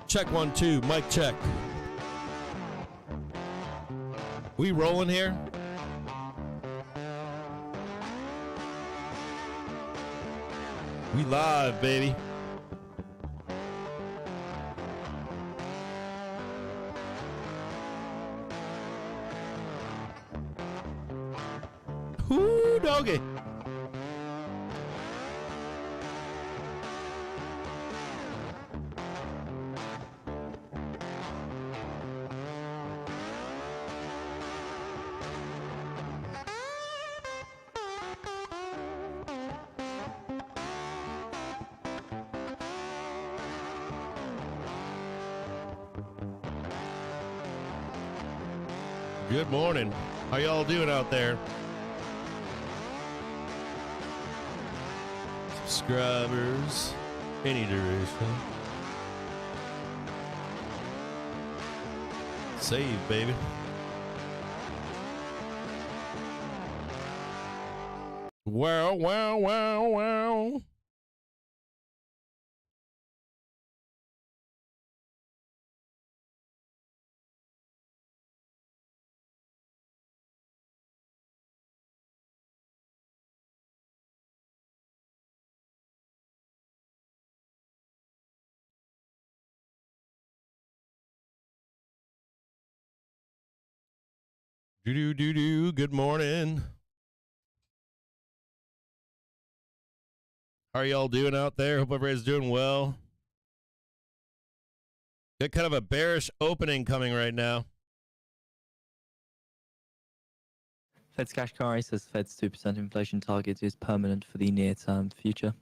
Check 1, 2, mic check. We rolling here? We live, baby. Whoo, doggy. Good morning. How y'all doing out there? Subscribers, any duration. Save, baby. Wow, wow, wow, wow. Do. Good morning. How are y'all doing out there? Hope everybody's doing well. Got kind of a bearish opening coming right now. Fed's cash KRE says Fed's 2% inflation target is permanent for the near-term future.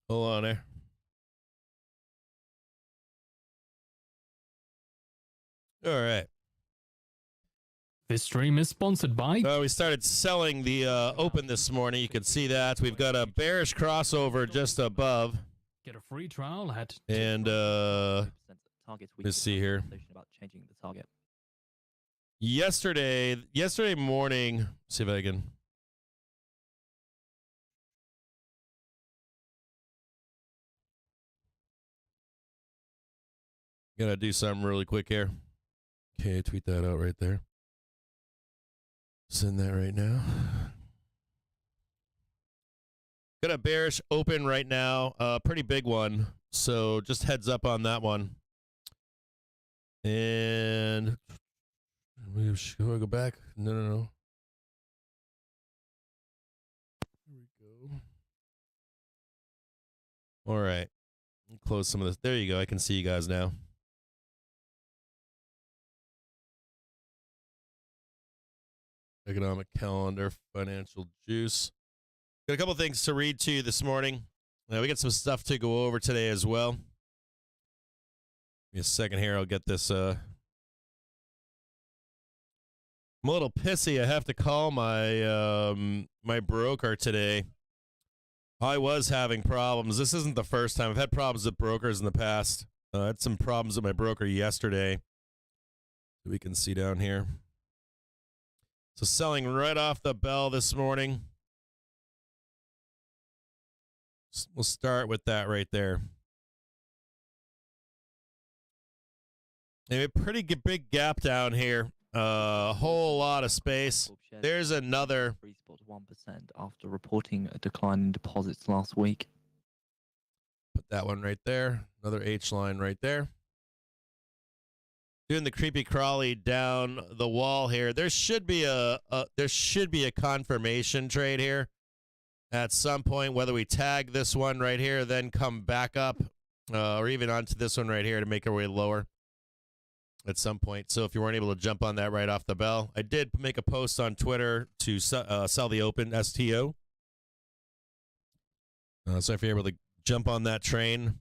Hold on there. All right. This stream is sponsored by... We started selling the open this morning. You can see that. We've got a bearish crossover just above. Get a free trial at... And, let's see here. About changing the target. Yesterday morning, see if I can... Gotta do something really quick here. Okay, tweet that out right there. Send that right now. Got a bearish open right now. Pretty big one. So just heads up on that one. And should I go back? No. Here we go. All right. Close some of this. There you go. I can see you guys now. Economic calendar, financial juice. Got a couple things to read to you this morning. We got some stuff to go over today as well. Give me a second here. I'll get this. I'm a little pissy. I have to call my my broker today. I was having problems. This isn't the first time. I've had problems with brokers in the past. I had some problems with my broker yesterday. We can see down here. So selling right off the bell this morning. We'll start with that right there. A pretty big gap down here. A whole lot of space. There's another. 1% after reporting a decline in deposits last week. Put that one right there. Another H line right there. Doing the creepy crawly down the wall here. There should be a confirmation trade here at some point, whether we tag this one right here, then come back up, or even onto this one right here to make our way lower at some point. So if you weren't able to jump on that right off the bell, I did make a post on Twitter to sell the open STO. So if you're able to jump on that train,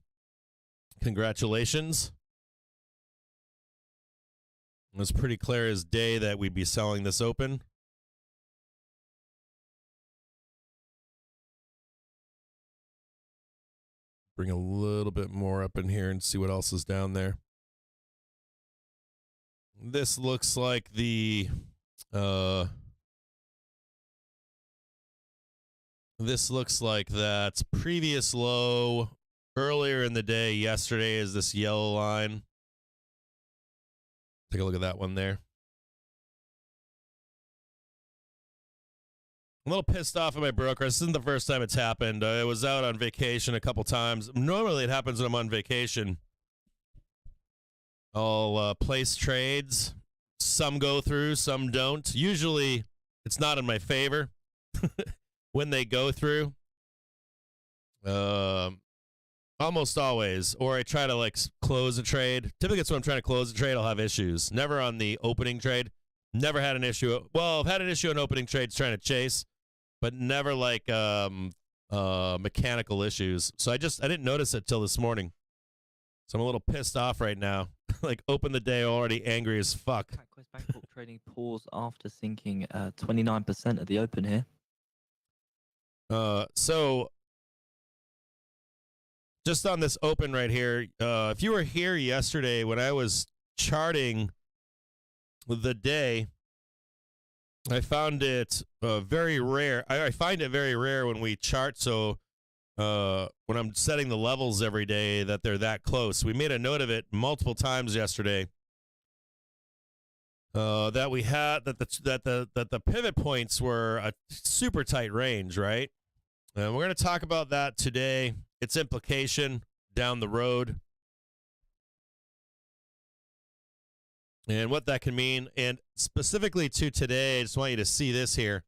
congratulations. It was pretty clear as day that we'd be selling this open. bring a little bit more up in here and see what else is down there. This looks like the this looks like that previous low earlier in the day yesterday is this yellow line. Take a look at that one there. I'm a little pissed off at my broker. This isn't the first time it's happened. I was out on vacation a couple times. Normally it happens when I'm on vacation. I'll place trades. Some go through, some don't. Usually it's not in my favor when they go through. Almost always. Or I try to like close a trade. Typically it's when I'm trying to close a trade, I'll have issues. Never on the opening trade. Never had an issue. Well, I've had an issue on opening trades trying to chase, but never like mechanical issues. So I didn't notice it till this morning. So I'm a little pissed off right now. Like open the day already angry as fuck. PacQuest Backbook trading pause after sinking 29% at the open here. So just on this open right here, if you were here yesterday when I was charting the day, I found it very rare. I find it very rare when we chart. So when I'm setting the levels every day that they're that close. We made a note of it multiple times yesterday. That we had that the pivot points were a super tight range, right? And we're going to talk about that today. Its implication down the road. And what that can mean. And specifically to today, I just want you to see this here.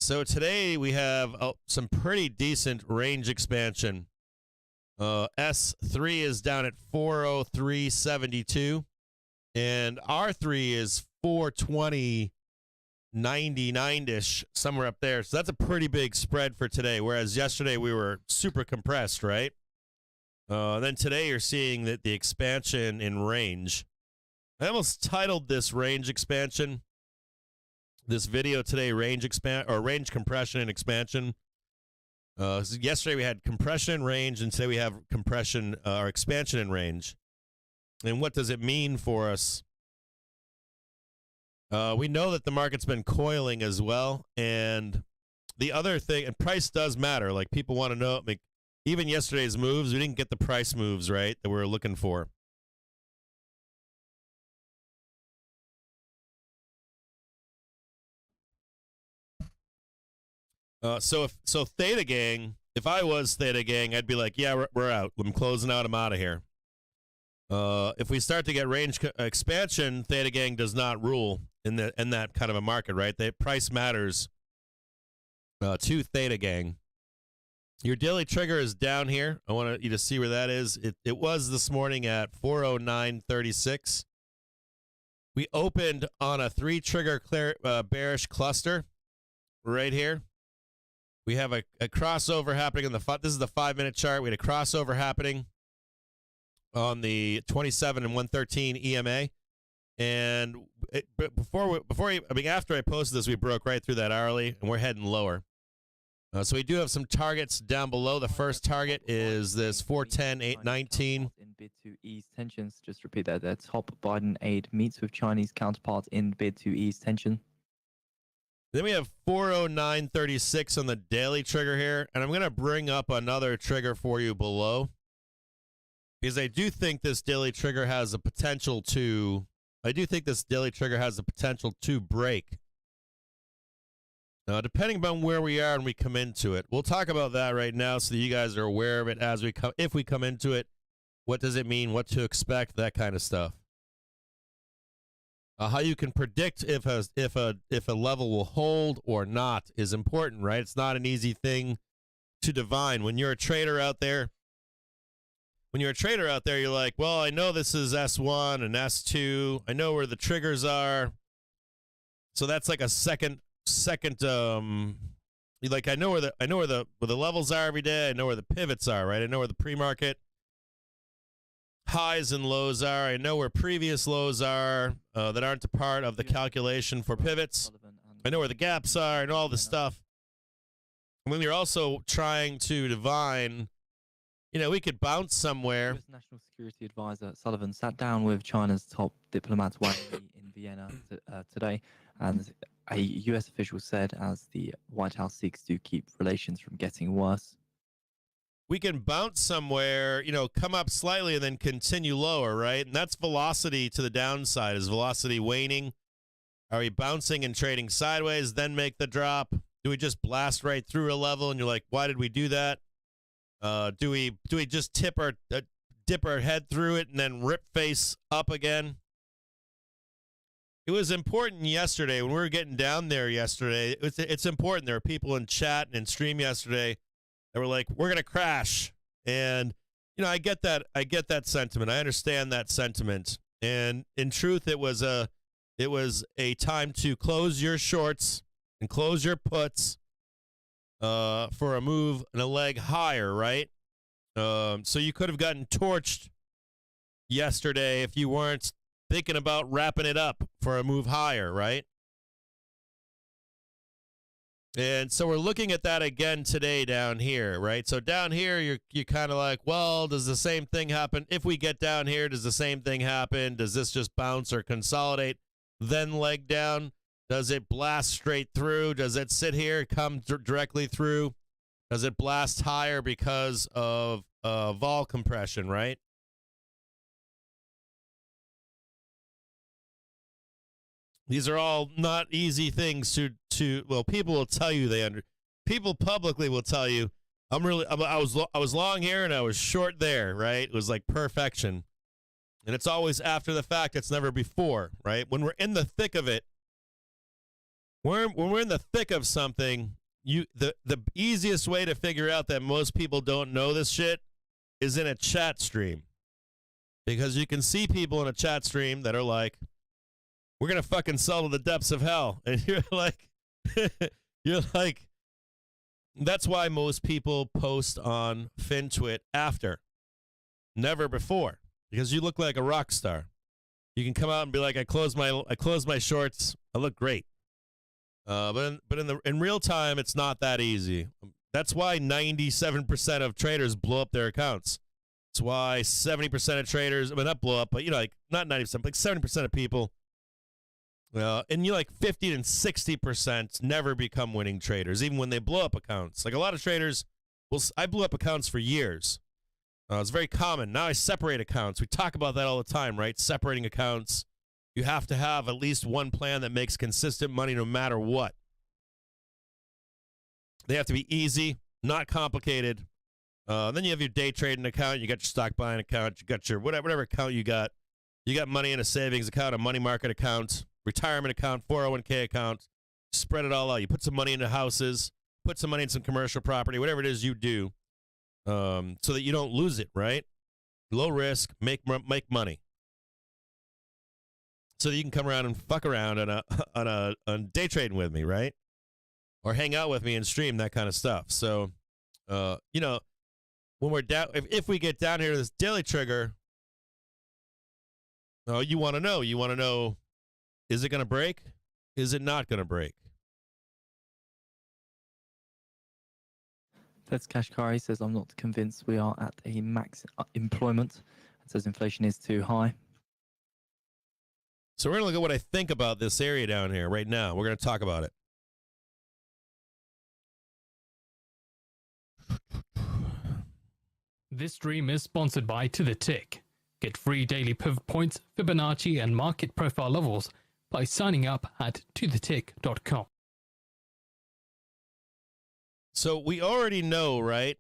So today we have some pretty decent range expansion. S3 is down at 403.72. And R3 is 420.99-ish, somewhere up there. So that's a pretty big spread for today. Whereas yesterday we were super compressed, right? Then today you're seeing that the expansion in range. I almost titled this range expansion. This video today, range compression and expansion. So yesterday we had compression and range, and today we have compression or expansion and range. And what does it mean for us? We know that the market's been coiling as well, and the other thing, and price does matter. Like people want to know, like even yesterday's moves, we didn't get the price moves right that we were looking for. So Theta Gang, if I was Theta Gang, I'd be like, yeah, we're out. I'm closing out. I'm out of here. If we start to get range expansion, Theta Gang does not rule in that kind of a market, right? The price matters to Theta Gang. Your daily trigger is down here. I want you to see where that is. It was this morning at 409.36. We opened on a 3-trigger bearish cluster right here. We have a crossover happening in this is the 5-minute chart. We had a crossover happening on the 27 and 113 EMA, and after I posted this, we broke right through that hourly, and we're heading lower. So we do have some targets down below. The first target is this 410.819. In bid to ease tensions. Just repeat that. The top Biden aide meets with Chinese counterparts in bid to ease tension. Then we have 409.36 on the daily trigger here, and I'm going to bring up another trigger for you below, because I do think this daily trigger has the potential to break. Now, depending upon where we are and we come into it, we'll talk about that right now so that you guys are aware of it as we come. If we come into it, what does it mean? What to expect? That kind of stuff. How you can predict if a level will hold or not is important, right? It's not an easy thing to divine. When you're a trader out there, you're like, well, I know this is S1 and S2. I know where the triggers are. So that's like a second. Like I know where the levels are every day. I know where the pivots are, right? I know where the pre-market highs and lows are. I know where previous lows are that aren't a part of the calculation for pivots. I know where the gaps are and all this stuff. And then you're also trying to divine we could bounce somewhere. US National Security Advisor Sullivan sat down with China's top diplomat Wang Yi in Vienna today, and a US official said as the White House seeks to keep relations from getting worse. We can bounce somewhere, come up slightly and then continue lower, right? And that's velocity to the downside. Is velocity waning? Are we bouncing and trading sideways, then make the drop? Do we just blast right through a level and you're like, why did we do that? Do we just dip our head through it and then rip face up again? It was important yesterday when we were getting down there yesterday. It's important. There were people in chat and in stream yesterday that were like, we're going to crash. And, I get that. I get that sentiment. I understand that sentiment. And in truth, it was a time to close your shorts and close your puts for a move and a leg higher, right? So you could have gotten torched yesterday if you weren't thinking about wrapping it up for a move higher, right? And so we're looking at that again today down here, right? So down here, you're kind of like, well, does the same thing happen? If we get down here, does the same thing happen? Does this just bounce or consolidate, then leg down? Does it blast straight through? Does it sit here, come directly through? Does it blast higher because of vol compression, right? These are all not easy things to well, people will tell you people publicly will tell you, I was long here and I was short there, right? It was like perfection. And it's always after the fact, it's never before, right? When we're in the thick of it, when we're in the thick of something, the easiest way to figure out that most people don't know this shit is in a chat stream. Because you can see people in a chat stream that are like, we're going to fucking sell to the depths of hell. And you're like, that's why most people post on FinTwit after, never before, because you look like a rock star. You can come out and be like, I closed my shorts. I look great. But in real time, it's not that easy. That's why 97% of traders blow up their accounts. That's why 70% of traders, not blow up, but not 90%, like 70% of people, and 50 and 60% never become winning traders, even when they blow up accounts. Like a lot of traders, I blew up accounts for years. It's very common. Now I separate accounts. We talk about that all the time, right? Separating accounts. You have to have at least one plan that makes consistent money no matter what. They have to be easy, not complicated. Then you have your day trading account. You got your stock buying account. You got your whatever account you got. You got money in a savings account, a money market account, retirement account, 401k account. Spread it all out. You put some money into houses, put some money in some commercial property, whatever it is you do, so that you don't lose it, right? Low risk, make money. So that you can come around and fuck around on day trading with me, right? Or hang out with me and stream, that kind of stuff. So, when we're down, if we get down here to this daily trigger, you want to know, is it going to break? Is it not going to break? That's Kashkari says, I'm not convinced we are at a max employment. It says inflation is too high. So we're going to look at what I think about this area down here right now. We're going to talk about it. This stream is sponsored by To The Tick. Get free daily pivot points, Fibonacci, and market profile levels by signing up at tothetick.com. So we already know, right,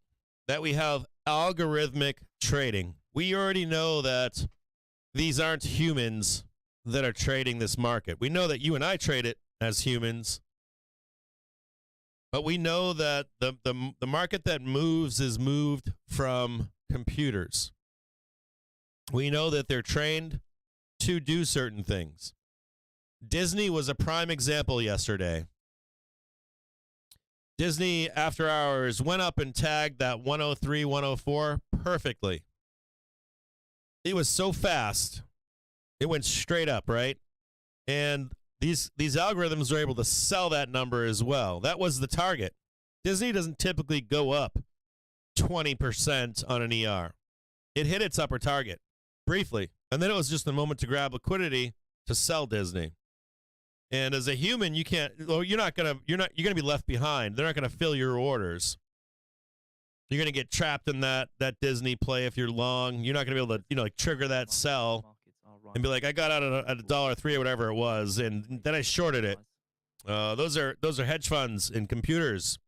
that we have algorithmic trading. We already know that these aren't humans that are trading this market. We know that you and I trade it as humans, but we know that the market that moves is moved from computers. We know that they're trained to do certain things. Disney was a prime example yesterday. Disney, after hours, went up and tagged that 103, 104 perfectly. It was so fast. It went straight up, right? And these algorithms are able to sell that number as well. That was the target. Disney doesn't typically go up 20% on an ER. It hit its upper target briefly, and then it was just a moment to grab liquidity to sell Disney. And as a human, you can't. Well, you're gonna be left behind. They're not gonna fill your orders. You're gonna get trapped in that Disney play if you're long. You're not gonna be able to like trigger that sell and be like, I got out at $1.03 or whatever it was, and then I shorted it. Those are hedge funds and computers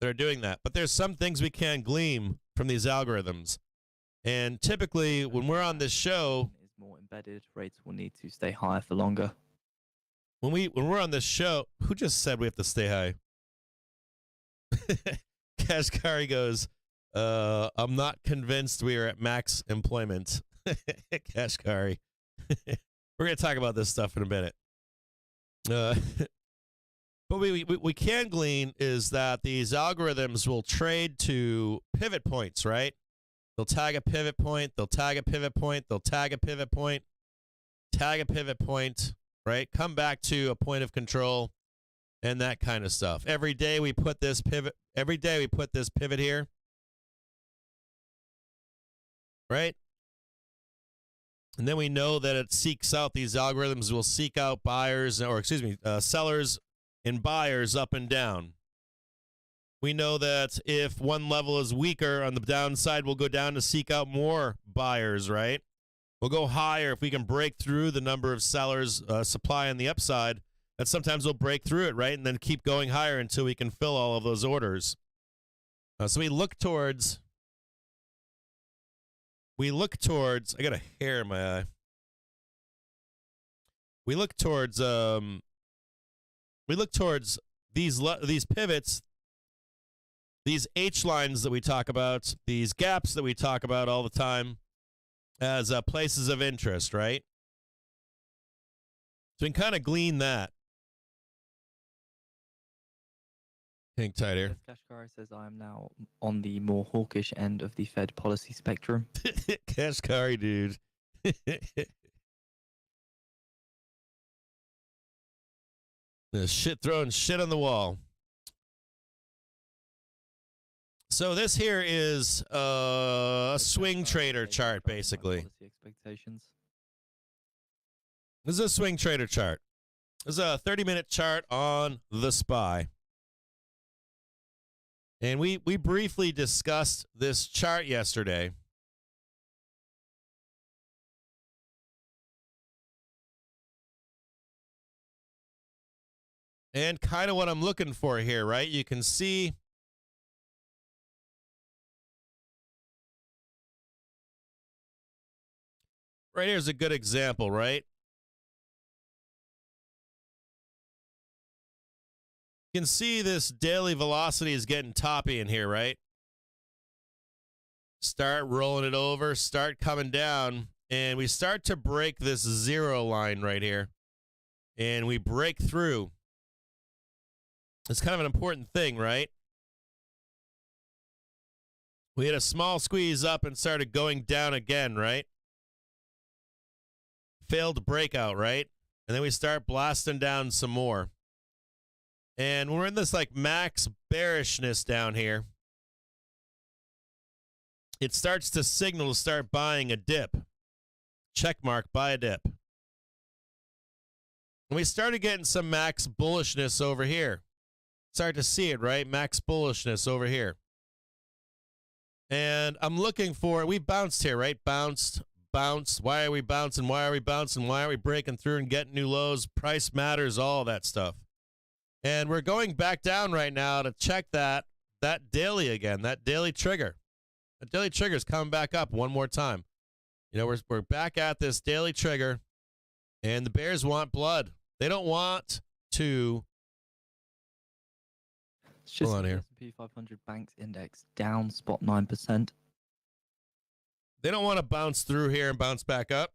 that are doing that. But there's some things we can glean from these algorithms. And typically, when we're on this show, is more embedded. Rates will need to stay higher for longer. When we're on this show, who just said we have to stay high? Kashkari goes, I'm not convinced we are at max employment. Kashkari. We're going to talk about this stuff in a minute. But we can glean is that these algorithms will trade to pivot points, right? They'll tag a pivot point. They'll tag a pivot point. They'll tag a pivot point. Tag a pivot point, right? Come back to a point of control and that kind of stuff. Every day we put this pivot. Every day we put this pivot here, right? And then we know that it seeks out, these algorithms will seek out buyers, or excuse me, sellers and buyers up and down. We know that if one level is weaker on the downside, we'll go down to seek out more buyers, right? We'll go higher if we can break through the number of sellers, supply on the upside. That sometimes we'll break through it, right? And then keep going higher until we can fill all of those orders. So we look towards, I got a hair in my eye. We look towards these pivots, these H lines that we talk about, these gaps that we talk about all the time as places of interest, right? So we can kind of glean that. Hang tight here. Kashkari says I am now on the more hawkish end of the Fed policy spectrum. Kashkari, dude. Throwing shit on the wall. So this here is a swing trader chart, basically. Expectations. This is a swing trader chart. This is a 30-minute chart on the SPY. And we briefly discussed this chart yesterday. And kind of what I'm looking for here, right? You can see right here's a good example, right? You can see this daily velocity is getting toppy in here, right? Start rolling it over, start coming down, and we start to break this zero line right here. And we break through. It's kind of an important thing, right? We had a small squeeze up and started going down again, right? Failed breakout, right? And then we start blasting down some more. And we're in this like max bearishness down here. It starts to signal to start buying a dip. Check mark, buy a dip. And we started getting some max bullishness over here. Start to see it, right? Max bullishness over here. And I'm looking for, we bounced here, right? Bounced. Why are we bouncing? Why are we bouncing? Why are we breaking through and getting new lows? Price matters, all that stuff. And we're going back down right now to check that daily again, that daily trigger. That daily trigger is coming back up one more time. You know, we're back at this daily trigger, and the bears want blood. They don't want to. It's just Hold on the here. S&P 500 Banks Index down spot 9%. They don't want to bounce through here and bounce back up.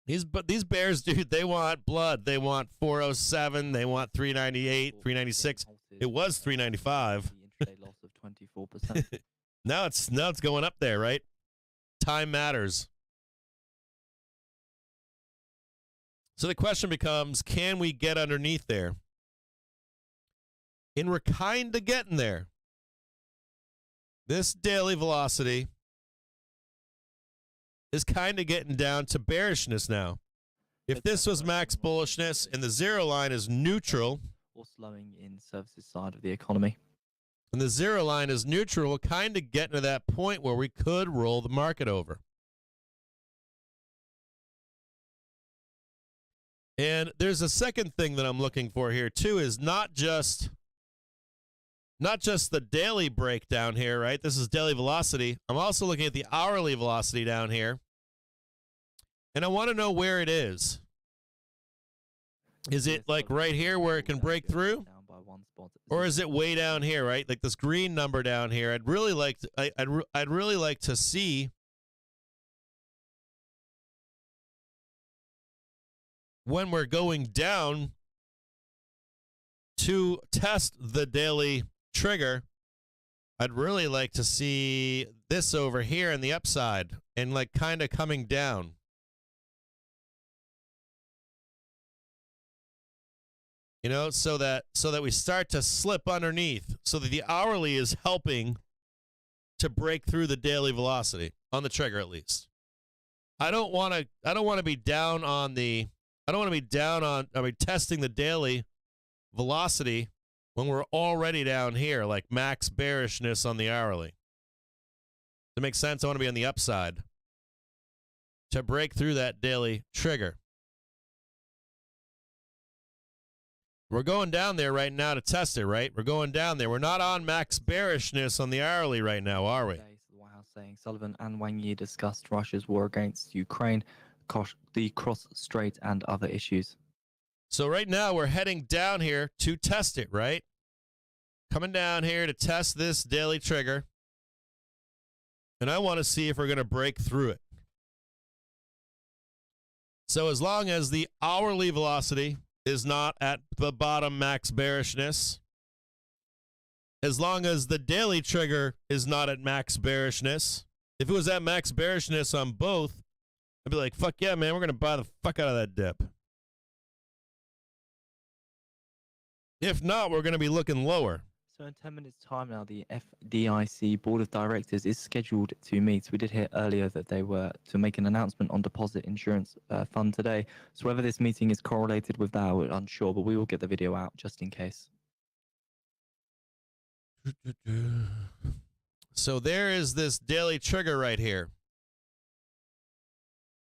These bears, dude, they want blood. They want 407. They want 398, 396. It was 395. The intraday loss of 24%. Now it's going up there, right? Time matters. So the question becomes, can we get underneath there? And we're kind of getting there. this daily velocity is kind of getting down to bearishness now. If this was max bullishness and the zero line is neutral, or slowing in services side of the economy. and the zero line is neutral, we're kind of getting to that point where we could roll the market over. And there's a second thing that I'm looking for here too, is not just the daily breakdown here, right? This is daily velocity. I'm also looking at the hourly velocity down here. And I want to know where it is. Is it like right here where it can break through? Or is it way down here, right? Like this green number down here. I'd really like to, I'd really like to see when we're going down to test the daily trigger. I'd really like to see this over here in the upside and like kind of coming down. You know, so that we start to slip underneath, so that the hourly is helping to break through the daily velocity on the trigger at least. I don't want to be down on testing the daily velocity when we're already down here, like max bearishness on the hourly. Does that make sense? I want to be on the upside to break through that daily trigger. We're going down there right now to test it, right? We're going down there. We're not on max bearishness on the hourly right now, are we? The White House saying Sullivan and Wang Yi discussed Russia's war against Ukraine, the cross strait, and other issues. So right now we're heading down here to test it, right? Coming down here to test this daily trigger. And I want to see if we're going to break through it. So as long as the hourly velocity is not at the bottom max bearishness, as long as the daily trigger is not at max bearishness, if it was at max bearishness on both, I'd be like, fuck yeah, man, we're going to buy the fuck out of that dip. If not, we're going to be looking lower. So in 10 minutes time now, the FDIC Board of Directors is scheduled to meet. We did hear earlier that they were to make an announcement on deposit insurance fund today. So whether this meeting is correlated with that, we're unsure, but we will get the video out just in case. So there is this daily trigger right here.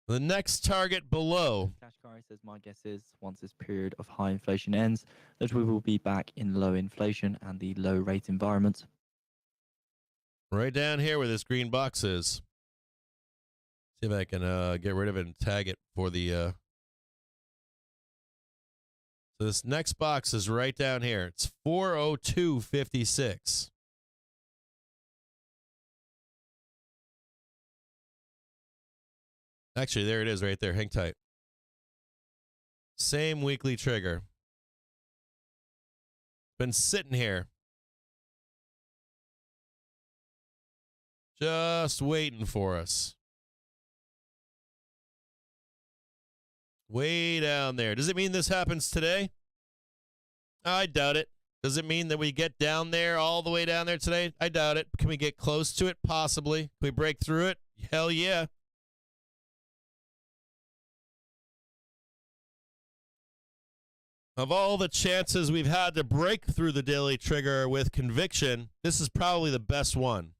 The next target below. Kashkari says, my guess is once this period of high inflation ends, that we will be back in low inflation and the low rate environment. Right down here where this green box is. See if I can get rid of it and tag it for the... So this next box is right down here. It's 402.56. Actually, there it is right there. Hang tight. Same weekly trigger. Been sitting here. Just waiting for us. Way down there. Does it mean this happens today? I doubt it. Does it mean that we get down there, all the way down there today? I doubt it. Can we get close to it? Possibly. Can we break through it? Hell yeah. Of all the chances we've had to break through the daily trigger with conviction, this is probably the best one.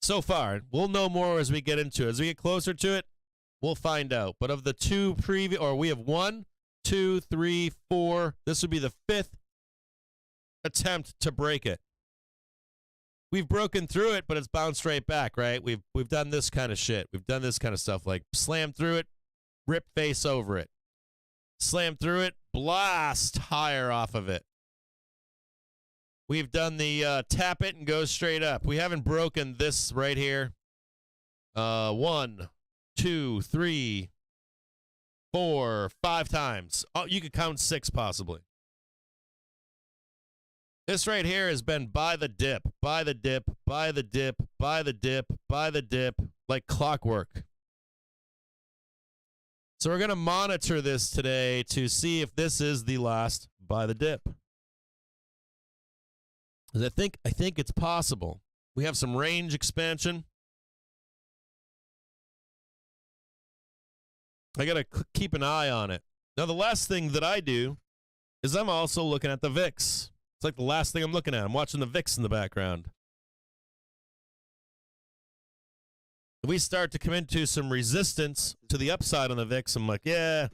So far, we'll know more as we get into it. As we get closer to it, we'll find out. But of the two previous, or we have 1, 2, 3, 4. This would be the 5th attempt to break it. We've broken through it, but it's bounced right back, right? We've done this kind of shit. We've done this kind of stuff, like slam through it, rip face over it. Slam through it, blast higher off of it. We've done the tap it and go straight up. We haven't broken this right here. 1, 2, 3, 4, 5 times. Oh, you could count 6 possibly. This right here has been by the dip, by the dip, by the dip, by the dip, by the dip, like clockwork. So we're going to monitor this today to see if this is the last by the dip. Because I think it's possible. We have some range expansion. I got to keep an eye on it. Now, the last thing that I do is I'm also looking at the VIX. It's like the last thing I'm looking at. I'm watching the VIX in the background. If we start to come into some resistance to the upside on the VIX, I'm like, yeah,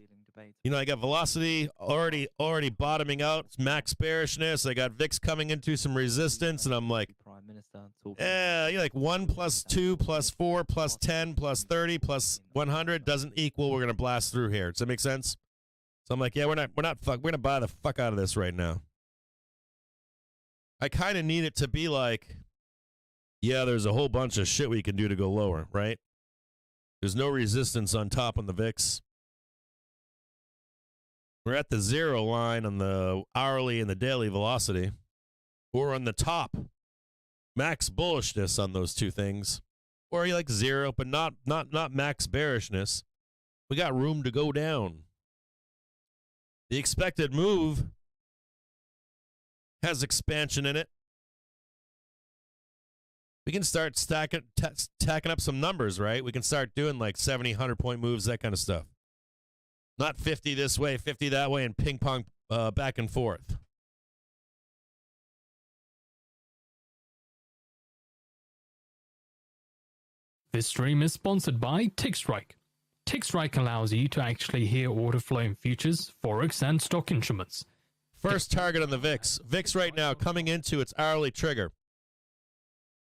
you know, I got velocity already bottoming out. It's max bearishness. I got VIX coming into some resistance, and I'm like, yeah, you're like 1 plus 2 plus 4 plus 10 plus 30 plus 100 doesn't equal. We're gonna blast through here. Does that make sense? So I'm like, yeah, we're gonna buy the fuck out of this right now. I kind of need it to be like, yeah, there's a whole bunch of shit we can do to go lower, right? There's no resistance on top on the VIX. We're at the 0 line on the hourly and the daily velocity. Or on the top. Max bullishness on those two things. Or you like 0, but not max bearishness. We got room to go down. The expected move has expansion in it. We can start tacking up some numbers, right? We can start doing like 70, 100-point moves, that kind of stuff. Not 50 this way, 50 that way, and ping pong back and forth. This stream is sponsored by TickStrike. TickStrike allows you to actually hear order flow in futures, forex, and stock instruments. First target on the VIX. VIX right now coming into its hourly trigger.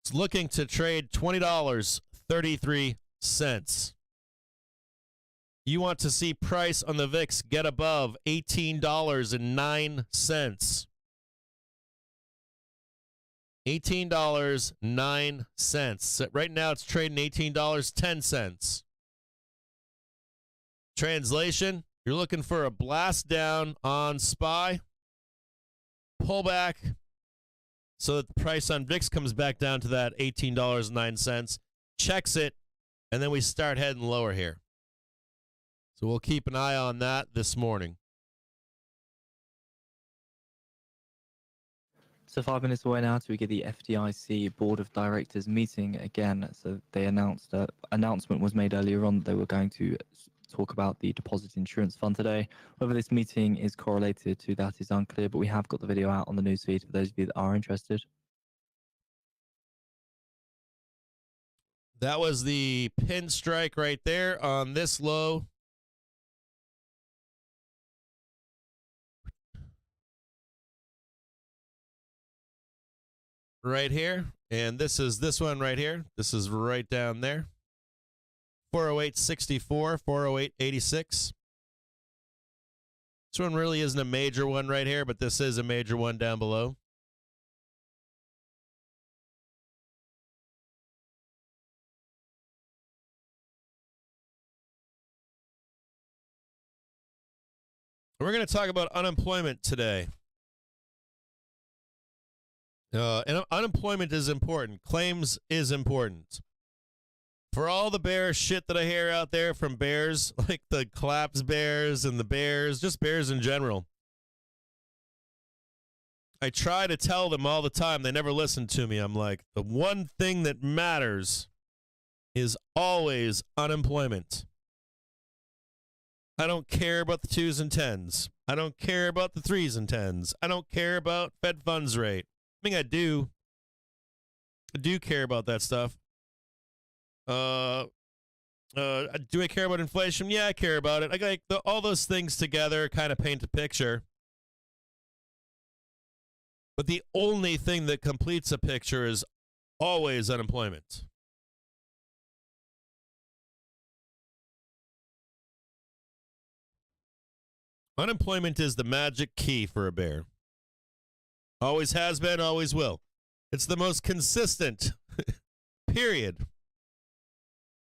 It's looking to trade $20.33. You want to see price on the VIX get above $18.09. $18.09. So right now it's trading $18.10. Translation, you're looking for a blast down on SPY, pullback, so that the price on VIX comes back down to that $18.09, checks it, and then we start heading lower here. So we'll keep an eye on that this morning. So 5 minutes away now till we get the FDIC Board of Directors meeting again. So they announced, announcement was made earlier on that they were going to talk about the Deposit Insurance Fund today. Whether this meeting is correlated to that is unclear, but we have got the video out on the newsfeed for those of you that are interested. That was the pin strike right there on this low. Right here, and this is this one right here. This is right down there. 408.64, 408.86. This one really isn't a major one right here, but this is a major one down below. We're going to talk about unemployment today. And unemployment is important. Claims is important. For all the bear shit that I hear out there from bears, like the collapse bears and the bears, just bears in general, I try to tell them all the time. They never listen to me. I'm like, the one thing that matters is always unemployment. I don't care about the 2s and 10s. I don't care about the 3s and 10s. I don't care about Fed funds rate. I mean, I do care about that stuff. Do I care about inflation? Yeah, I care about it. I like all those things together kind of paint a picture. But the only thing that completes a picture is always unemployment. Unemployment is the magic key for a bear. Always has been, always will. It's the most consistent, period.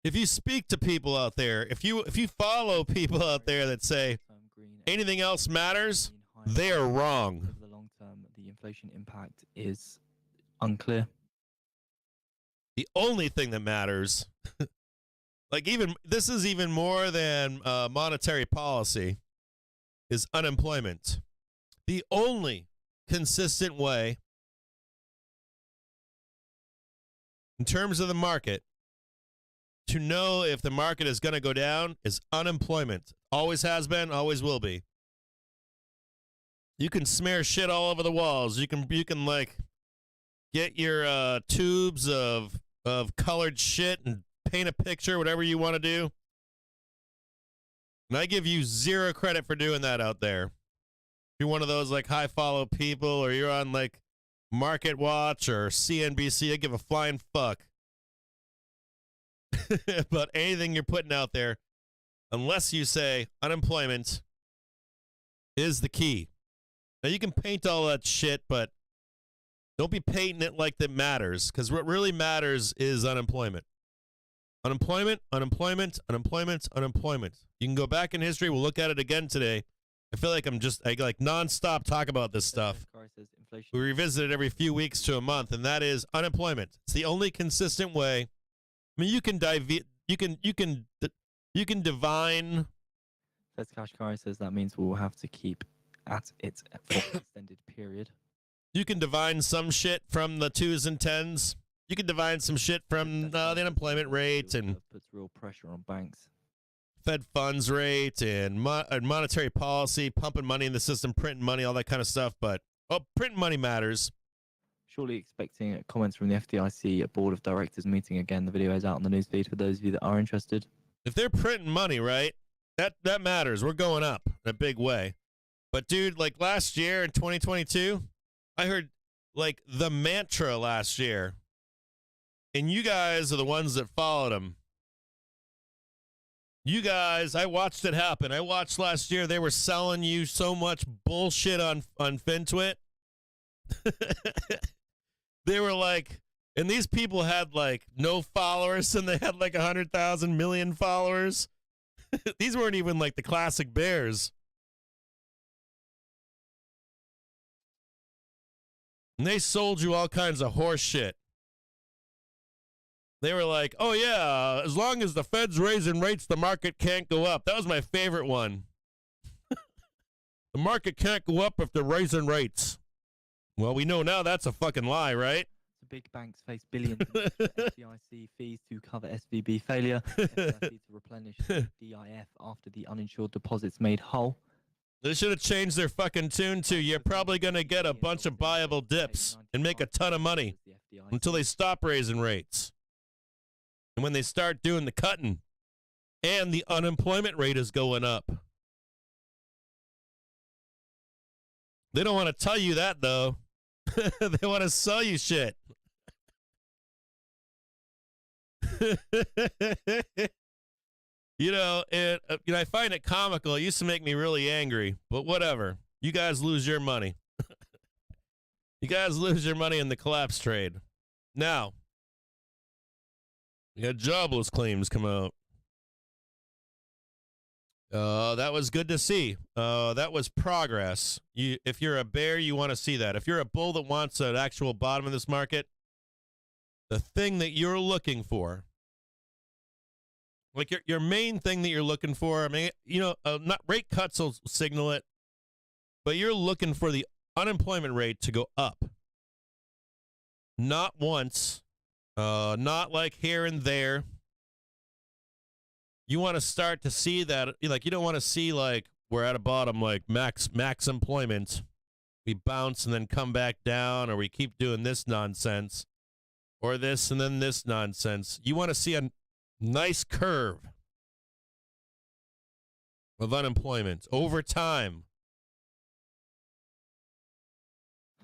If you speak to people out there, if you follow people out there that say anything else matters, they are wrong. Over the long term, the inflation impact is unclear. The only thing that matters, like this is even more than monetary policy, is unemployment. The only consistent way in terms of the market, to know if the market is going to go down is unemployment. Always has been, always will be. You can smear shit all over the walls. You can like get your tubes of colored shit and paint a picture, whatever you want to do. And I give you zero credit for doing that out there. If you're one of those like high follow people, or you're on like Market Watch or CNBC, I give a flying fuck. But anything you're putting out there, unless you say unemployment is the key. Now you can paint all that shit, but don't be painting it like that matters, because what really matters is unemployment. Unemployment, unemployment, unemployment, unemployment. You can go back in history. We'll look at it again today. I feel like I like nonstop talk about this stuff. We revisit it every few weeks to a month, and that is unemployment. It's the only consistent way. I mean, you can divine. Feds Kashkari says that means we'll have to keep at it for an extended period. You can divine some shit from the 2s and 10s. You can divine some shit from the unemployment rate, and puts real pressure on banks. Fed funds rate and monetary policy, pumping money in the system, printing money, all that kind of stuff. But printing money matters. Surely expecting comments from the FDIC at Board of Directors meeting again. The video is out on the newsfeed for those of you that are interested. If they're printing money, right, that matters. We're going up in a big way. But dude, like last year in 2022, I heard like the mantra last year, and you guys are the ones that followed them. You guys, I watched it happen. I watched last year, they were selling you so much bullshit on FinTwit. They were like, and these people had like no followers, and they had like 100,000 million followers. These weren't even like the classic bears. And they sold you all kinds of horse shit. They were like, oh yeah, as long as the Fed's raising rates, the market can't go up. That was my favorite one. The market can't go up if they're raising rates. Well, we know now that's a fucking lie, right? The big banks face billions in FDIC fees to cover SVB failure, FDIC to replenish DIF after the uninsured deposits made whole. They should have changed their fucking tune to, you're probably going to get a bunch of buyable dips and make a ton of money until they stop raising rates. And when they start doing the cutting, and the unemployment rate is going up. They don't want to tell you that, though. They want to sell you shit. I find it comical. It used to make me really angry, but whatever. You guys lose your money. You guys lose your money in the collapse trade. Now, we got jobless claims come out. That was good to see. That was progress. If you're a bear, you want to see that. If you're a bull that wants an actual bottom of this market, the thing that you're looking for, like your main thing that you're looking for, I mean, not rate cuts will signal it, but you're looking for the unemployment rate to go up. Not once, not like here and there. You want to start to see that, like, you don't want to see like we're at a bottom, like max employment. We bounce and then come back down, or we keep doing this nonsense, or this and then this nonsense. You want to see a nice curve of unemployment over time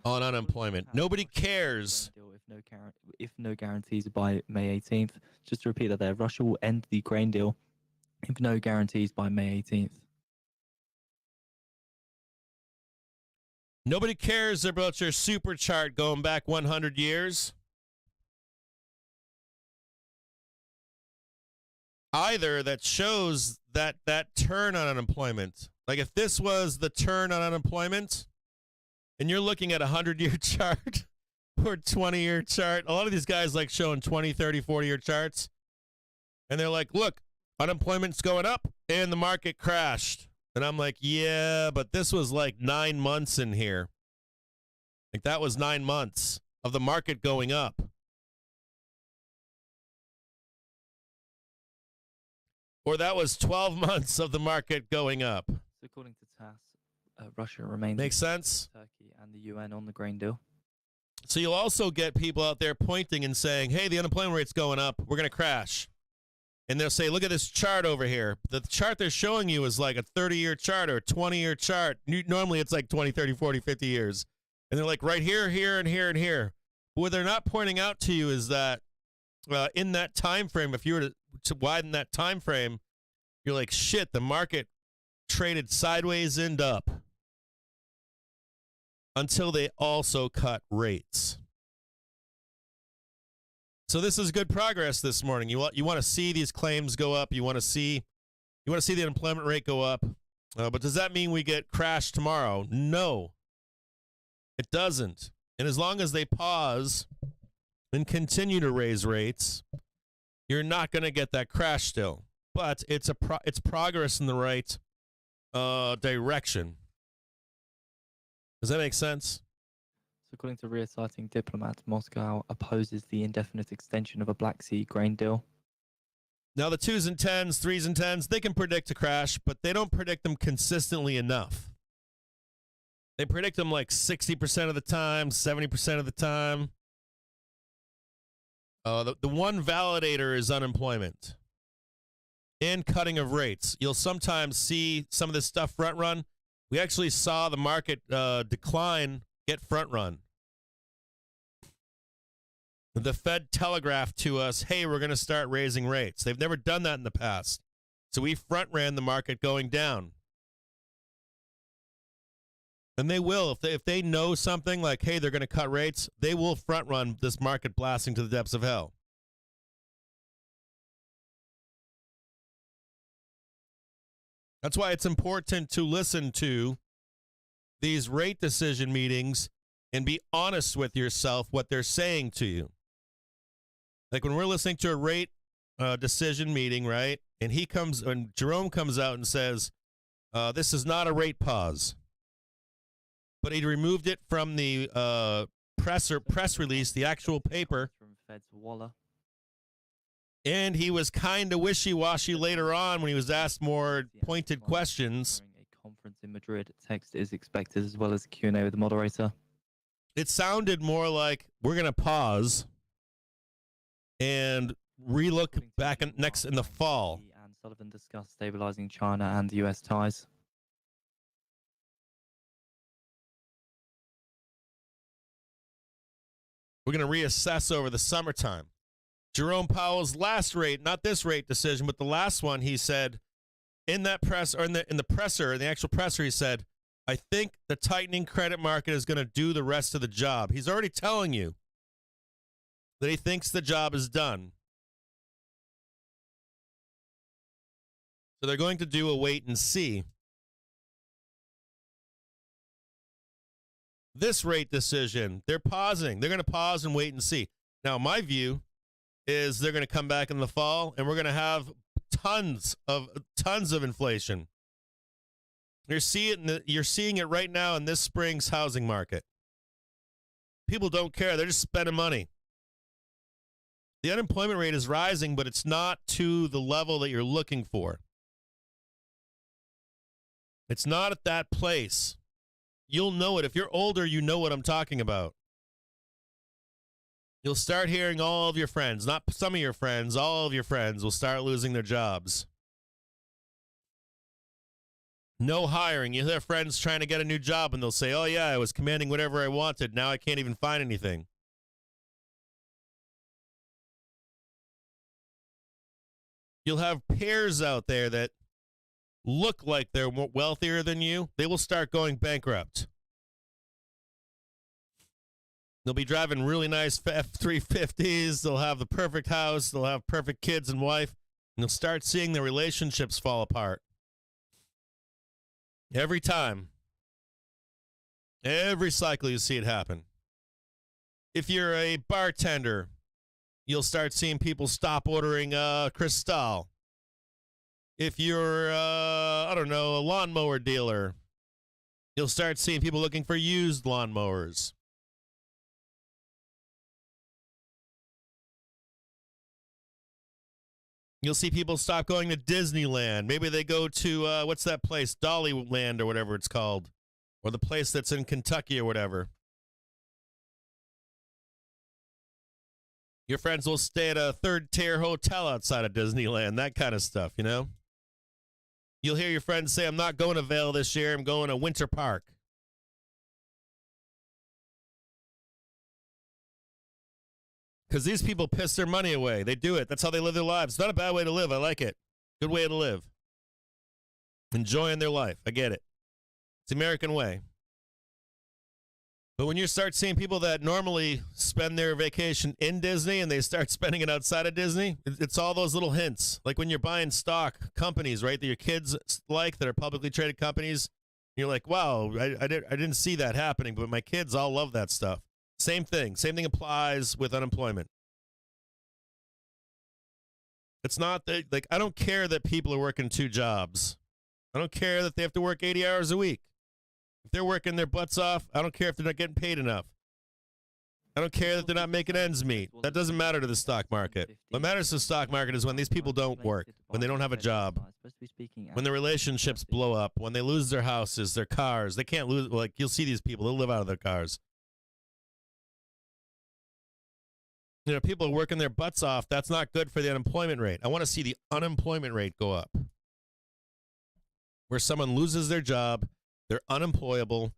on unemployment. Nobody cares. If no guarantees by May 18th. Just to repeat that there, Russia will end the grain deal if no guarantees by May 18th. Nobody cares about your super chart going back 100 years. Either that shows that turn on unemployment. Like if this was the turn on unemployment and you're looking at a 100-year chart or 20-year chart, a lot of these guys like showing 20, 30, 40-year charts. And they're like, look, unemployment's going up and the market crashed. And I'm like, yeah, but this was like 9 months in here. Like that was 9 months of the market going up. Or that was 12 months of the market going up. So according to TASS, Russia remains Makes sense? Turkey and the UN on the grain deal. So you'll also get people out there pointing and saying, hey, the unemployment rate's going up. We're going to crash. And they'll say, look at this chart over here. The chart they're showing you is like a 30-year chart or a 20-year chart. Normally it's like 20, 30, 40, 50 years. And they're like right here, here, and here, and here. But what they're not pointing out to you is that in that time frame, if you were to widen that time frame, you're like, shit, the market traded sideways and up until they also cut rates. So this is good progress this morning. You want to see these claims go up. You want to see the unemployment rate go up. But does that mean we get crashed tomorrow? No, it doesn't. And as long as they pause and continue to raise rates, you're not going to get that crash still. But it's progress in the right direction. Does that make sense? So according to reasserting diplomats, Moscow opposes the indefinite extension of a Black Sea grain deal. Now, the 2s and 10s, 3s and 10s, they can predict a crash, but they don't predict them consistently enough. They predict them like 60% of the time, 70% of the time. The one validator is unemployment and cutting of rates. You'll sometimes see some of this stuff front run. We actually saw the market decline get front run. The Fed telegraphed to us, hey, we're going to start raising rates. They've never done that in the past. So we front ran the market going down. And they will. If they know something like, hey, they're going to cut rates, they will front run this market blasting to the depths of hell. That's why it's important to listen to these rate decision meetings and be honest with yourself what they're saying to you. Like when we're listening to a rate decision meeting, right? And Jerome comes out and says, this is not a rate pause. But he removed it from the press release, the actual paper. From Fed's Waller. And he was kind of wishy-washy later on when he was asked more pointed questions. During a conference in Madrid, text is expected as well as a Q&A with the moderator. It sounded more like we're going to pause and relook back in the fall. And Sullivan discussed stabilizing China and the U.S. ties. We're going to reassess over the summertime. Jerome Powell's last rate, not this rate decision, but the last one, he said in that press, or in the actual presser, he said, I think the tightening credit market is going to do the rest of the job. He's already telling you that he thinks the job is done. So they're going to do a wait and see. This rate decision, they're pausing. They're going to pause and wait and see. Now, my view is they're going to come back in the fall, and we're going to have tons of inflation. You're seeing it right now in this spring's housing market. People don't care. They're just spending money. The unemployment rate is rising, but it's not to the level that you're looking for. It's not at that place. You'll know it. If you're older, you know what I'm talking about. You'll start hearing all of your friends, not some of your friends, all of your friends will start losing their jobs. No hiring. You hear friends trying to get a new job, and they'll say, oh, yeah, I was commanding whatever I wanted. Now I can't even find anything. You'll have peers out there that look like they're more wealthier than you. They will start going bankrupt. They'll be driving really nice F-350s. They'll have the perfect house. They'll have perfect kids and wife. And you'll start seeing their relationships fall apart. Every time. Every cycle you see it happen. If you're a bartender, you'll start seeing people stop ordering Cristal. If you're, a lawnmower dealer, you'll start seeing people looking for used lawnmowers. You'll see people stop going to Disneyland. Maybe they go to, what's that place? Dollyland or whatever it's called. Or the place that's in Kentucky or whatever. Your friends will stay at a third-tier hotel outside of Disneyland, that kind of stuff, you know? You'll hear your friends say, I'm not going to Vail this year, I'm going to Winter Park. Because these people piss their money away. They do it. That's how they live their lives. It's not a bad way to live. I like it. Good way to live. Enjoying their life. I get it. It's the American way. But when you start seeing people that normally spend their vacation in Disney and they start spending it outside of Disney, it's all those little hints. Like when you're buying stock companies, right, that your kids like, that are publicly traded companies, you're like, wow, I didn't see that happening, but my kids all love that stuff. Same thing. Same thing applies with unemployment. It's not that, like, I don't care that people are working 2 jobs. I don't care that they have to work 80 hours a week. If they're working their butts off, I don't care if they're not getting paid enough. I don't care that they're not making ends meet. That doesn't matter to the stock market. What matters to the stock market is when these people don't work, when they don't have a job, when their relationships blow up, when they lose their houses, their cars. They can't lose, like, you'll see these people, they'll live out of their cars. You know, people are working their butts off. That's not good for the unemployment rate. I want to see the unemployment rate go up. Where someone loses their job, they're unemployable,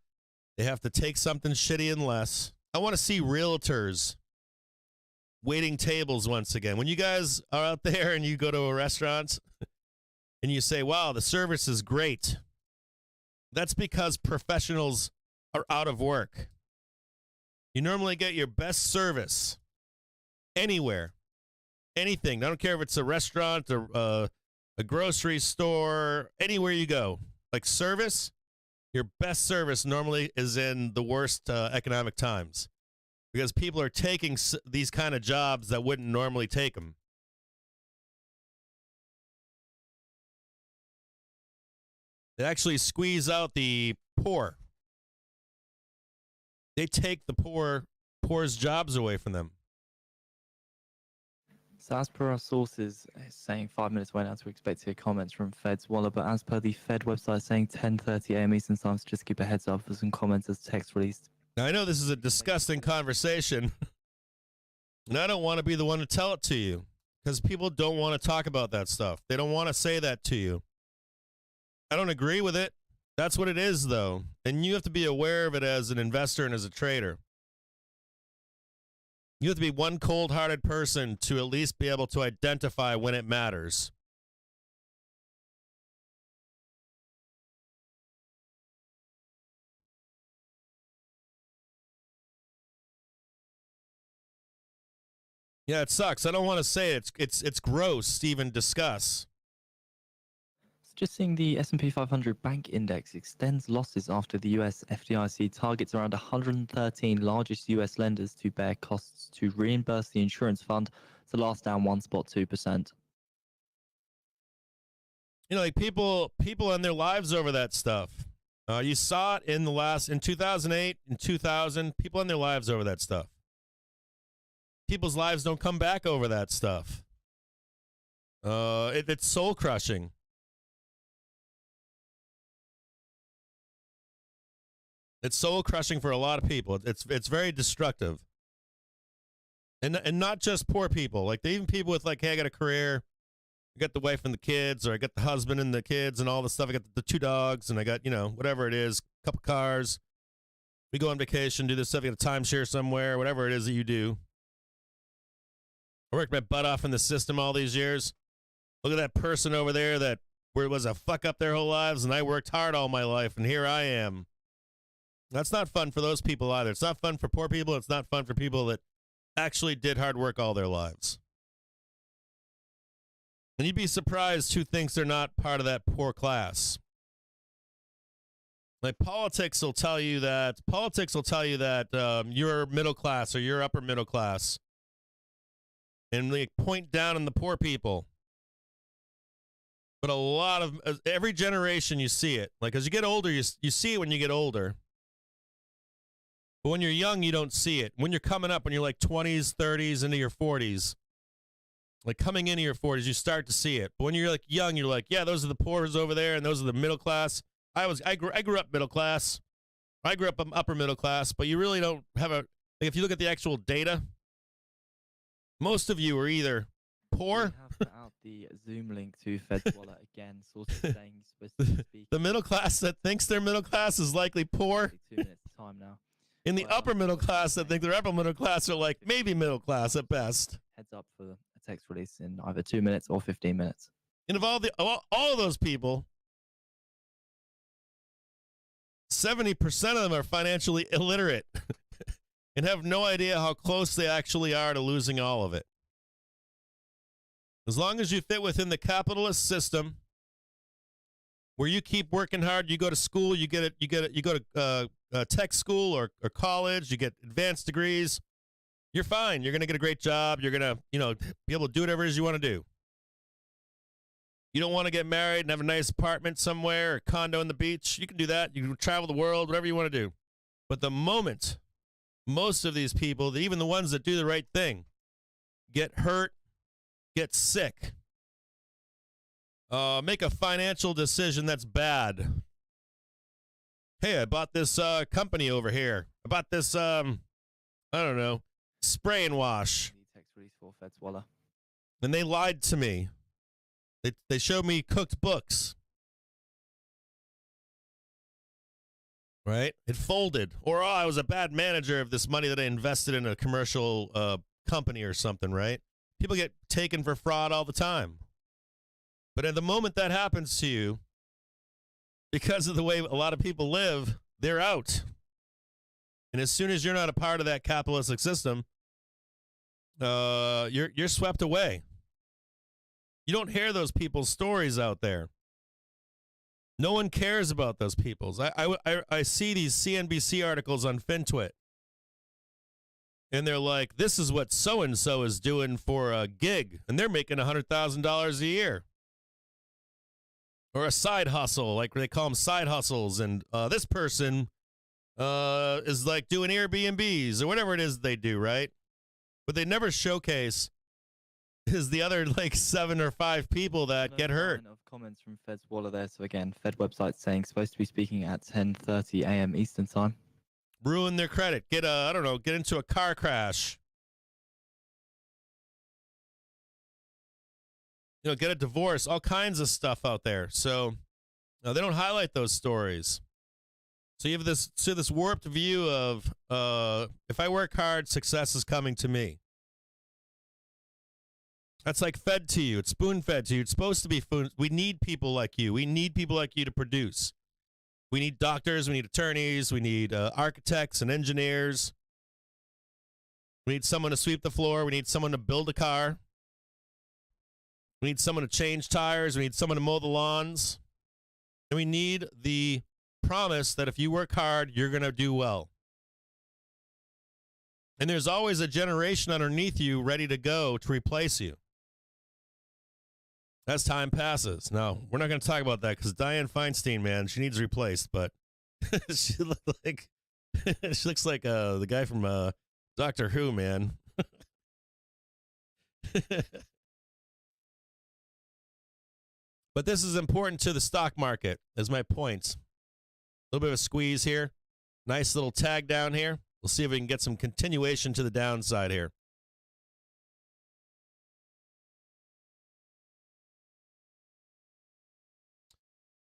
they have to take something shitty and less. I want to see realtors waiting tables once again. When you guys are out there and you go to a restaurant and you say, wow, the service is great, that's because professionals are out of work. You normally get your best service anywhere, anything. I don't care if it's a restaurant or a grocery store, anywhere you go. Like service, your best service normally is in the worst economic times because people are taking these kind of jobs that wouldn't normally take them. They actually squeeze out the poor. They take the poor's jobs away from them. So as per our sources, it's saying 5 minutes away now to expect to hear comments from Fed's Waller, but as per the Fed website saying 10:30 a.m. Eastern Time, so just keep a heads up for some comments as text released. Now, I know this is a disgusting conversation, and I don't want to be the one to tell it to you because people don't want to talk about that stuff. They don't want to say that to you. I don't agree with it. That's what it is, though, and you have to be aware of it as an investor and as a trader. You have to be one cold-hearted person to at least be able to identify when it matters. Yeah, it sucks. I don't want to say it. It's gross to even discuss. Just seeing the S&P 500 bank index extends losses after the US FDIC targets around 113 largest US lenders to bear costs to reimburse the insurance fund to last down 1.2%. You know, like people end their lives over that stuff. You saw it in 2008, in 2000, people end their lives over that stuff. People's lives don't come back over that stuff. It's soul crushing. It's soul crushing for a lot of people. It's very destructive. And not just poor people. Like even people with like, hey, I got a career, I got the wife and the kids, or I got the husband and the kids and all the stuff. I got the 2 dogs and I got, you know, whatever it is, a couple cars. We go on vacation, do this stuff, you got a timeshare somewhere, whatever it is that you do. I worked my butt off in the system all these years. Look at that person over there that was a fuck up their whole lives, and I worked hard all my life, and here I am. That's not fun for those people either. It's not fun for poor people. It's not fun for people that actually did hard work all their lives. And you'd be surprised who thinks they're not part of that poor class. Like politics will tell you that you're middle class or you're upper middle class. And they point down on the poor people. But a lot of every generation you see it. Like as you get older, you see it when you get older. But when you're young, you don't see it. When you're coming up, when you're like 20s, 30s, into your 40s, Like coming into your 40s, you start to see it. But when you're like young, you're like, yeah, those are the poor's over there, and those are the middle class. I grew up middle class. I grew up upper middle class, but you really don't have a. Like if you look at the actual data, most of you are either poor. We have put out the Zoom link to Fed's wallet again, sort of saying you're supposed to speak. The middle class that thinks they're middle class is likely poor. 2 minutes of time now. In the upper middle class that think they're upper middle class are like maybe middle class at best. Heads up for a text release in either 2 minutes or 15 minutes. And of all of those people, 70% of them are financially illiterate and have no idea how close they actually are to losing all of it. As long as you fit within the capitalist system, where you keep working hard, you go to school, you go to tech school or college, you get advanced degrees, you're fine. You're going to get a great job. You're going to, be able to do whatever it is you want to do. You don't want to get married and have a nice apartment somewhere or condo on the beach. You can do that. You can travel the world, whatever you want to do. But the moment most of these people, even the ones that do the right thing, get hurt, get sick, make a financial decision that's bad. Hey, I bought this company over here. I bought this, I don't know, spray and wash. Text release for Fed's wallet. And they lied to me. They showed me cooked books. Right? It folded. Or, I was a bad manager of this money that I invested in a commercial company or something, right? People get taken for fraud all the time. But at the moment that happens to you, because of the way a lot of people live, they're out. And as soon as you're not a part of that capitalistic system, you're swept away. You don't hear those people's stories out there. No one cares about those people's. I see these CNBC articles on FinTwit, and they're like, this is what so-and-so is doing for a gig, and they're making $100,000 a year. Or a side hustle, like they call them side hustles, and this person is like doing Airbnbs or whatever it is they do, right? But they never showcase is the other like 7 or 5 people that get hurt. Of comments from Fed's wallet there. So again, Fed website saying supposed to be speaking at 10:30 a.m. Eastern time. Ruin their credit. Get into a car crash. Get a divorce. All kinds of stuff out there. So they don't highlight those stories. So you have this warped view of if I work hard, success is coming to me. That's like fed to you. It's spoon-fed to you. It's supposed to be food. We need people like you. We need people like you to produce. We need doctors. We need attorneys. We need architects and engineers. We need someone to sweep the floor. We need someone to build a car. We need someone to change tires. We need someone to mow the lawns. And we need the promise that if you work hard, you're going to do well. And there's always a generation underneath you ready to go to replace you as time passes. Now, we're not going to talk about that because Dianne Feinstein, man, she needs replaced, but she looks like the guy from Doctor Who, man. But this is important to the stock market, is my point. A little bit of a squeeze here. Nice little tag down here. We'll see if we can get some continuation to the downside here.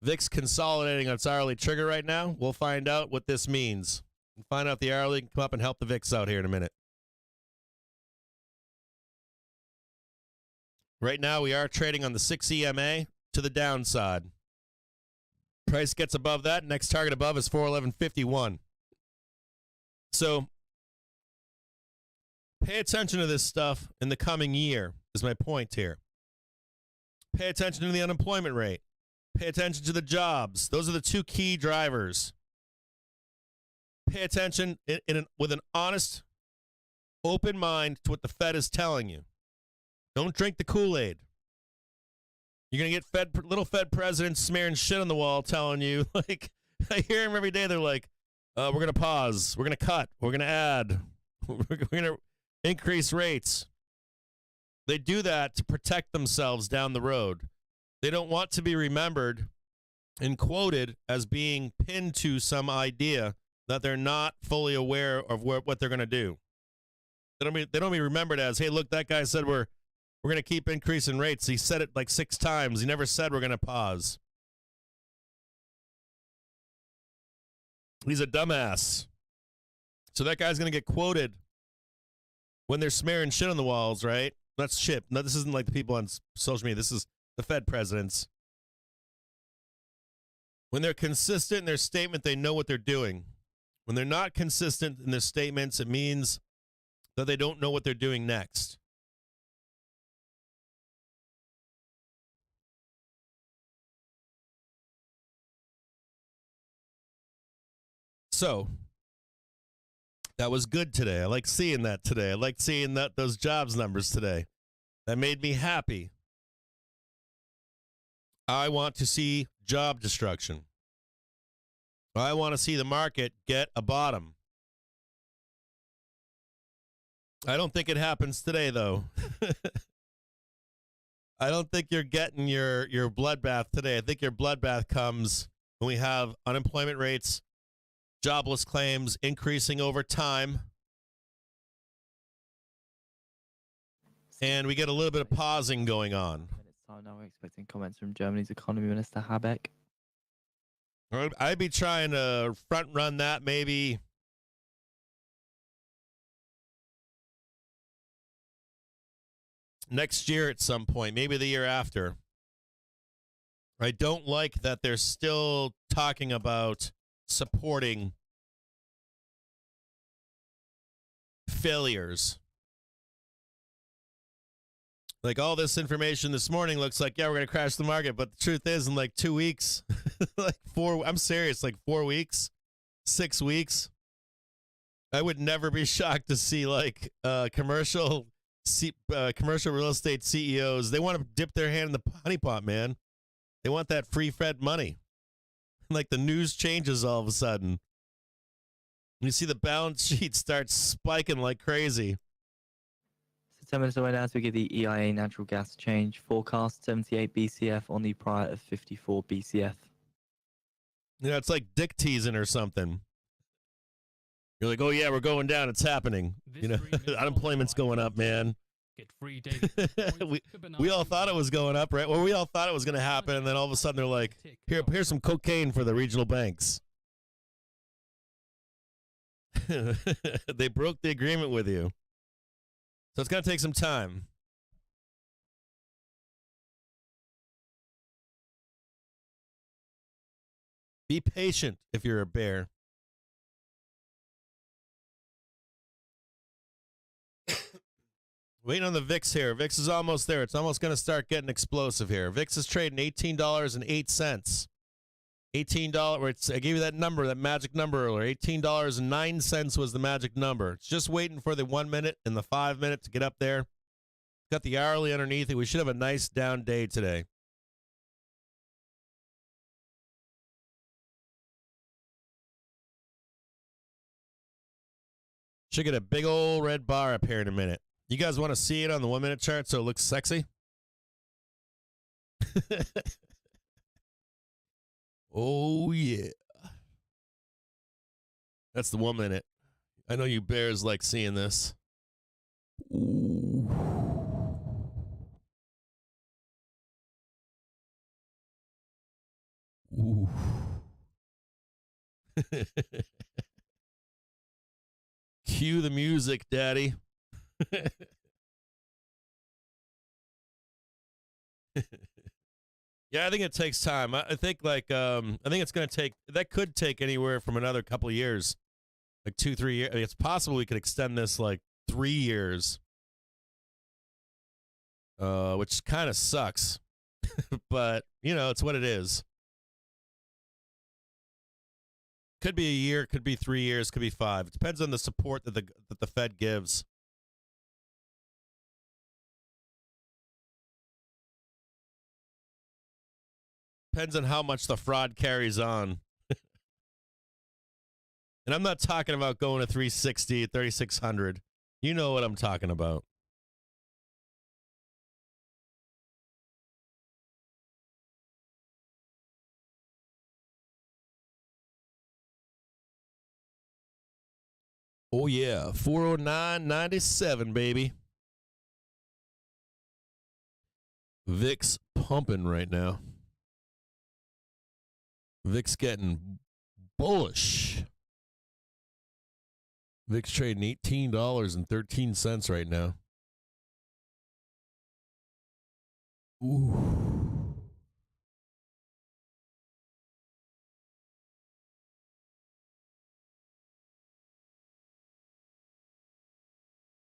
VIX consolidating on its hourly trigger right now. We'll find out what this means. We'll find out if the hourly can come up and help the VIX out here in a minute. Right now, we are trading on the 6 EMA to the downside. Price gets above that. Next target above is 411.51. So pay attention to this stuff in the coming year is my point here. Pay attention to the unemployment rate. Pay attention to the jobs. Those are the 2 key drivers. Pay attention with an honest, open mind to what the Fed is telling you. Don't drink the Kool-Aid. You're going to get little Fed presidents smearing shit on the wall telling you, like, I hear them every day. They're like, we're going to pause. We're going to cut. We're going to add. We're going to increase rates. They do that to protect themselves down the road. They don't want to be remembered and quoted as being pinned to some idea that they're not fully aware of what they're going to do. They don't be remembered as, hey, look, that guy said we're going to keep increasing rates. He said it like 6 times. He never said we're going to pause. He's a dumbass. So that guy's going to get quoted when they're smearing shit on the walls, right? That's shit. No, this isn't like the people on social media. This is the Fed presidents. When they're consistent in their statement, they know what they're doing. When they're not consistent in their statements, it means that they don't know what they're doing next. So, that was good today. I like seeing that today. I like seeing those jobs numbers today. That made me happy. I want to see job destruction. I want to see the market get a bottom. I don't think it happens today, though. I don't think you're getting your bloodbath today. I think your bloodbath comes when we have unemployment rates, jobless claims increasing over time, and we get a little bit of pausing going on. Now we're expecting comments from Germany's economy minister Habeck. I'd be trying to front run that maybe next year at some point, maybe the year after. I don't like that they're still talking about supporting failures. Like, all this information this morning looks like, yeah, we're going to crash the market. But the truth is, in like 2 weeks, I'm serious, like 4 weeks, 6 weeks, I would never be shocked to see like commercial real estate CEOs. They want to dip their hand in the honeypot, man. They want that free Fed money. Like, the news changes all of a sudden. You see the balance sheet start spiking like crazy. 10 minutes away now as we get the EIA natural gas change forecast, 78 BCF on the prior of 54 BCF. Yeah, it's like dick teasing or something. You're like, oh yeah, we're going down. It's happening. Unemployment's going up, man. Get free daily we all thought it was going up, right? Well, we all thought it was going to happen, and then all of a sudden they're like, here's some cocaine for the regional banks. They broke the agreement with you. So it's going to take some time. Be patient if you're a bear. Waiting on the VIX here. VIX is almost there. It's almost going to start getting explosive here. VIX is trading $18.08. $18. I gave you that number, that magic number earlier. $18.09 was the magic number. It's just waiting for the 1 minute and the 5 minute to get up there. Got the hourly underneath it. We should have a nice down day today. Should get a big old red bar up here in a minute. You guys want to see it on the 1 minute chart so it looks sexy? Oh, yeah. That's the 1 minute. I know you bears like seeing this. Ooh. Ooh. Cue the music, Daddy. Yeah, I think it takes time. I think it's going to take, that could take anywhere from another couple of years, like 2-3 years. I mean, it's possible we could extend this like 3 years, which kind of sucks, but it's what it is. Could be a year, could be 3 years, could be 5. It depends on the support that the Fed gives. Depends on how much the fraud carries on. And I'm not talking about going to 360, 3,600. You know what I'm talking about. Oh yeah, 409.97, baby. VIX pumping right now. VIX getting bullish. VIX trading $18.13 right now. Ooh.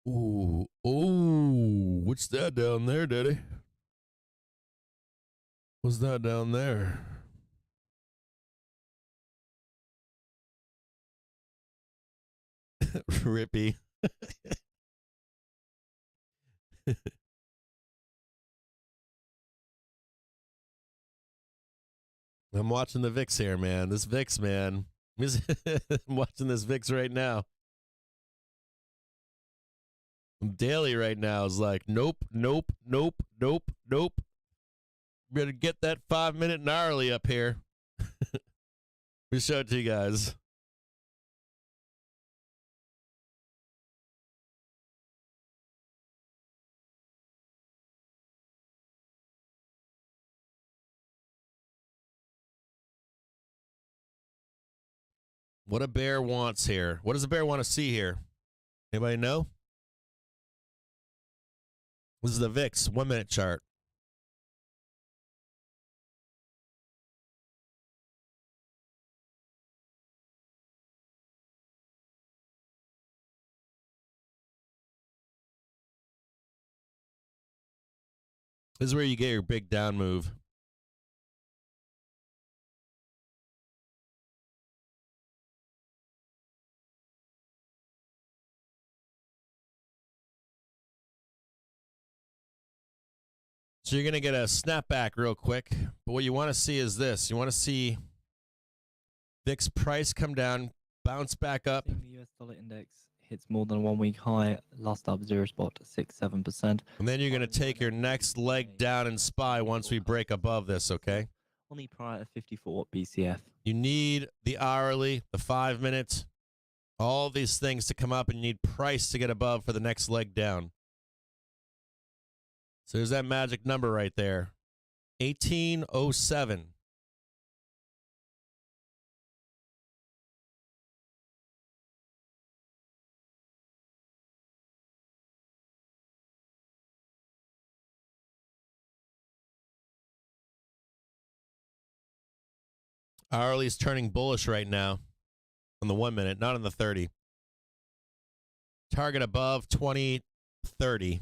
Ooh. Oh, what's that down there, Daddy? What's that down there? Rippy. I'm watching the VIX here, man. This VIX, man. I'm watching this VIX right now. Daily right now is like, nope, nope, nope, nope, nope. Better get that 5-minute gnarly up here. We show it to you guys. What a bear wants here. What does a bear want to see here? Anybody know? This is the VIX 1-minute chart. This is where you get your big down move. So you're going to get a snapback real quick. But what you want to see is this. You want to see VIX price come down, bounce back up. The US dollar index hits more than a 1-week high, last up 0.67%. And then you're going to take your next leg down in SPY once we break above this, okay? On the prior 54 BCF. You need the hourly, the 5-minute, all these things to come up, and you need price to get above for the next leg down. So there's that magic number right there. 1807. Hourly's turning bullish right now on the 1-minute, not on the 30. Target above 2030.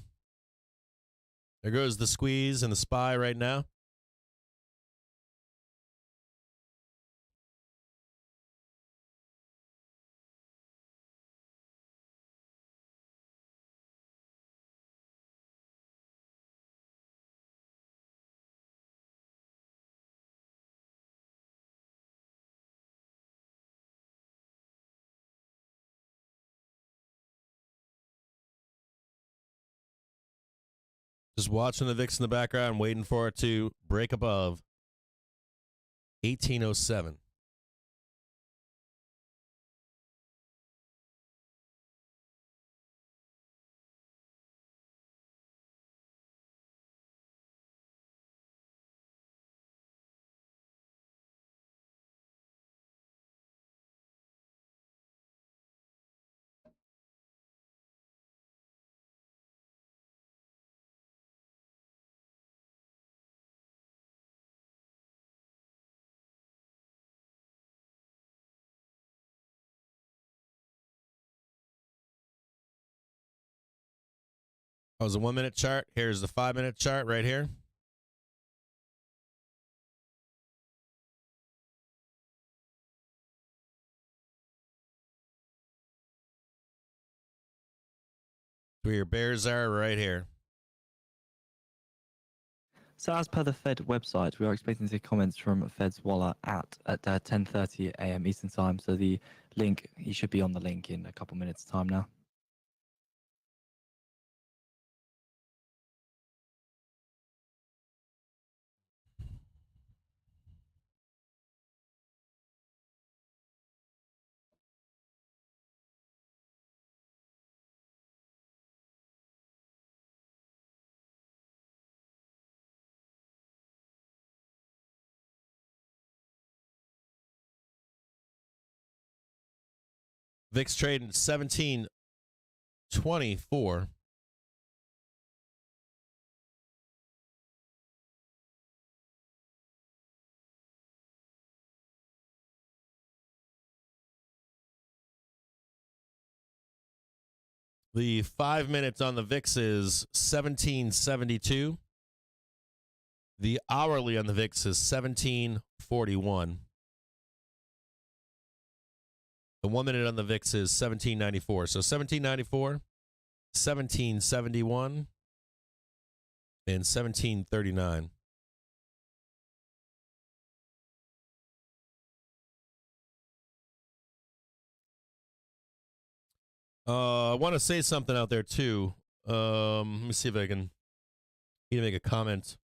There goes the squeeze and the SPY right now. Just watching the VIX in the background, waiting for it to break above 1807. That was a 1-minute chart. Here's the 5-minute chart right here. Where your bears are right here. So as per the Fed website, we are expecting to see comments from Fed's Waller at 10:30 a.m. Eastern Time. So the link, he should be on the link in a couple minutes' time now. VIX trading 1724. The 5 minutes on the VIX is 1772. The hourly on the VIX is 1741. The 1 minute on the VIX is 1794. So 1794, 1771, and 1739. I want to say something out there too. Let me see if I can make a comment.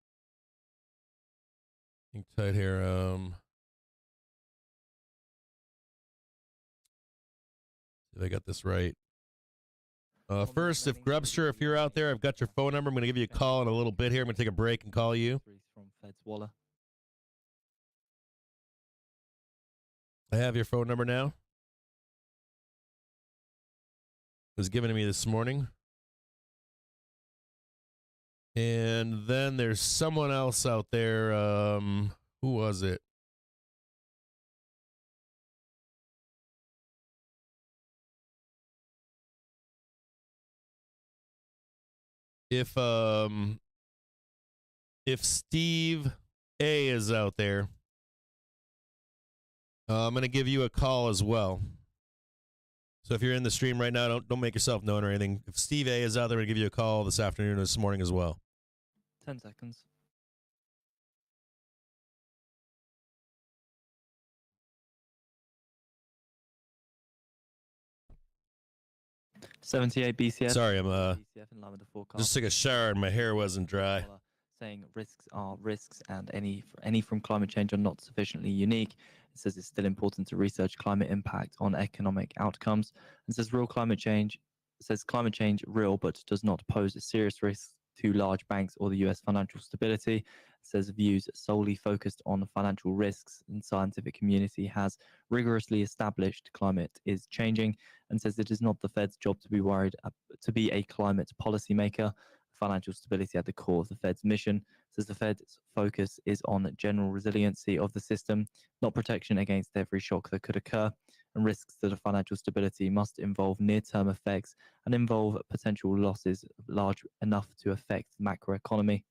Think tight here. If I got this right. First, if Grubster, if you're out there, I've got your phone number. I'm going to give you a call in a little bit here. I'm going to take a break and call you. I have your phone number now. It was given to me this morning. And then there's someone else out there. Who was it? If Steve A is out there, I'm going to give you a call as well. So if you're in the stream right now, don't make yourself known or anything. If Steve A is out there, I'm going to give you a call this afternoon or this morning as well. 10 seconds. $78 BCF. Sorry, I'm BCF in line with the forecast. just took a shower and my hair wasn't dry. Saying risks are risks and any from climate change are not sufficiently unique. It says it's still important to research climate impact on economic outcomes. It says climate change real but does not pose a serious risk to large banks or the US financial stability. It says views solely focused on financial risks and scientific community has rigorously established climate is changing, and says it is not the Fed's job to be worried to be a climate policymaker. Financial stability at the core of the Fed's mission. Says the Fed's focus is on general resiliency of the system, not protection against every shock that could occur, and risks to the financial stability must involve near-term effects and involve potential losses large enough to affect the macroeconomy.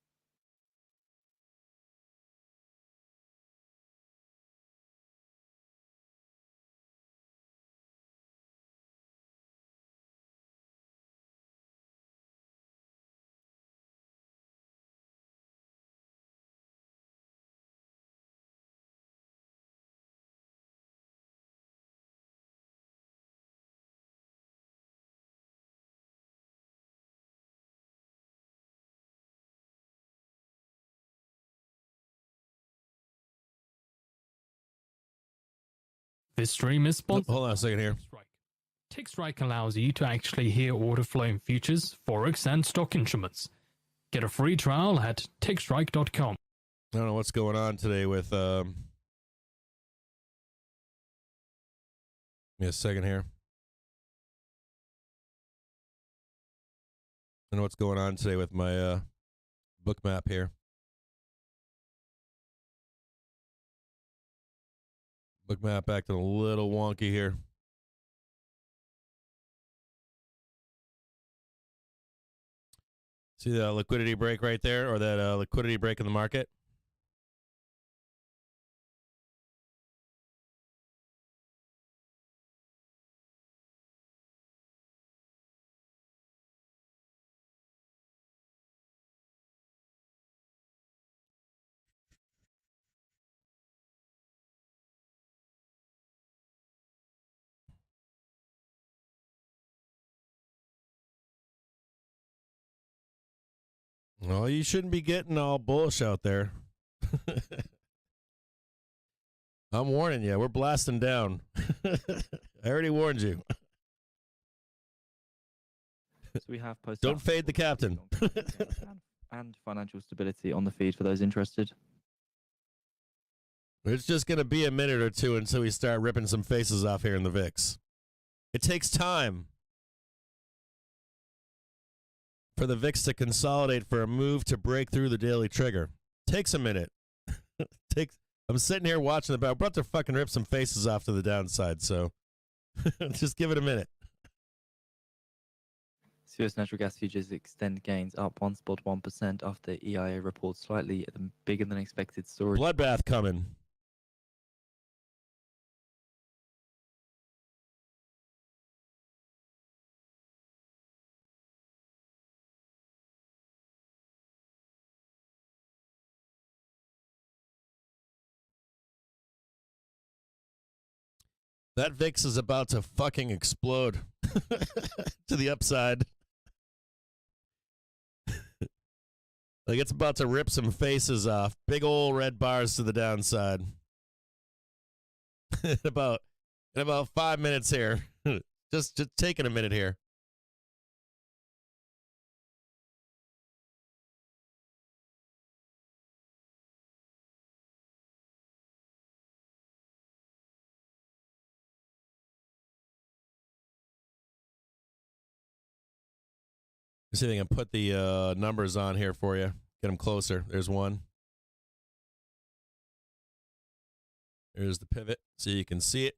This stream is sponsored. Hold on a second here. Tick Strike allows you to actually hear order flow in futures, forex, and stock instruments. Get a free trial at tickstrike.com. I don't know what's going on today with. Give me a second here. I don't know what's going on today with my book map here. Book map acting a little wonky here. See that liquidity break right there, or that liquidity break in the market? Well, you shouldn't be getting all bullish out there. I'm warning you. We're blasting down. I already warned you. So we have posted. Don't fade the captain. and financial stability on the feed for those interested. It's just going to be a minute or two until we start ripping some faces off here in the VIX. It takes time for the VIX to consolidate for a move to break through the daily trigger. Takes a minute. I'm sitting here watching I'm about to fucking rip some faces off to the downside, so just give it a minute. US natural gas futures extend gains up 1.1% after EIA reports slightly bigger than expected storage. Bloodbath coming. That VIX is about to fucking explode to the upside. Like it's about to rip some faces off. Big old red bars to the downside. in about 5 minutes here. just taking a minute here. See if I can put the numbers on here for you. Get them closer. There's one. There's the pivot, so you can see it.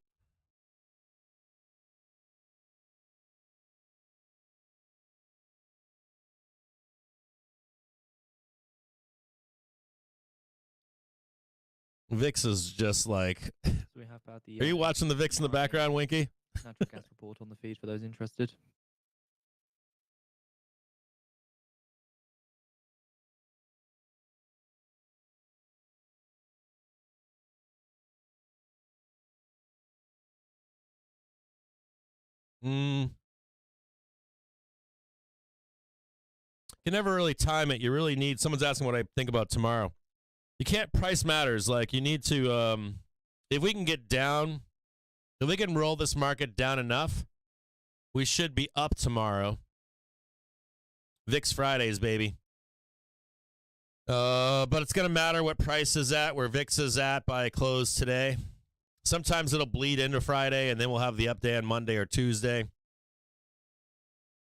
VIX is just like. So we have about the, Are you watching the VIX in the background, Winky? natural gas report on the feed for those interested. You can never really time it. You really need. Someone's asking what I think about tomorrow. You can't. Price matters. Like you need to. If we can get down, if we can roll this market down enough, we should be up tomorrow. VIX Fridays, baby. But it's gonna matter what price is at, where VIX is at by close today. Sometimes it'll bleed into Friday, and then we'll have the up day on Monday or Tuesday.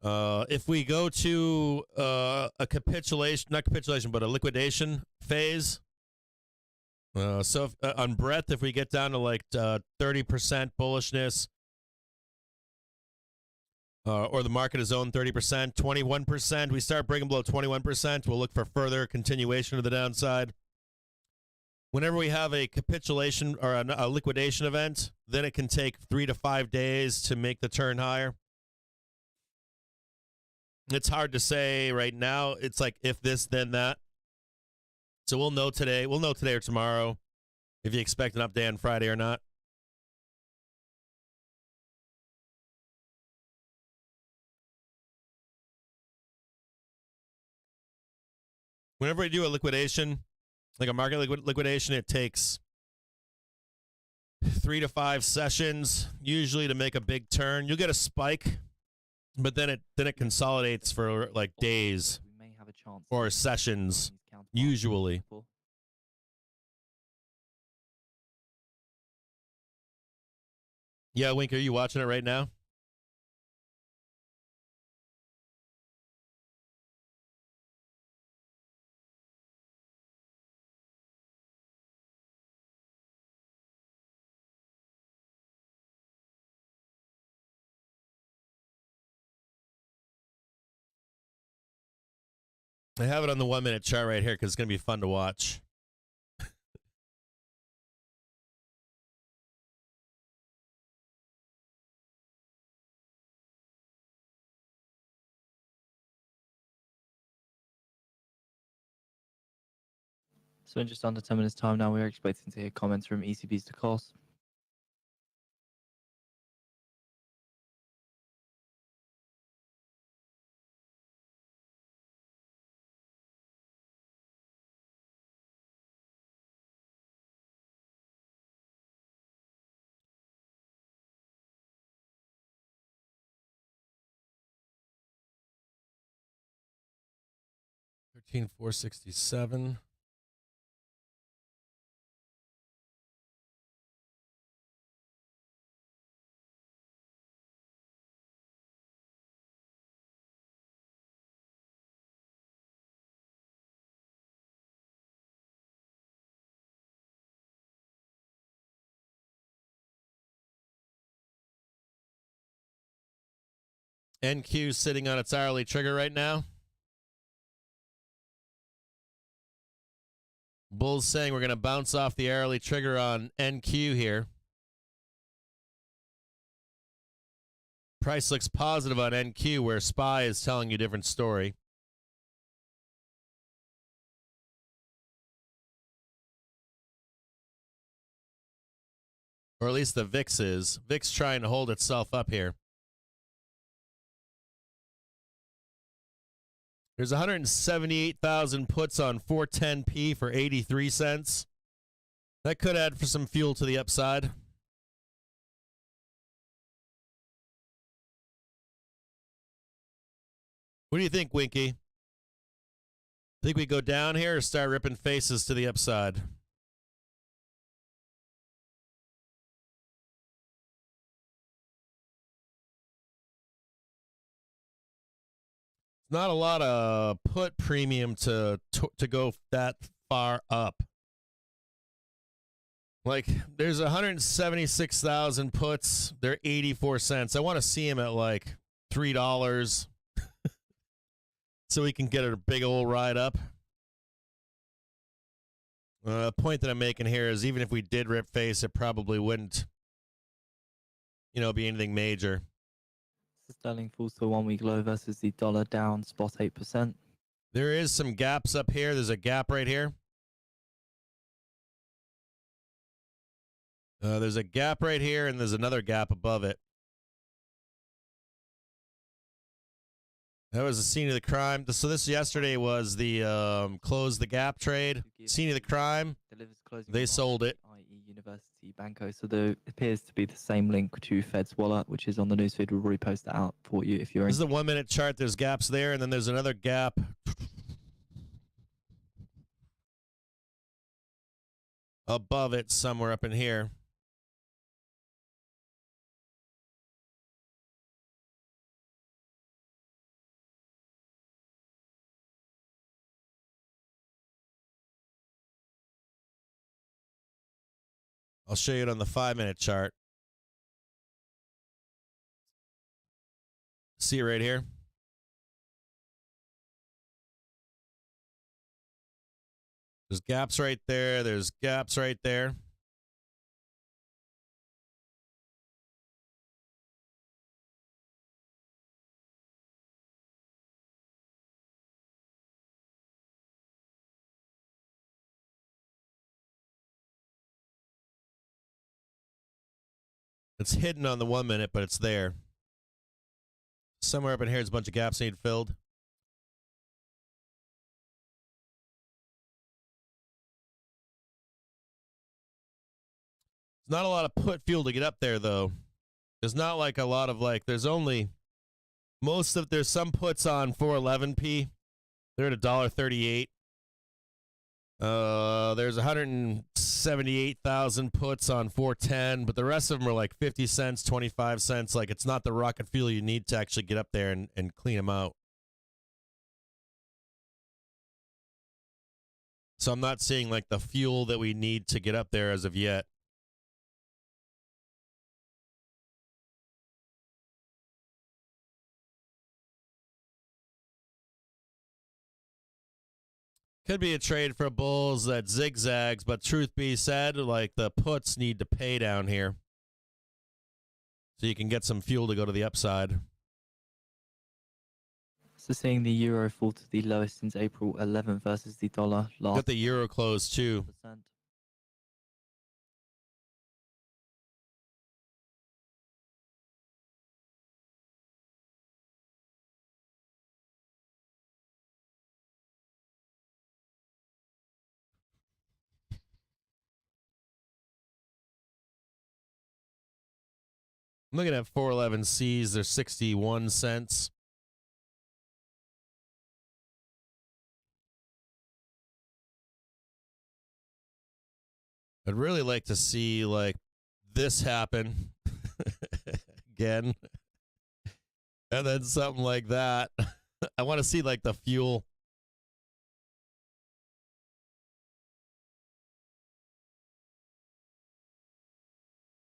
If we go to a capitulation, not capitulation, but a liquidation phase. So on breadth, if we get down to like 30% bullishness, or the market is owned 30%, 21%, we start breaking below 21%, we'll look for further continuation of the downside. Whenever we have a capitulation or a liquidation event, then it can take 3 to 5 days to make the turn higher. It's hard to say right now. It's like if this, then that. So we'll know today. We'll know today or tomorrow if you expect an up day on Friday or not. Whenever we do a liquidation, like a market liquidation, it takes 3 to 5 sessions usually to make a big turn. You'll get a spike, but then it consolidates for like days We may have a chance or sessions usually. Yeah, Wink, are you watching it right now? I have it on the 1 minute chart right here because it's going to be fun to watch. So in just under 10 minutes time now, we're expecting to hear comments from ECB's to cost. $13,467. NQ sitting on its hourly trigger right now. Bull's saying we're going to bounce off the hourly trigger on NQ here. Price looks positive on NQ, where SPY is telling you a different story. Or at least the VIX is. VIX trying to hold itself up here. There's 178,000 puts on 410p for 83 cents. That could add for some fuel to the upside. What do you think, Winky? Think we go down here or start ripping faces to the upside? Not a lot of put premium to go that far up. Like, there's 176,000 puts. They're 84 cents. I want to see them at like $3 so we can get a big old ride up. The point that I'm making here is even if we did rip face, it probably wouldn't, be anything major. Sterling falls to a 1 week low versus the dollar down spot 8%. There is some gaps up here. There's a gap right here. There's a gap right here, and there's another gap above it. That was the scene of the crime. So this yesterday was the close the gap trade. Scene of the crime. They sold it. i.e. University Banco. So there appears to be the same link to Fed's wallet, which is on the newsfeed. We'll repost that out for you if you're This is the 1 minute chart. There's gaps there, and then there's another gap above it somewhere up in here. I'll show you it on the 5 minute chart. See it right here? There's gaps right there. There's gaps right there. It's hidden on the 1 minute, but it's there. Somewhere up in here, there's a bunch of gaps need filled. There's not a lot of put fuel to get up there, though. There's not like a lot of there's only there's some puts on 411p. They're at $1.38. There's 178,000 puts on 410, but the rest of them are like 50 cents, 25 cents. Like, it's not the rocket fuel you need to actually get up there and clean them out. So I'm not seeing like the fuel that we need to get up there as of yet. Could be a trade for bulls that zigzags, but truth be said, like the puts need to pay down here so you can get some fuel to go to the upside. So seeing the euro fall to the lowest since April 11th versus the dollar last. Got the euro close too. I'm looking at 411Cs. They're 61 cents. I'd really like to see like this happen again. And then something like that. I want to see like the fuel.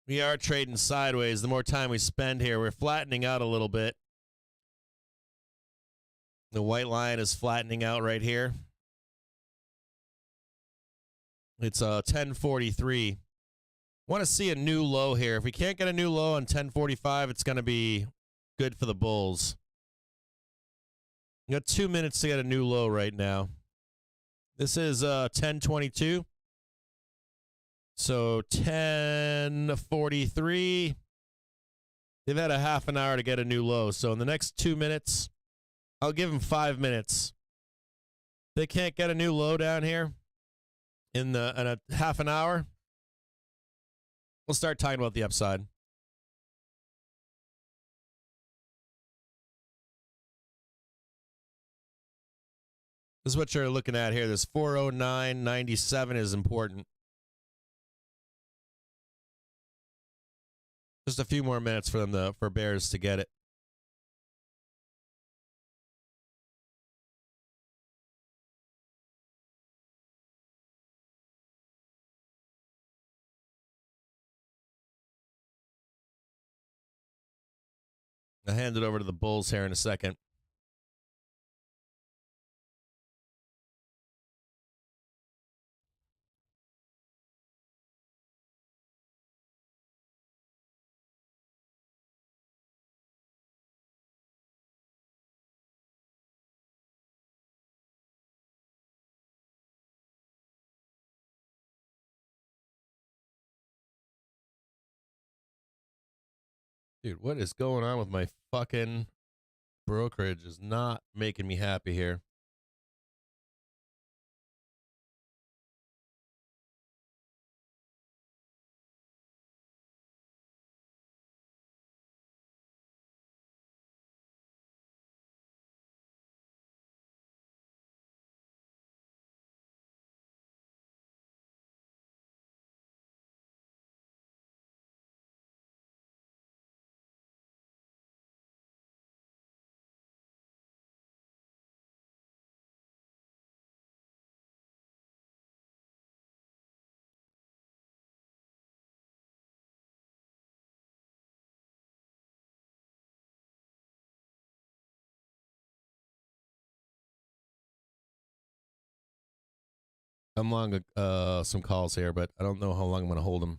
We are trading sideways. The more time we spend here, we're flattening out a little bit. The white line is flattening out right here. It's 1043. Want to see a new low here. If we can't get a new low on 1045, it's going to be good for the bulls. You got 2 minutes to get a new low right now. This is 1022. So 1043. They've had a half an hour to get a new low. So in the next 2 minutes, I'll give them 5 minutes. They can't get a new low down here in a half an hour. We'll start talking about the upside. This is what you're looking at here. This 409.97 is important. Just a few more minutes for them for bears to get it. I'll hand it over to the bulls here in a second. Dude, what is going on with my fucking brokerage? Is not making me happy here. I'm long some calls here, but I don't know how long I'm going to hold them.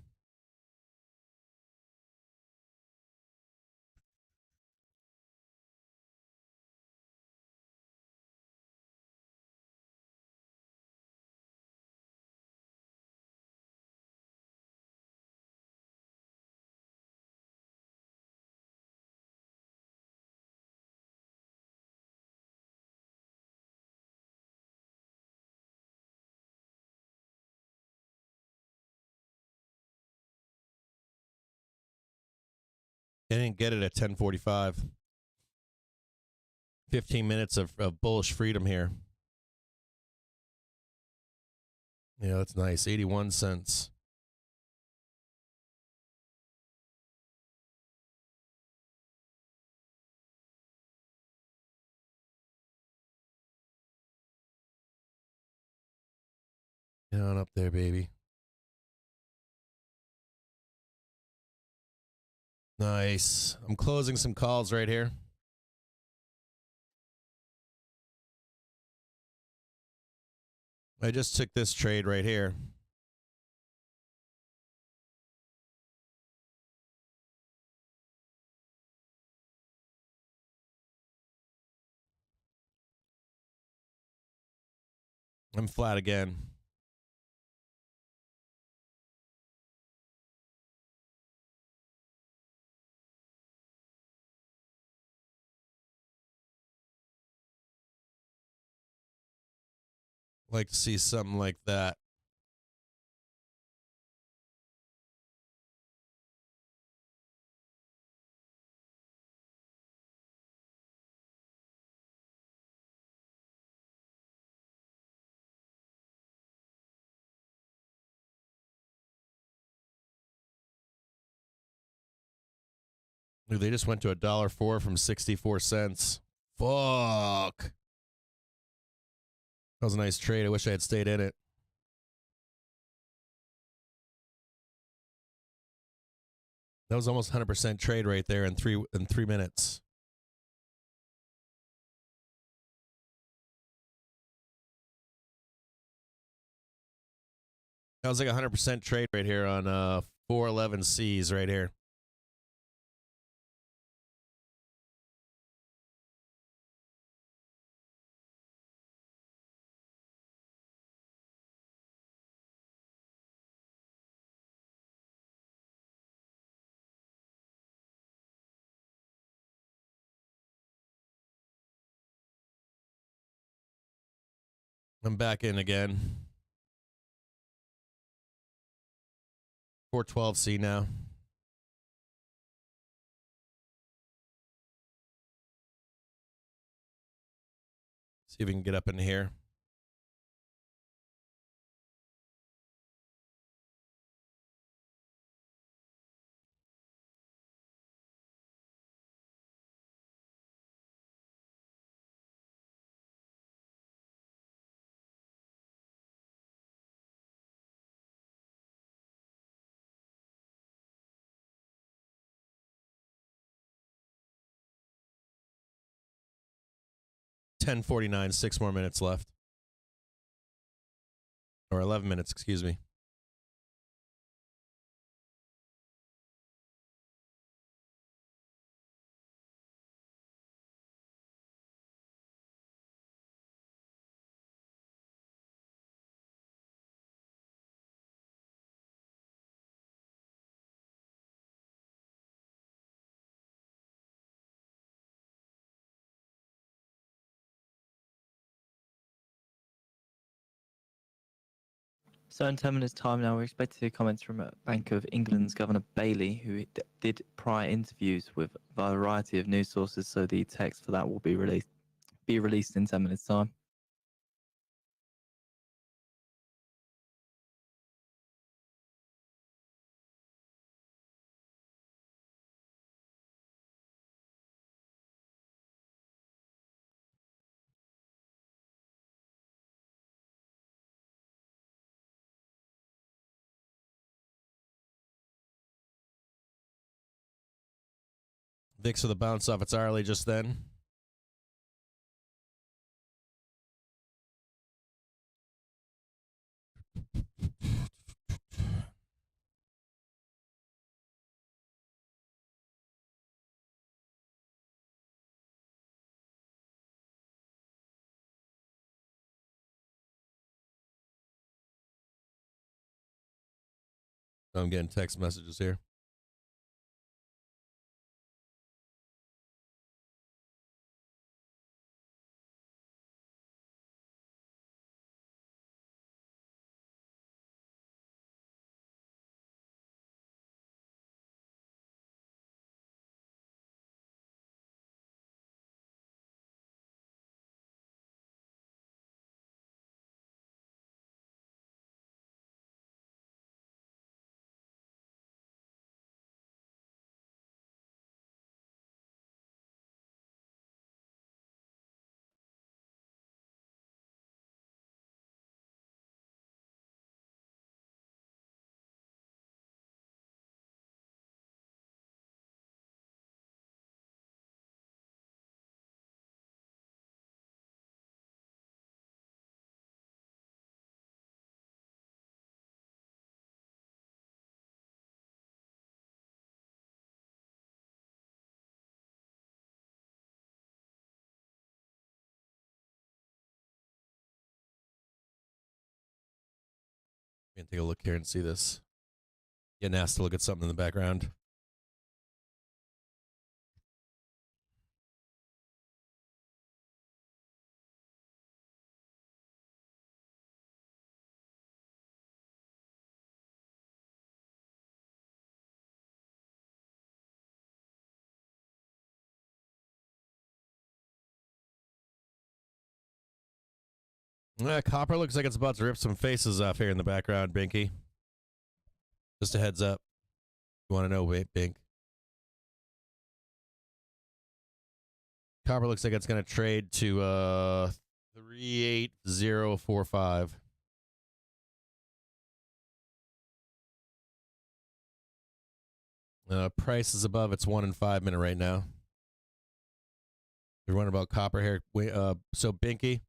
They didn't get it at 10:45. 15 minutes of bullish freedom here. Yeah, that's nice. 81 cents. Get on up there, baby. Nice. I'm closing some calls right here. I just took this trade right here. I'm flat again. Like to see something like that. Dude, they just went to $1.04 from 64 cents. Fuck. That was a nice trade. I wish I had stayed in it. That was almost 100% trade right there in three minutes. That was like 100% trade right here on 411Cs right here. I'm back in again. 412C now. See if we can get up in here. $10.49, 6 more minutes left. Or 11 minutes, excuse me. So in 10 minutes' time now, we're expecting to hear comments from Bank of England's Governor Bailey, who did prior interviews with a variety of news sources. So the text for that will be released in 10 minutes' time. VIX with a bounce off its hourly just then. I'm getting text messages here. Can take a look here and see this. Getting asked to look at something in the background. Copper looks like it's about to rip some faces off here in the background, Binky. Just a heads up. You want to know, Bink? Copper looks like it's going to trade to 38045. Price is above its 1 and 5 minute right now. You're wondering about copper here. So Binky,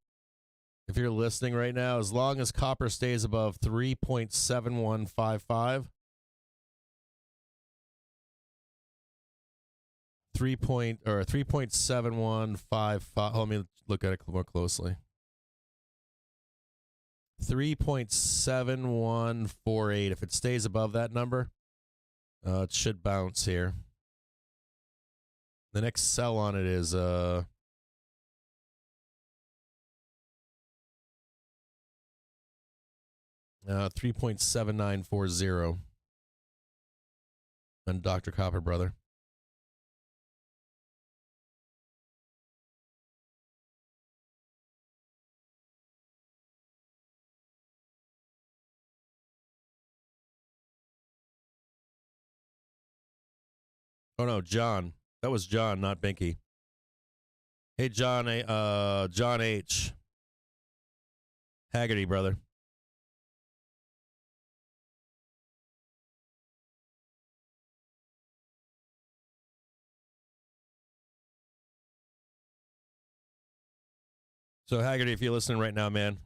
if you're listening right now, as long as copper stays above 3.7155, 3.7155. Let me look at it more closely. 3.7148. If it stays above that number, it should bounce here. The next sell on it is 3.7940 on Dr. Copper Brother. Oh no, John. That was John, not Binky. Hey, John. John H. Haggerty, brother. So Haggerty, if you're listening right now, man,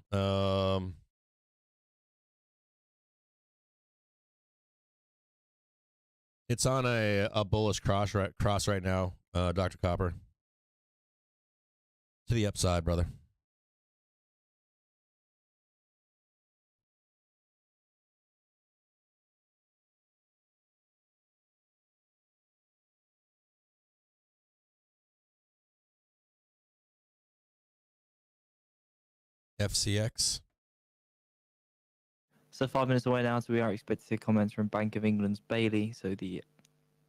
it's on a bullish cross right now, Dr. Copper. To the upside, brother. FCX. So 5 minutes away now, so we are expected to see comments from Bank of England's Bailey. So the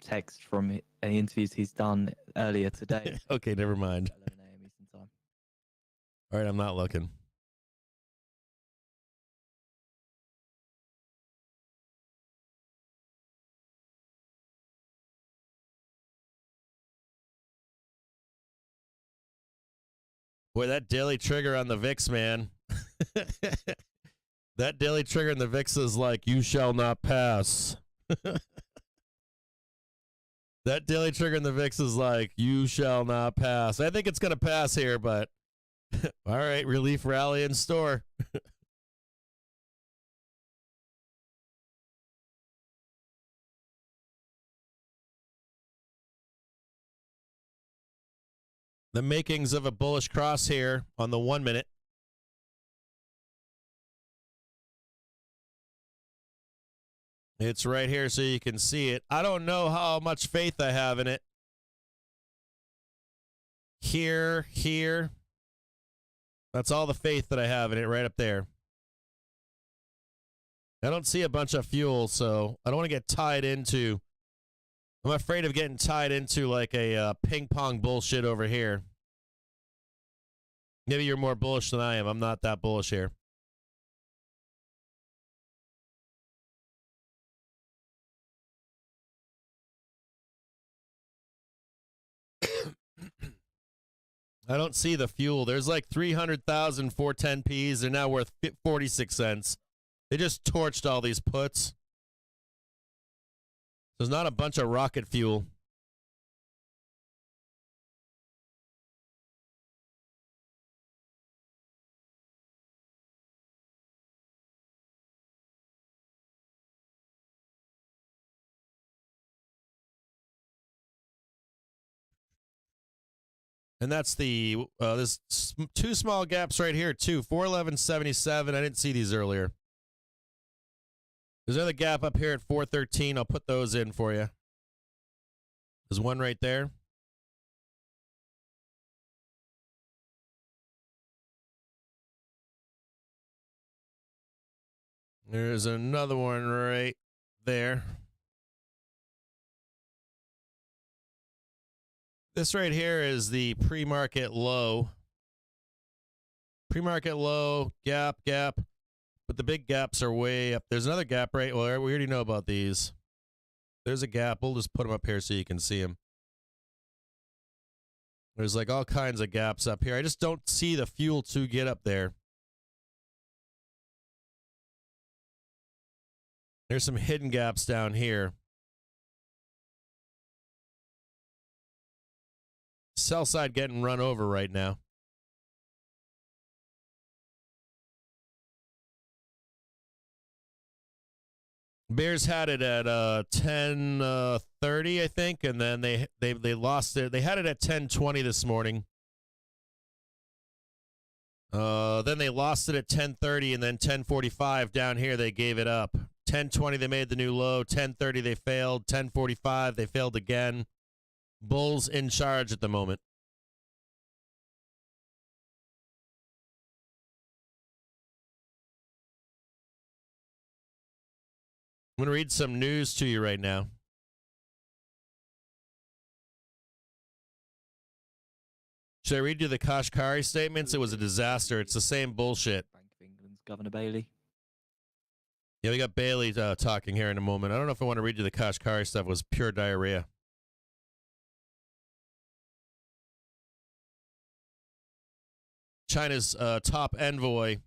text from any interviews he's done earlier today. Okay, never mind. 11 a.m. Eastern time. All right, I'm not looking. Boy, that daily trigger on the VIX, man. That daily trigger in the VIX is like, you shall not pass. That daily trigger in the VIX is like, you shall not pass. I think it's going to pass here, but all right, relief rally in store. The makings of a bullish cross here on the 1 minute. It's right here so you can see it. I don't know how much faith I have in it. Here. That's all the faith that I have in it right up there. I don't see a bunch of fuel, so I don't want to get tied into. I'm afraid of getting tied into like a ping pong bullshit over here. Maybe you're more bullish than I am. I'm not that bullish here. I don't see the fuel. There's like 300,000 410Ps. They're now worth 46 cents. They just torched all these puts. There's not a bunch of rocket fuel. And that's the, there's two small gaps right here, too. 411.77. I didn't see these earlier. There's another gap up here at 413. I'll put those in for you. There's one right there. There's another one right there. This right here is the pre-market low. Pre-market low, gap. But the big gaps are way up. There's another gap right. Well, we already know about these. There's a gap. We'll just put them up here so you can see them. There's like all kinds of gaps up here. I just don't see the fuel to get up there. There's some hidden gaps down here. Sell side getting run over right now. Bears had it at 10:30, I think, and then they lost it. They had it at 10:20 this morning. Then they lost it at 10:30, and then 10:45 down here they gave it up. 10:20 they made the new low. 10:30 they failed. 10:45 they failed again. Bulls in charge at the moment. I'm going to read some news to you right now. Should I read you the KRE statements? It was a disaster. It's the same bullshit. Bank of England's Governor Bailey. Yeah, we got Bailey talking here in a moment. I don't know if I want to read you the KRE stuff. It was pure diarrhea. China's top envoy,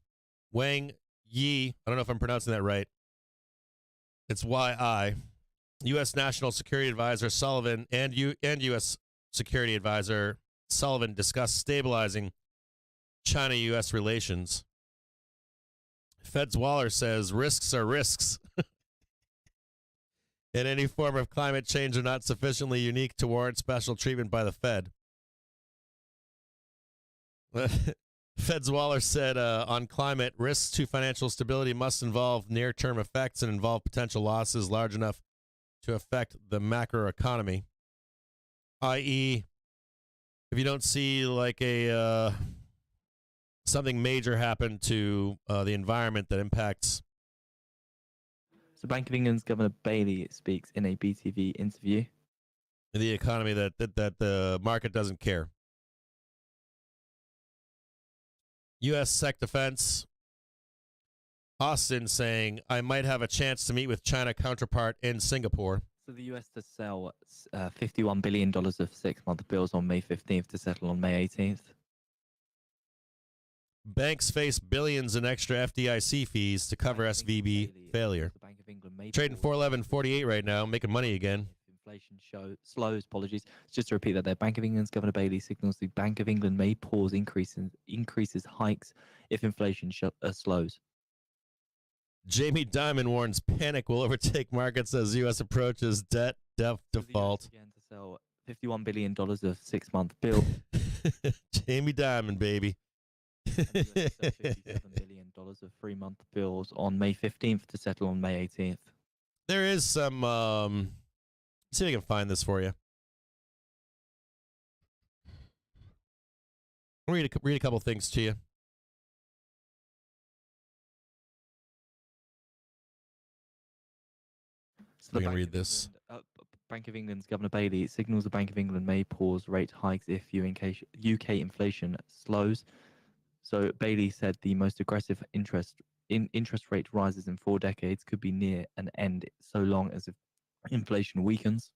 Wang Yi, I don't know if I'm pronouncing that right. It's Y-I. U.S. National Security Advisor Sullivan and U.S. Security Advisor Sullivan discussed stabilizing China-U.S. relations. Fed's Waller says risks are risks. And any form of climate change are not sufficiently unique to warrant special treatment by the Fed. Fed's Waller said on climate, risks to financial stability must involve near-term effects and involve potential losses large enough to affect the macroeconomy, i.e., if you don't see like a something major happen to the environment that impacts. So Bank of England's Governor Bailey speaks in a BTV interview. The economy that the market doesn't care. U.S. Sec Defense, Austin saying, I might have a chance to meet with China counterpart in Singapore. So the U.S. to sell $51 billion of 6-month bills on May 15th to settle on May 18th. Banks face billions in extra FDIC fees to cover SVB failure. The Bank of England Trading 411.48 right now, making money again. Inflation slows. Apologies. Just to repeat that, there, Bank of England's Governor Bailey signals the Bank of England may pause increases hikes if inflation slows. Jamie Dimon warns panic will overtake markets as U.S. approaches debt default. Again to sell $51 billion of 6-month bills. Jamie Dimon, baby. $57 billion of 3-month bills on May 15th to settle on May 18th. There is some. See if I can find this for you. I'll read a couple things to you. So I can read this. Bank of England's Governor Bailey signals the Bank of England may pause rate hikes if UK inflation slows. So Bailey said the most aggressive interest rate rises in 4 decades could be near an end so long as if inflation weakens.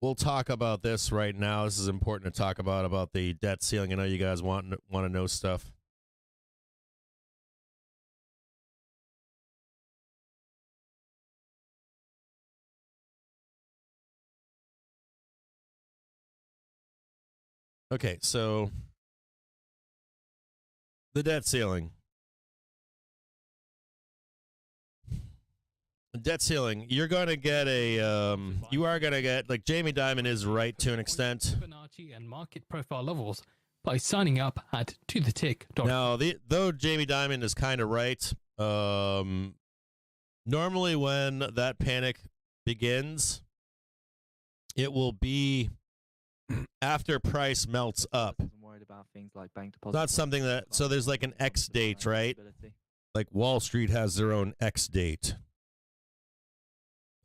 We'll talk about this right now. This is important to talk about the debt ceiling. I know you guys want to know stuff. Okay, so the debt ceiling. Debt ceiling, you're going to get you are going to get, like Jamie Dimon is right to an extent. Fibonacci and market profile levels by signing up at tothetick.com. Now, though Jamie Dimon is kind of right, normally when that panic begins, it will be after price melts up. I'm worried about things like bank deposits. Not something that, so there's like an X date, right? Like Wall Street has their own X date.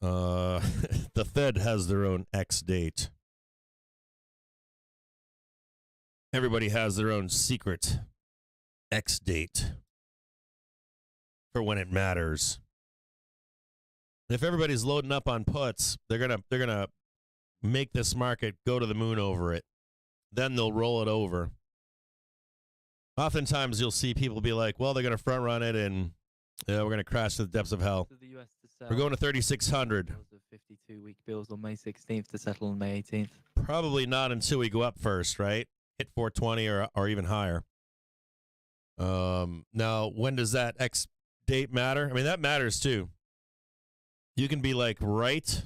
The Fed has their own X date. Everybody has their own secret X date for when it matters. If everybody's loading up on puts, they're gonna make this market go to the moon over it. Then they'll roll it over. Oftentimes you'll see people be like, well, they're going to front run it and we're going to crash to the depths of hell. We're going to 3,600. 52-week bills on May 16th to settle on May 18th. Probably not until we go up first, right? Hit 420 or even higher. Now, when does that X date matter? I mean, that matters too. You can be like, right?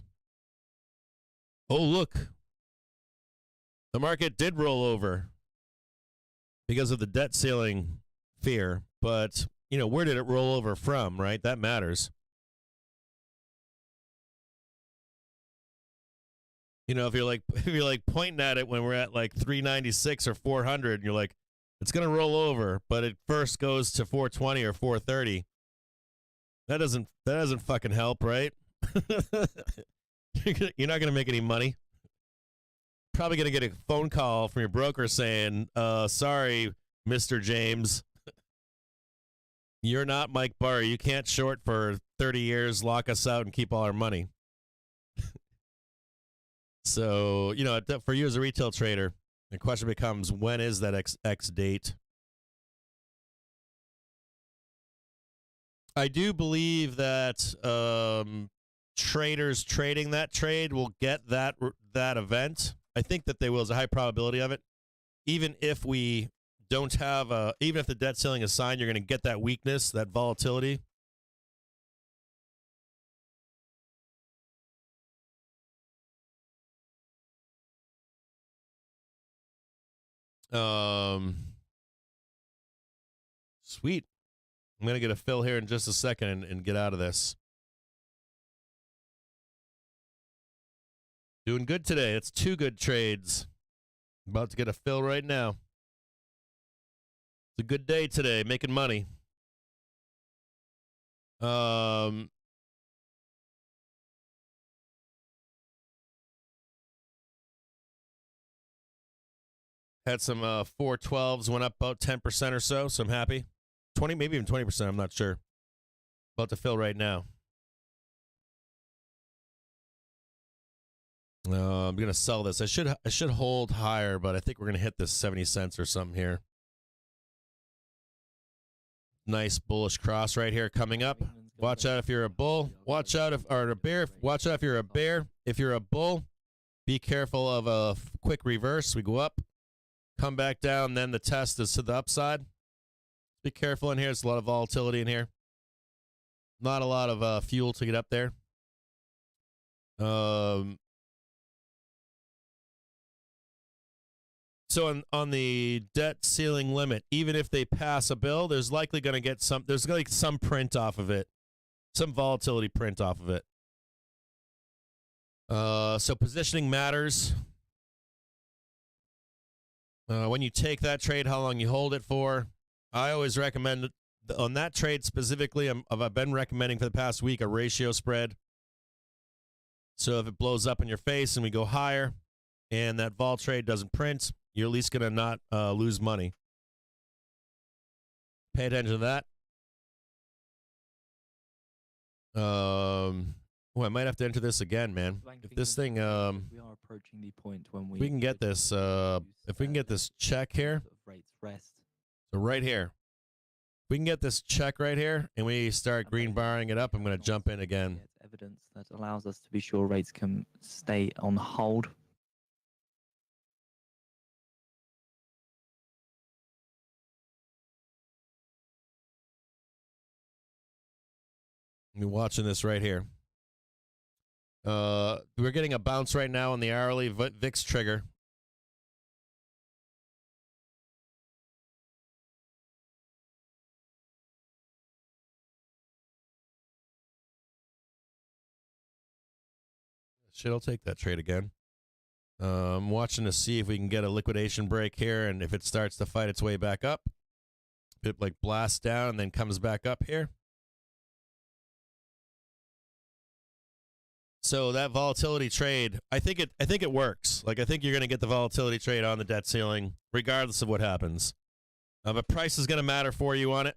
Oh, look. The market did roll over because of the debt ceiling fear. But, you know, where did it roll over from, right? That matters. You know, if you're like pointing at it when we're at like 396 or 400, and you're like, it's going to roll over, but it first goes to 420 or 430. That doesn't fucking help, right? You're not going to make any money. Probably going to get a phone call from your broker saying, sorry, Mr. James. You're not Mike Barr. You can't short for 30 years, lock us out, and keep all our money. So, you know, for you as a retail trader, the question becomes, when is that X date? I do believe that traders trading that trade will get that event. I think that they will. There's a high probability of it. Even if we don't have even if the debt ceiling is signed, you're going to get that weakness, that volatility. Sweet. I'm going to get a fill here in just a second and get out of this. Doing good today. It's 2 good trades. About to get a fill right now. It's a good day today, making money. Had some 412s, went up about 10% or so I'm happy. 20, maybe even 20%, I'm not sure. About to fill right now. I'm going to sell this. I should hold higher, but I think we're going to hit this 70 cents or something here. Nice bullish cross right here coming up. Watch out if you're a bull. Watch out if or a bear. Watch out if you're a bear. If you're a bull, be careful of a quick reverse. We go up, come back down, then the test is to the upside. Be careful in here. There's a lot of volatility in here. Not a lot of fuel to get up there. So on the debt ceiling limit, even if they pass a bill, there's likely going to get there's going to be some print off of it, some volatility print off of it. So positioning matters. When you take that trade, how long you hold it for. I always recommend on that trade specifically, I've been recommending for the past week a ratio spread. So if it blows up in your face and we go higher and that vol trade doesn't print, you're at least going to not lose money. Pay attention to that. I might have to enter this again, man. If this thing, we are approaching the point when we can get this, if we can get this check here. Rates rest. So right here, we can get this check right here, and we start green barring it up. I'm going to jump in again. It's evidence that allows us to be sure rates can stay on hold. You're watching this right here. We're getting a bounce right now on the hourly VIX trigger. Shit, I'll take that trade again. I'm watching to see if we can get a liquidation break here, and if it starts to fight its way back up. It like blasts down and then comes back up here. So that volatility trade, I think it works. Like I think you're going to get the volatility trade on the debt ceiling, regardless of what happens. But price is going to matter for you on it.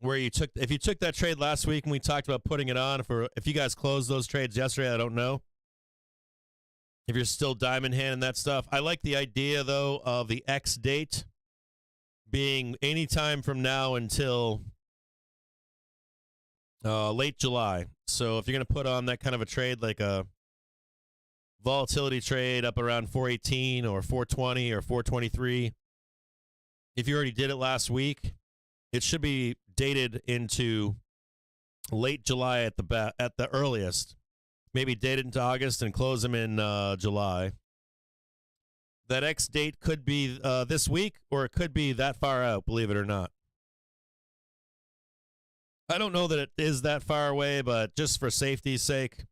Where if you took that trade last week and we talked about putting it on, if you guys closed those trades yesterday, I don't know. If you're still diamond handing that stuff, I like the idea though of the X date being any time from now until late July. So if you're going to put on that kind of a trade, like a volatility trade up around 418 or 420 or 423, if you already did it last week, it should be dated into late July at the earliest. Maybe date it into August and close them in July. That X date could be this week, or it could be that far out, believe it or not. I don't know that it is that far away, but just for safety's sake.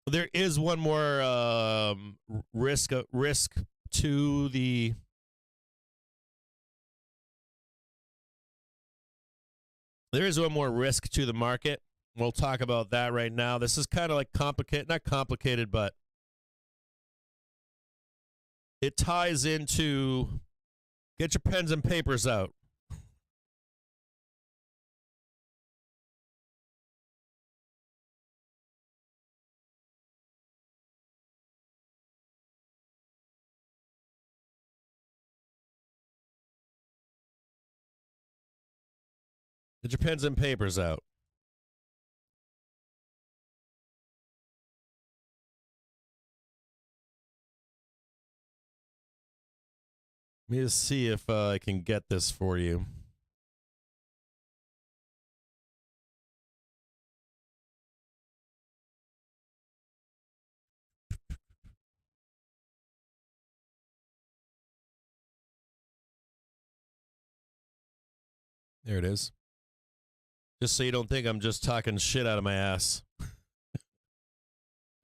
There is one more risk to the There is one more risk to the market. We'll talk about that right now. This is kind of like not complicated, but it ties into, get your pens and papers out. Get your pens and papers out. Let me just see if I can get this for you. There it is. Just so you don't think I'm just talking shit out of my ass.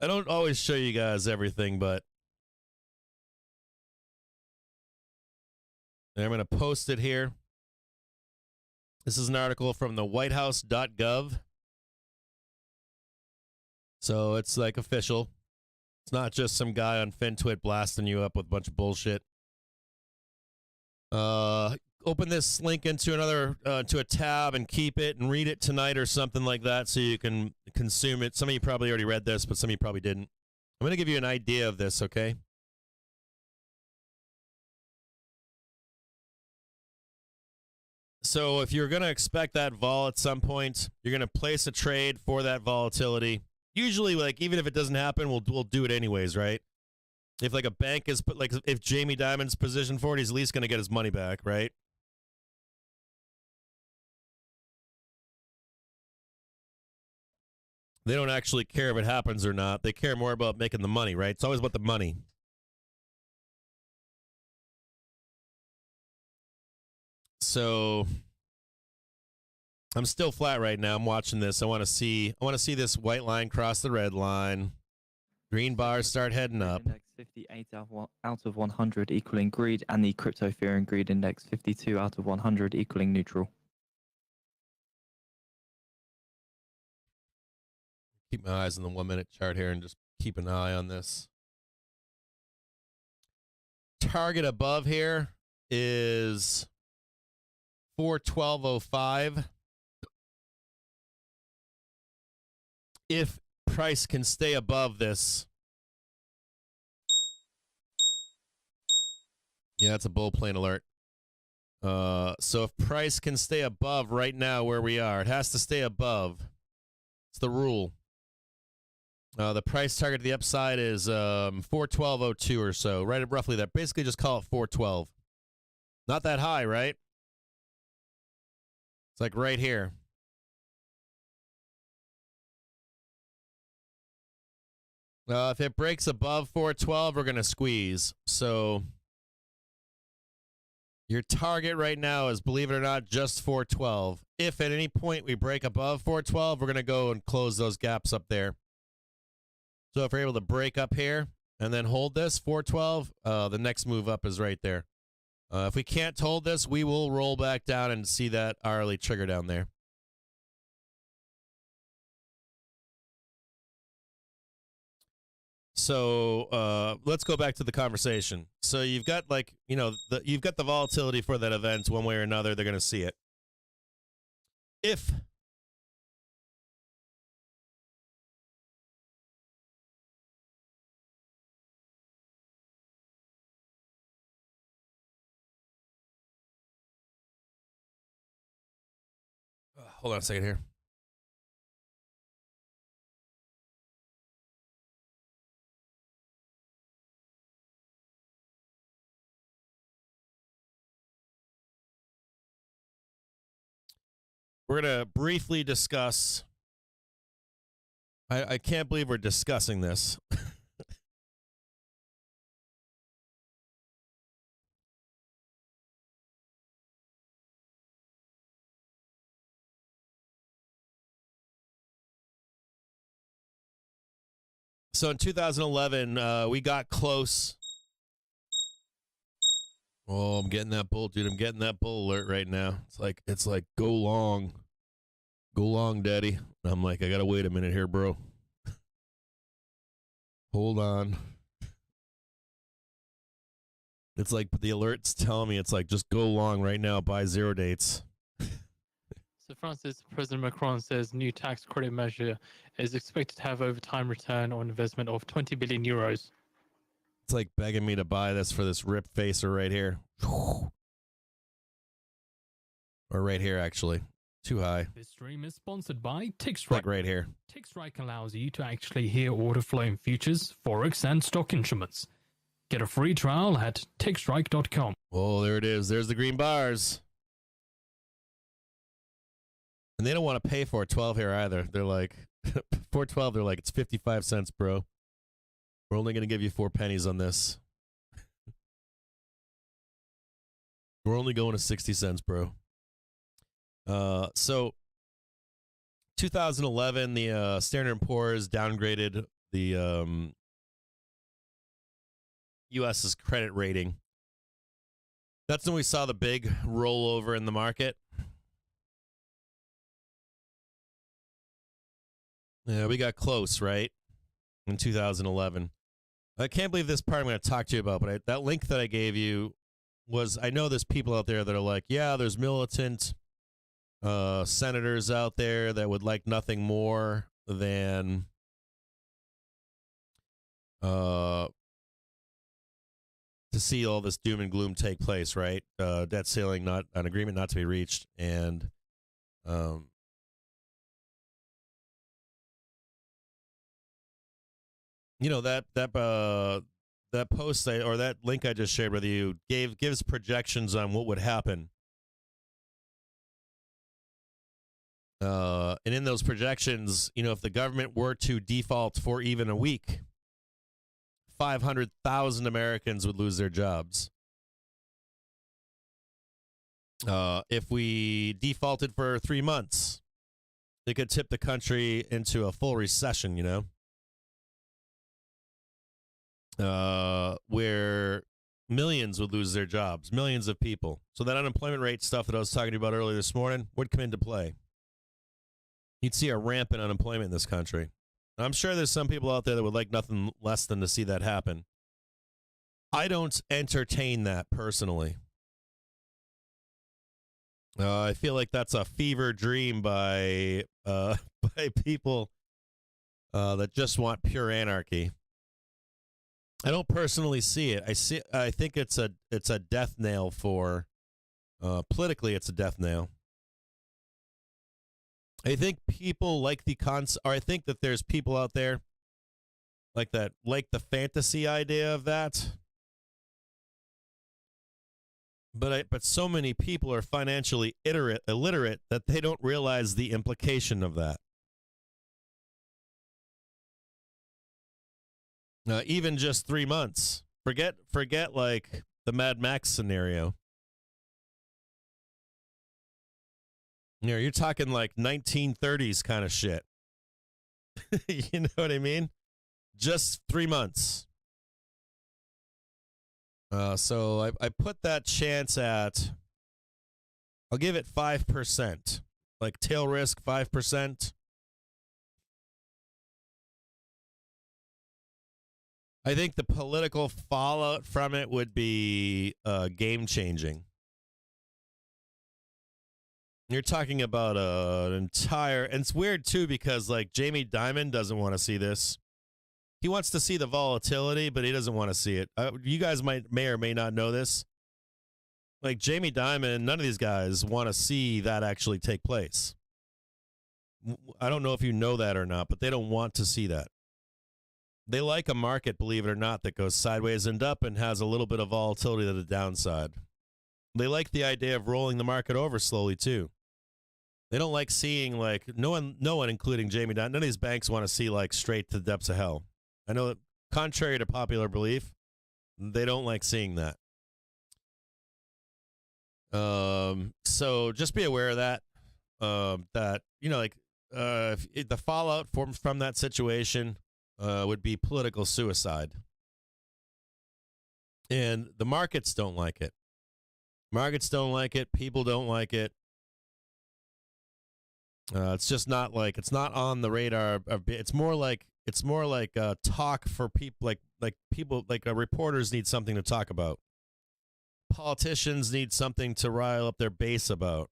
I don't always show you guys everything, but I'm going to post it here. This is an article from the whitehouse.gov. So it's like official. It's not just some guy on FinTwit blasting you up with a bunch of bullshit. Open this link into another to a tab and keep it and read it tonight or something like that so you can consume it. Some of you probably already read this, but some of you probably didn't. I'm going to give you an idea of this, okay? So if you're going to expect that vol at some point, you're going to place a trade for that volatility. Usually, like, even if it doesn't happen, we'll do it anyways, right? If like a bank is put, like if Jamie Dimon's positioned for it, he's at least going to get his money back, right? They don't actually care if it happens or not. They care more about making the money, right? It's always about the money. So I'm still flat right now. I'm watching this. I want to see this white line cross the red line. Green bars start heading up. Index 58 out of 100 equaling greed, and the crypto fear and greed index 52 out of 100 equaling neutral. Keep my eyes on the 1 minute chart here and just keep an eye on this. Target above here is 412.05. If price can stay above this. Yeah, that's a bull plane alert. So if price can stay above right now where we are, it has to stay above. It's the rule. The price target to the upside is 412.02 or so, right at roughly that. Basically, just call it 412. Not that high, right? It's like right here. If it breaks above 412, we're going to squeeze. So your target right now is, believe it or not, just 412. If at any point we break above 412, we're going to go and close those gaps up there. So if we're able to break up here and then hold this 412, the next move up is right there. If we can't hold this, we will roll back down and see that hourly trigger down there. So let's go back to the conversation. So you've got, like, you know, you've got the volatility for that event one way or another. They're going to see it. If Hold on a second here. We're going to briefly discuss. I can't believe we're discussing this. So in 2011, we got close. Oh, I'm getting that bull, dude. I'm getting that bull alert right now. It's like go long, daddy. I'm like, I gotta wait a minute here, bro. Hold on. It's like the alert's telling me it's like just go long right now. Buy zero dates. So Francis, President Macron says new tax credit measure is expected to have over time return on investment of 20 billion euros. It's like begging me to buy this for this rip facer right here. Or right here, actually. Too high. This stream is sponsored by TickStrike. Like right here. TickStrike allows you to actually hear order flow in futures, forex, and stock instruments. Get a free trial at tickstrike.com. Oh, there it is. There's the green bars. And they don't want to pay 412 here either. They're like, 412, they're like, it's 55 cents, bro. We're only going to give you 4 pennies on this. We're only going to 60 cents, bro. So, 2011, the Standard & Poor's downgraded the U.S.'s credit rating. That's when we saw the big rollover in the market. Yeah, we got close, right? In 2011. I can't believe this part I'm going to talk to you about, but that link that I gave you was, I know there's people out there that are like, yeah, there's militant senators out there that would like nothing more than to see all this doom and gloom take place, right? Debt ceiling, not an agreement not to be reached, and you know, that post or that link I just shared with you gives projections on what would happen. And in those projections, you know, if the government were to default for even a week, 500,000 Americans would lose their jobs. If we defaulted for 3 months, it could tip the country into a full recession, you know? Where millions would lose their jobs, millions of people. So that unemployment rate stuff that I was talking about earlier this morning would come into play. You'd see a rampant unemployment in this country. And I'm sure there's some people out there that would like nothing less than to see that happen. I don't entertain that personally. I feel like that's a fever dream by people that just want pure anarchy. I don't personally see it. I think it's a death nail for politically. It's a death nail. I think people like or I think that there's people out there like that, like the fantasy idea of that. But so many people are financially illiterate that they don't realize the implication of that. Even just 3 months. Forget like the Mad Max scenario. You know, you're talking like 1930s kind of shit. You know what I mean? Just 3 months. So I put that chance at, I'll give it 5%. Like tail risk, 5%. I think the political fallout from it would be game-changing. You're talking about an entire, and it's weird too because like Jamie Dimon doesn't want to see this. He wants to see the volatility, but he doesn't want to see it. You guys may or may not know this. Like Jamie Dimon, none of these guys want to see that actually take place. I don't know if you know that or not, but they don't want to see that. They like a market, believe it or not, that goes sideways and up and has a little bit of volatility to the downside. They like the idea of rolling the market over slowly too. They don't like seeing, like, no one, including Jamie, none of these banks want to see, like, straight to the depths of hell. I know that, contrary to popular belief, they don't like seeing that. So just be aware of that. That, you know, like, if the fallout from that situation would be political suicide. And the markets don't like it. Markets don't like it. People don't like it. It's just not like, it's not on the radar. It's more like talk for people, like people, like reporters need something to talk about. Politicians need something to rile up their base about.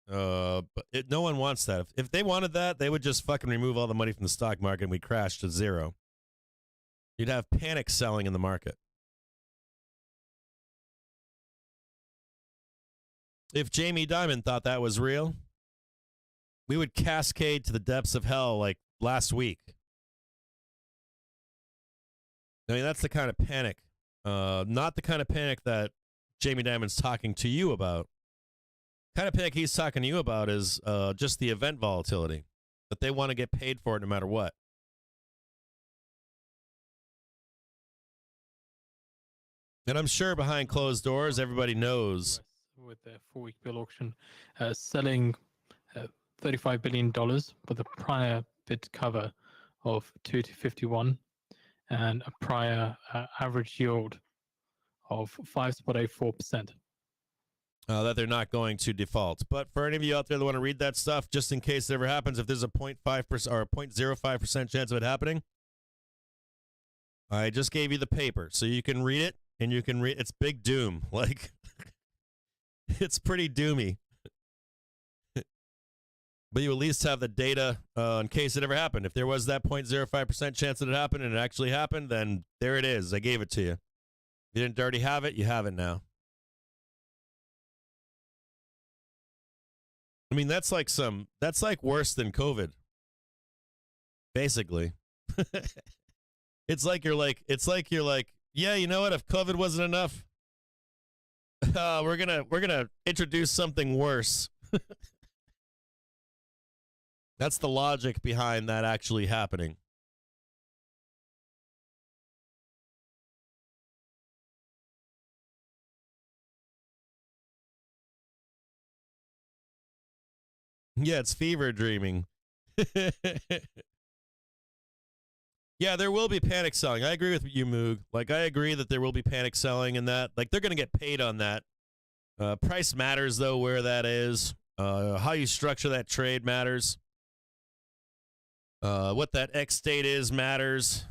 But no one wants that. If they wanted that, they would just fucking remove all the money from the stock market and we'd crash to zero. You'd have panic selling in the market. If Jamie Dimon thought that was real, we would cascade to the depths of hell like last week. I mean, that's the kind of panic. Not the kind of panic that Jamie Dimon's talking to you about. The kind of panic he's talking to you about is just the event volatility. That they want to get paid for it no matter what. And I'm sure behind closed doors, everybody knows. With their 4-week bill auction, selling $35 billion with a prior bid cover of 2 to 51 and a prior average yield of 5.84%. That they're not going to default. But for any of you out there that want to read that stuff, just in case it ever happens, if there's a 0.5% or a 0.05% chance of it happening, I just gave you the paper so you can read it, and you can read. It's big doom. Like, it's pretty doomy. But you at least have the data in case it ever happened. If there was that 0.05% chance that it happened and it actually happened, then there it is. I gave it to you. If you didn't already have it, you have it now. I mean, that's like worse than COVID. Basically. It's like you're like, yeah, you know what? If COVID wasn't enough, we're gonna introduce something worse. That's the logic behind that actually happening. Yeah, it's fever dreaming. Yeah, there will be panic selling. I agree with you, Moog. Like, I agree that there will be panic selling and that. Like, they're going to get paid on that. Price matters, though, where that is. How you structure that trade matters. What that X date is matters.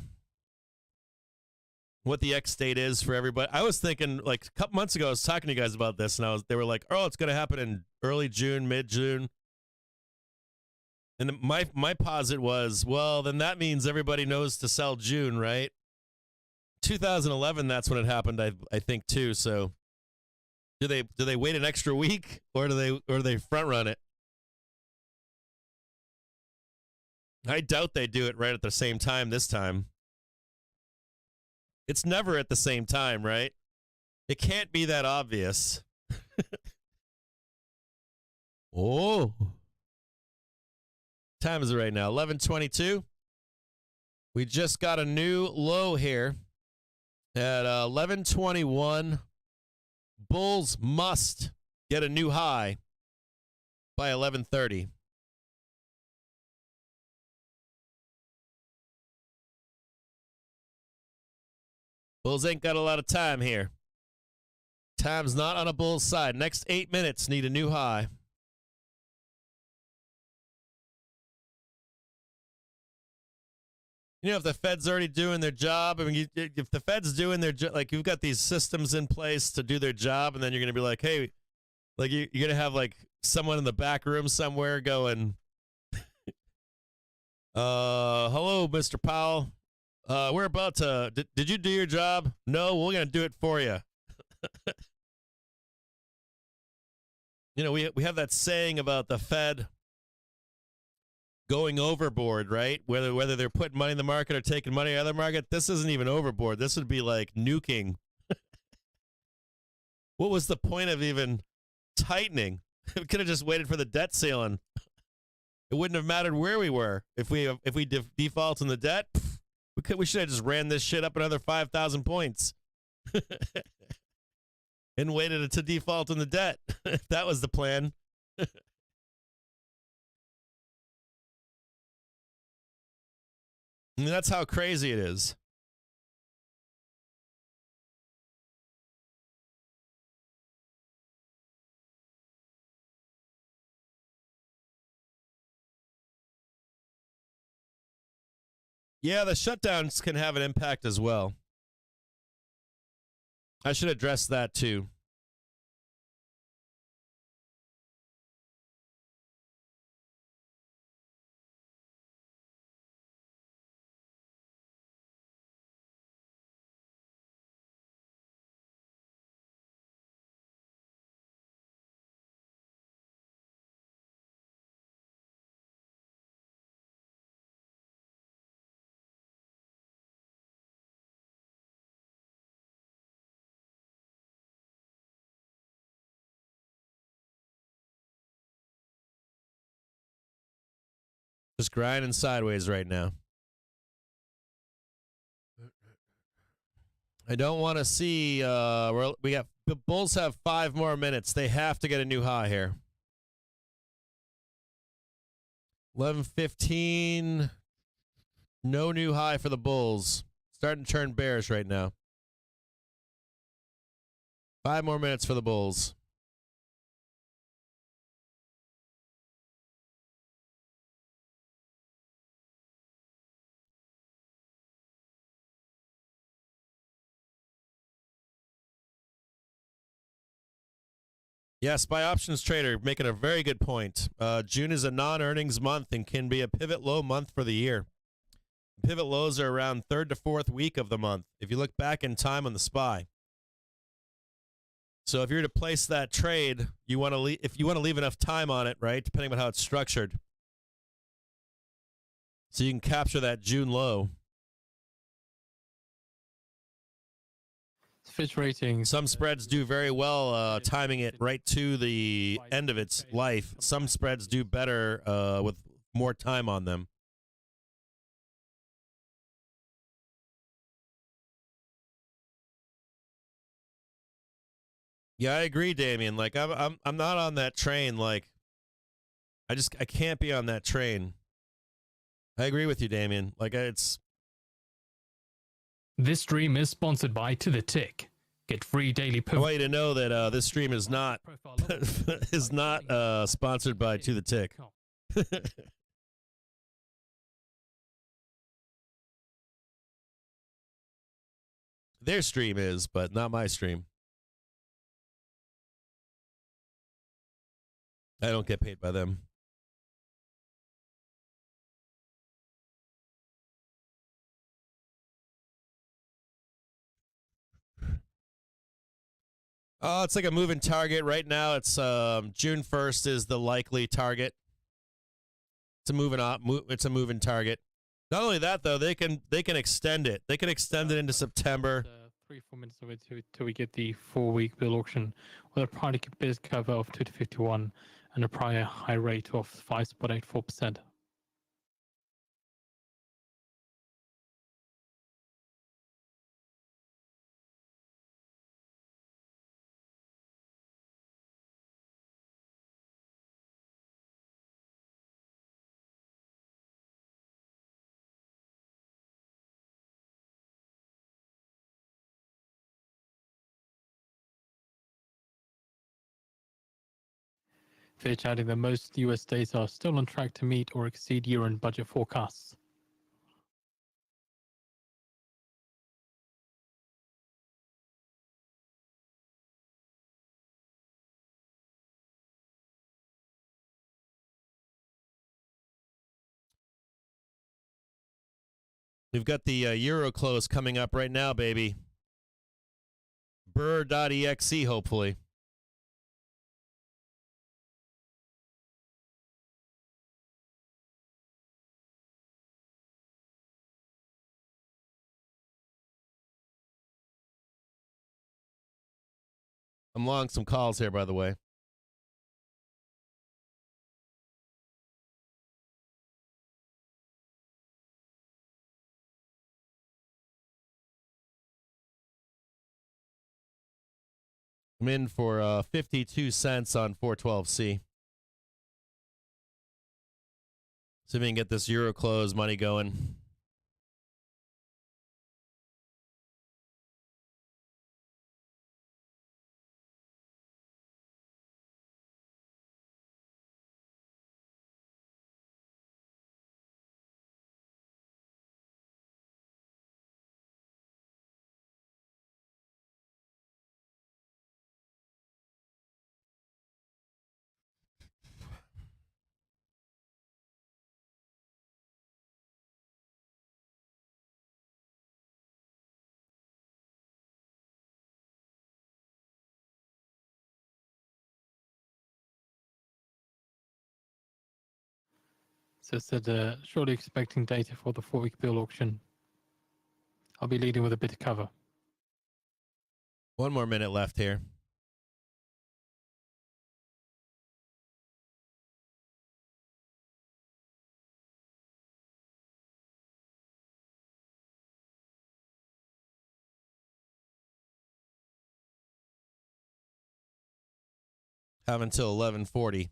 What the X date is for everybody. I was thinking, like, a couple months ago, I was talking to you guys about this, and they were like, oh, it's going to happen in early June, mid-June. And my posit was, well, then that means everybody knows to sell June, right? 2011, that's when it happened, I think, too. So do they wait an extra week, or do they front run it? I doubt they do it right at the same time this time. It's never at the same time, right? It can't be that obvious. Oh. Time is it right now? 11:22. We just got a new low here at 11:21. Bulls must get a new high by 11:30. Bulls ain't got a lot of time here. Time's not on a bull's side. Next 8 minutes need a new high. You know, if the Fed's already doing their job, I mean, if the Fed's doing their job, like, you've got these systems in place to do their job, and then you're going to be like, hey, like, you're going to have, like, someone in the back room somewhere going, hello, Mr. Powell. We're about to, did you do your job? No, we're going to do it for you. You know, we have that saying about the Fed. going overboard, right? Whether they're putting money in the market or taking money out of the market, this isn't even overboard. This would be like nuking. What was the point of even tightening? We could have just waited for the debt ceiling. It wouldn't have mattered where we were. If we default in the debt, we should have just ran this shit up another 5,000 points. And waited to default in the debt. If that was the plan. I mean, that's how crazy it is. Yeah, the shutdowns can have an impact as well. I should address that too. Just grinding sideways right now. I don't want to see. We got the Bulls have 5 more minutes. They have to get a new high here. 11:15. No new high for the Bulls. Starting to turn bearish right now. 5 more minutes for the Bulls. Yeah, SPY options trader making a very good point. June is a non-earnings month and can be a pivot low month for the year. Pivot lows are around 3rd to 4th week of the month. If you look back in time on the SPY. So if you're to place that trade, you want to if you want to leave enough time on it, right? Depending on how it's structured, so you can capture that June low. Fitch rating. Some spreads do very well timing it right to the end of its life. Some spreads do better with more time on them. Yeah, I agree, Damien. Like I'm not on that train. Like I can't be on that train. I agree with you, Damien. Like it's. This stream is sponsored by To The Tick. Get free daily I want you to know that this stream is not sponsored by To The Tick. Their stream is, but not my stream. I don't get paid by them. It's like a moving target. Right now, it's June 1st is the likely target. It's a moving target. Not only that, though, they can extend it. They can extend it into September. 3-4 minutes of it till we get the 4-week bill auction with a prior bid cover of 2 to 51 and a prior high rate of 5.84%. Fitch adding that most US states are still on track to meet or exceed year-end budget forecasts. We've got the Euro close coming up right now, baby. Burr.exe, hopefully. I'm long some calls here, by the way. I'm in for 52 cents on 412C. See if we can get this euro close money going. So it said, surely expecting data for the 4-week bill auction. I'll be leading with a bit of cover. 1 more minute left here. Have until 11:40.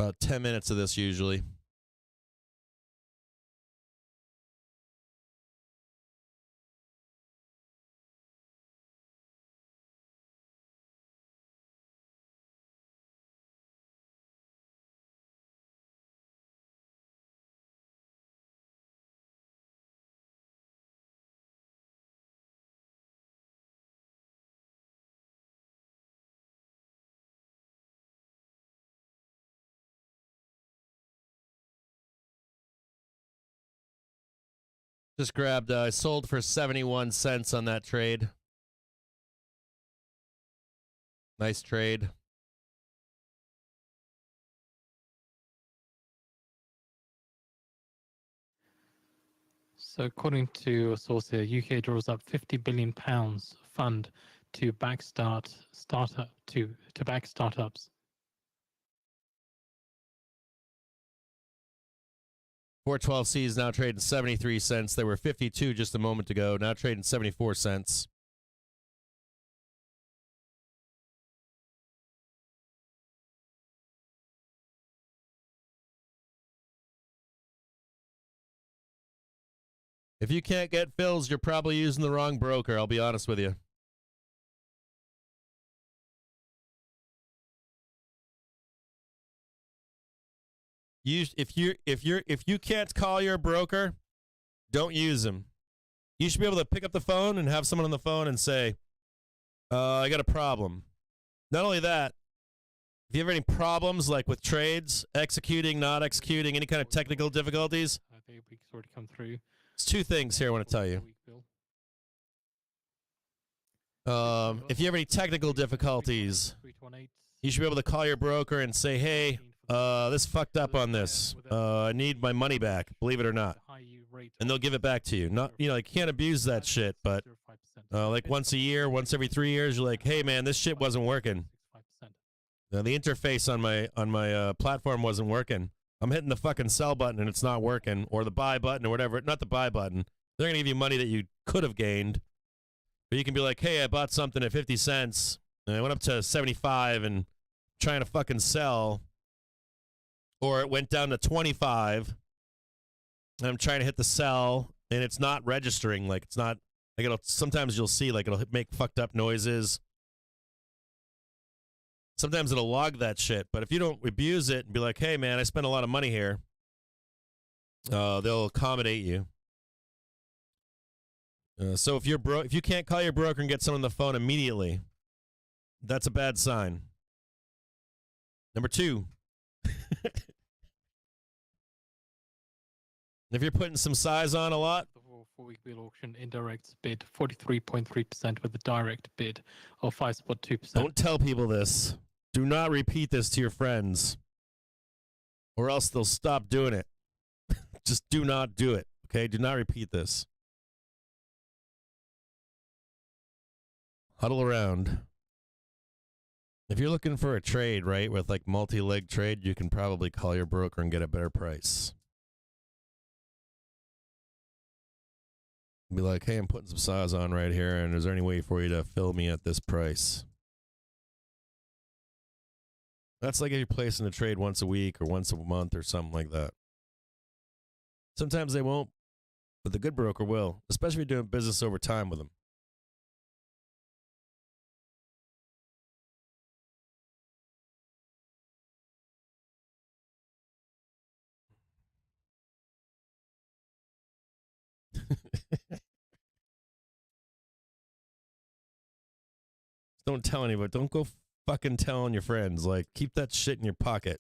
About 10 minutes of this usually. Just grabbed, I sold for 71 cents on that trade. Nice trade. So according to a source here, UK draws up £50 billion fund to back startups. 412C is now trading 73 cents. They were 52 just a moment ago. Now trading 74 cents. If you can't get fills, you're probably using the wrong broker. I'll be honest with you. If you can't call your broker, don't use him. You should be able to pick up the phone and have someone on the phone and say, I got a problem. Not only that, if you have any problems like with trades, executing, not executing, any kind of technical difficulties, Already come through. it's 2 things here I want to tell you. If you have any technical difficulties, you should be able to call your broker and say, hey, this fucked up on this. I need my money back, believe it or not. And they'll give it back to you. Not, you know, you can't abuse that shit, but like once a year, once every 3 years, you're like, hey man, this shit wasn't working. The interface on my platform wasn't working. I'm hitting the fucking sell button and it's not working, or the buy button or whatever. Not the buy button. They're gonna give you money that you could have gained, but you can be like, hey, I bought something at 50 cents and I went up to 75 and trying to fucking sell, or it went down to 25 and I'm trying to hit the sell and it's not registering. Like it's not, like it'll, sometimes you'll see like it'll make fucked up noises. Sometimes it'll log that shit, but if you don't abuse it and be like, hey man, I spent a lot of money here, they'll accommodate you. So if you can't call your broker and get someone on the phone immediately, that's a bad sign. Number 2, if you're putting some size on a lot, The 4-week bill auction indirect bid 43.3% with a direct bid of 5.2%. don't tell people this. Do not repeat this to your friends, or else they'll stop doing it. Just do not do it. Okay, do not repeat this. Huddle around. If you're looking for a trade, right, with like multi-leg trade, you can probably call your broker and get a better price. Be like, hey, I'm putting some saws on right here, and is there any way for you to fill me at this price? That's like if you're placing a trade once a week or once a month or something like that. Sometimes they won't, but the good broker will, especially if you're doing business over time with them. Don't tell anybody. Don't go fucking telling your friends. Like, keep that shit in your pocket.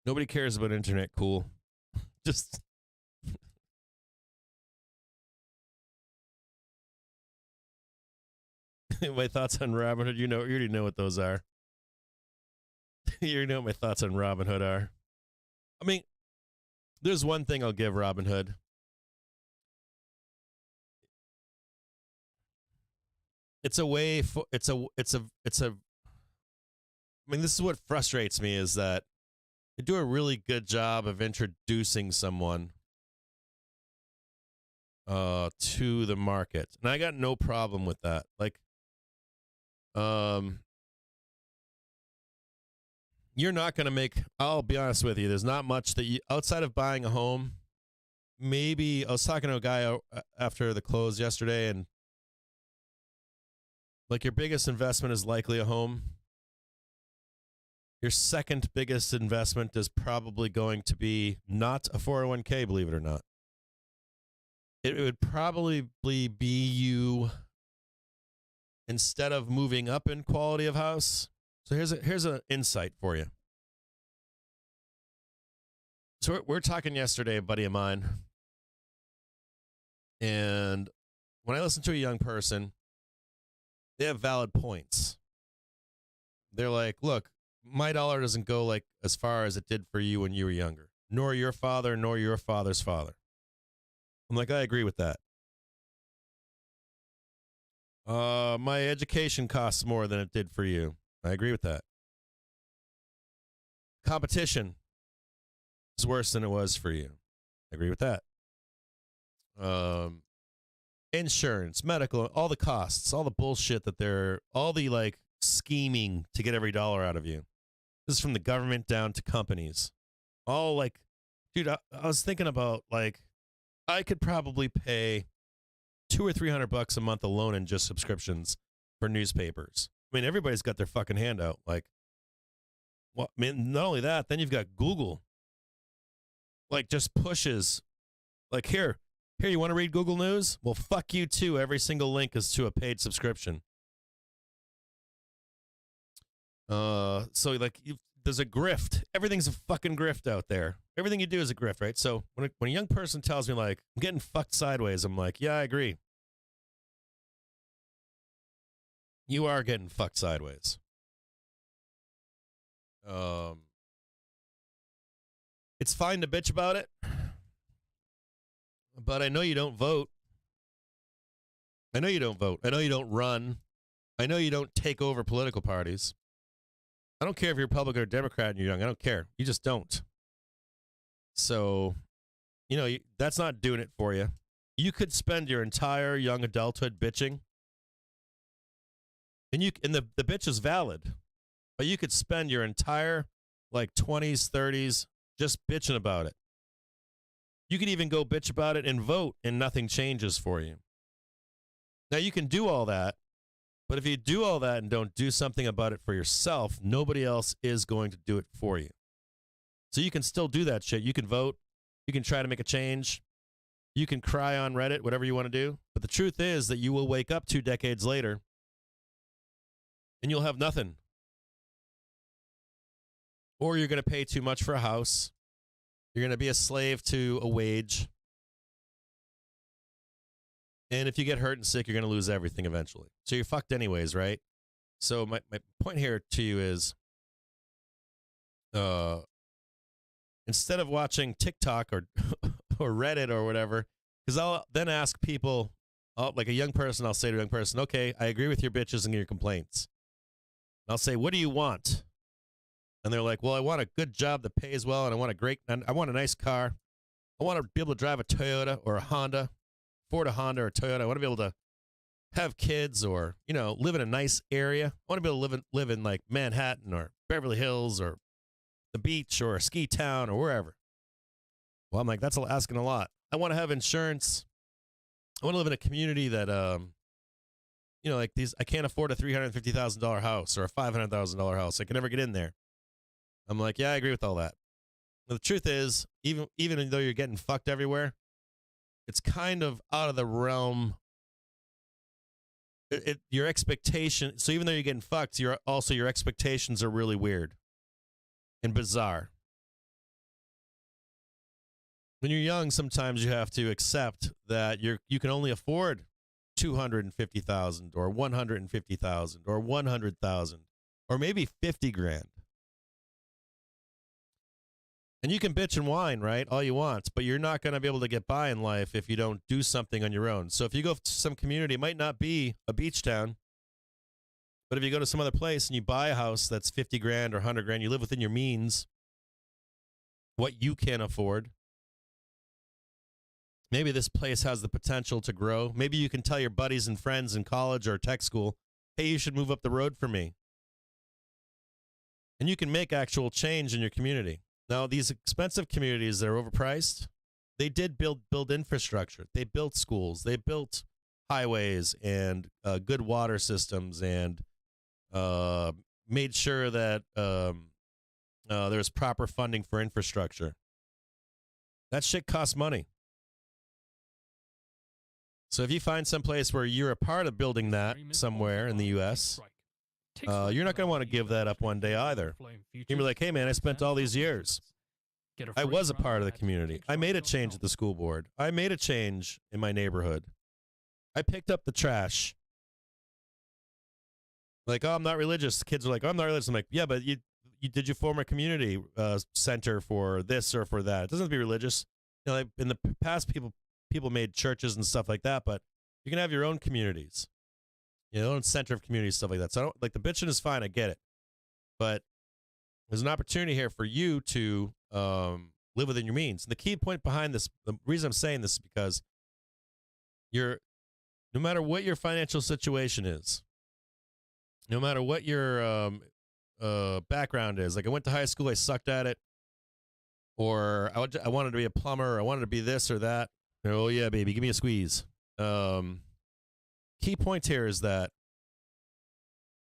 Nobody cares about internet cool. Just my thoughts on Robinhood. You already know what those are. You already know what my thoughts on Robinhood are. I mean, there's one thing I'll give Robinhood. It's a way for it's a I mean, this is what frustrates me is that they do a really good job of introducing someone to the market. And I got no problem with that. Like you're not going to make, I'll be honest with you, there's not much that you, outside of buying a home, maybe, I was talking to a guy after the close yesterday, and like your biggest investment is likely a home. Your second biggest investment is probably going to be not a 401k, believe it or not. It would probably be you, instead of moving up in quality of house. So here's an insight for you. So we're talking yesterday, a buddy of mine, and when I listen to a young person, they have valid points. They're like, look, my dollar doesn't go like as far as it did for you when you were younger, nor your father, nor your father's father. I'm like, I agree with that. My education costs more than it did for you. I agree with that. Competition is worse than it was for you. I agree with that. Insurance, medical, all the costs, all the bullshit that all the like scheming to get every dollar out of you. This is from the government down to companies. All like, dude, I was thinking about like, I could probably pay $200 or $300 a month alone in just subscriptions for newspapers. I mean, everybody's got their fucking hand out. Like, well, I mean, not only that, then you've got Google. Like, just pushes. Like, here, you want to read Google News? Well, fuck you too. Every single link is to a paid subscription. So like, there's a grift. Everything's a fucking grift out there. Everything you do is a grift, right? So when a young person tells me like, I'm getting fucked sideways, I'm like, yeah, I agree. You are getting fucked sideways. It's fine to bitch about it, but I know you don't vote. I know you don't vote. I know you don't run. I know you don't take over political parties. I don't care if you're Republican or Democrat and you're young. I don't care. You just don't. So, that's not doing it for you. You could spend your entire young adulthood bitching. And the bitch is valid. But you could spend your entire, 20s, 30s just bitching about it. You could even go bitch about it and vote, and nothing changes for you. Now, you can do all that. But if you do all that and don't do something about it for yourself, nobody else is going to do it for you. So you can still do that shit. You can vote. You can try to make a change. You can cry on Reddit, whatever you want to do. But the truth is that you will wake up 2 decades later and you'll have nothing. Or you're going to pay too much for a house. You're going to be a slave to a wage. And if you get hurt and sick, you're going to lose everything eventually. So you're fucked anyways, right? So my point here to you is, instead of watching TikTok or or Reddit or whatever, because I'll then ask people, like a young person, I'll say to a young person, okay, I agree with your bitches and your complaints. And I'll say, what do you want? And they're like, well, I want a good job that pays well, and I want a nice car. I want to be able to drive a Toyota or a Honda, Ford, a Honda, or a Toyota. I want to be able to have kids, or, you know, live in a nice area. I want to be able to live in like Manhattan or Beverly Hills or the beach or a ski town or wherever. Well, I'm like, that's asking a lot. I want to have insurance. I want to live in a community that, you know, like these, I can't afford a $350,000 house or a $500,000 house. I can never get in there. I'm like, yeah, I agree with all that. But the truth is, even though you're getting fucked everywhere, it's kind of out of the realm. Your expectation. So even though you're getting fucked, your expectations are really weird and bizarre. When you're young, sometimes you have to accept that you can only afford $250,000 or $150,000 or $100,000 or maybe $50,000. And you can bitch and whine, right, all you want, but you're not going to be able to get by in life if you don't do something on your own. So if you go to some community, it might not be a beach town, but if you go to some other place and you buy a house that's $50,000 or $100,000, you live within your means, what you can afford. Maybe this place has the potential to grow. Maybe you can tell your buddies and friends in college or tech school, hey, you should move up the road for me. And you can make actual change in your community. Now, these expensive communities that are overpriced, they did build infrastructure. They built schools. They built highways and good water systems, and made sure that there was proper funding for infrastructure. That shit costs money. So if you find some place where you're a part of building that somewhere in the U.S., you're not going to want to give that up one day either. You're going to be like, hey, man, I spent all these years. I was a part of the community. I made a change at the school board. I made a change in my neighborhood. I picked up the trash. Like, oh, I'm not religious. The kids are like, oh, I'm not religious. I'm like, yeah, but did you form a community center for this or for that? It doesn't have to be religious. You know, like in the past, people made churches and stuff like that, but you can have your own communities. You know, own center of community, stuff like that. So I don't, like, the bitching is fine, I get it. But there's an opportunity here for you to live within your means. And the key point behind this, the reason I'm saying this is because no matter what your financial situation is, no matter what your background is, like I went to high school, I sucked at it, or I wanted to be a plumber, or I wanted to be this or that. Oh yeah, baby, give me a squeeze. Key point here is that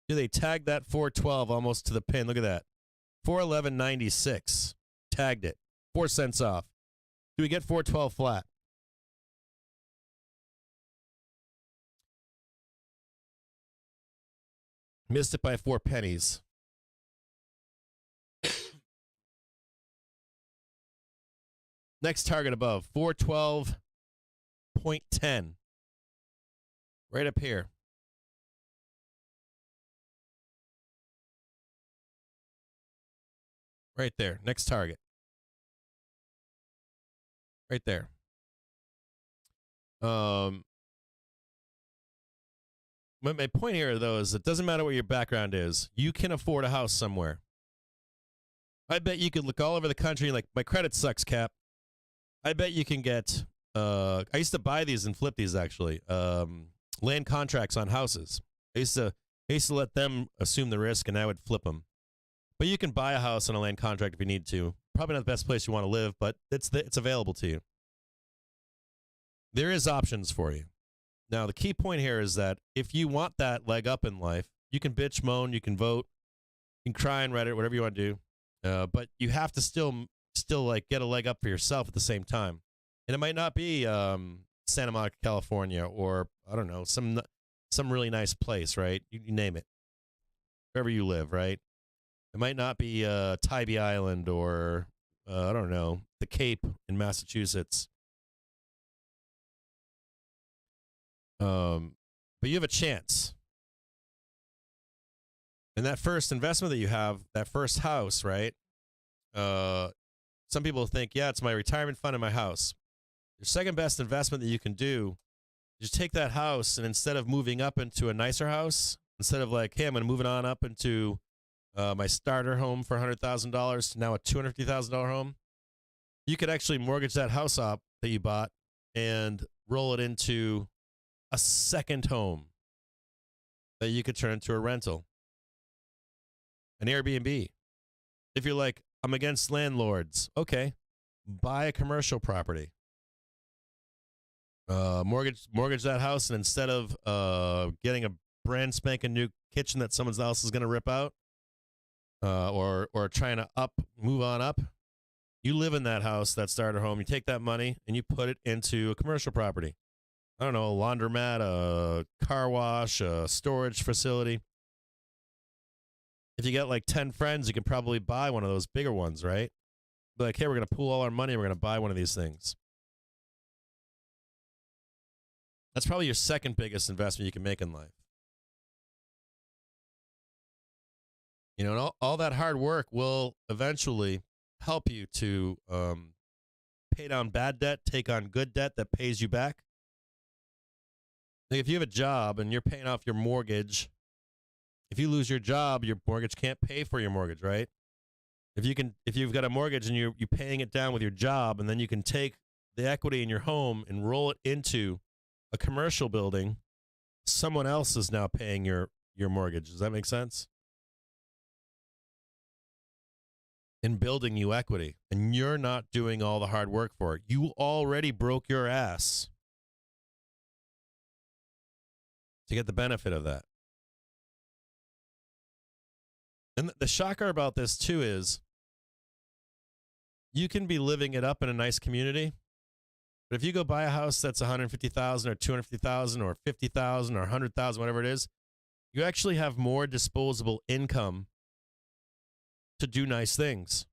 they tagged that 412 almost to the pin. Look at that. 411.96. Tagged it. 4 cents off. Do we get 412 flat? Missed it by 4 pennies. Next target above, 412.10. Right up here. Right there. Next target. Right there. My point here, though, is it doesn't matter what your background is. You can afford a house somewhere. I bet you could look all over the country like, my credit sucks, Cap. I bet you can get, I used to buy these and flip these, actually. Land contracts on houses. I used to let them assume the risk, and I would flip them. But you can buy a house on a land contract if you need to. Probably not the best place you want to live, but it's available to you. There is options for you. Now, the key point here is that if you want that leg up in life, you can bitch, moan, you can vote, you can cry on Reddit, whatever you want to do. But you have to still like get a leg up for yourself at the same time. And it might not be Santa Monica, California, or I don't know, some really nice place, right? You name it. Wherever you live, right? It might not be Tybee Island or I don't know, the Cape in Massachusetts. But you have a chance. And that first investment that you have, that first house, right? Some people think, yeah, it's my retirement fund and my house. Your second best investment that you can do is take that house, and instead of moving up into a nicer house, instead of like, hey, I'm going to move it on up into my starter home for $100,000 to now a $250,000 home, you could actually mortgage that house up that you bought and roll it into a second home that you could turn into a rental, an Airbnb. If you're like, I'm against landlords, okay, buy a commercial property. Mortgage that house, and instead of getting a brand spanking new kitchen that someone else is going to rip out, or trying to move on up, you live in that house, that starter home. You take that money and you put it into a commercial property. I don't know, a laundromat, a car wash, a storage facility. If you got like 10 friends, you can probably buy one of those bigger ones, right? Be like, hey, we're going to pool all our money and we're going to buy one of these things. That's probably your second biggest investment you can make in life. You know, and all that hard work will eventually help you to pay down bad debt, take on good debt that pays you back. Like if you have a job and you're paying off your mortgage, if you lose your job, your mortgage can't pay for your mortgage, right? If you've got a mortgage and you're paying it down with your job, and then you can take the equity in your home and roll it into a commercial building, someone else is now paying your mortgage. Does that make sense? In building you equity, and you're not doing all the hard work for it. You already broke your ass to get the benefit of that. And the shocker about this too is you can be living it up in a nice community, but if you go buy a house that's $150,000 or $250,000 or $50,000 or $100,000, whatever it is, you actually have more disposable income to do nice things.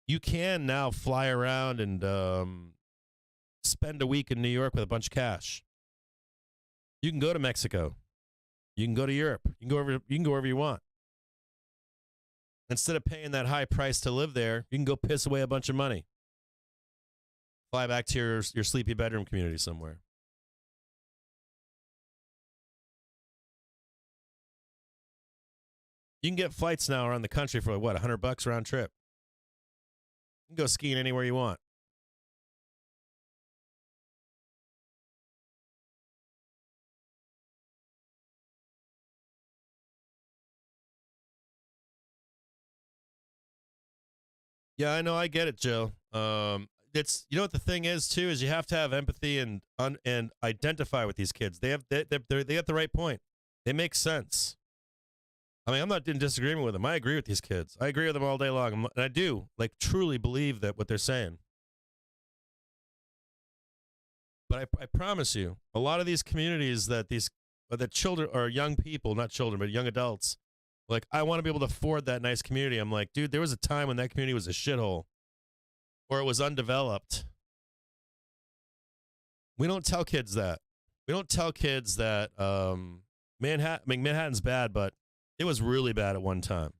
You can now fly around and spend a week in New York with a bunch of cash. You can go to Mexico. You can go to Europe. You can go wherever you want. Instead of paying that high price to live there, you can go piss away a bunch of money. Fly back to your sleepy bedroom community somewhere. You can get flights now around the country for what, $100 round trip. You can go skiing anywhere you want. Yeah, I know. I get it, Joe. It's, you know what the thing is too, is you have to have empathy and identify with these kids. They have they got the right point. They make sense. I mean, I'm not in disagreement with them. I agree with these kids. I agree with them all day long, and I do like truly believe that what they're saying. But I promise you, a lot of these communities that children or young people, not children, but young adults, like, I want to be able to afford that nice community. I'm like, dude, there was a time when that community was a shithole or it was undeveloped. We don't tell kids that. We don't tell kids that Manhattan's bad, but it was really bad at one time.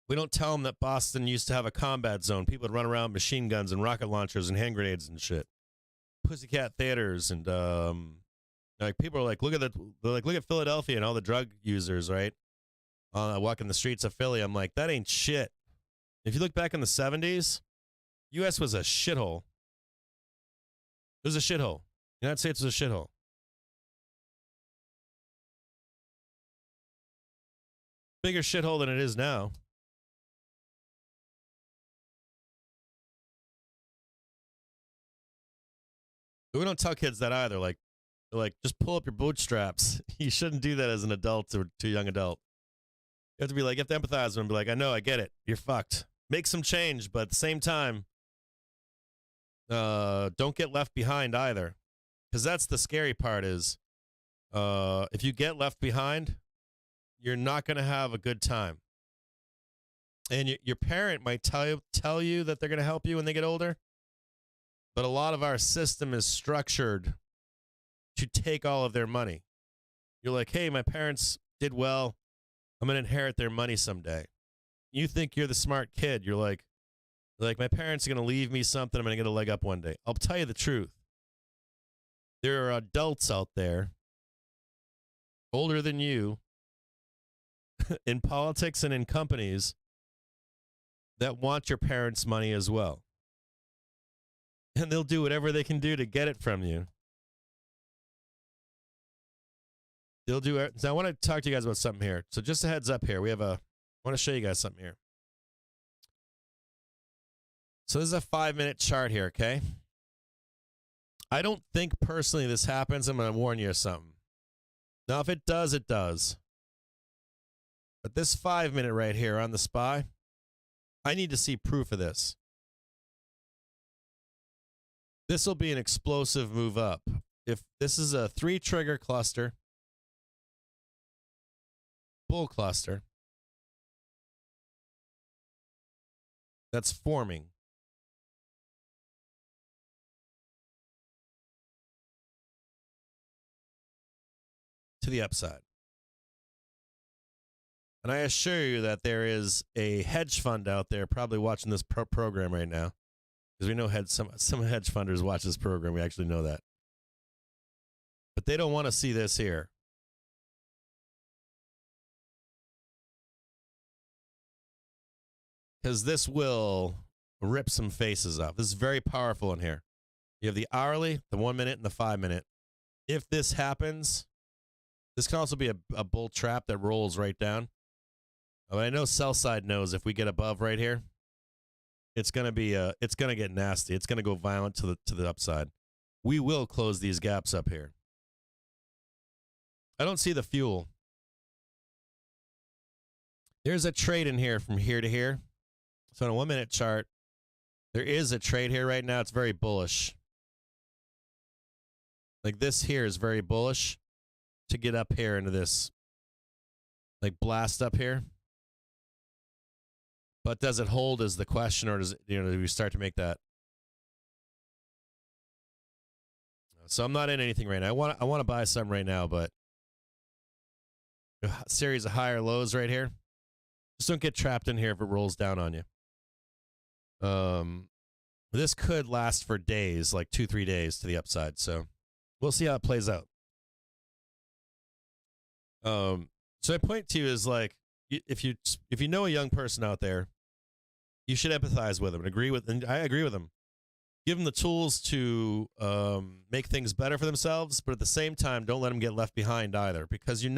We don't tell them that Boston used to have a combat zone. People would run around with machine guns and rocket launchers and hand grenades and shit. Pussycat theaters and like people are like, look at Philadelphia and all the drug users, right? Walking the streets of Philly. I'm like, that ain't shit. If you look back in the 70s, U.S. was a shithole. It was a shithole. The United States was a shithole. Bigger shithole than it is now. But we don't tell kids that either. Like, just pull up your bootstraps. You shouldn't do that as an adult or too young adult. You have to be like, you have to empathize with them and be like, I know, I get it. You're fucked. Make some change, but at the same time, don't get left behind either. Because that's the scary part is, if you get left behind, you're not going to have a good time. And your parent might tell you that they're going to help you when they get older. But a lot of our system is structured to take all of their money. You're like, hey, my parents did well. I'm going to inherit their money someday. You think you're the smart kid. You're like, my parents are going to leave me something. I'm going to get a leg up one day. I'll tell you the truth. There are adults out there, older than you, in politics and in companies that want your parents' money as well. And they'll do whatever they can do to get it from you. They'll do it. So I want to talk to you guys about something here. So just a heads up here. I want to show you guys something here. So this is a 5-minute chart here, okay? I don't think personally this happens. I'm going to warn you of something. Now, if it does, it does. But this 5-minute right here on the SPY, I need to see proof of this. This will be an explosive move up. If this is a 3-trigger cluster, bull cluster, that's forming. To the upside. And I assure you that there is a hedge fund out there probably watching this program right now. Because we know some hedge funders watch this program. We actually know that. But they don't want to see this here. Because this will rip some faces off. This is very powerful in here. You have the hourly, the 1 minute, and the 5 minute. If this happens, this can also be a bull trap that rolls right down. But I know sell side knows if we get above right here, it's gonna get nasty. It's gonna go violent to the upside. We will close these gaps up here. I don't see the fuel. There's a trade in here from here to here. So on a 1 minute chart, there is a trade here right now. It's very bullish. Like this here is very bullish to get up here into this, like blast up here. But does it hold is the question, or does it, do we start to make that? So I'm not in anything right now. I want to buy some right now, but a series of higher lows right here. Just don't get trapped in here if it rolls down on you. This could last for days, like 2-3 days to the upside. So we'll see how it plays out. So I point to you is like, if you know a young person out there, you should empathize with them and I agree with them. Give them the tools to make things better for themselves, but at the same time, don't let them get left behind either, because in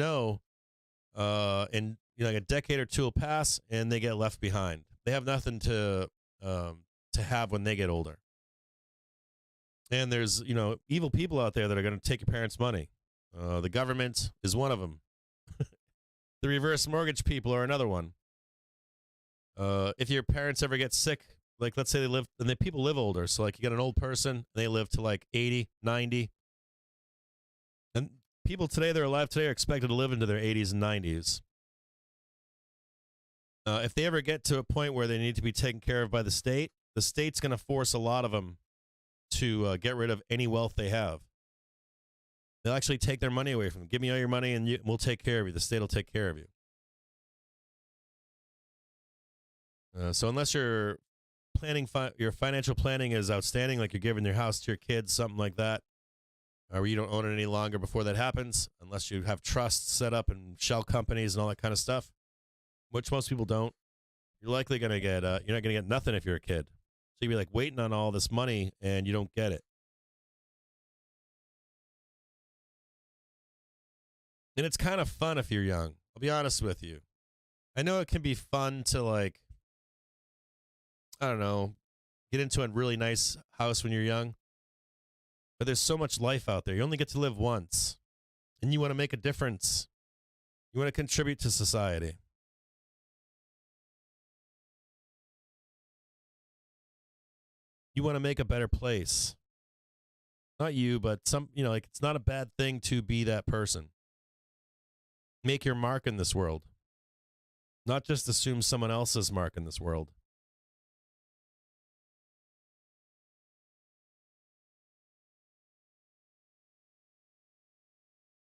like a decade or two will pass and they get left behind. They have nothing to have when they get older. And there's evil people out there that are going to take your parents' money. The government is one of them. The reverse mortgage people are another one. If your parents ever get sick, like let's say people live older. So like you got an old person, they live to like 80, 90. And people today that are alive today are expected to live into their 80s and 90s. If they ever get to a point where they need to be taken care of by the state's going to force a lot of them to get rid of any wealth they have. They'll actually take their money away from them. Give me all your money and we'll take care of you. The state will take care of you. So unless your financial planning is outstanding, like you're giving your house to your kids, something like that, or you don't own it any longer before that happens, unless you have trusts set up and shell companies and all that kind of stuff, which most people don't, you're likely going to get, you're not going to get nothing if you're a kid. So you'd be like waiting on all this money and you don't get it. And it's kind of fun if you're young. I'll be honest with you. I know it can be fun to like, I don't know, get into a really nice house when you're young. But there's so much life out there. You only get to live once. And you want to make a difference. You want to contribute to society. You want to make a better place. Not you, but it's not a bad thing to be that person. Make your mark in this world. Not just assume someone else's mark in this world.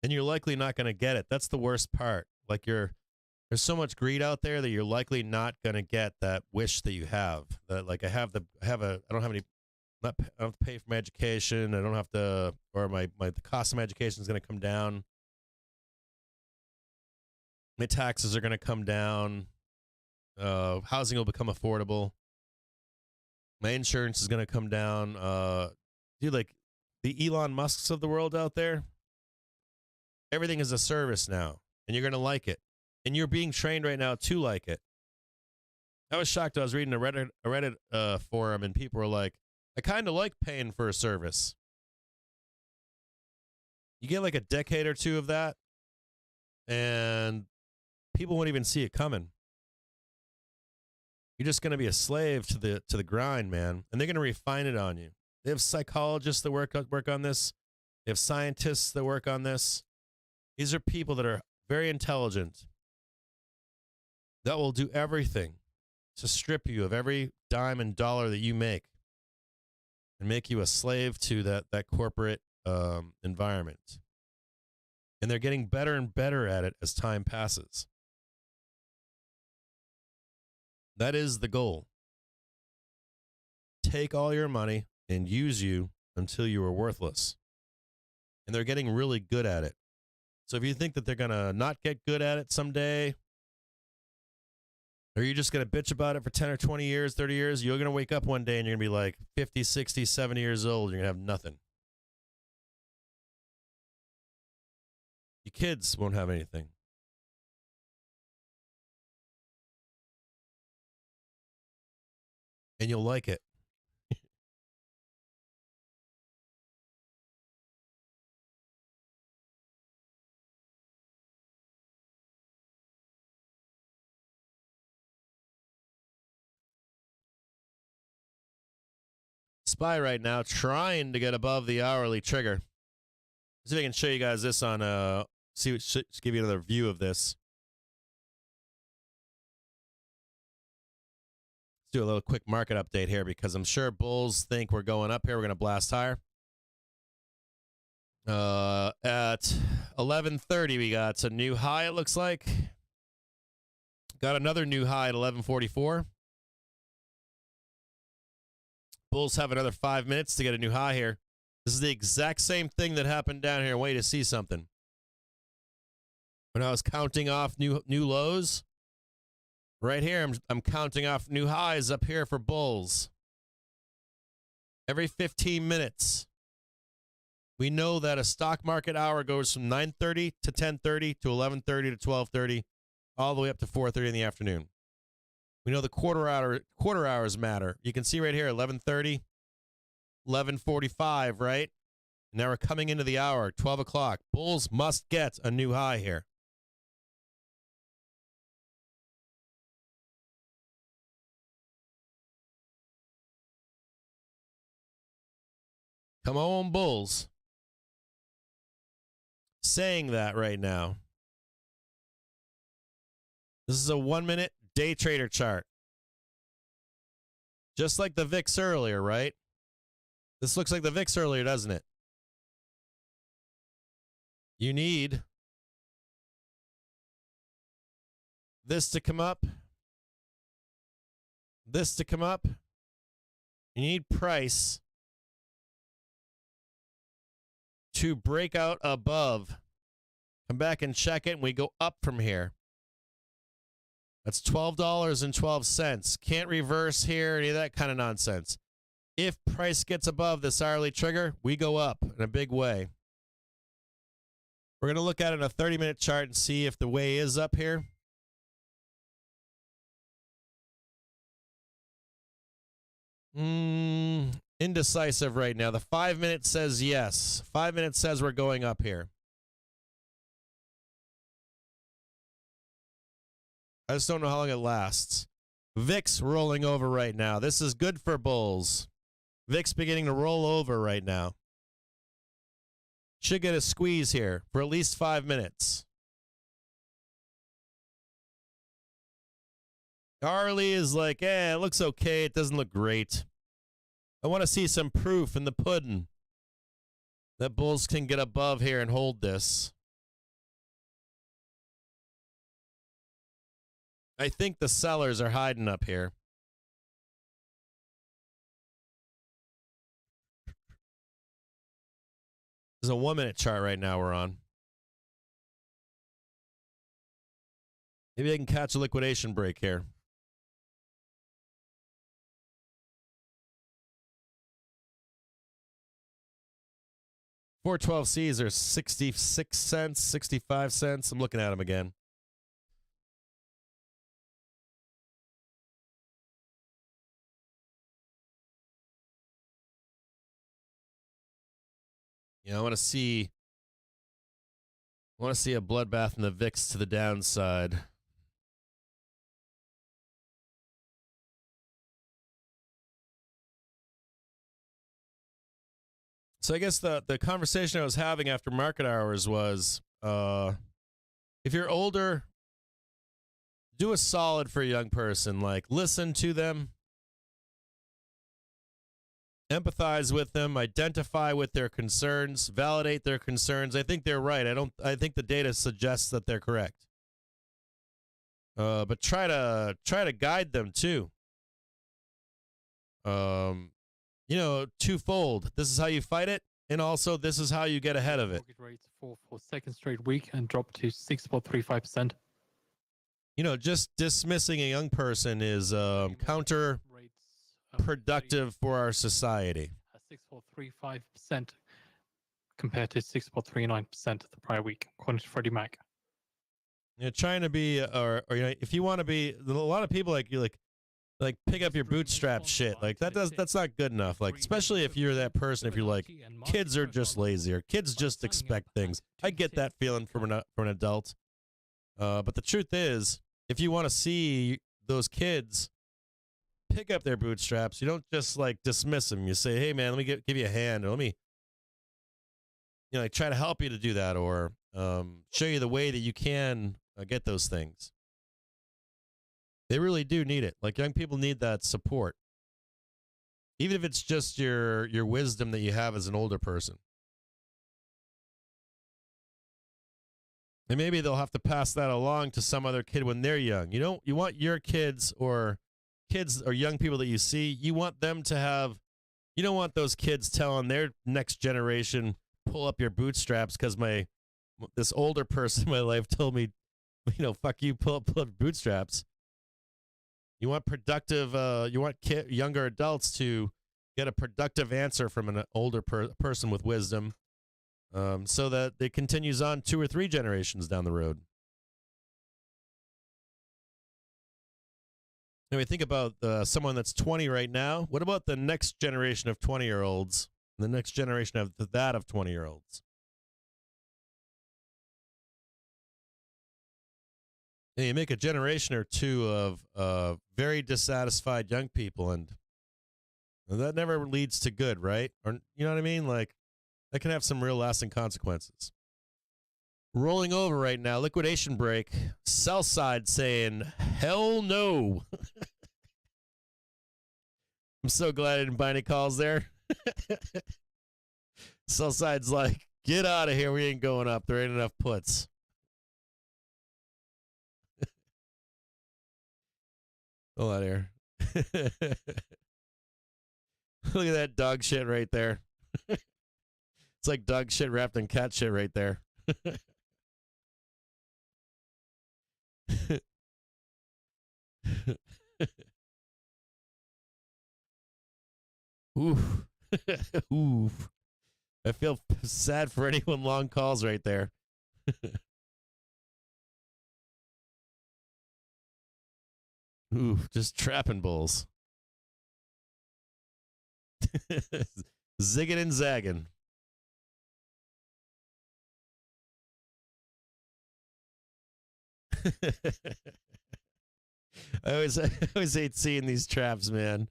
and you're likely not going to get it. That's the worst part. Like there's so much greed out there that you're likely not going to get that wish that you have. That like I don't have any, I don't have to pay for my education. I don't have to, or the cost of my education is going to come down. My taxes are going to come down. Housing will become affordable. My insurance is going to come down. Dude, like the Elon Musks of the world out there, everything is a service now, and you're going to like it. And you're being trained right now to like it. I was shocked. I was reading a Reddit forum, and people were like, I kind of like paying for a service. You get like a decade or two of that, and people won't even see it coming. You're just going to be a slave to the grind, man, and they're going to refine it on you. They have psychologists that work on this. They have scientists that work on this. These are people that are very intelligent that will do everything to strip you of every dime and dollar that you make and make you a slave to that corporate environment. And they're getting better and better at it as time passes. That is the goal. Take all your money and use you until you are worthless. And they're getting really good at it. So if you think that they're going to not get good at it someday, or you're just going to bitch about it for 10 or 20 years, 30 years, you're going to wake up one day and you're going to be like 50, 60, 70 years old. You're going to have nothing. Your kids won't have anything. And you'll like it. SPY right now trying to get above the hourly trigger. See if I can show you guys this on give you another view of this. Let's do a little quick market update here because I'm sure bulls think we're going up here. We're going to blast higher. At 11:30 we got a new high, it looks like. Got another new high at 11:44. Bulls have another 5 minutes to get a new high here. This is the exact same thing that happened down here. Wait to see something. When I was counting off new lows, right here, I'm counting off new highs up here for bulls. Every 15 minutes. We know that a stock market hour goes from 9:30 to 10:30 to 11:30 to 12:30, all the way up to 4:30 in the afternoon. We know the quarter hours matter. You can see right here, 11:30, 11:45, right? Now we're coming into the hour, 12 o'clock. Bulls must get a new high here. Come on, bulls. Saying that right now. This is a 1 minute day trader chart. Just like the VIX earlier, right? This looks like the VIX earlier, doesn't it? You need this to come up. This to come up. You need price to break out above. Come back and check it, and we go up from here. That's $12.12. Can't reverse here, any of that kind of nonsense. If price gets above this hourly trigger, we go up in a big way. We're going to look at it in a 30-minute chart and see if the way is up here. Indecisive right now. The 5 minute says yes. 5 minutes says we're going up here. I just don't know how long it lasts. VIX rolling over right now. This is good for bulls. VIX beginning to roll over right now. Should get a squeeze here for at least 5 minutes. Hourly is like, it looks okay. It doesn't look great. I want to see some proof in the pudding that bulls can get above here and hold this. I think the sellers are hiding up here. There's a 1 minute chart right now we're on. Maybe I can catch a liquidation break here. 412Cs are 66 cents, 65 cents. I'm looking at them again. Yeah, I want to see a bloodbath in the VIX to the downside. So I guess the conversation I was having after market hours was, if you're older, do a solid for a young person. Like, listen to them, empathize with them, identify with their concerns, validate their concerns. I think they're right. I think the data suggests that they're correct. But try to guide them too. You know, twofold. This is how you fight it, and also this is how you get ahead of it. Mortgage rates for second straight week and dropped to 6.35%. You know, just dismissing a young person is counterproductive for our society. 6.35% compared to 6.39% the prior week, according to Freddie Mac. You're trying to be, or you know, if you want to be, a lot of people like pick up your bootstrap shit. Like that's not good enough. Like, especially if you're that person, if you're like, kids are just lazy or kids just expect things. I get that feeling from an adult. But the truth is, if you want to see those kids pick up their bootstraps, you don't just like dismiss them. You say, hey man, let me give you a hand, or let me, you know, like, try to help you to do that, or show you the way that you can get those things. They really do need it. Like, young people need that support. Even if it's just your wisdom that you have as an older person. And maybe they'll have to pass that along to some other kid when they're young. You want your kids or young people that you see, you want them to have, you don't want those kids telling their next generation, pull up your bootstraps because this older person in my life told me, you know, fuck you, pull up bootstraps. You want productive, younger adults to get a productive answer from an older person with wisdom, so that it continues on 2 or 3 generations down the road. Anyway, think about someone that's 20 right now. What about the next generation of 20-year-olds, the next generation of that of 20-year-olds? You make a generation or two of very dissatisfied young people, and that never leads to good, right? Or, you know what I mean? Like, that can have some real lasting consequences. Rolling over right now, liquidation break. Sell side saying, hell no. I'm so glad I didn't buy any calls there. Sell side's like, get out of here. We ain't going up. There ain't enough puts. Hold on here. Look at that dog shit right there. It's like dog shit wrapped in cat shit right there. Oof. Oof. I feel sad for anyone long calls right there. Oof, just trapping bulls. Zigging and zagging. I always hate seeing these traps, man.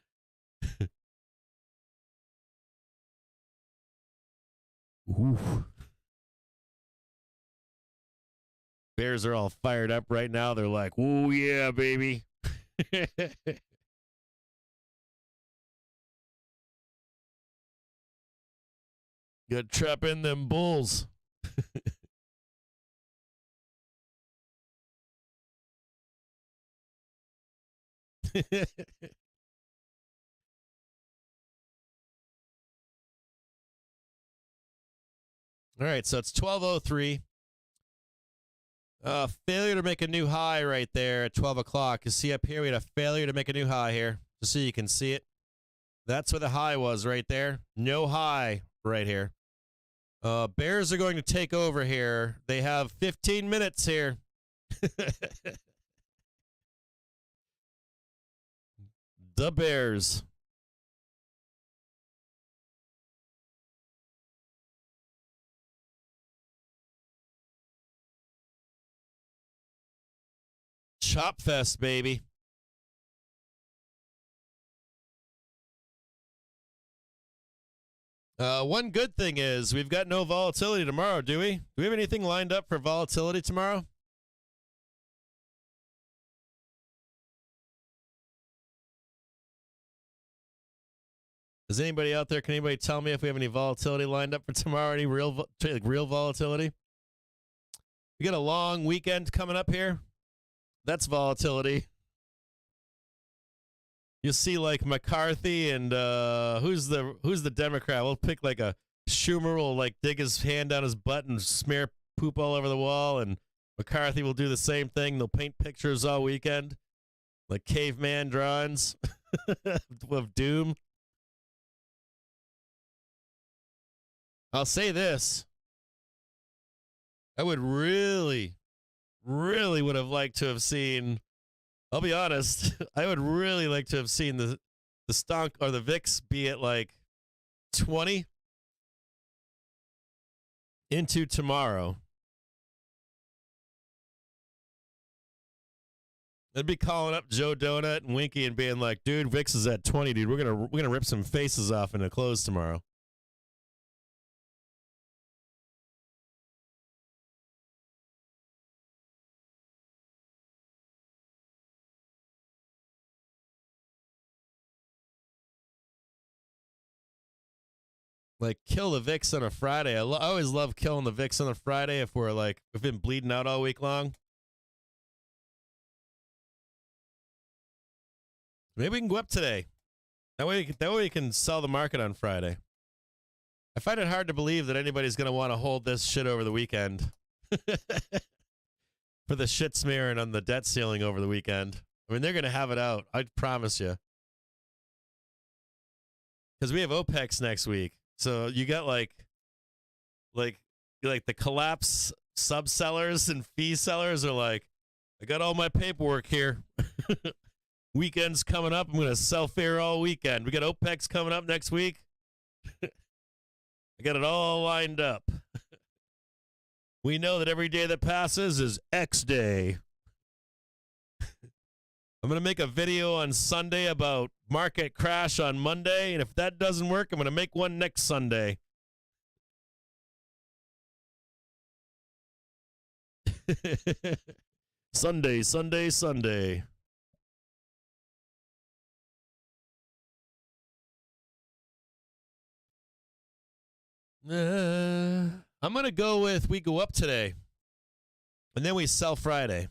Oof. Bears are all fired up right now. They're like, "Oh yeah, baby." Got trap in them bulls. All right, so it's 12:03. Failure to make a new high right there at 12 o'clock. You see up here, we had a failure to make a new high here, just so you can see it. That's where the high was right there. No high right here. Bears are going to take over here. They have 15 minutes here. The Bears. Chop Fest, baby. One good thing is we've got no volatility tomorrow, do we? Do we have anything lined up for volatility tomorrow? Is anybody out there? Can anybody tell me if we have any volatility lined up for tomorrow? Any real volatility? We got a long weekend coming up here. That's volatility. You'll see like McCarthy and who's the Democrat? We'll pick like a Schumer will like dig his hand down his butt and smear poop all over the wall, and McCarthy will do the same thing. They'll paint pictures all weekend, like caveman drawings of doom. I'll say this. I would really would have liked to have seen, I'll be honest, I would really like to have seen the stonk or the VIX be at like 20 into tomorrow. I'd be calling up Joe Donut and Winky and being like, dude, VIX is at 20, dude. We're gonna rip some faces off in a close tomorrow. Like, kill the VIX on a Friday. I always love killing the VIX on a Friday if we've been bleeding out all week long. Maybe we can go up today. That way we can sell the market on Friday. I find it hard to believe that anybody's going to want to hold this shit over the weekend. For the shit smearing on the debt ceiling over the weekend. I mean, they're going to have it out. I promise you. Because we have OPEX next week. So you got like the collapse sub-sellers and fee sellers are like, I got all my paperwork here. Weekend's coming up. I'm going to sell fear all weekend. We got OPEX coming up next week. I got it all lined up. We know that every day that passes is X day. I'm going to make a video on Sunday about market crash on Monday, and if that doesn't work, I'm going to make one next Sunday. Sunday, Sunday, Sunday. I'm going to go with we go up today, and then we sell Friday.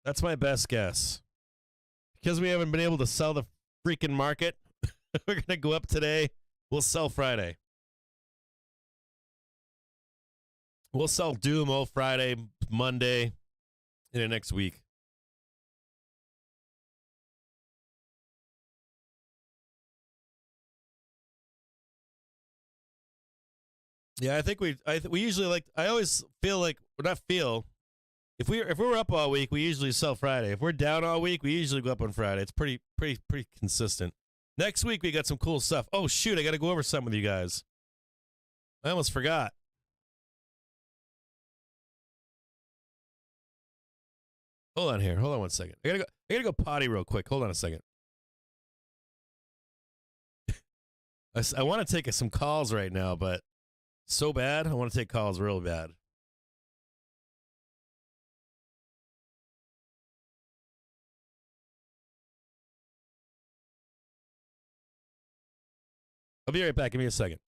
That's my best guess. Because we haven't been able to sell the freaking market, we're going to go up today. We'll sell Friday. We'll sell Doom all Friday, Monday, in the next week. Yeah, I think we usually like, I always feel like, if we're up all week, we usually sell Friday. If we're down all week, we usually go up on Friday. It's pretty consistent. Next week we got some cool stuff. Oh shoot, I got to go over something with you guys. I almost forgot. Hold on here. Hold on one second. I gotta go potty real quick. Hold on a second. I want to take some calls right now, but so bad. I want to take calls real bad. I'll be right back. Give me a second.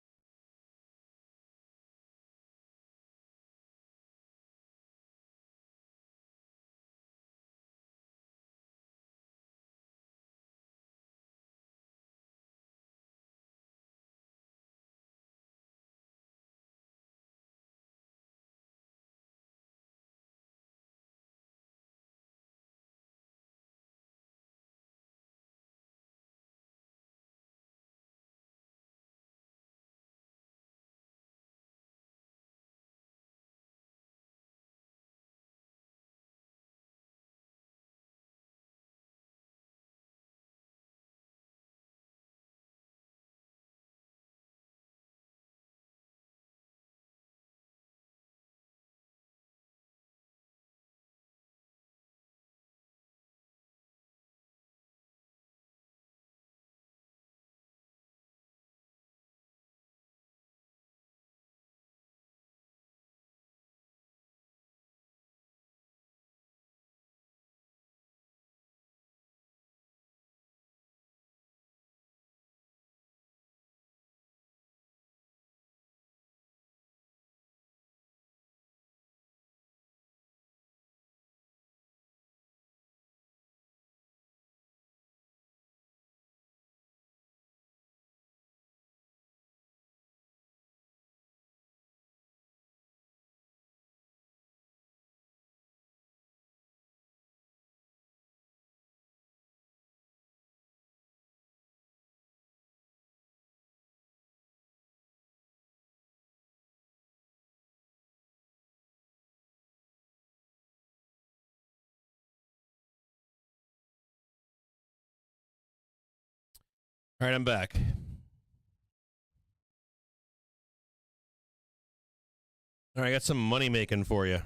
All right, I'm back. All right, I got some money making for you.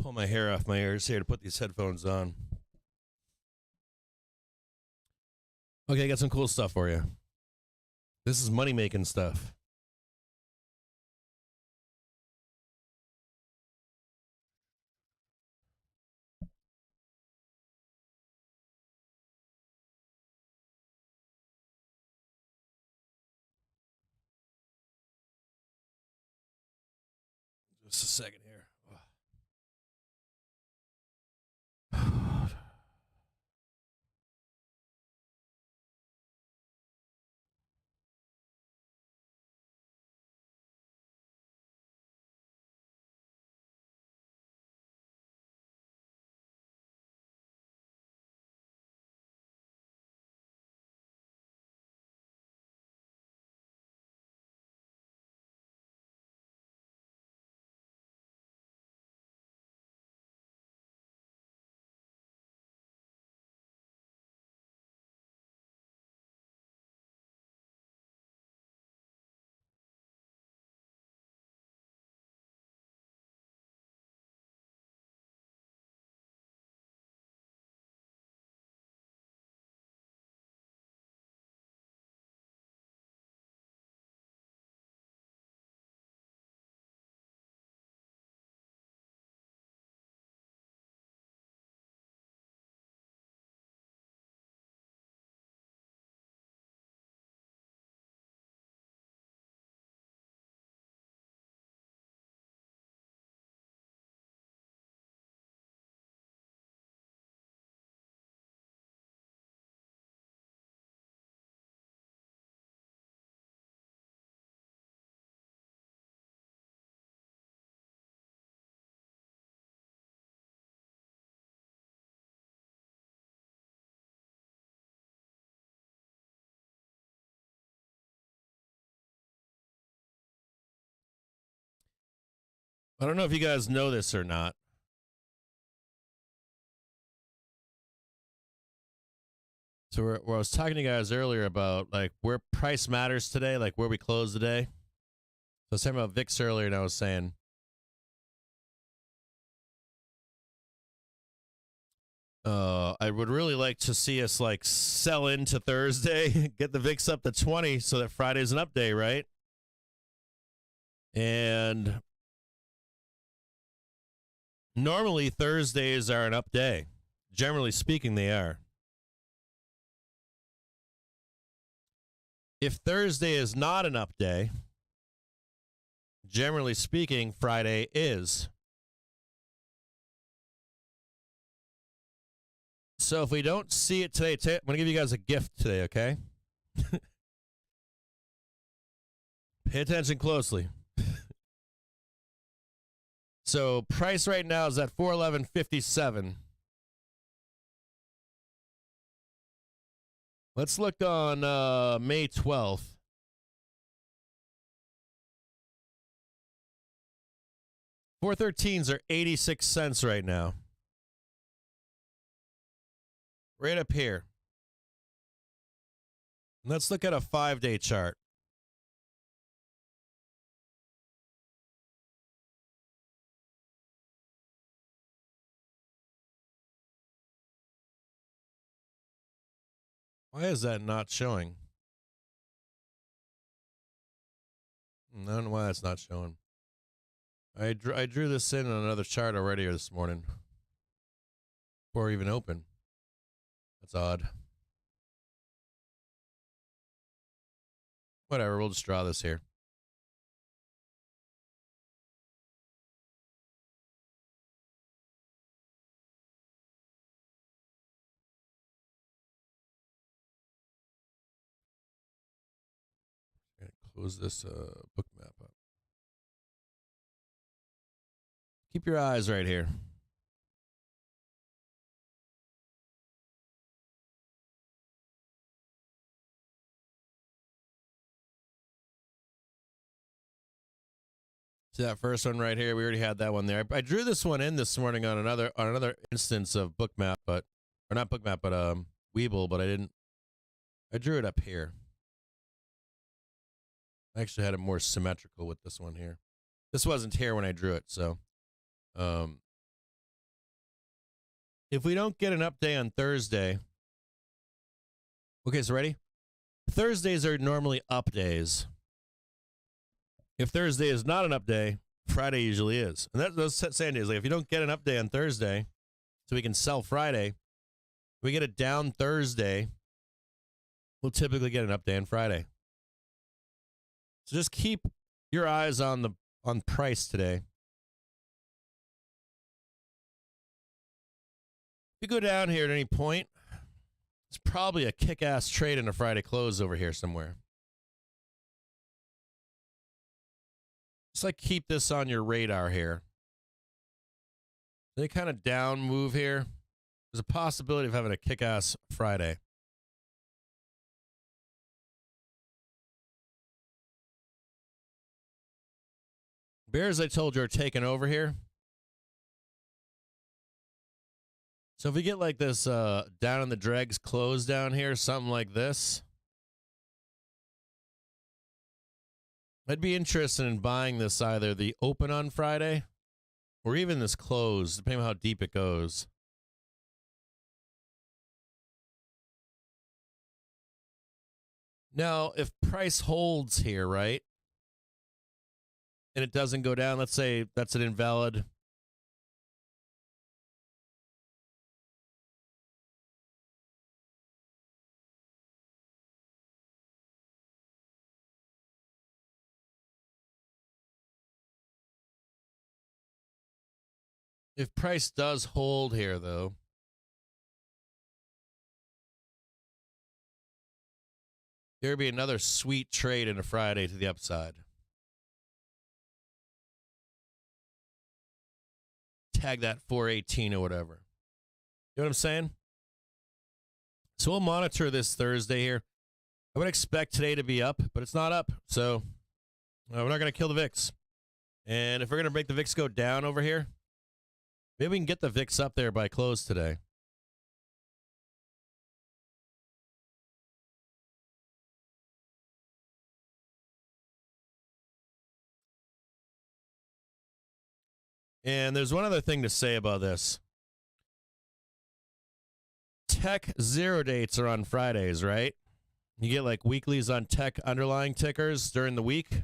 Pull my hair off my ears here to put these headphones on. Okay, I got some cool stuff for you. This is money making stuff. Just a second here. I don't know if you guys know this or not. So where I was talking to you guys earlier about like where price matters today, like where we close today. So I was talking about VIX earlier, and I was saying I would really like to see us like sell into Thursday, get the VIX up to 20 so that Friday's an up day, right? And normally Thursdays are an up day. Generally speaking, they are. If Thursday is not an up day, generally speaking, Friday is. So if we don't see it today, I'm going to give you guys a gift today, okay? Pay attention closely. So price right now is at 411.57. Let's look on May 12th. $4.13s are 86 cents right now. Right up here. Let's look at a 5-day chart. Why is that not showing? I don't know why that's not showing. I drew this in on another chart already this morning. Before even open. That's odd. Whatever, we'll just draw this here. Close this book map up. Keep your eyes right here. See that first one right here? We already had that one there. I drew this one in this morning on another instance of Bookmap, but or not Bookmap, but Weeble, but I didn't. I drew it up here. I actually had it more symmetrical with this one here. This wasn't here when I drew it, so if we don't get an update on Thursday, okay, so ready? Thursdays are normally up days. If Thursday is not an up day, Friday usually is. And those same days. Like if you don't get an update on Thursday, so we can sell Friday, we get a down Thursday, we'll typically get an update on Friday. So just keep your eyes on price today. If you go down here at any point, it's probably a kick-ass trade in a Friday close over here somewhere. Just like keep this on your radar here. Any kind of down move here, there's a possibility of having a kick-ass Friday. Bears, I told you, are taking over here. So if we get like this down in the dregs close down here, something like this, I'd be interested in buying this either the open on Friday or even this close, depending on how deep it goes. Now, if price holds here, right, and it doesn't go down, let's say that's an invalid. If price does hold here, though, there'd be another sweet trade in a Friday to the upside. Tag that 418 or whatever. You know what I'm saying? So we'll monitor this Thursday here. I would expect today to be up, but it's not up. So we're not going to kill the VIX. And if we're going to make the VIX go down over here, maybe we can get the VIX up there by close today. And there's one other thing to say about this. Tech zero dates are on Fridays, right? You get like weeklies on tech underlying tickers during the week.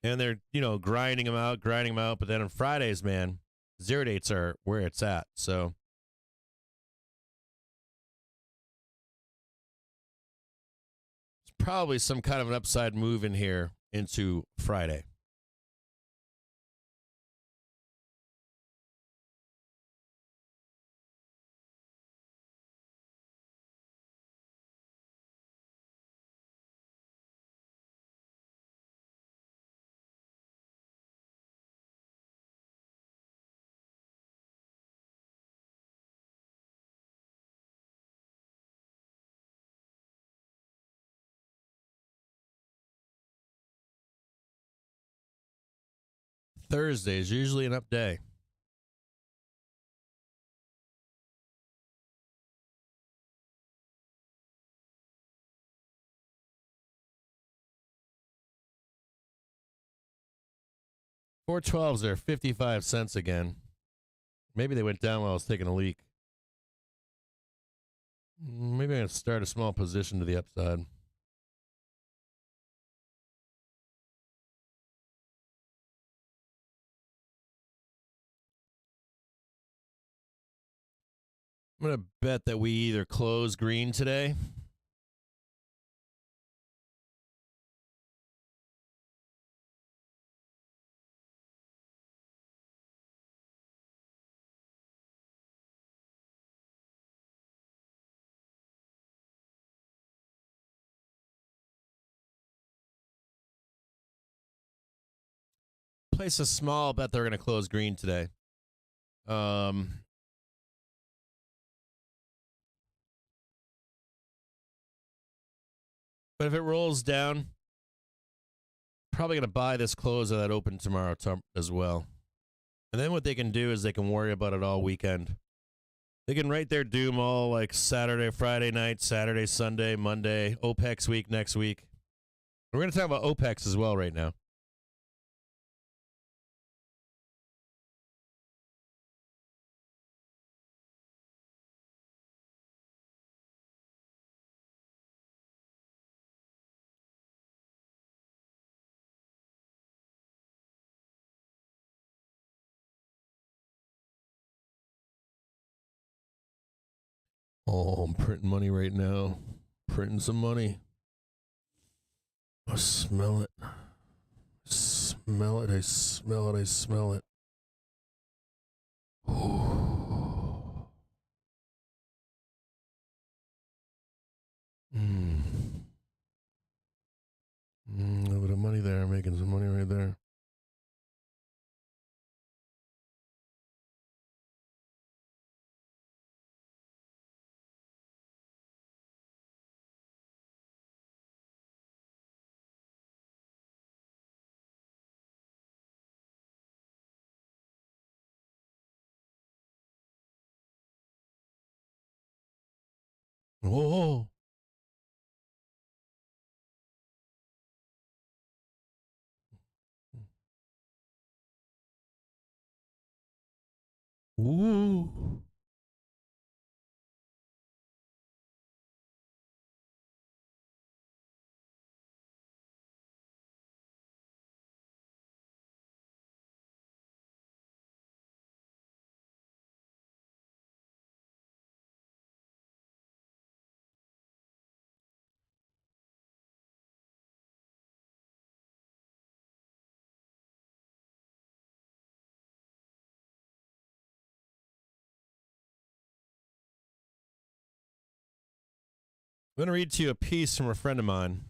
And they're, grinding them out. But then on Fridays, man, zero dates are where it's at. So it's probably some kind of an upside move in here into Friday. Thursday is usually an up day. $4.12s are 55 cents again. Maybe they went down while I was taking a leak. Maybe I'm going to start a small position to the upside. I'm going to bet that we either close green today place a small bet they're going to close green today. But if it rolls down, probably going to buy this close that open tomorrow as well. And then what they can do is they can worry about it all weekend. They can write their doom all like Saturday, Friday night, Saturday, Sunday, Monday, OPEX week next week. We're going to talk about OPEX as well right now. Oh, I'm printing money right now. Printing some money. I smell it. Smell it. I smell it. I smell it. Oh. A little bit of money there. Making some money right there. Whoa. Ooh. I'm going to read to you a piece from a friend of mine.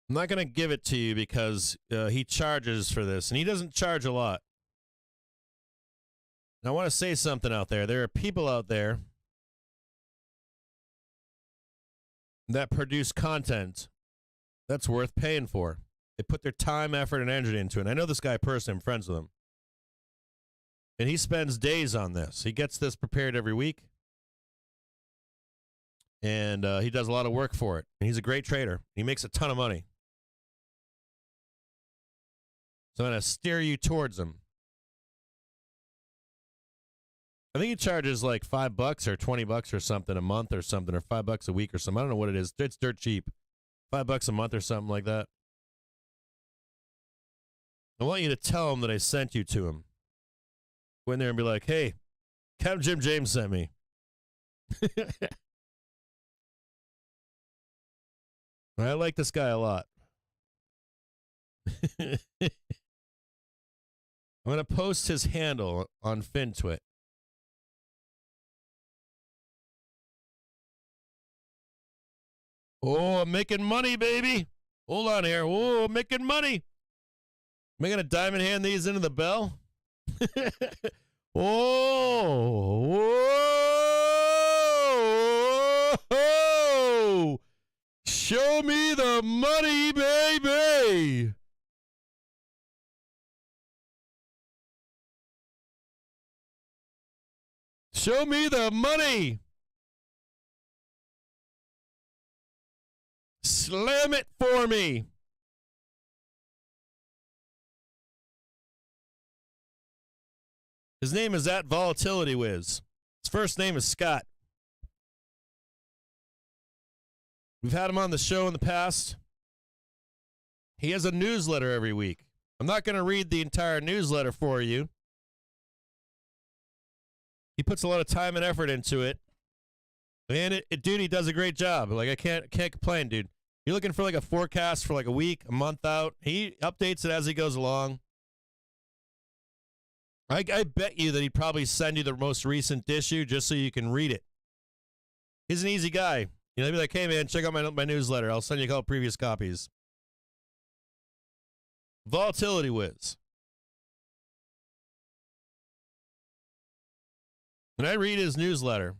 I'm not going to give it to you because he charges for this, and he doesn't charge a lot. And I want to say something out there. There are people out there that produce content that's worth paying for. They put their time, effort, and energy into it. And I know this guy personally. I'm friends with him. And he spends days on this. He gets this prepared every week. And he does a lot of work for it. And he's a great trader. He makes a ton of money. So I'm going to steer you towards him. I think he charges like $5 or $20 or something a month or something, or $5 a week or something. I don't know what it is. It's dirt cheap. $5 a month or something like that. I want you to tell him that I sent you to him. Go in there and be like, hey, CaptainJimJames sent me. I like this guy a lot. I'm going to post his handle on FinTwit. Oh, I'm making money, baby. Hold on here. Oh, I'm making money. Am I going to diamond hand these into the bell? Whoa! Show me the money, baby! Show me the money! Slam it for me! His name is @VolatilityWiz. His first name is Scott. We've had him on the show in the past. He has a newsletter every week. I'm not going to read the entire newsletter for you. He puts a lot of time and effort into it. And dude, he does a great job. Like, I can't complain, dude. You're looking for like a forecast for like a week, a month out. He updates it as he goes along. I bet you that he'd probably send you the most recent issue just so you can read it. He's an easy guy. You know, he'd be like, hey, man, check out my newsletter. I'll send you a couple previous copies. VolatilityWiz. When I read his newsletter,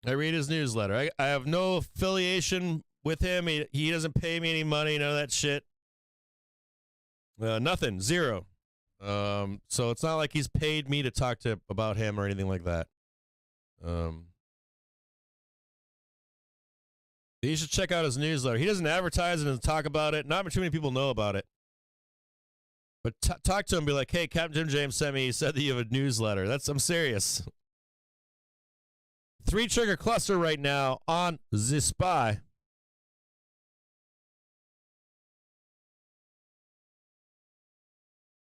I read his newsletter. I have no affiliation with him. He doesn't pay me any money, none of that shit. Nothing, zero. So it's not like he's paid me to talk to about him or anything like that. You should check out his newsletter. He doesn't advertise it and talk about it. Not too many people know about it. But talk to him, be like, hey, Captain Jim James sent me, he said that you have a newsletter. I'm serious. 3 trigger cluster right now on the SPY.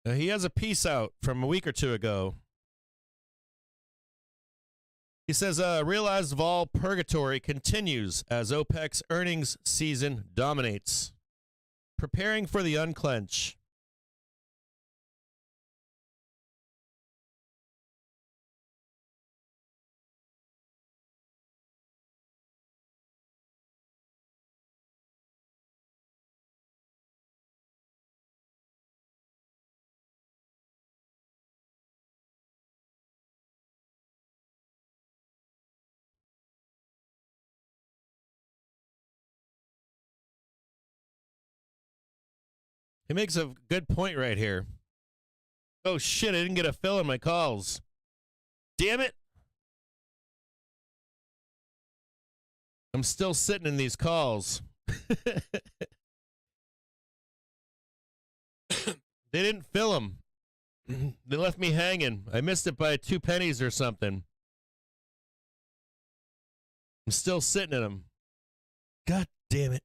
Now, he has a piece out from a week or two ago. He says, realized vol purgatory continues as OPEC's earnings season dominates. Preparing for the unclench. He makes a good point right here. Oh, shit, I didn't get a fill in my calls. Damn it. I'm still sitting in these calls. They didn't fill them. They left me hanging. I missed it by 2 pennies or something. I'm still sitting in them. God damn it.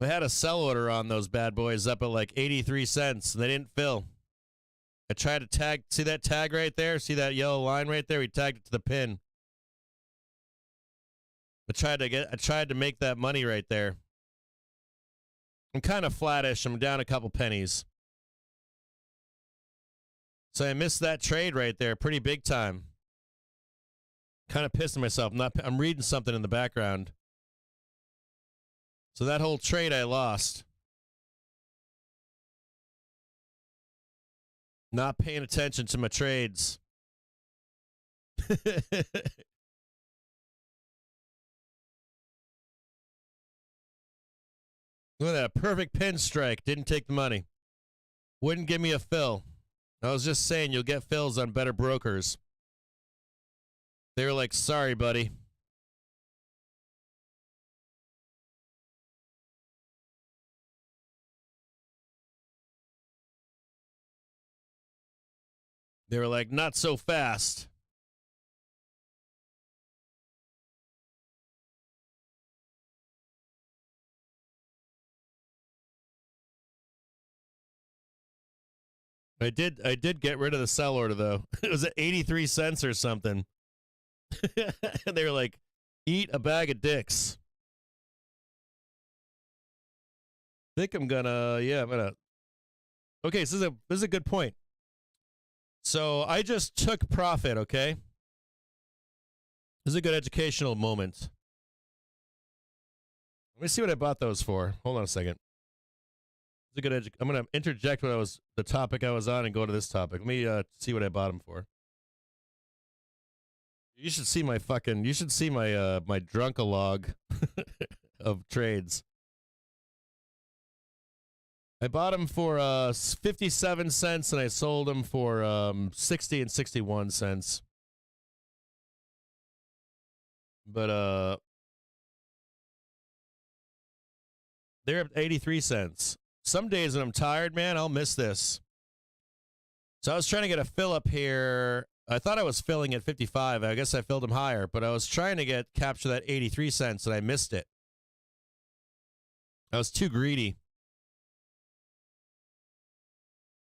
I had a sell order on those bad boys up at like 83 cents, and they didn't fill. I tried to tag, see that tag right there? See that yellow line right there? We tagged it to the pin. I tried to make that money right there. I'm kind of flattish. I'm down a couple pennies. So I missed that trade right there pretty big time. Kind of pissing myself. I'm reading something in the background. So that whole trade I lost. Not paying attention to my trades. Look at that. Perfect pin strike. Didn't take the money. Wouldn't give me a fill. I was just saying you'll get fills on better brokers. They were like, sorry, buddy. They were like, not so fast. I did get rid of the sell order, though. It was at 83 cents or something. They were like, eat a bag of dicks. I think I'm gonna, okay, so this is a good point. So I just took profit, okay? This is a good educational moment. Let me see what I bought those for. Hold on a second. It's a good I'm going to interject the topic I was on and go to this topic. Let me see what I bought them for. You should see my my drunkalog of trades. I bought them for 57 cents and I sold them for 60 and 61 cents. But they're at 83 cents. Some days when I'm tired, man, I'll miss this. So I was trying to get a fill up here. I thought I was filling at 55. I guess I filled them higher, but I was trying to capture that 83 cents and I missed it. I was too greedy.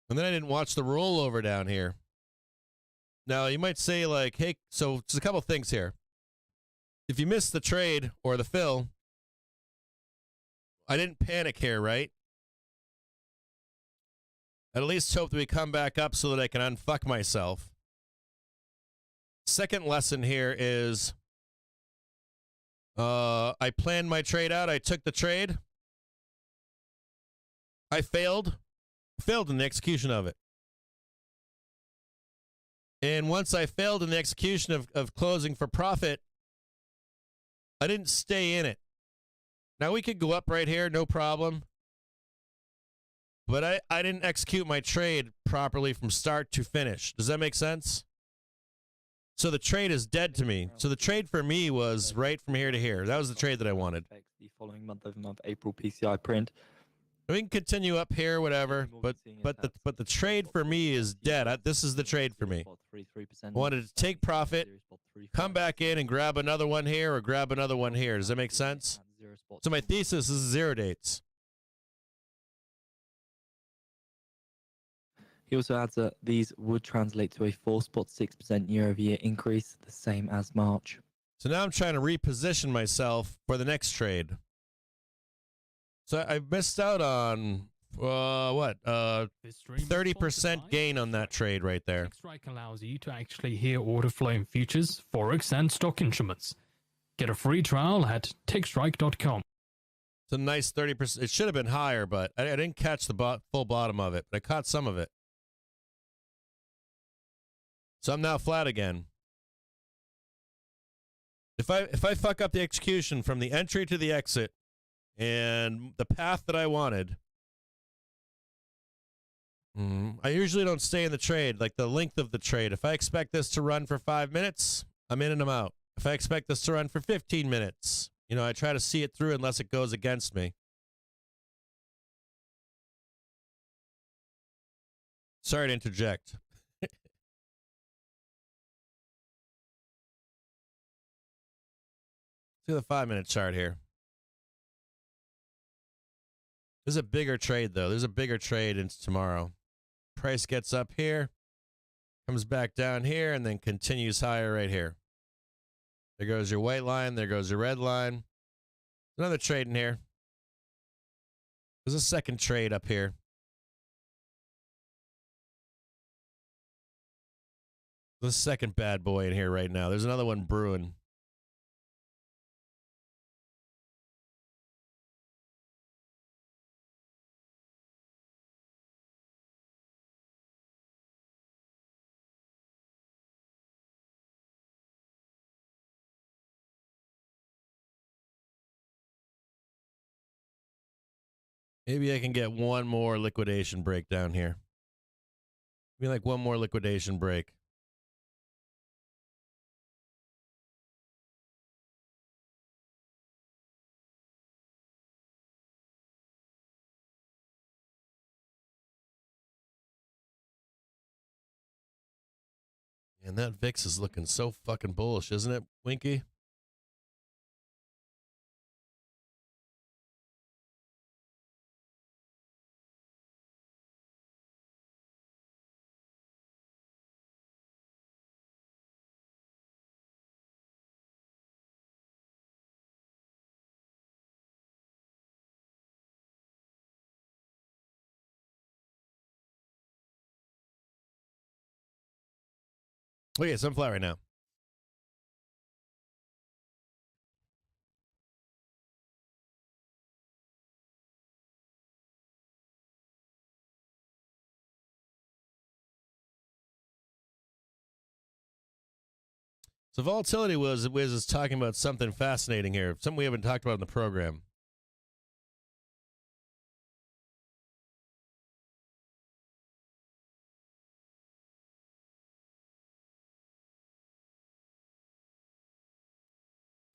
And then I didn't watch the rollover down here. Now, you might say, like, hey, so there's a couple things here. If you miss the trade or the fill, I didn't panic here, right? I'd at least hope that we come back up so that I can unfuck myself. Second lesson here is I planned my trade out. I took the trade. I failed in the execution of it. And once I failed in the execution of closing for profit, I didn't stay in it. Now we could go up right here, no problem. But I didn't execute my trade properly from start to finish. Does that make sense? So the trade is dead to me. So the trade for me was right from here to here. That was the trade that I wanted. The following month-over-month April PCI print. We can continue up here, whatever. But the trade for me is dead. This is the trade for me. I wanted to take profit, come back in and grab another one here or grab another one here. Does that make sense? So my thesis is 0 dates. He also adds that these would translate to a 4.6% year-over-year increase, the same as March. So now I'm trying to reposition myself for the next trade. So I missed out on, 30% gain on that trade right there. Tick Strike allows you to actually hear order flow in futures, forex, and stock instruments. Get a free trial at tickstrike.com. It's a nice 30%. It should have been higher, but I didn't catch the full bottom of it, but I caught some of it. So I'm now flat again. If I fuck up the execution from the entry to the exit and the path that I wanted, I usually don't stay in the trade, like the length of the trade. If I expect this to run for 5 minutes, I'm in and I'm out. If I expect this to run for 15 minutes, I try to see it through unless it goes against me. Sorry to interject. Do the 5-minute chart here. There's a bigger trade, though. There's a bigger trade into tomorrow. Price gets up here, comes back down here, and then continues higher right here. There goes your white line. There goes your red line. Another trade in here. There's a second trade up here. There's a second bad boy in here right now. There's another one brewing. Maybe I can get one more liquidation break down here. Maybe like one more liquidation break. And that VIX is looking so fucking bullish, isn't it, Winky? Okay, so I'm flat right now. So volatility Wiz is talking about something fascinating here, something we haven't talked about in the program.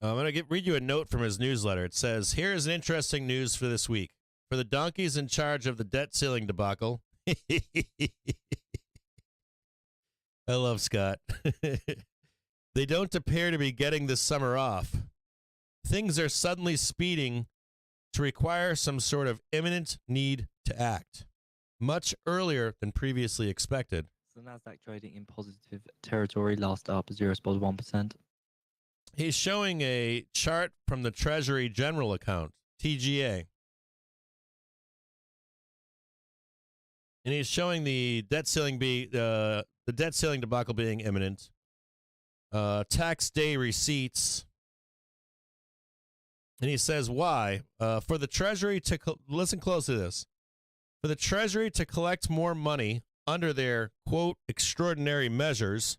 I'm going to read you a note from his newsletter. It says, here is an interesting news for this week. For the donkeys in charge of the debt ceiling debacle. I love Scott. They don't appear to be getting this summer off. Things are suddenly speeding to require some sort of imminent need to act, much earlier than previously expected. So Nasdaq trading in positive territory, last up 0.1%. He's showing a chart from the Treasury General account, TGA. And he's showing the debt ceiling debacle being imminent. Tax day receipts. And he says why? For the Treasury to listen close to this. For the Treasury to collect more money under their, quote, extraordinary measures,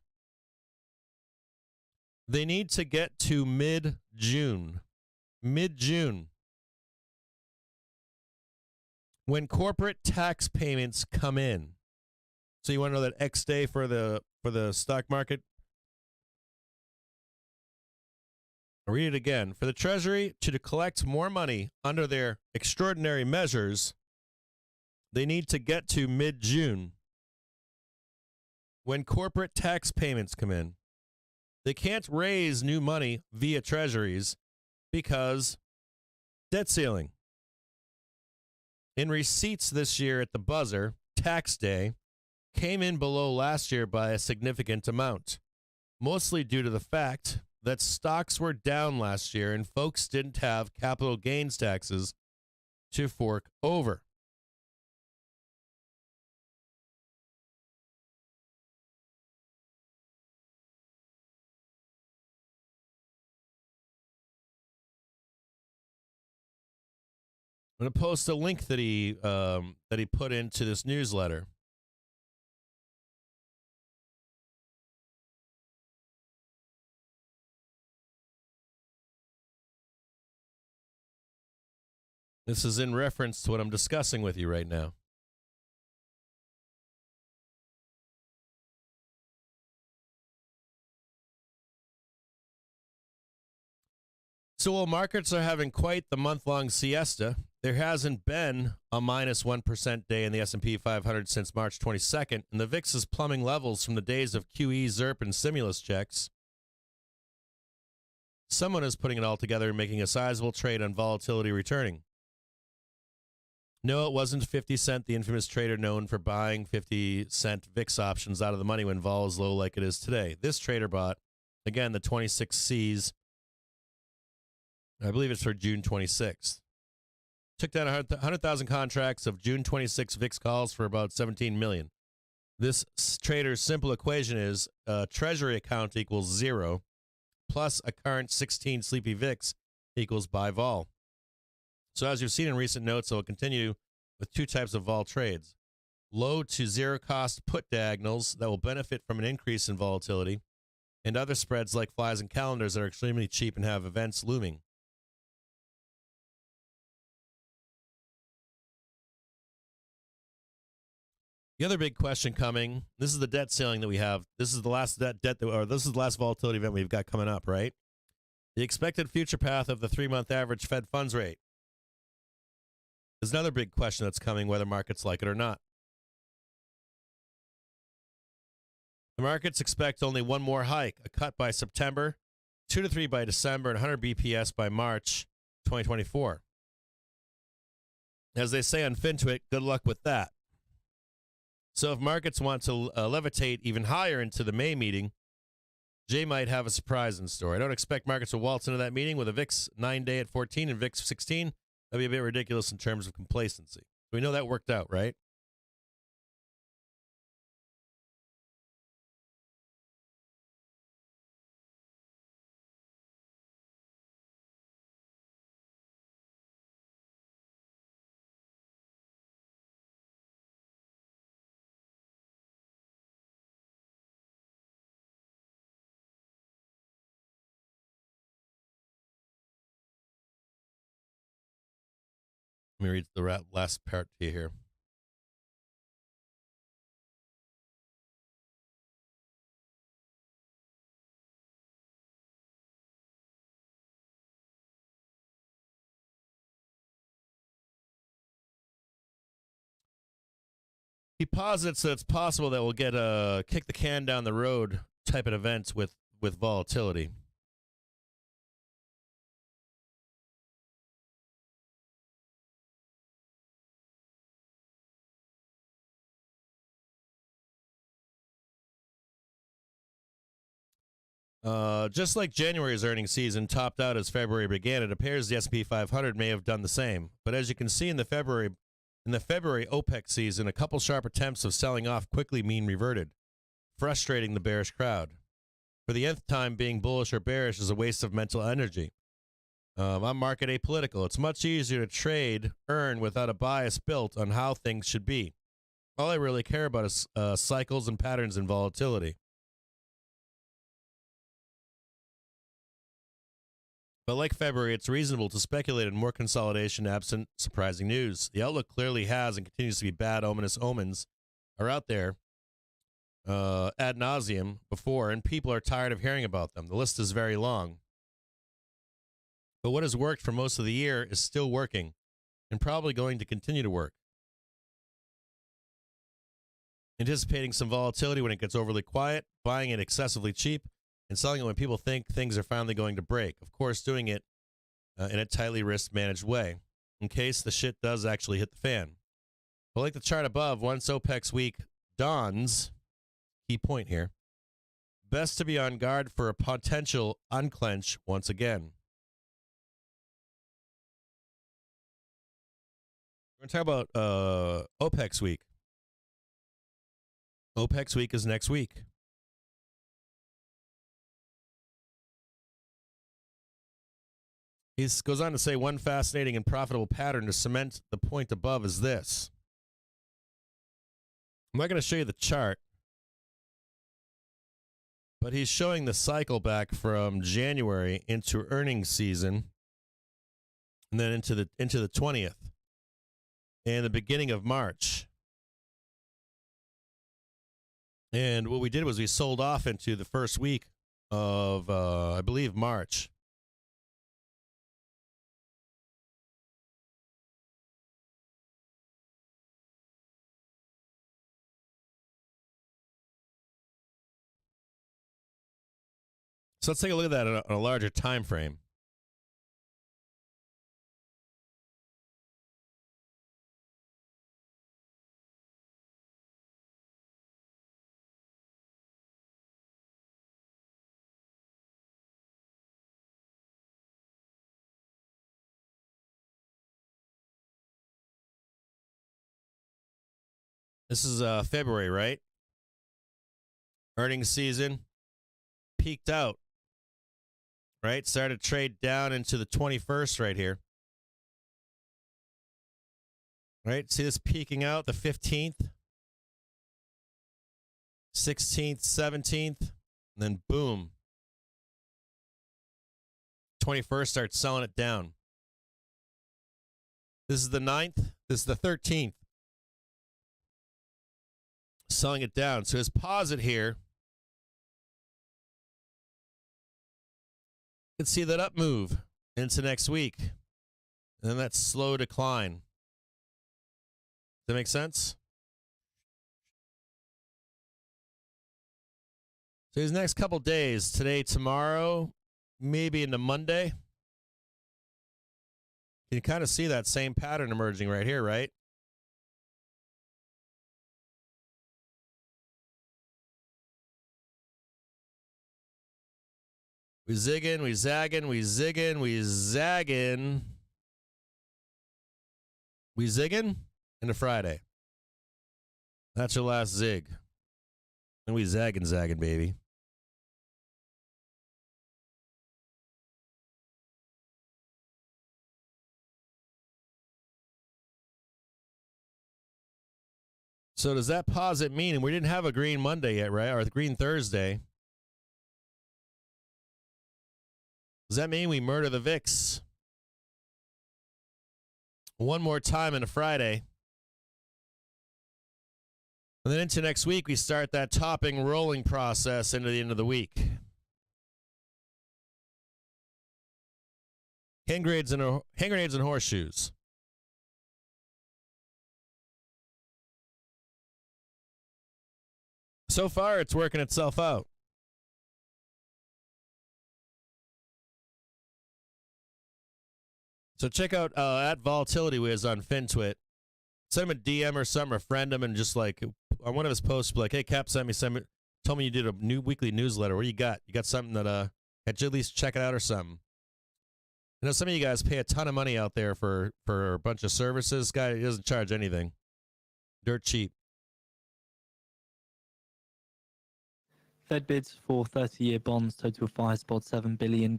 they need to get to mid-June. Mid-June. When corporate tax payments come in. So you want to know that X day for the stock market? I'll read it again. For the Treasury to collect more money under their extraordinary measures, they need to get to mid-June. When corporate tax payments come in, they can't raise new money via treasuries because debt ceiling. In receipts this year at the buzzer, tax day, came in below last year by a significant amount, mostly due to the fact that stocks were down last year and folks didn't have capital gains taxes to fork over. I'm going to post a link that he put into this newsletter. This is in reference to what I'm discussing with you right now. So while markets are having quite the month-long siesta, there hasn't been a minus 1% day in the S&P 500 since March 22nd, and the VIX is plumbing levels from the days of QE, ZERP, and stimulus checks. Someone is putting it all together and making a sizable trade on volatility returning. No, it wasn't 50 Cent, the infamous trader known for buying 50 cent VIX options out of the money when vol is low like it is today. This trader bought, again, the 26 Cs. I believe it's for June 26th. Took down 100,000 contracts of June 26 VIX calls for about 17 million. This trader's simple equation is a treasury account equals 0 plus a current 16 sleepy VIX equals buy vol. So as you've seen in recent notes, I will continue with two types of vol trades. Low to zero cost put diagonals that will benefit from an increase in volatility, and other spreads like flies and calendars that are extremely cheap and have events looming. The other big question coming, this is the debt ceiling that we have. This is the last this is the last volatility event we've got coming up, right? The expected future path of the 3-month average Fed funds rate. There's another big question that's coming, whether markets like it or not. The markets expect only one more hike, a cut by September, 2 to 3 by December, and 100 BPS by March 2024. As they say on FinTwit, good luck with that. So if markets want to levitate even higher into the May meeting, Jay might have a surprise in store. I don't expect markets to waltz into that meeting with a VIX 9-day at 14 and VIX 16. That'd be a bit ridiculous in terms of complacency. We know that worked out, right? Let me read the last part to you here. He posits that it's possible that we'll get a kick the can down the road type of event with volatility. Just like January's earnings season topped out as February began, it appears the S&P 500 may have done the same. But as you can see in the February OPEC season, a couple sharp attempts of selling off quickly mean reverted, frustrating the bearish crowd. For the nth time, being bullish or bearish is a waste of mental energy. I'm market apolitical. It's much easier to earn without a bias built on how things should be. All I really care about is cycles and patterns and volatility. But like February, it's reasonable to speculate on more consolidation absent surprising news. The outlook clearly has and continues to be bad. Ominous omens are out there ad nauseum before, and people are tired of hearing about them. The list is very long. But what has worked for most of the year is still working and probably going to continue to work. Anticipating some volatility when it gets overly quiet, buying it excessively cheap, and selling it when people think things are finally going to break. Of course, doing it in a tightly risk-managed way, in case the shit does actually hit the fan. But like the chart above, once OPEX week dawns, key point here, best to be on guard for a potential unclench once again. We're going to talk about OPEX week. OPEX week is next week. He goes on to say one fascinating and profitable pattern to cement the point above is this. I'm not going to show you the chart, but he's showing the cycle back from January into earnings season and then into the 20th and the beginning of March. And what we did was we sold off into the first week of, I believe, March. So let's take a look at that on a larger time frame. This is February, right? Earnings season peaked out, right? Started to trade down into the 21st right here. Right? See this peaking out the 15th, 16th, 17th, and then boom. 21st starts selling it down. This is the 9th. This is the 13th. Selling it down. So his posit here, you can see that up move into next week. And then that slow decline. Does that make sense? So these next couple days, today, tomorrow, maybe into Monday, you can kind of see that same pattern emerging right here, right? We zigging, we zagging, we zigging, we zagging. We zigging into Friday. That's your last zig. And we zagging, baby. So does that posit mean, and we didn't have a green Monday yet, right? Or the green Thursday. Does that mean we murder the VIX? One more time on a Friday. And then into next week, we start that topping rolling process into the end of the week. Hand grenades and horseshoes. So far, it's working itself out. So check out at Volatility Wiz on FinTwit. Send him a DM or something, or friend him, and just like on one of his posts, be like, "Hey, Cap, send me. Told me you did a new weekly newsletter. What do you got? You got something that had you at least check it out or something." I know some of you guys pay a ton of money out there for a bunch of services. This guy, he doesn't charge anything. Dirt cheap. Fed bids for 30-year bonds total $5.7 billion.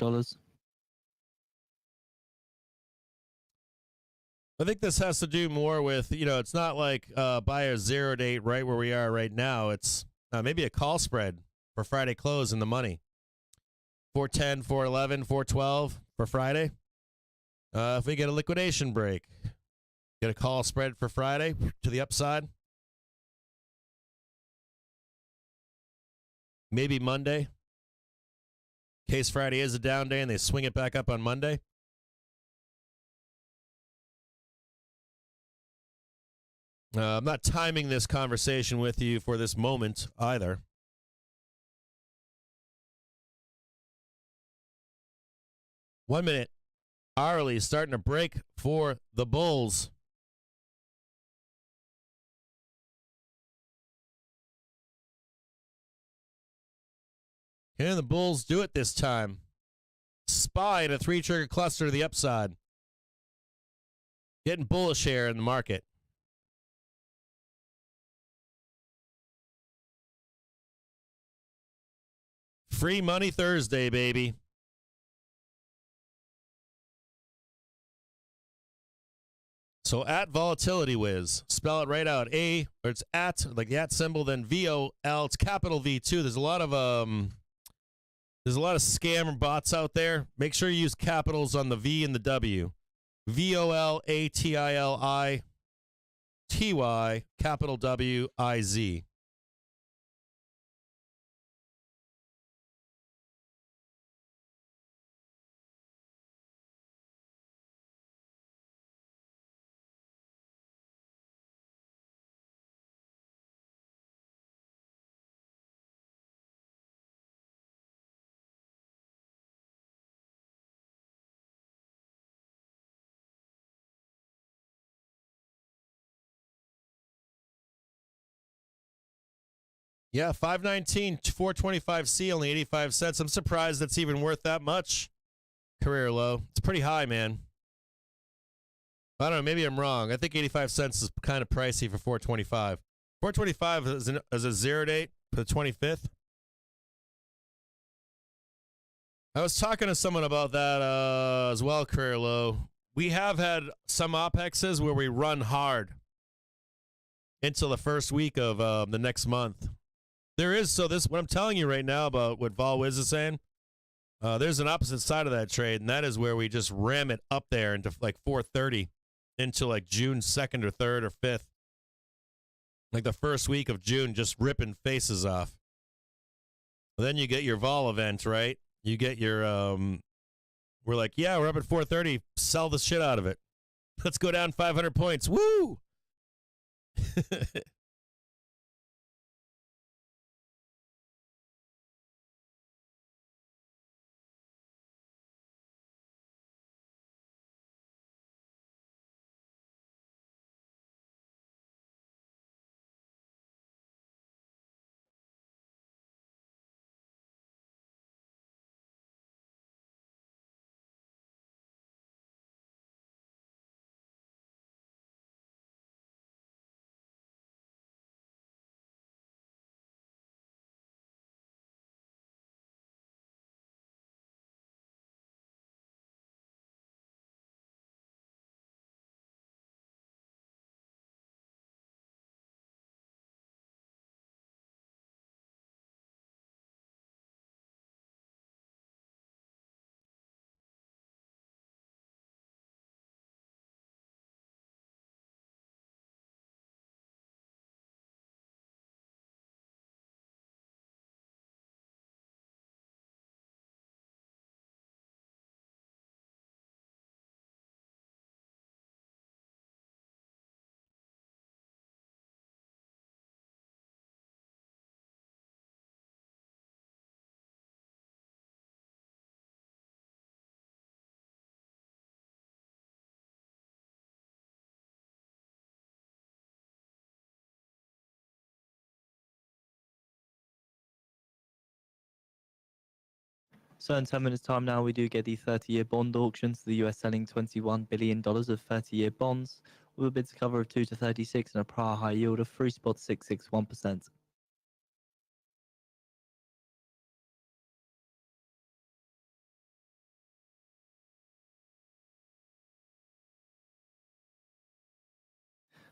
I think this has to do more with, it's not like buy a 0 date right where we are right now. It's maybe a call spread for Friday close in the money. 410, 411, 412 for Friday. If we get a liquidation break, get a call spread for Friday to the upside. Maybe Monday. In case Friday is a down day and they swing it back up on Monday. I'm not timing this conversation with you for this moment either. One minute. Hourly starting to break for the Bulls. Can the Bulls do it this time? SPY in a 3-trigger cluster to the upside. Getting bullish here in the market. Free money Thursday, baby. So at volatility whiz, spell it right out. Or it's at, like the at symbol, then VOL. It's capital V2. There's a lot of scammer bots out there. Make sure you use capitals on the V and the W. VOLATILITY, capital WIZ. Yeah, 519, 425C, only 85 cents. I'm surprised that's even worth that much. Career low. It's pretty high, man. I don't know. Maybe I'm wrong. I think 85 cents is kind of pricey for 425. 425 is a 0 date for the 25th. I was talking to someone about that as well, career low. We have had some OPEXs where we run hard until the first week of the next month. There is, what I'm telling you right now about what Vol Wiz is saying, there's an opposite side of that trade, and that is where we just ram it up there into like 430 into like June 2nd or 3rd or 5th. Like the first week of June, just ripping faces off. Then you get your Vol event, right? You get your, we're like, yeah, we're up at 430, sell the shit out of it. Let's go down 500 points. Woo! So in 10 minutes time now, we do get the 30-year bond auction. So the US selling $21 billion of 30-year bonds with a bid to cover of 2 to 36 and a prior high yield of 3.661%.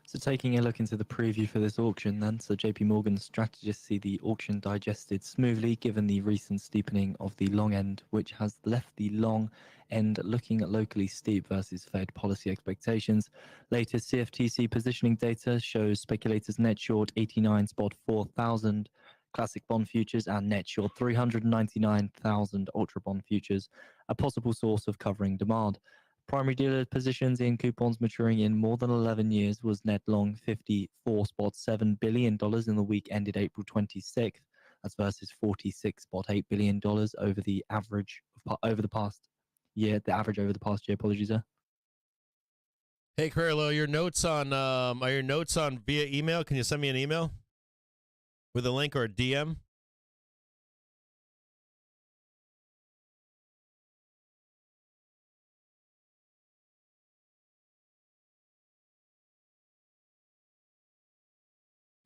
So taking a look into the preview for this auction then, so JP Morgan strategists see the auction digested smoothly given the recent steepening of the long end, which has left the long end looking locally steep versus Fed policy expectations. Latest CFTC positioning data shows speculators net short 89.4 thousand classic bond futures and net short 399,000 ultra bond futures, a possible source of covering demand. Primary dealer positions in coupons maturing in more than 11 years was net long $54.7 billion in the week ended April 26th. That's versus $46.8 billion over the average over the past year. The average over the past year. Apologies there. Hey, Carlo, your notes on are your notes on via email? Can you send me an email with a link or a DM?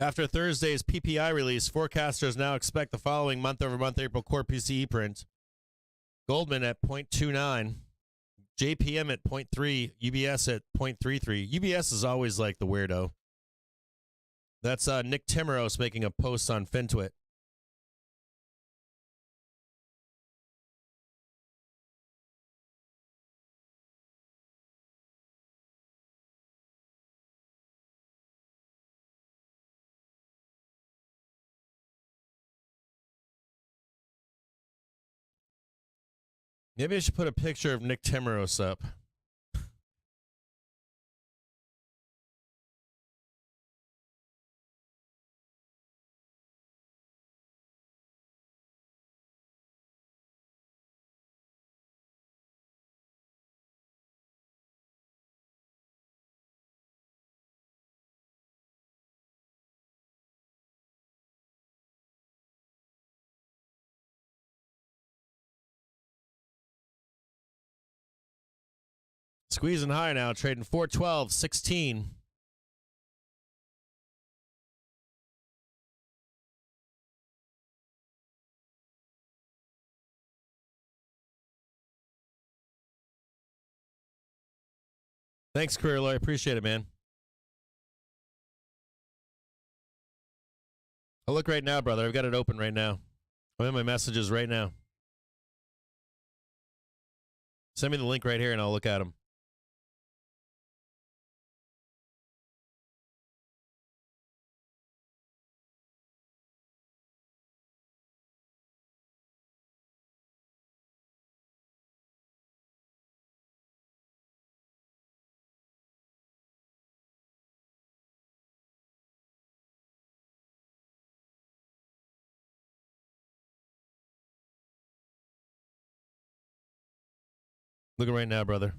After Thursday's PPI release, forecasters now expect the following month-over-month April core PCE print. Goldman at 0.29, JPM at 0.3, UBS at 0.33. UBS is always like the weirdo. That's Nick Timmeros making a post on FinTwit. Maybe I should put a picture of Nick Timmeros up. Squeezing high now, trading 412.16. Thanks, Career Lawyer. Appreciate it, man. I'll look right now, brother. I've got it open right now. I'm in my messages right now. Send me the link right here and I'll look at them. Looking right now, brother.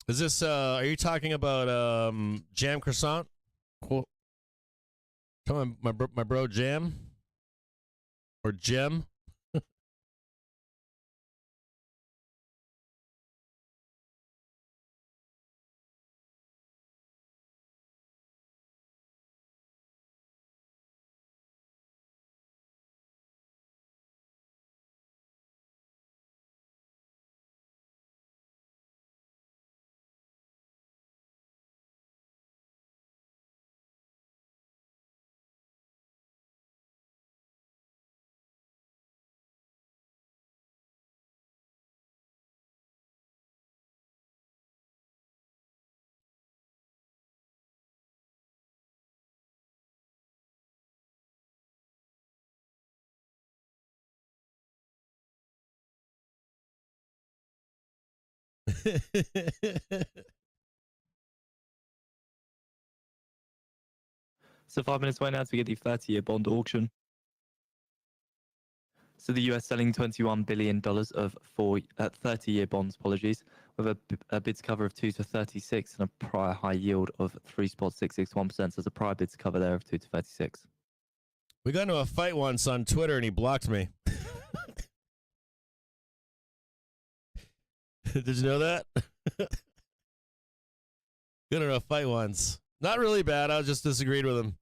Is this, are you talking about Jam Croissant? Cool. Come on, my bro Jam? Or Jem? So 5 minutes away now to get the 30-year bond auction. So the US selling $21 billion of 30-year bonds, apologies, with a bids cover of 2 to 36 and a prior high yield of 3.661%. So there's a prior bids cover there of 2 to 36. We got into a fight once on Twitter and he blocked me. Did you know that? Good enough fight once. Not really bad. I just disagreed with him.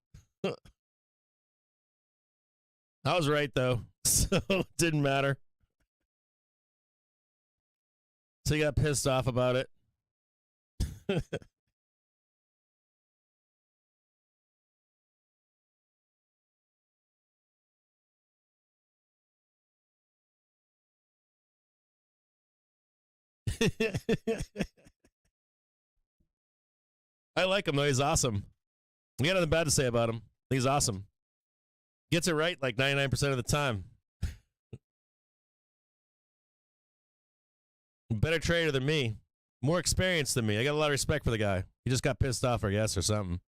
I was right though, so it didn't matter. So he got pissed off about it. I like him though. He's awesome. I got nothing bad to say about him. He's awesome. Gets it right like 99% of the time. Better trader than me. More experienced than me. I got a lot of respect for the guy. He just got pissed off, I guess, or something.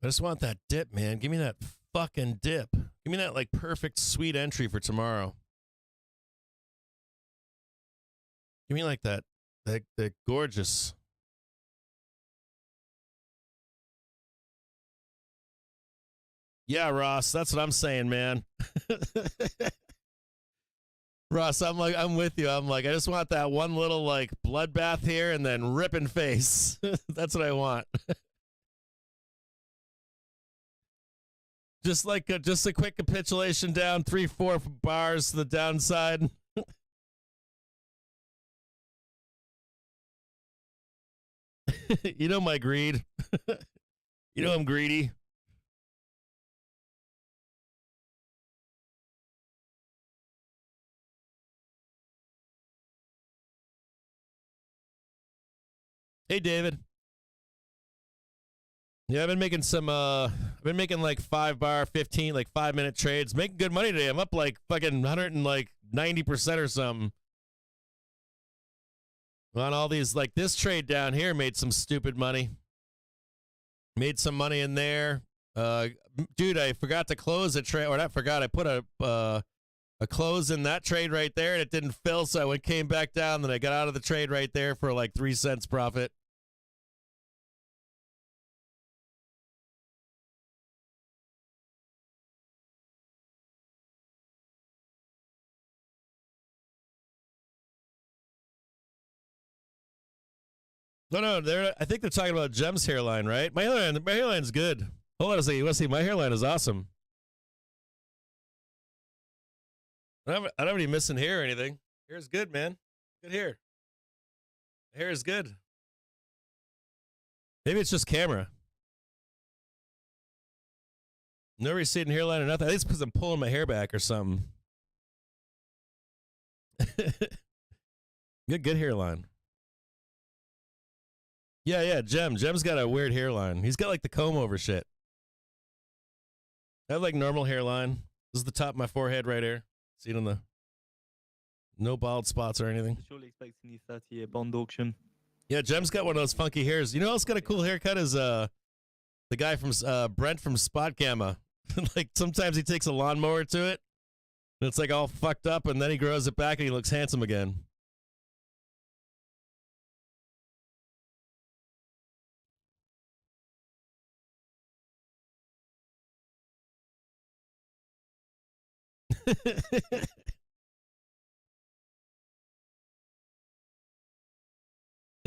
I just want that dip, man. Give me that fucking dip. Give me that like perfect sweet entry for tomorrow. Give me like that gorgeous. Yeah, Ross, that's what I'm saying, man. Ross, I'm with you. I'm like, I just want that one little like bloodbath here and then ripping face. That's what I want. Just like just a quick capitulation down 3-4 bars to the downside. You know my greed. You know I'm greedy. Hey, David. Yeah, I've been making some, I've been making like 5-bar, 15, like 5-minute trades. Making good money today. I'm up like fucking 190% or something. On all these, like this trade down here made some stupid money. Made some money in there. Dude, I forgot to close a trade, or not forgot, I put a close in that trade right there and it didn't fill, so I came back down, then I got out of the trade right there for like 3 cents profit. No, I think they're talking about Jem's hairline, right? My hairline's good. Hold on a second. You want to see? My hairline is awesome. I don't have any missing hair or anything. Hair's good, man. Good hair. Hair is good. Maybe it's just camera. No receding hairline or nothing. I think it's because I'm pulling my hair back or something. Good hairline. Yeah, Jem's got a weird hairline. He's got like the comb over shit. I have like normal hairline. This is the top of my forehead right here. See it on the... No bald spots or anything. Surely expecting the 30-year bond auction. Yeah, Jem's got one of those funky hairs. You know who else got a cool haircut is the guy from Brent from Spot Gamma. Like sometimes he takes a lawnmower to it, and it's like all fucked up, and then he grows it back and he looks handsome again.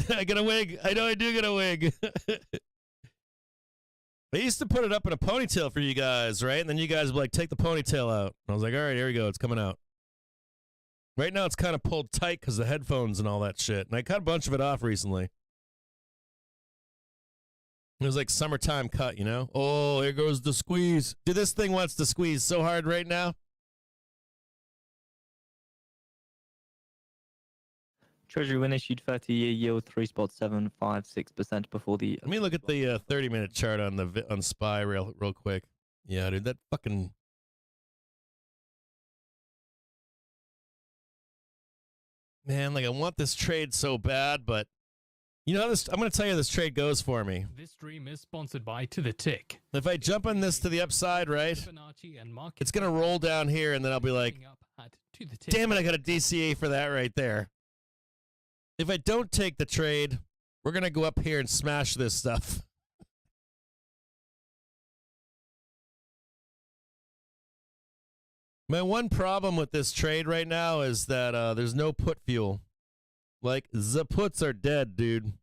I get a wig. I know I do get a wig. I used to put it up in a ponytail for you guys, right? And then you guys would like take the ponytail out. And I was like, all right, here we go. It's coming out. Right now it's kind of pulled tight because of the headphones and all that shit. And I cut a bunch of it off recently. It was like summertime cut, you know? Oh, here goes the squeeze. Dude, this thing wants to squeeze so hard right now. Treasury when issued 30-year yield 3.756% before the... Let me look at the 30-minute chart on SPY real quick. Yeah, dude, that fucking... Man, like I want this trade so bad, but You know how this? I'm going to tell you how this trade goes for me. This stream is sponsored by To The Tick. If I jump on this to the upside, right, Fibonacci and market it's going to roll down here, and then I'll be like, up at To The Tick. damn it, I got a DCA for that right there. If I don't take the trade, we're going to go up here and smash this stuff. My one problem with this trade right now is that there's no put fuel. Like, the puts are dead, dude.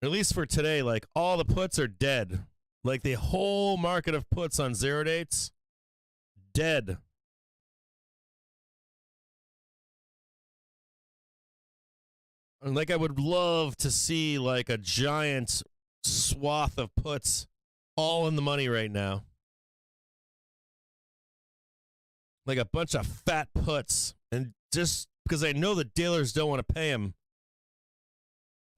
At least for today, like, all the puts are dead. Like, the whole market of puts on 0 dates, dead. And, like, I would love to see, like, a giant swath of puts all in the money right now. Like a bunch of fat puts. And just because I know the dealers don't want to pay them.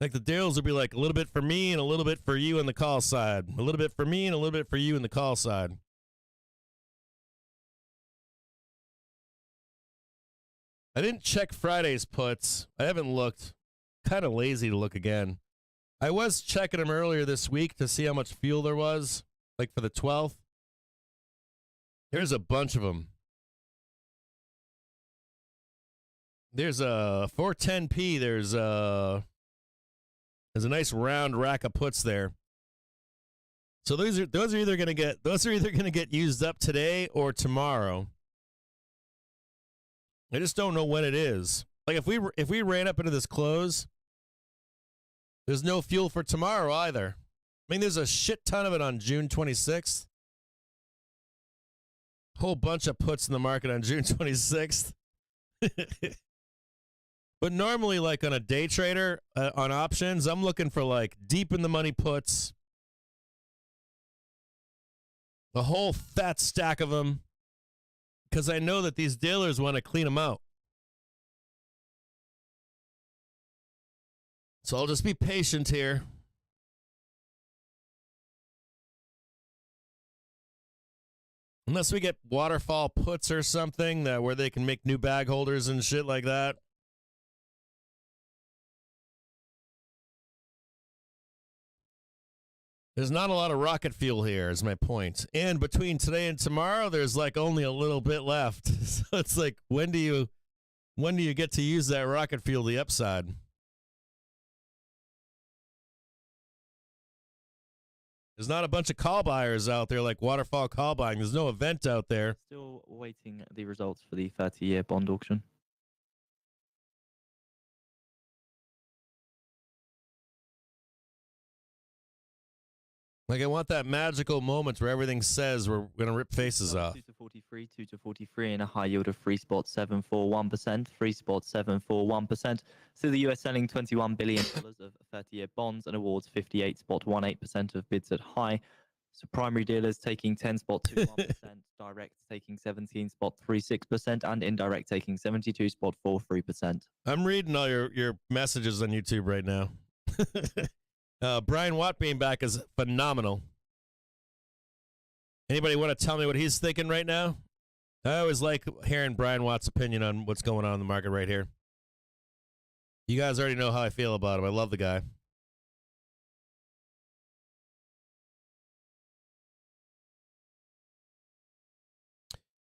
Like the dealers will be like a little bit for me and a little bit for you in the call side. A little bit for me and a little bit for you in the call side. I didn't check Friday's puts. I haven't looked. Kind of lazy to look again. I was checking them earlier this week to see how much fuel there was. Like for the 12th. There's a bunch of them. There's a 410p. There's a nice round rack of puts there. So those are either going to get used up today or tomorrow. I just don't know when it is. Like if we ran up into this close, there's no fuel for tomorrow either. I mean, there's a shit ton of it on June 26th. Whole bunch of puts in the market on June 26th. But normally, like on a day trader, on options, I'm looking for like deep in the money puts. A whole fat stack of them. Because I know that these dealers want to clean them out. So I'll just be patient here. Unless we get waterfall puts or something where they can make new bag holders and shit like that. There's not a lot of rocket fuel here, is my point. And between today and tomorrow, there's like only a little bit left. So it's like, when do you get to use that rocket fuel the upside? There's not a bunch of call buyers out there like waterfall call buying. There's no event out there. Still awaiting the results for the 30-year bond auction. Like, I want that magical moment where everything says we're going to rip faces off. 2 to 43, 2 to 43, and a high yield of 3.741%, 3.741%. So the US selling $21 billion of 30-year bonds and awards 58.18% of bids at high. So primary dealers taking 10.21%, direct taking 17.36%, and indirect taking 72.43%. I'm reading all your messages on YouTube right now. Brian Watt being back is phenomenal. Anybody want to tell me what he's thinking right now? I always like hearing Brian Watt's opinion on what's going on in the market right here. You guys already know how I feel about him. I love the guy.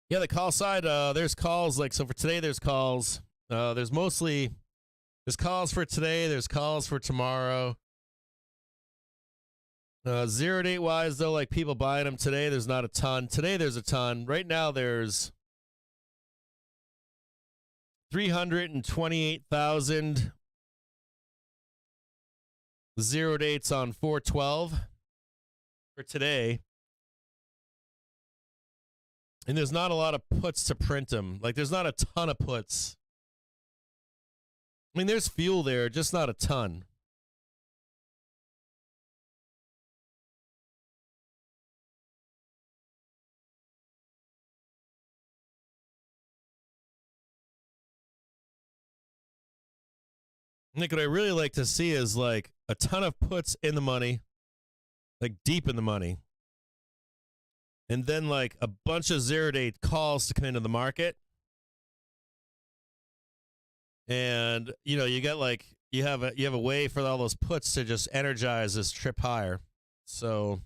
Yeah, the call side, there's calls. Like, so for today, there's calls. There's calls for today. There's calls for tomorrow. 0 date wise, though, like people buying them today, there's not a ton. Today, there's a ton. Right now, there's 328,000 0 dates on 4/12 for today. And there's not a lot of puts to print them. Like, there's not a ton of puts. I mean, there's fuel there, just not a ton. Nick, what I really like to see is like a ton of puts in the money, like deep in the money. And then like a bunch of 0 date calls to come into the market. And, you know, you got like you have a way for all those puts to just energize this trip higher. So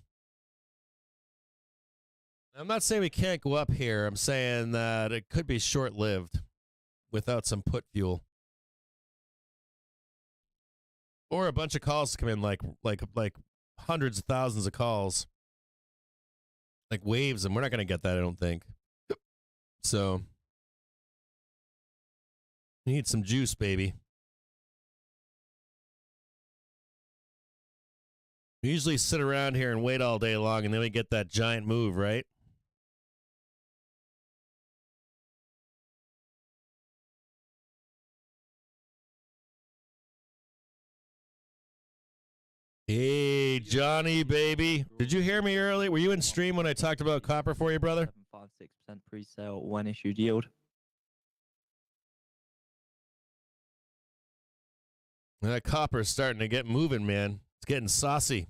I'm not saying we can't go up here. I'm saying that it could be short-lived without some put fuel. Or a bunch of calls to come in, like hundreds of thousands of calls. Like waves, and we're not going to get that, I don't think. So we need some juice, baby. We usually sit around here and wait all day long, and then we get that giant move, right? Hey, Johnny, baby. Did you hear me earlier? Were you in stream when I talked about copper for you, brother? 7.56% pre-sale, when issued yield. That copper is starting to get moving, man. It's getting saucy.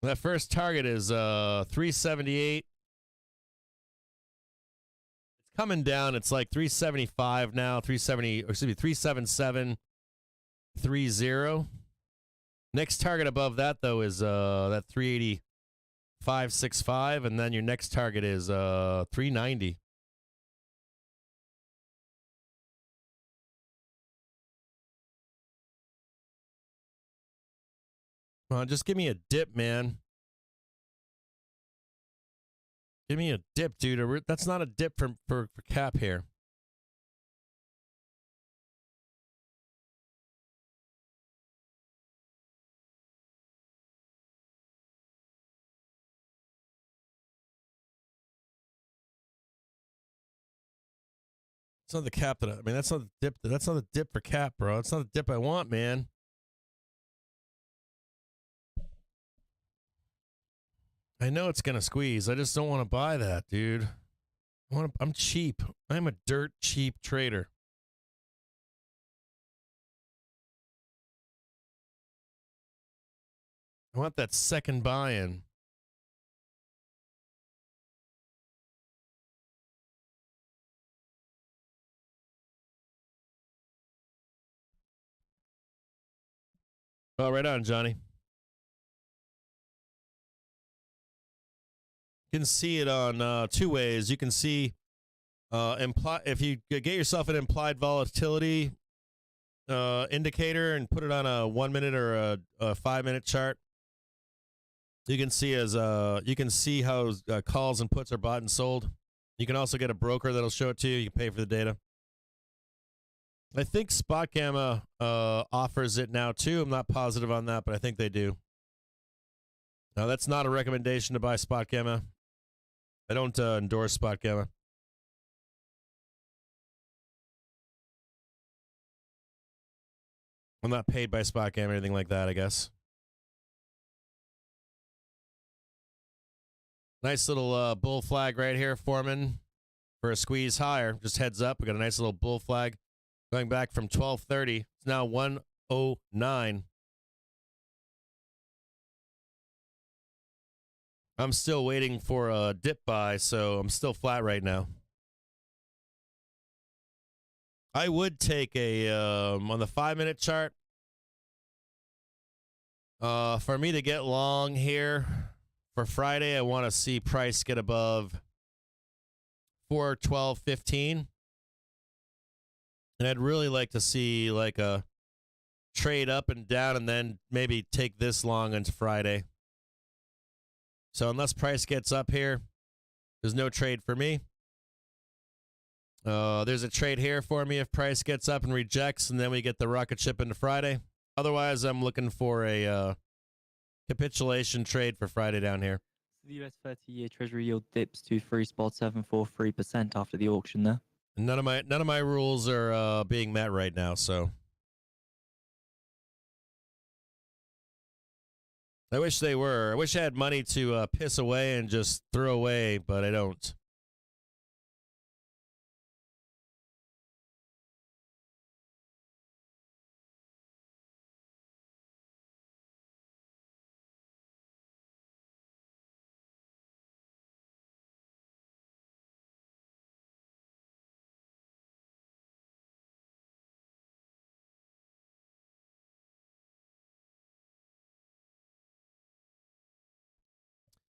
That first target is 378. It's coming down. It's like 375 now. 377.30. Next target above that though is that 385.65, and then your next target is 390. Come on, just give me a dip, man. Give me a dip, dude. That's not a dip for cap here. It's not the cap that I mean. That's not the dip. That's not the dip for cap, bro. It's not the dip I want, man. I know it's gonna squeeze. I just don't want to buy that, dude. I'm cheap. I'm a dirt cheap trader. I want that second buy-in. Oh, right on, Johnny. You can see it on two ways. You can see if you get yourself an implied volatility indicator and put it on a 1 minute or a 5 minute chart. You can see how calls and puts are bought and sold. You can also get a broker that'll show it to you. You can pay for the data. I think Spot Gamma offers it now too. I'm not positive on that, but I think they do. Now, that's not a recommendation to buy Spot Gamma. I don't endorse Spot Gamma. I'm not paid by Spot Gamma or anything like that, I guess. Nice little bull flag right here, Foreman, for a squeeze higher. Just heads up. We got a nice little bull flag going back from 1230. It's now 109. I'm still waiting for a dip buy, so I'm still flat right now. I would take a on the 5 minute chart. For me to get long here for Friday, I want to see price get above 412.15. And I'd really like to see like a trade up and down and then maybe take this long into Friday. So unless price gets up here, there's no trade for me. There's a trade here for me if price gets up and rejects, and then we get the rocket ship into Friday. Otherwise, I'm looking for a capitulation trade for Friday down here. The US 30-year Treasury yield dips to 3.743% after the auction there. None of my rules are being met right now, so I wish they were. I wish I had money to piss away and just throw away, but I don't.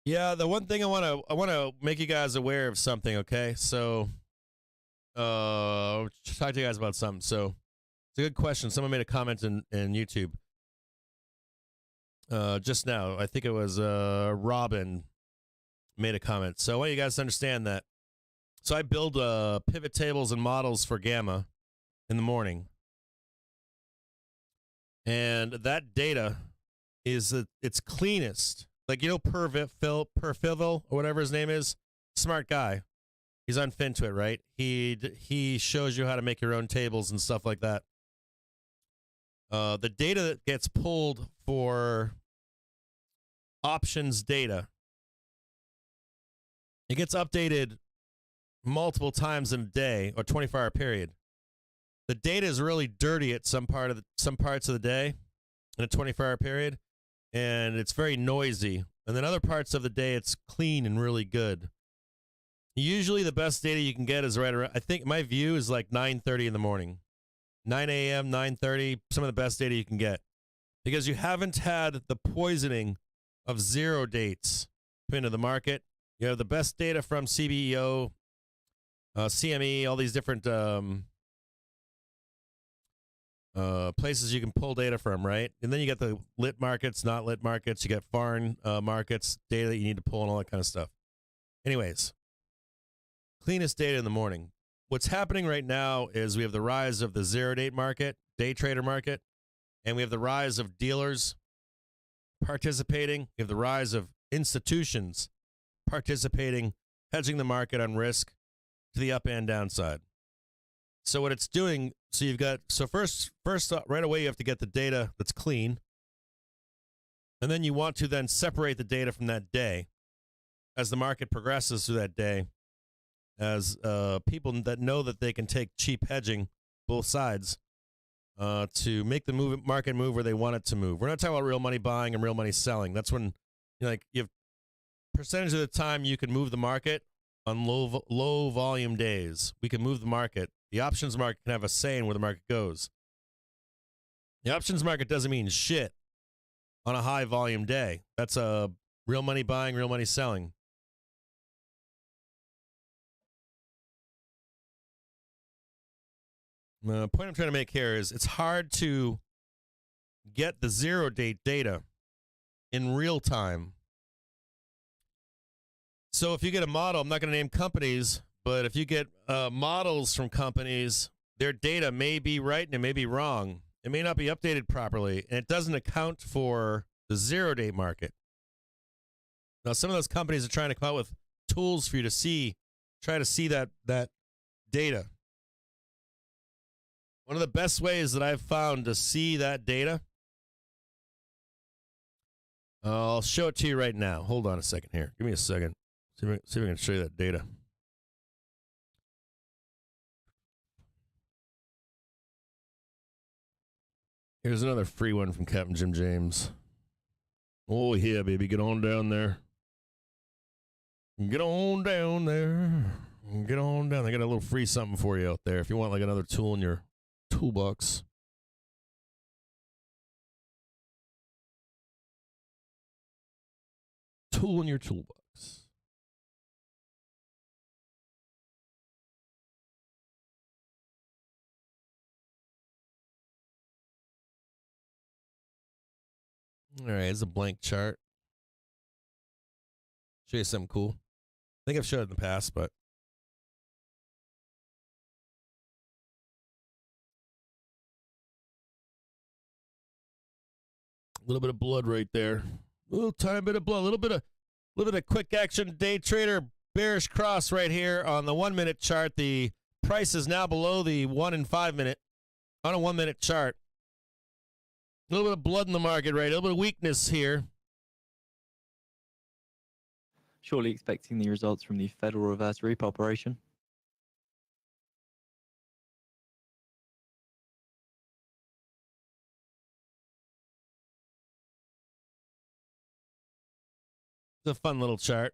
Yeah, the one thing I want to make you guys aware of something, okay? So talk to you guys about something. So it's a good question. Someone made a comment in YouTube just now. I think it was Robin made a comment. So I want you guys to understand that. So I build pivot tables and models for Gamma in the morning. And that data is its cleanest. Like, you know, Perfivel, or whatever his name is, smart guy. He's on FinTwit, right? He shows you how to make your own tables and stuff like that. The data that gets pulled for options data, it gets updated multiple times in a day or 24-hour period. The data is really dirty at some parts of the day in a 24-hour period, and it's very noisy. And then other parts of the day, it's clean and really good. Usually the best data you can get is right around, I think my view is like 9:30 in the morning. 9 a.m., 9:30, some of the best data you can get. Because you haven't had the poisoning of zero dates put into the market. You have the best data from CBEO, CME, all these different places you can pull data from, right? And then you get the lit markets, not lit markets. You get foreign markets, data that you need to pull, and all that kind of stuff. Anyways, cleanest data in the morning. What's happening right now is we have the rise of the zero-date market, day trader market, and we have the rise of dealers participating. We have the rise of institutions participating, hedging the market on risk to the up and downside. So what it's doing, so you've got, so first right away you have to get the data that's clean, and then you want to then separate the data from that day as the market progresses through that day, as people that know that they can take cheap hedging, both sides, to make the market move where they want it to move. We're not talking about real money buying and real money selling. That's when, you know, like, you have percentage of the time you can move the market on low volume days. We can move the market. The options market can have a say in where the market goes. The options market doesn't mean shit on a high volume day. That's a real money buying, real money selling. The point I'm trying to make here is it's hard to get the zero date data in real time. So if you get a model, I'm not going to name companies, but if you get models from companies, their data may be right and it may be wrong. It may not be updated properly, and it doesn't account for the zero-date market. Now, some of those companies are trying to come out with tools for you to try to see that data. One of the best ways that I've found to see that data, I'll show it to you right now. Hold on a second here. Give me a second. See if I can show you that data. Here's another free one from CaptainJimJames. Oh, yeah, baby. Get on down there. Get on down there. Get on down. They got a little free something for you out there if you want like another tool in your toolbox. Tool in your toolbox. All right, it's a blank chart. Show you something cool. I think I've showed it in the past, but a little bit of blood right there. A little tiny bit of blood. A little bit of quick action day trader bearish cross right here on the 1 minute chart. The price is now below the 1 and 5 minute on a 1 minute chart. A little bit of blood in the market, right? A little bit of weakness here. Surely expecting the results from the Federal Reverse Repo operation. It's a fun little chart.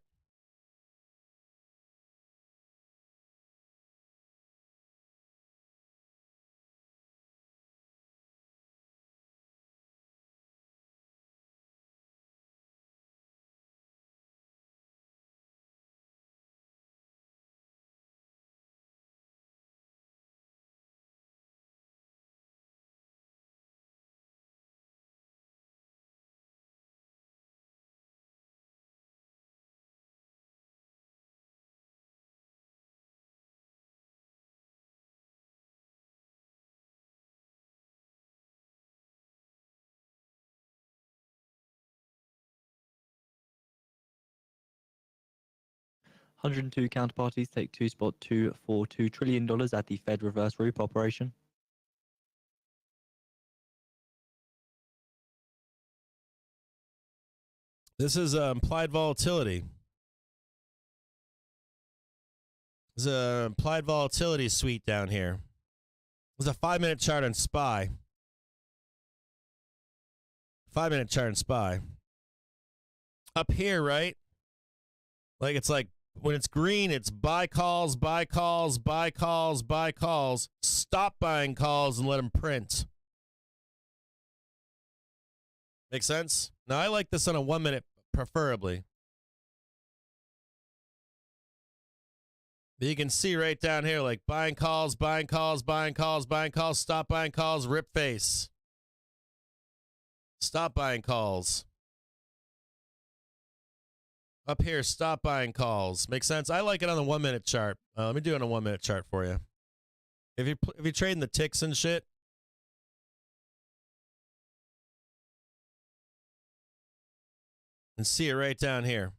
102 counterparties take $2.242 trillion at the Fed reverse repo operation. This is implied volatility. There's a implied volatility suite down here. There's a 5-minute chart on SPY. 5-minute chart on SPY. Up here, right? Like it's like when it's green, it's buy calls, buy calls, buy calls, buy calls. Stop buying calls and let them print. Make sense? Now, I like this on a 1-minute, preferably. But you can see right down here, like buying calls, buying calls, buying calls, buying calls, stop buying calls, rip face. Stop buying calls. Up here, stop buying calls. Make sense? I like it on the 1-minute chart. Let me do it on a 1-minute chart for you. If you're trading the ticks and shit, and see it right down here.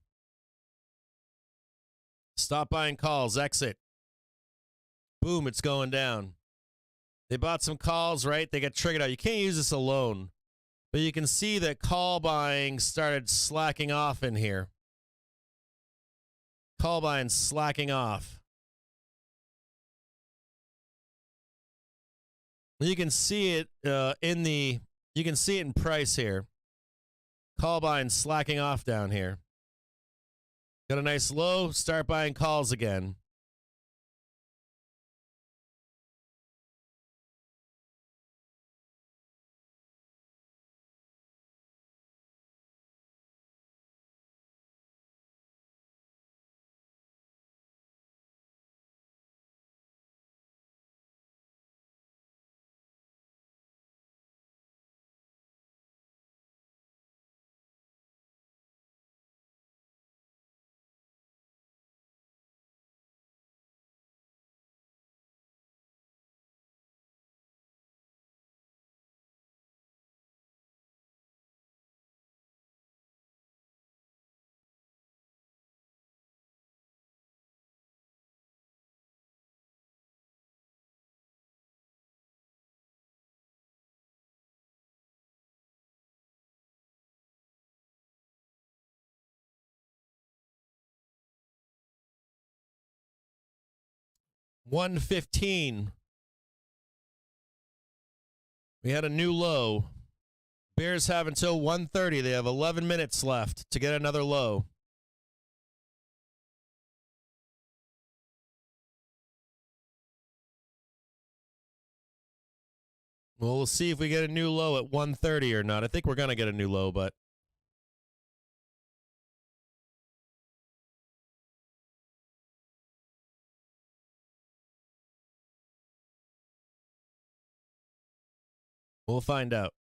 Stop buying calls, exit. Boom, it's going down. They bought some calls, right? They get triggered out. You can't use this alone. But you can see that call buying started slacking off in here. Call buying slacking off. You can see it you can see it in price here. Call buying slacking off down here. Got a nice low, start buying calls again. $115. We had a new low. Bears have until 1:30. They have 11 minutes left to get another low. Well, we'll see if we get a new low at 1:30 or not. I think we're going to get a new low, but we'll find out.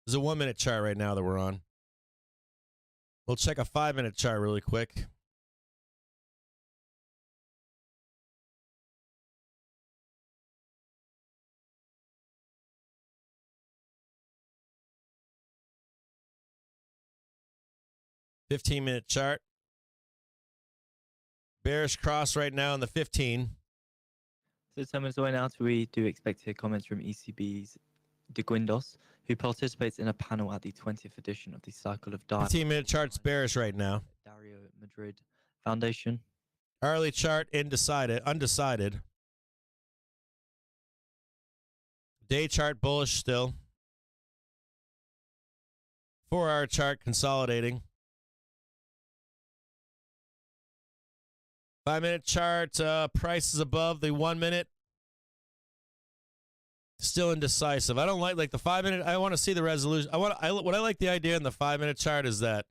There's a 1-minute chart right now that we're on. We'll check a 5-minute chart really quick. $15-minute chart. Bearish cross right now in the 15. So 10 minutes away now, we do expect to hear comments from ECB's De Guindos, who participates in a panel at the 20th edition of the Cycle of Dialogue. 15-minute chart's bearish right now. Dario Madrid Foundation. Hourly chart undecided. Day chart bullish still. 4-hour chart consolidating. 5-minute chart, price is above the 1-minute. Still indecisive. I don't like the 5-minute. I want to see the resolution. What I like the idea in the 5-minute chart is that,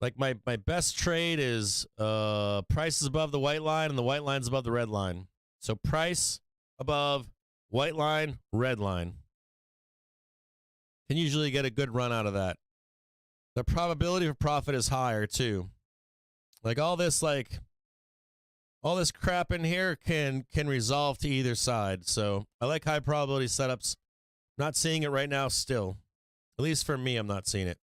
like, my best trade is price is above the white line and the white line's above the red line. So price above white line, red line. Can usually get a good run out of that. The probability for profit is higher too. Like all this all this crap in here can resolve to either side. So I like high probability setups. Not seeing it right now still. At least for me, I'm not seeing it.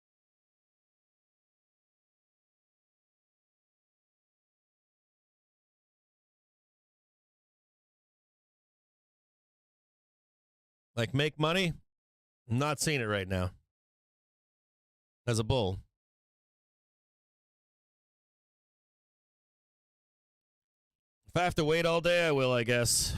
Like make money? Not seeing it right now. As a bull. If I have to wait all day, I will, I guess.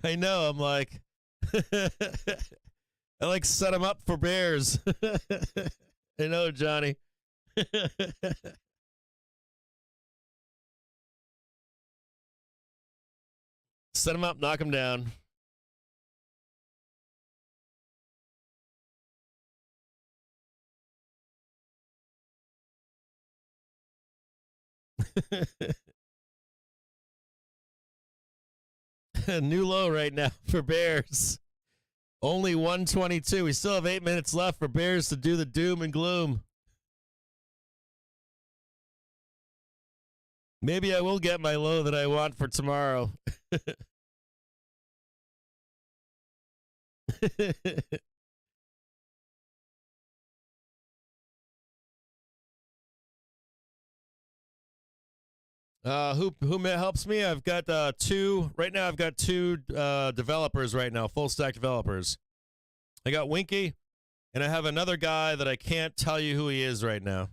I know, I'm like... I like set them up for bears. I know, Johnny. Set them up, knock them down. New low right now for bears. Only 122. We still have 8 minutes left for bears to do the doom and gloom. Maybe I will get my low that I want for tomorrow. Who helps me? I've got two right now. I've got two developers right now, full stack developers. I got Winky, and I have another guy that I can't tell you who he is right now.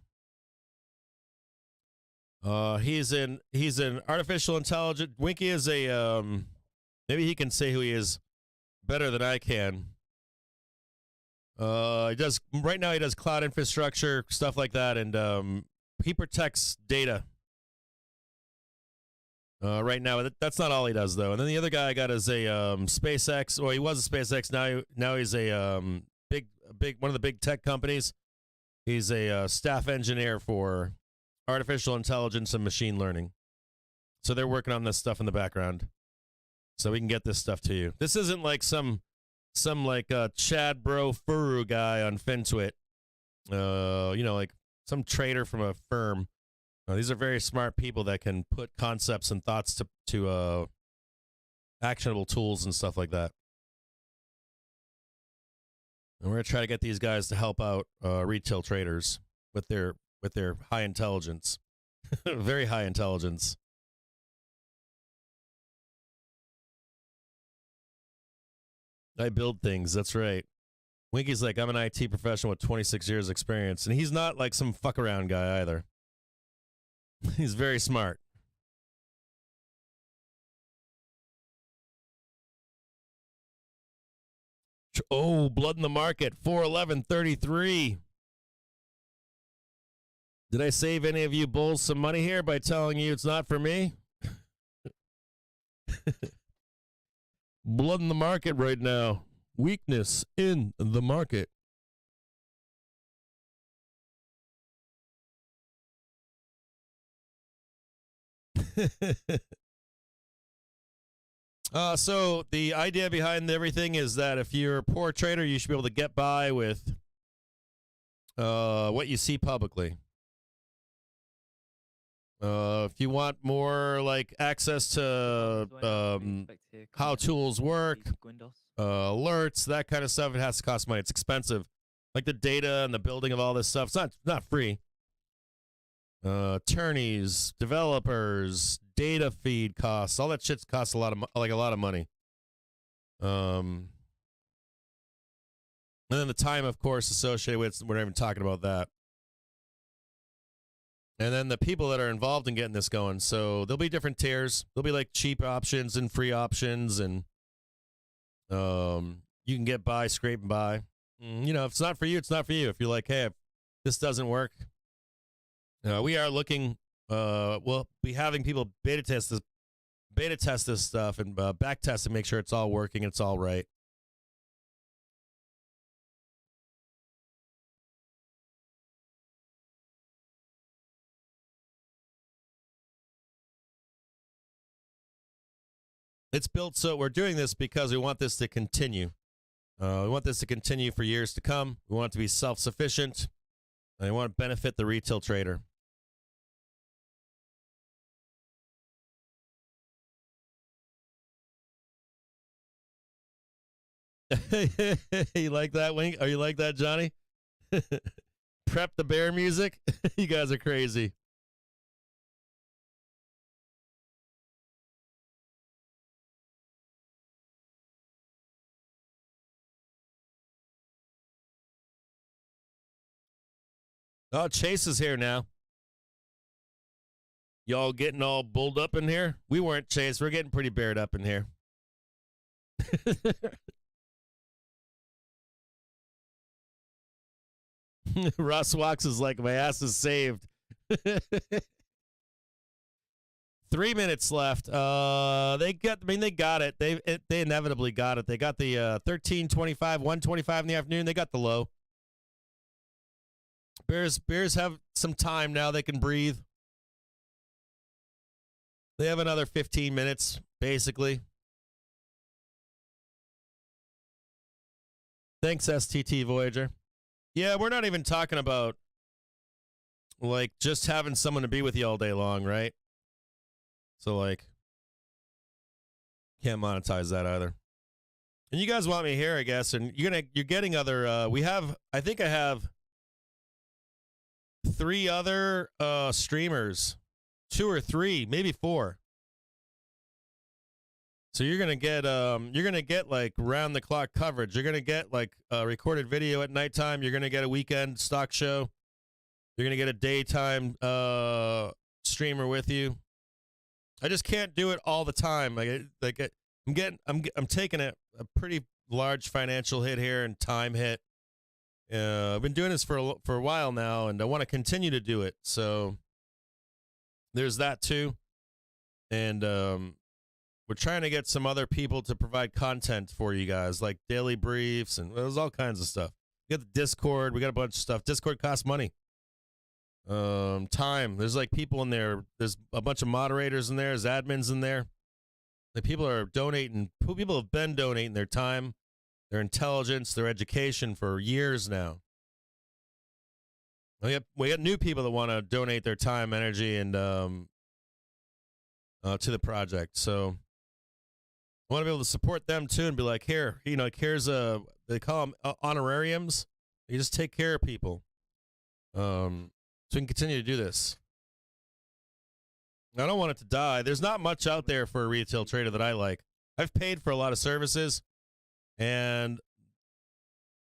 He's an artificial intelligence. Winky is a maybe he can say who he is better than I can. He does right now. He does cloud infrastructure stuff like that, and he protects data. Right now, that's not all he does though. And then the other guy I got is a SpaceX. Well, he was a SpaceX. Now he's a big one of the big tech companies. He's a staff engineer for artificial intelligence and machine learning. So they're working on this stuff in the background, so we can get this stuff to you. This isn't like some like Chad Bro Furu guy on FinTwit. You know, like some trader from a firm. These are very smart people that can put concepts and thoughts to actionable tools and stuff like that. And we're going to try to get these guys to help out retail traders with their high intelligence. Very high intelligence. I build things, that's right. Winky's like, I'm an IT professional with 26 years experience. And he's not like some fuck around guy either. He's very smart. Oh, blood in the market, 411.33. Did I save any of you bulls some money here by telling you it's not for me? Blood in the market right now. Weakness in the market. So the idea behind everything is that if you're a poor trader, you should be able to get by with what you see publicly. If you want more like access to how tools work, alerts, that kind of stuff, it has to cost money. It's expensive. Like the data and the building of all this stuff, it's not free. Attorneys, developers, data feed costs, all that shit costs a lot of money. And then the time, of course, associated with, we're not even talking about that. And then the people that are involved in getting this going. So there'll be different tiers. There'll be like cheap options and free options, and you can get by, scrape and by. You know, if it's not for you, it's not for you. If you're like, hey, if this doesn't work, we are looking. We'll be having people beta test this stuff and back test and make sure it's all working, it's all right. It's built so we're doing this because we want this to continue. We want this to continue for years to come. We want it to be self-sufficient. And we want to benefit the retail trader. You like that, Wink? Oh, you like that, Johnny? Prep the bear music? You guys are crazy. Oh, Chase is here now. Y'all getting all bulled up in here? We weren't, Chase. We're getting pretty bared up in here. Russ Wax is like, my ass is saved. 3 minutes left. They got it. They inevitably got it. They got the 1325, 125 in the afternoon. They got the low. Bears have some time now. They can breathe. They have another 15 minutes, basically. Thanks, STT Voyager. Yeah, we're not even talking about, like, just having someone to be with you all day long, right? So, like, can't monetize that either. And you guys want me here, I guess, and you're getting other, I think I have 3 other streamers, 2 or 3, maybe 4. So you're gonna get like round the clock coverage. You're gonna get like a recorded video at nighttime. You're gonna get a weekend stock show. You're gonna get a daytime streamer with you. I just can't do it all the time. I'm taking a pretty large financial hit here and time hit. I've been doing this for a while now, and I want to continue to do it. So there's that too, and we're trying to get some other people to provide content for you guys, like daily briefs, and there's all kinds of stuff. We got the Discord. We got a bunch of stuff. Discord costs money. Time. There's like people in there. There's a bunch of moderators in there. There's admins in there. The people are donating. People have been donating their time, their intelligence, their education for years now. We got new people that want to donate their time, energy, and to the project. So I want to be able to support them too, and be like, here, here's they call them honorariums. You just take care of people, so we can continue to do this. I don't want it to die. There's not much out there for a retail trader that I like. I've paid for a lot of services, and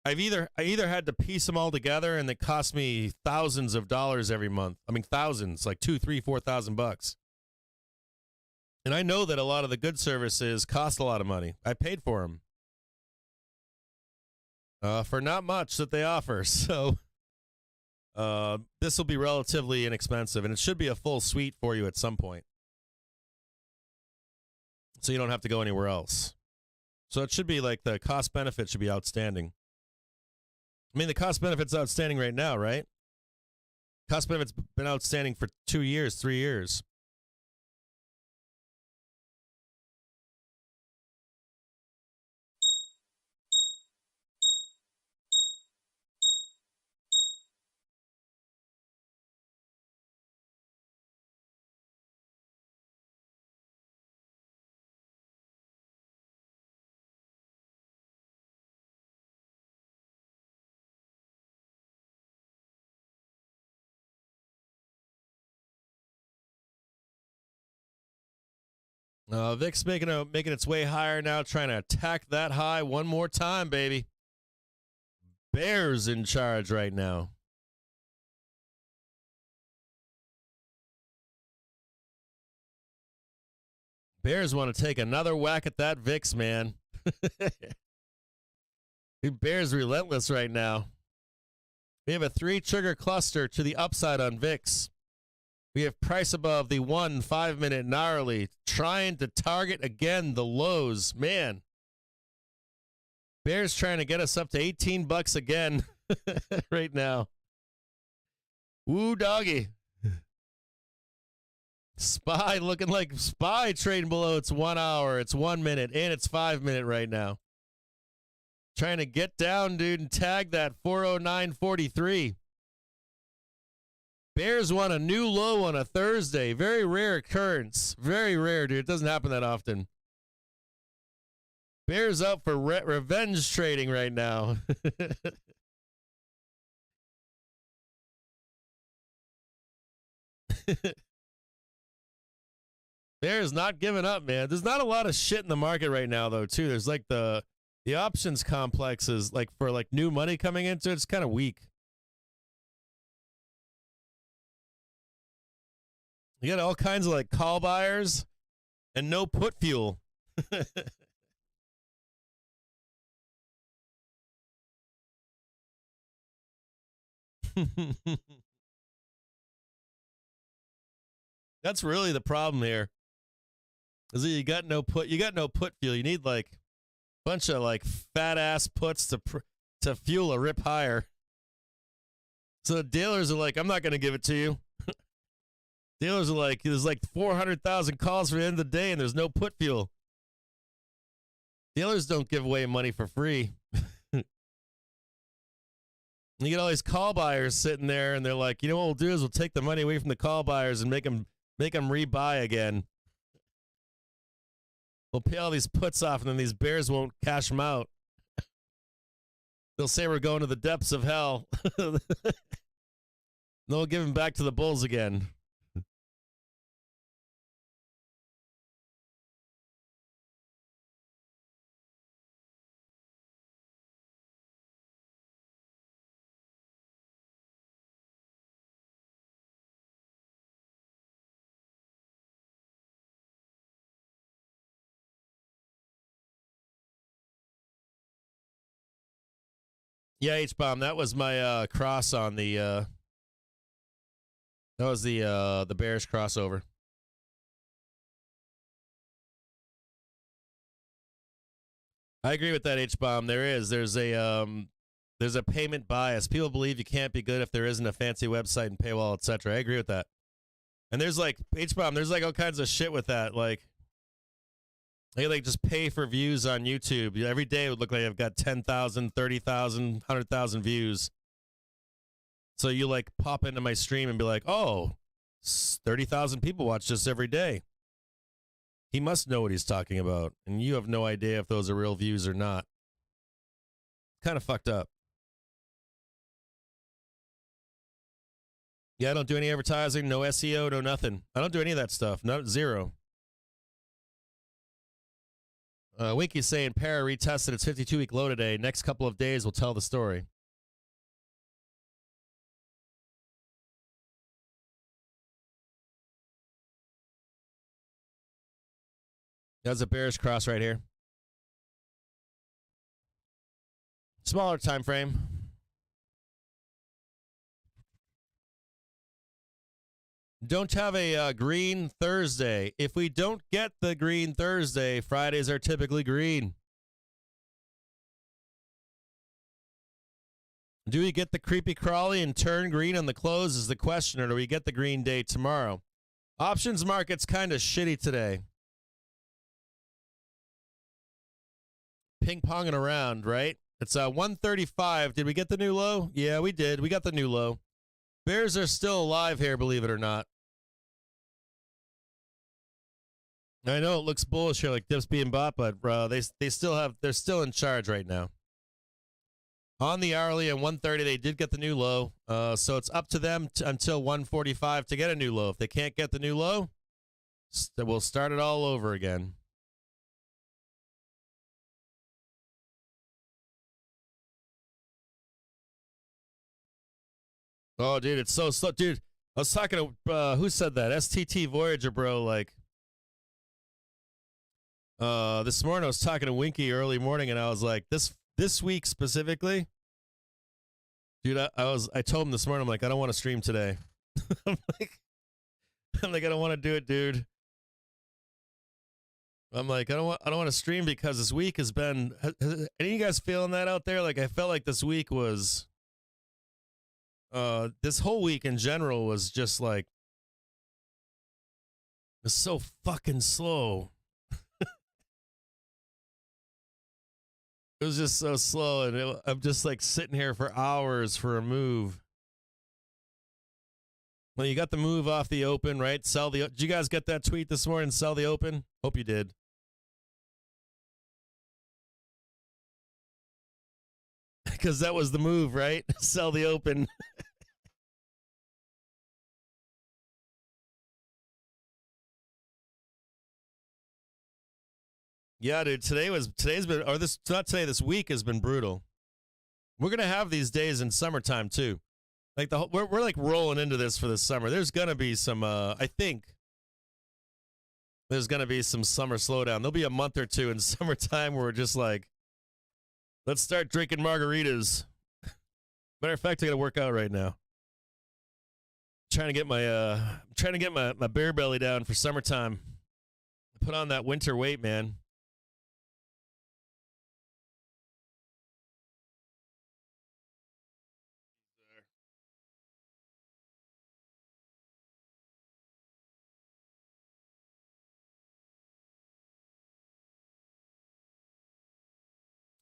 I either had to piece them all together, and it cost me thousands of dollars every month. I mean, thousands, like $2,000, $3,000, $4,000. And I know that a lot of the good services cost a lot of money. I paid for them for not much that they offer. So this will be relatively inexpensive, and it should be a full suite for you at some point, so you don't have to go anywhere else. So it should be like the cost benefit should be outstanding. I mean, the cost benefit's outstanding right now, right? Cost benefit's been outstanding for 2 years, 3 years. VIX making its way higher now, trying to attack that high one more time, baby. Bears in charge right now. Bears want to take another whack at that VIX, man. Bears relentless right now. We have a 3-trigger cluster to the upside on VIX. We have price above the 1 5-minute gnarly, trying to target again the lows. Man, Bears trying to get us up to $18 again right now. Woo doggy. SPY looking like SPY trading below its 1 hour, it's 1 minute, and it's 5 minute right now. Trying to get down, dude, and tag that 409.43. Bears want a new low on a Thursday. Very rare occurrence. Very rare, dude. It doesn't happen that often. Bears out for revenge trading right now. Bears not giving up, man. There's not a lot of shit in the market right now, though, too. There's like the options complexes, like for like new money coming into it, it's kind of weak. You got all kinds of like call buyers and no put fuel. That's really the problem here. Is that you got no put fuel. You need like a bunch of like fat ass puts to fuel a rip higher. So the dealers are like, I'm not going to give it to you. Dealers are like, there's like 400,000 calls for the end of the day and there's no put fuel. Dealers don't give away money for free. You get all these call buyers sitting there and they're like, you know what we'll do is we'll take the money away from the call buyers and make them rebuy again. We'll pay all these puts off and then these bears won't cash them out. They'll say we're going to the depths of hell. They'll give them back to the bulls again. Yeah, H-bomb. That was my cross on the. That was the Bears crossover. I agree with that, H-bomb. There's a payment bias. People believe you can't be good if there isn't a fancy website and paywall, etc. I agree with that. And there's like H-bomb. There's like all kinds of shit with that. Like they like just pay for views on YouTube. Every day it would look like I've got 10,000, 30,000, 100,000 views. So you like pop into my stream and be like, oh, 30,000 people watch this every day. He must know what he's talking about. And you have no idea if those are real views or not. Kind of fucked up. Yeah, I don't do any advertising, no SEO, no nothing. I don't do any of that stuff. No, zero. Winky's saying Para retested its 52-week low today. Next couple of days will tell the story. That's a bearish cross right here. Smaller time frame. Don't have a green Thursday. If we don't get the green Thursday, Fridays are typically green. Do we get the creepy crawly and turn green on the close is the question, or do we get the green day tomorrow? Options market's kind of shitty today. Ping-ponging around, right? It's 135. Did we get the new low? Yeah, we did. We got the new low. Bears are still alive here, believe it or not. I know it looks bullish here, like dips being bought, but they're still in charge right now. On the hourly and 130, they did get the new low. So it's up to them until 145 to get a new low. If they can't get the new low, we'll start it all over again. Oh, dude, it's so slow. Dude, I was talking to, who said that? STT Voyager, bro. Like, this morning I was talking to Winky early morning, and I was like, this week specifically, dude, I told him this morning, I'm like, I don't want to stream today. I'm like, I don't want to do it, dude. I'm like, I don't want to stream because this week has been, any of you guys feeling that out there? Like, I felt like this week was, this whole week in general was just like, It's so fucking slow. It was just so slow, and I'm just like sitting here for hours for a move. Well, you got the move off the open, right? Sell the. Did you guys get that tweet this morning? Sell the open. Hope you did. Because that was the move, right? Sell the open. Yeah, dude. This week has been brutal. We're gonna have these days in summertime too. Like we're like rolling into this for the summer. There's gonna be some. I think there's gonna be some summer slowdown. There'll be a month or two in summertime where we're just like, let's start drinking margaritas. Matter of fact, I gotta work out right now. Trying to get my beer belly down for summertime. Put on that winter weight, man.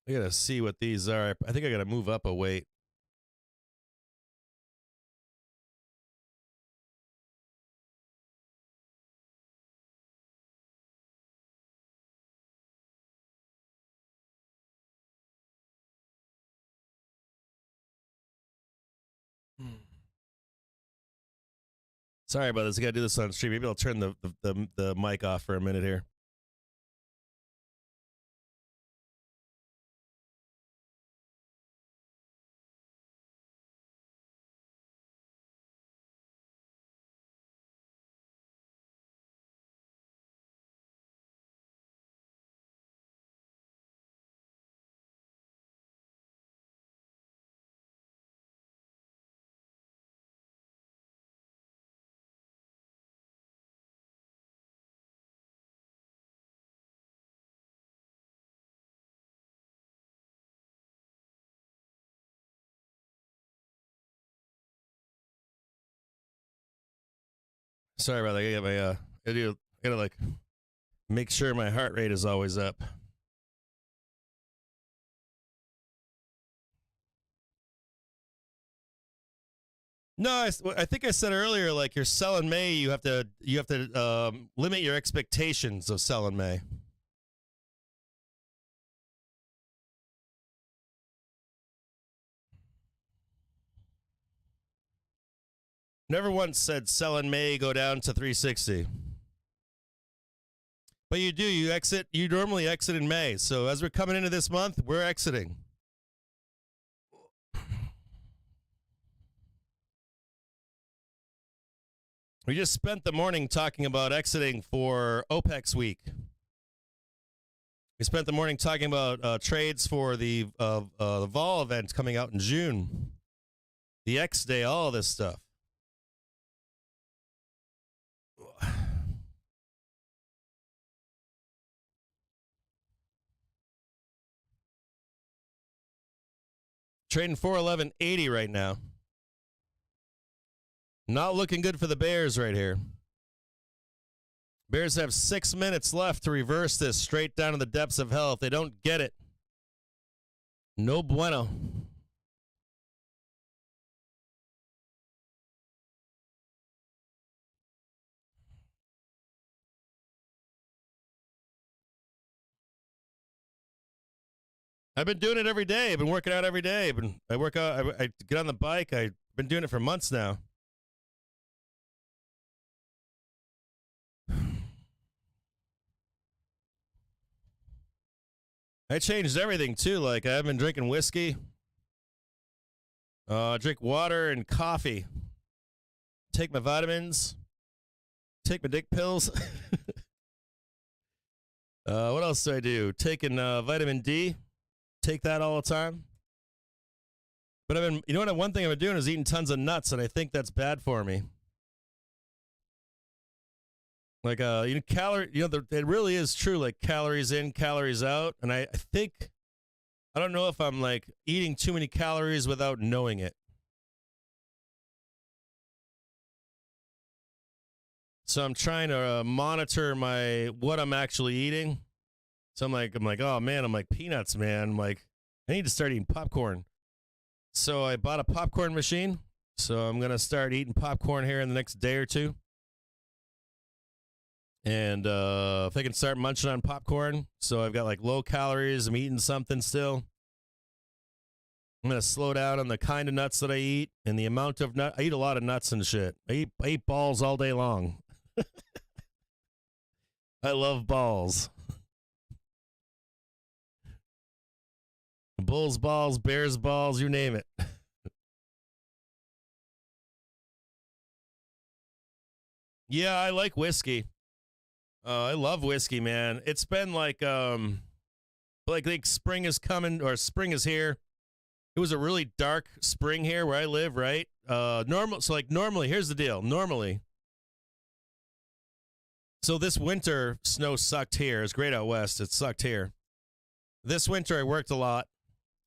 I gotta see what these are. I think I gotta move up a weight. Sorry about this. I gotta do this on stream. Maybe I'll turn the mic off for a minute here. Sorry about that. I gotta like make sure my heart rate is always up. No, I think I said earlier, like you're selling May, you have to limit your expectations of selling May. Never once said sell in May, go down to 360. But you do, you normally exit in May. So as we're coming into this month, we're exiting. We just spent the morning talking about exiting for OPEX week. We spent the morning talking about trades for the vol event coming out in June. The X day, all this stuff. Trading 411.80 right now. Not looking good for the Bears right here. Bears have 6 minutes left to reverse this straight down to the depths of hell. If they don't get it, no bueno. I've been doing it every day. I've been working out every day. I work out. I get on the bike. I've been doing it for months now. I changed everything too. Like I haven't been drinking whiskey. Drink water and coffee. Take my vitamins. Take my dick pills. What else do I do? Taking vitamin D. Take that all the time. But one thing I've been doing is eating tons of nuts, and I think that's bad for me. Like, it really is true, like calories in, calories out. And I think, I don't know if I'm like eating too many calories without knowing it. So I'm trying to monitor what I'm actually eating. So I'm like, oh man, I'm like peanuts, man. I'm like, I need to start eating popcorn. So I bought a popcorn machine. So I'm gonna start eating popcorn here in the next day or two. And if I can start munching on popcorn, so I've got like low calories, I'm eating something still. I'm going to slow down on the kind of nuts that I eat and the amount of nut. I eat a lot of nuts and shit. I eat balls all day long. I love balls. Bulls balls, bears balls, you name it. Yeah, I like whiskey. I love whiskey, man. It's been like spring is coming or spring is here. It was a really dark spring here where I live, right? Normally, here's the deal. Normally, so this winter, snow sucked here. It's great out west. It sucked here. This winter, I worked a lot.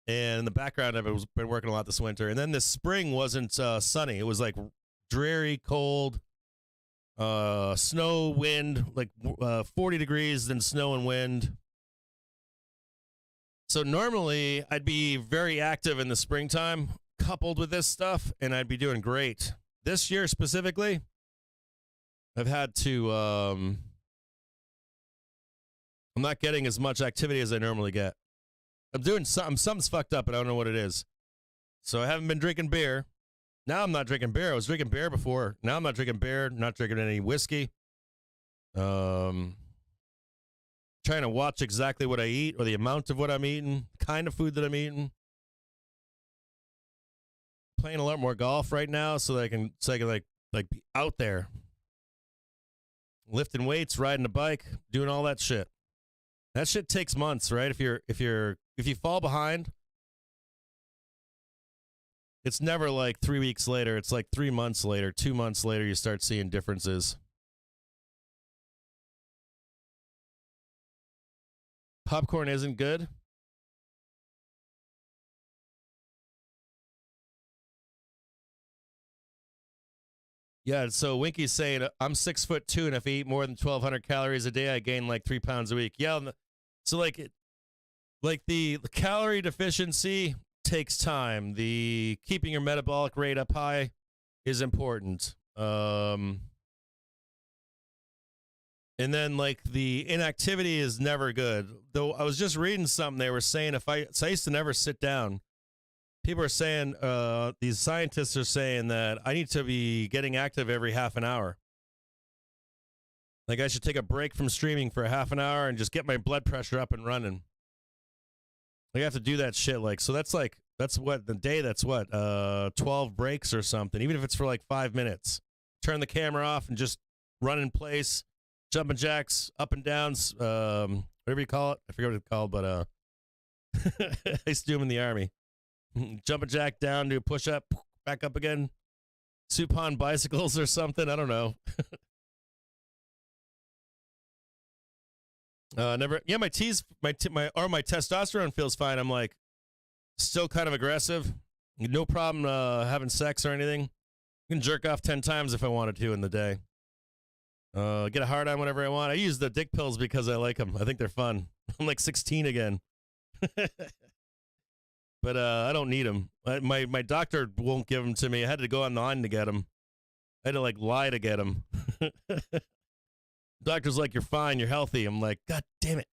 And in the background, I've been working a lot this winter. And then this spring wasn't sunny. It was like dreary, cold, snow, wind, like 40 degrees, then snow and wind. So normally I'd be very active in the springtime coupled with this stuff, and I'd be doing great. This year specifically, I've had to, I'm not getting as much activity as I normally get. I'm doing something's fucked up, but I don't know what it is. So I haven't been drinking beer. Now I'm not drinking beer. I was drinking beer before. Now I'm not drinking beer, not drinking any whiskey. Trying to watch exactly what I eat or the amount of what I'm eating, kind of food that I'm eating. Playing a lot more golf right now so that I can like be out there. Lifting weights, riding a bike, doing all that shit. That shit takes months, right? If you fall behind, it's never like 3 weeks later. It's like 3 months later, 2 months later, you start seeing differences. Popcorn isn't good. Yeah, so Winky's saying, I'm 6'2", and if I eat more than 1,200 calories a day, I gain like 3 pounds a week. Yeah, so the calorie deficiency takes time. The keeping your metabolic rate up high is important. And then like the inactivity is never good. Though I was just reading something, they were saying I used to never sit down. People are saying, these scientists are saying that I need to be getting active every half an hour. Like I should take a break from streaming for a half an hour and just get my blood pressure up and running. Like I have to do that shit. Like, so that's 12 breaks or something, even if it's for like 5 minutes. Turn the camera off and just run in place, jumping jacks, up and downs, whatever you call it. I forget what it's called, but I used to do them in the Army. Jumping jack down, do a push up, back up again. Supine bicycles or something. I don't know. Never. Yeah, my testosterone feels fine. I'm like still kind of aggressive. No problem having sex or anything. I can jerk off 10 times if I wanted to in the day. Get a hard on whenever I want. I use the dick pills because I like them. I think they're fun. I'm like 16 again. But I don't need them. My doctor won't give them to me. I had to go online to get them. I had to like lie to get them. Doctor's like, you're fine, you're healthy. I'm like, God damn it.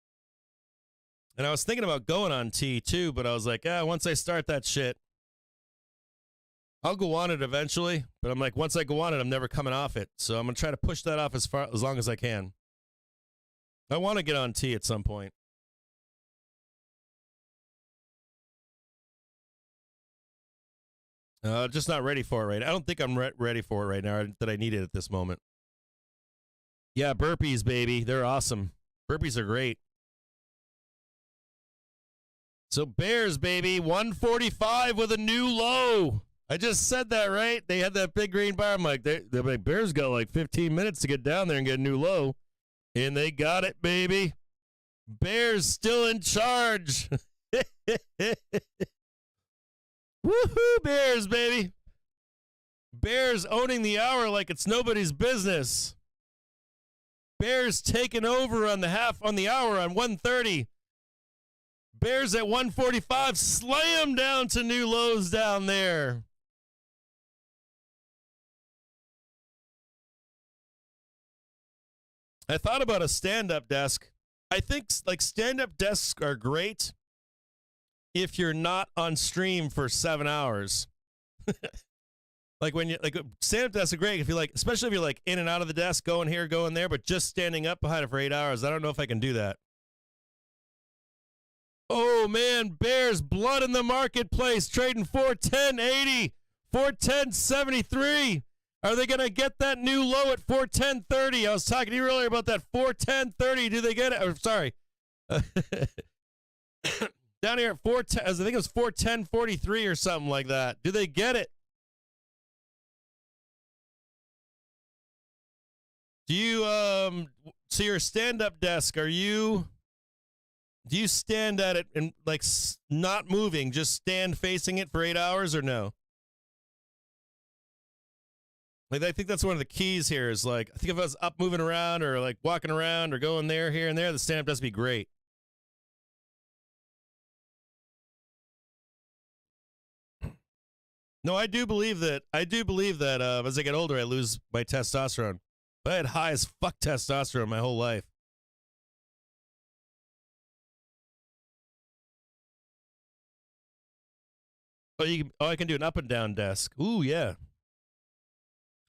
And I was thinking about going on T too, but I was like, once I start that shit, I'll go on it eventually. But I'm like, once I go on it, I'm never coming off it. So I'm gonna try to push that off as long as I can. I want to get on T at some point. Just not ready for it right now. I don't think I'm ready for it right now, that I need it at this moment. Yeah, burpees, baby. They're awesome. Burpees are great. So Bears, baby, 145 with a new low. I just said that, right? They had that big green bar. I'm like, they're like, Bears got like 15 minutes to get down there and get a new low. And they got it, baby. Bears still in charge. Woohoo, Bears, baby. Bears owning the hour like it's nobody's business. Bears taking over on the hour on 130. Bears at 145 slam down to new lows down there. I thought about a stand-up desk. I think like stand-up desks are great if you're not on stream for 7 hours. Like when you like stand-up desks are great if you're like, especially if you're like in and out of the desk, going here, going there, but just standing up behind it for 8 hours. I don't know if I can do that. Oh man, Bears, blood in the marketplace, trading 410.80, 410.73. Are they going to get that new low at 410.30? I was talking to you earlier about that 410.30. Do they get it? Or, sorry. Down here at 410, I think it was 410.43 or something like that. Do they get it? Do you, so your stand-up desk, do you stand at it and like not moving, just stand facing it for 8 hours or no? Like, I think that's one of the keys here is like, I think if I was up moving around or like walking around or going there, here and there, the stand-up does be great. No, I do believe that as I get older, I lose my testosterone. But I had high as fuck testosterone my whole life. I can do an up and down desk. Ooh, yeah.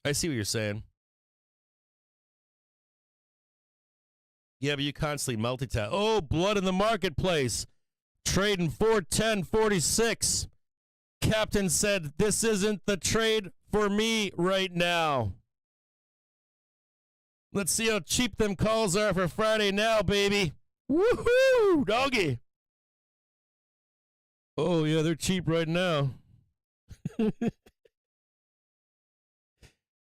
I see what you're saying. Yeah, but you constantly multitask. Oh, blood in the marketplace. Trading 410.46. Captain said, this isn't the trade for me right now. Let's see how cheap them calls are for Friday now, baby. Woohoo, doggy. Oh, yeah, they're cheap right now.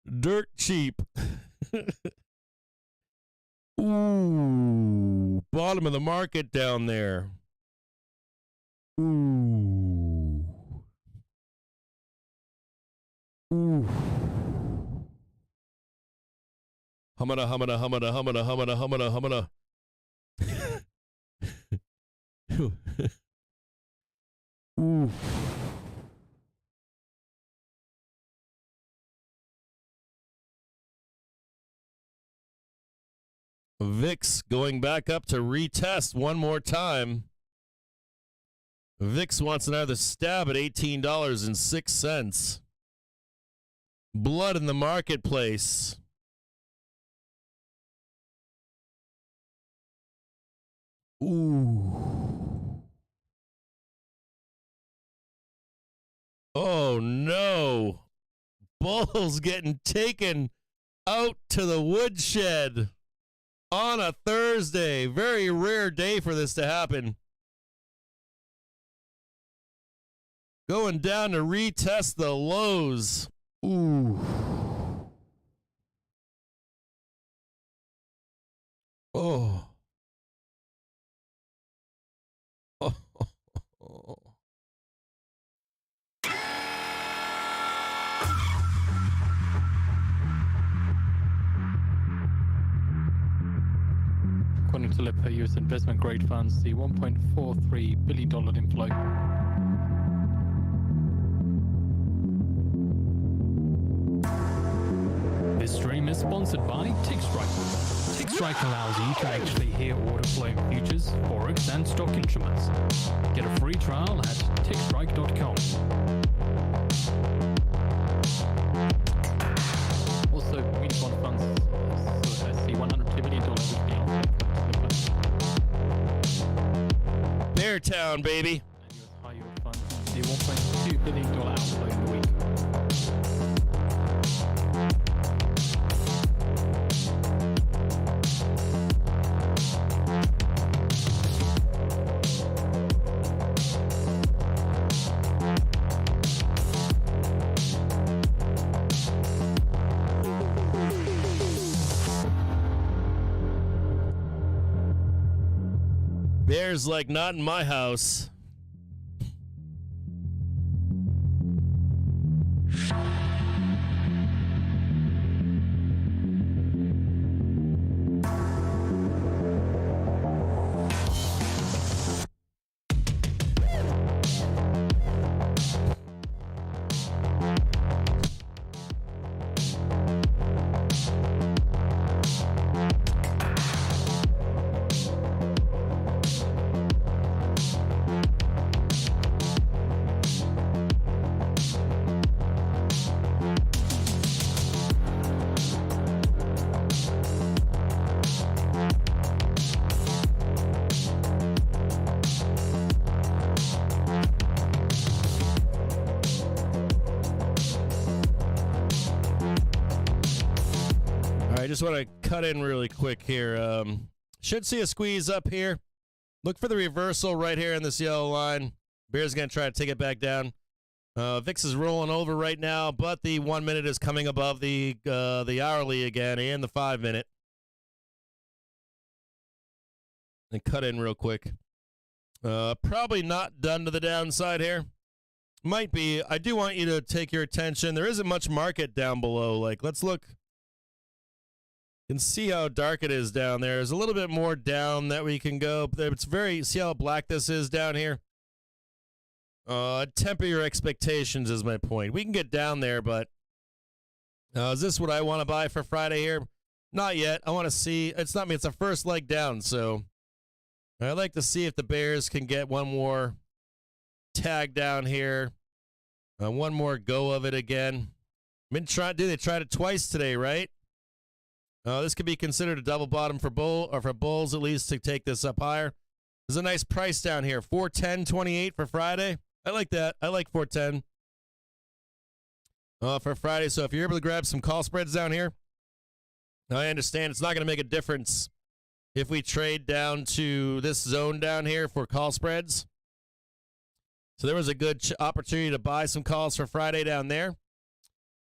Dirt cheap. Ooh, bottom of the market down there. Ooh. Ooh. Humana, humana, humana, humana, humana, humana, humana. Ooh. VIX going back up to retest one more time. VIX wants another stab at $18.06. Blood in the marketplace. Ooh. Oh no. Bull's getting taken out to the woodshed on a Thursday. Very rare day for this to happen. Going down to retest the lows. Ooh. Oh. According to Lipper, US investment grade funds see $1.43 billion inflow. This stream is sponsored by TickStrike. TickStrike allows you to actually hear order flow in futures, forex, and stock instruments. Get a free trial at tickstrike.com. Also, mutual fund funds see $102 billion weekly outflow. Beartown, baby. And US high yield funds see $1.2 billion outflow in the week. Bears like not in my house. just want to cut in really quick here. Should see a squeeze up here. Look for the reversal right here in this yellow line. Bear's going to try to take it back down. VIX is rolling over right now, but the 1 minute is coming above the hourly again and the 5 minute. And cut in real quick. Probably not done to the downside here. Might be. I do want you to take your attention. There isn't much market down below. Like, let's look. You can see how dark it is down there. There's a little bit more down that we can go. It's very, see how black this is down here? Temper your expectations is my point. We can get down there, but is this what I want to buy for Friday here? Not yet. I want to see. It's not me. It's a first leg down, so I'd like to see if the Bears can get one more tag down here. One more go of it again. They tried it twice today, right? This could be considered a double bottom for bull, or for bulls at least, to take this up higher. There's a nice price down here, 410.28 for Friday. I like that. I like 410 for Friday. So if you're able to grab some call spreads down here, I understand it's not going to make a difference if we trade down to this zone down here for call spreads. So there was a good opportunity to buy some calls for Friday down there.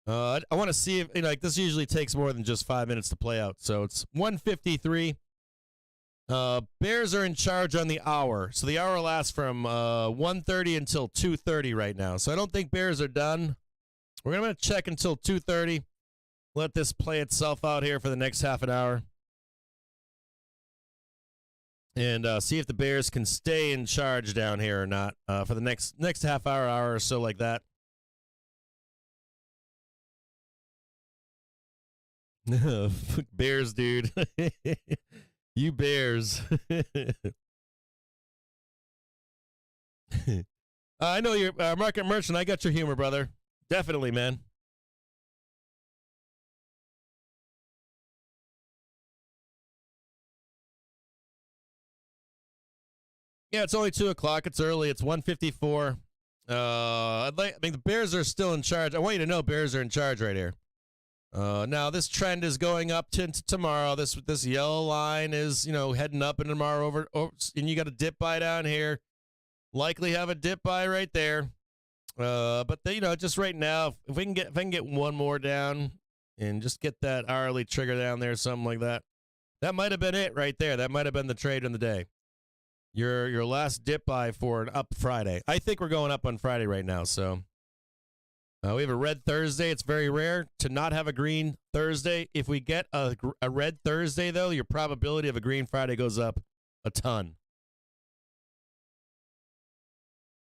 I want to see if, like, this usually takes more than just 5 minutes to play out. So it's 1:53. Bears are in charge on the hour. So the hour lasts from 1:30 until 2:30 right now. So I don't think Bears are done. We're going to check until 2:30. Let this play itself out here for the next half an hour. And see if the Bears can stay in charge down here or not for the next half hour or so, like that. Bears, dude. You Bears. I know you're market merchant. I got your humor, brother. Definitely, man. Yeah, it's only 2 o'clock. It's early. It's 1:54. The Bears are still in charge. I want you to know Bears are in charge right here. Now this trend is going up to tomorrow. This yellow line is, heading up into tomorrow over, and you got a dip buy down here. Likely have a dip buy right there. But just right now, if I can get one more down and just get that hourly trigger down there, something like that. That might have been it right there. That might have been the trade in the day. Your last dip buy for an up Friday. I think we're going up on Friday right now, so we have a red Thursday. It's very rare to not have a green Thursday. If we get a red Thursday, though, your probability of a green Friday goes up a ton.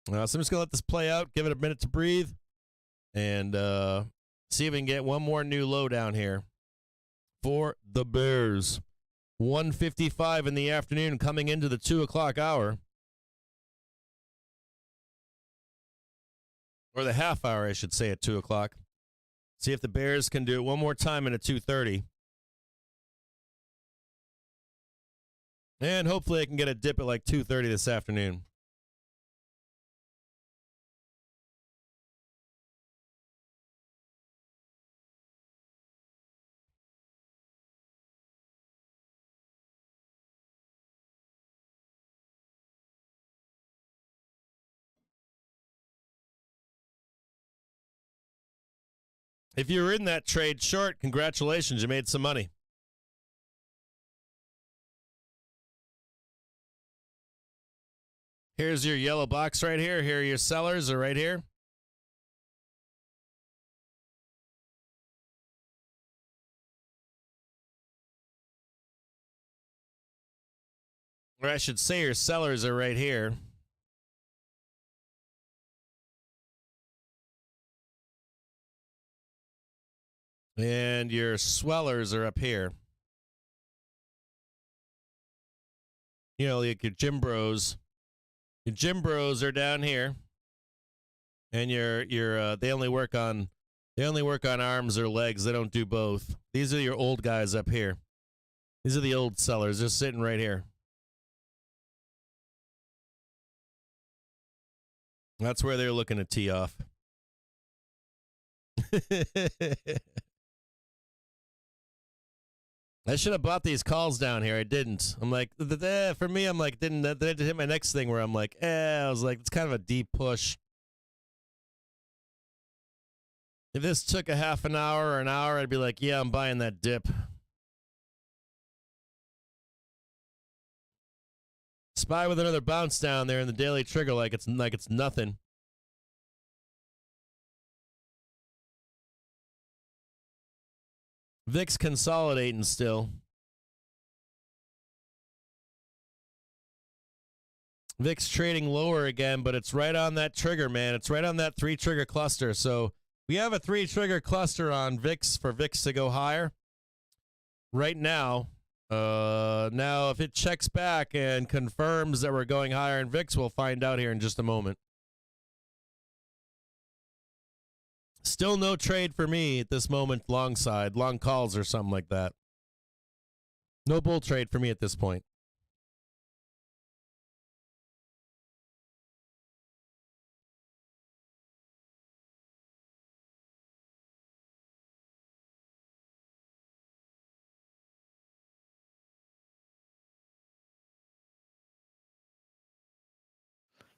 So I'm just going to let this play out, give it a minute to breathe, and see if we can get one more new low down here for the Bears. 1:55 in the afternoon, coming into the 2 o'clock hour. Or the half hour, I should say, at 2 o'clock. See if the Bears can do it one more time in at 2:30. And hopefully I can get a dip at like 2:30 this afternoon. If you were in that trade short, congratulations, you made some money. Here's your yellow box right here. Here are your sellers are right here. Or I should say your sellers are right here. And your swellers are up here. Like your gym bros. Your gym bros are down here. And they only work on arms or legs. They don't do both. These are your old guys up here. These are the old sellers. They're sitting right here. That's where they're looking to tee off. I should have bought these calls down here. I didn't. I'm like, for me, I'm like, didn't that hit my next thing where I'm like, I was like, it's kind of a deep push. If this took a half an hour or an hour, I'd be like, yeah, I'm buying that dip. SPY with another bounce down there in the daily trigger like it's nothing. VIX consolidating still. VIX trading lower again, but it's right on that trigger, man. It's right on that 3 trigger cluster. So we have a 3 trigger cluster on VIX for VIX to go higher right now. Now, if it checks back and confirms that we're going higher in VIX, we'll find out here in just a moment. Still no trade for me at this moment, long side, long calls or something like that. No bull trade for me at this point.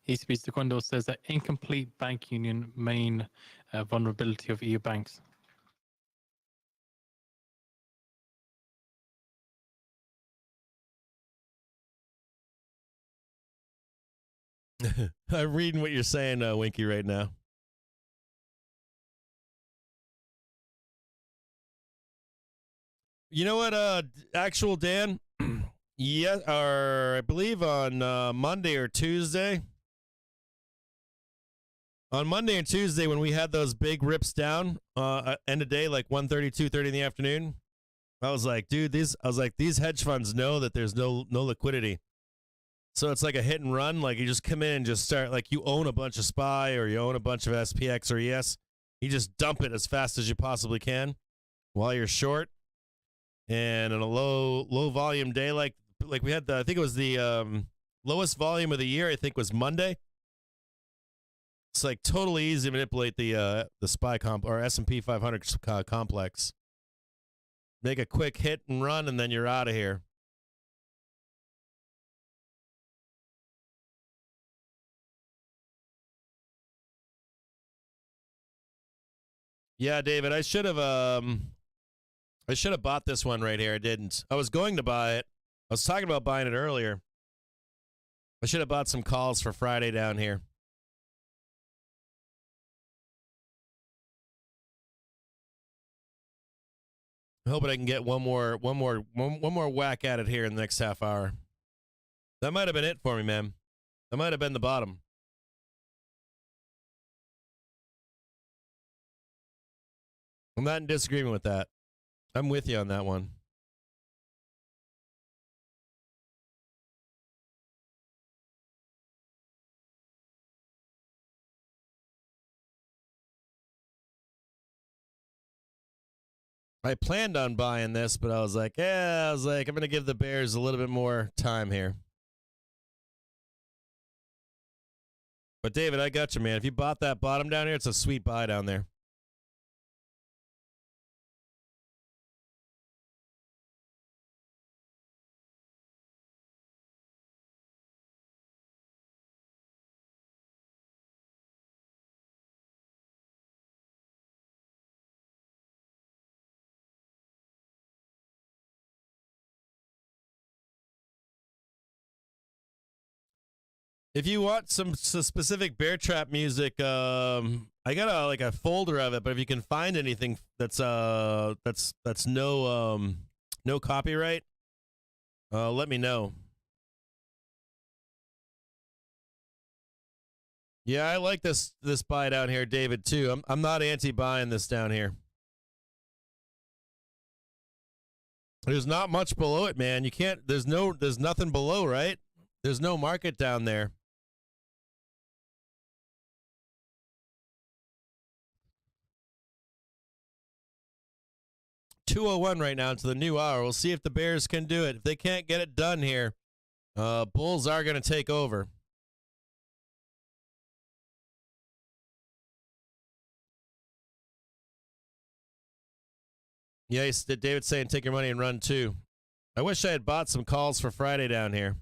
ECB Secundo says that incomplete bank union main vulnerability of EU banks. I'm reading what you're saying, Winky, right now. You know what, actual Dan? Yeah, or I believe on Monday or Tuesday. On Monday and Tuesday, when we had those big rips down, end of day, like 1:30, 2:30 in the afternoon, I was like, dude, these hedge funds know that there's no liquidity. So it's like a hit and run. Like you just come in and just start, like you own a bunch of SPY or you own a bunch of SPX or ES. You just dump it as fast as you possibly can while you're short. And in a low volume day, like we had I think it was the lowest volume of the year, I think was Monday. It's like totally easy to manipulate the SPY comp or S&P 500 complex. Make a quick hit and run, and then you're out of here. Yeah, David, I should have bought this one right here. I didn't. I was going to buy it. I was talking about buying it earlier. I should have bought some calls for Friday down here. I'm hoping I can get one more whack at it here in the next half hour. That might have been it for me, man. That might have been the bottom. I'm not in disagreement with that. I'm with you on that one. I planned on buying this, but I was like, I'm going to give the Bears a little bit more time here. But David, I got you, man. If you bought that bottom down here, it's a sweet buy down there. If you want some specific bear trap music, I got a folder of it. But if you can find anything that's no copyright, let me know. Yeah, I like this buy down here, David, too. I'm not anti-buying this down here. There's not much below it, man. You can't. There's nothing below, right? There's no market down there. $2:01 right now into the new hour. We'll see if the Bears can do it. If they can't get it done here, Bulls are going to take over. Yeah, David's saying take your money and run too. I wish I had bought some calls for Friday down here.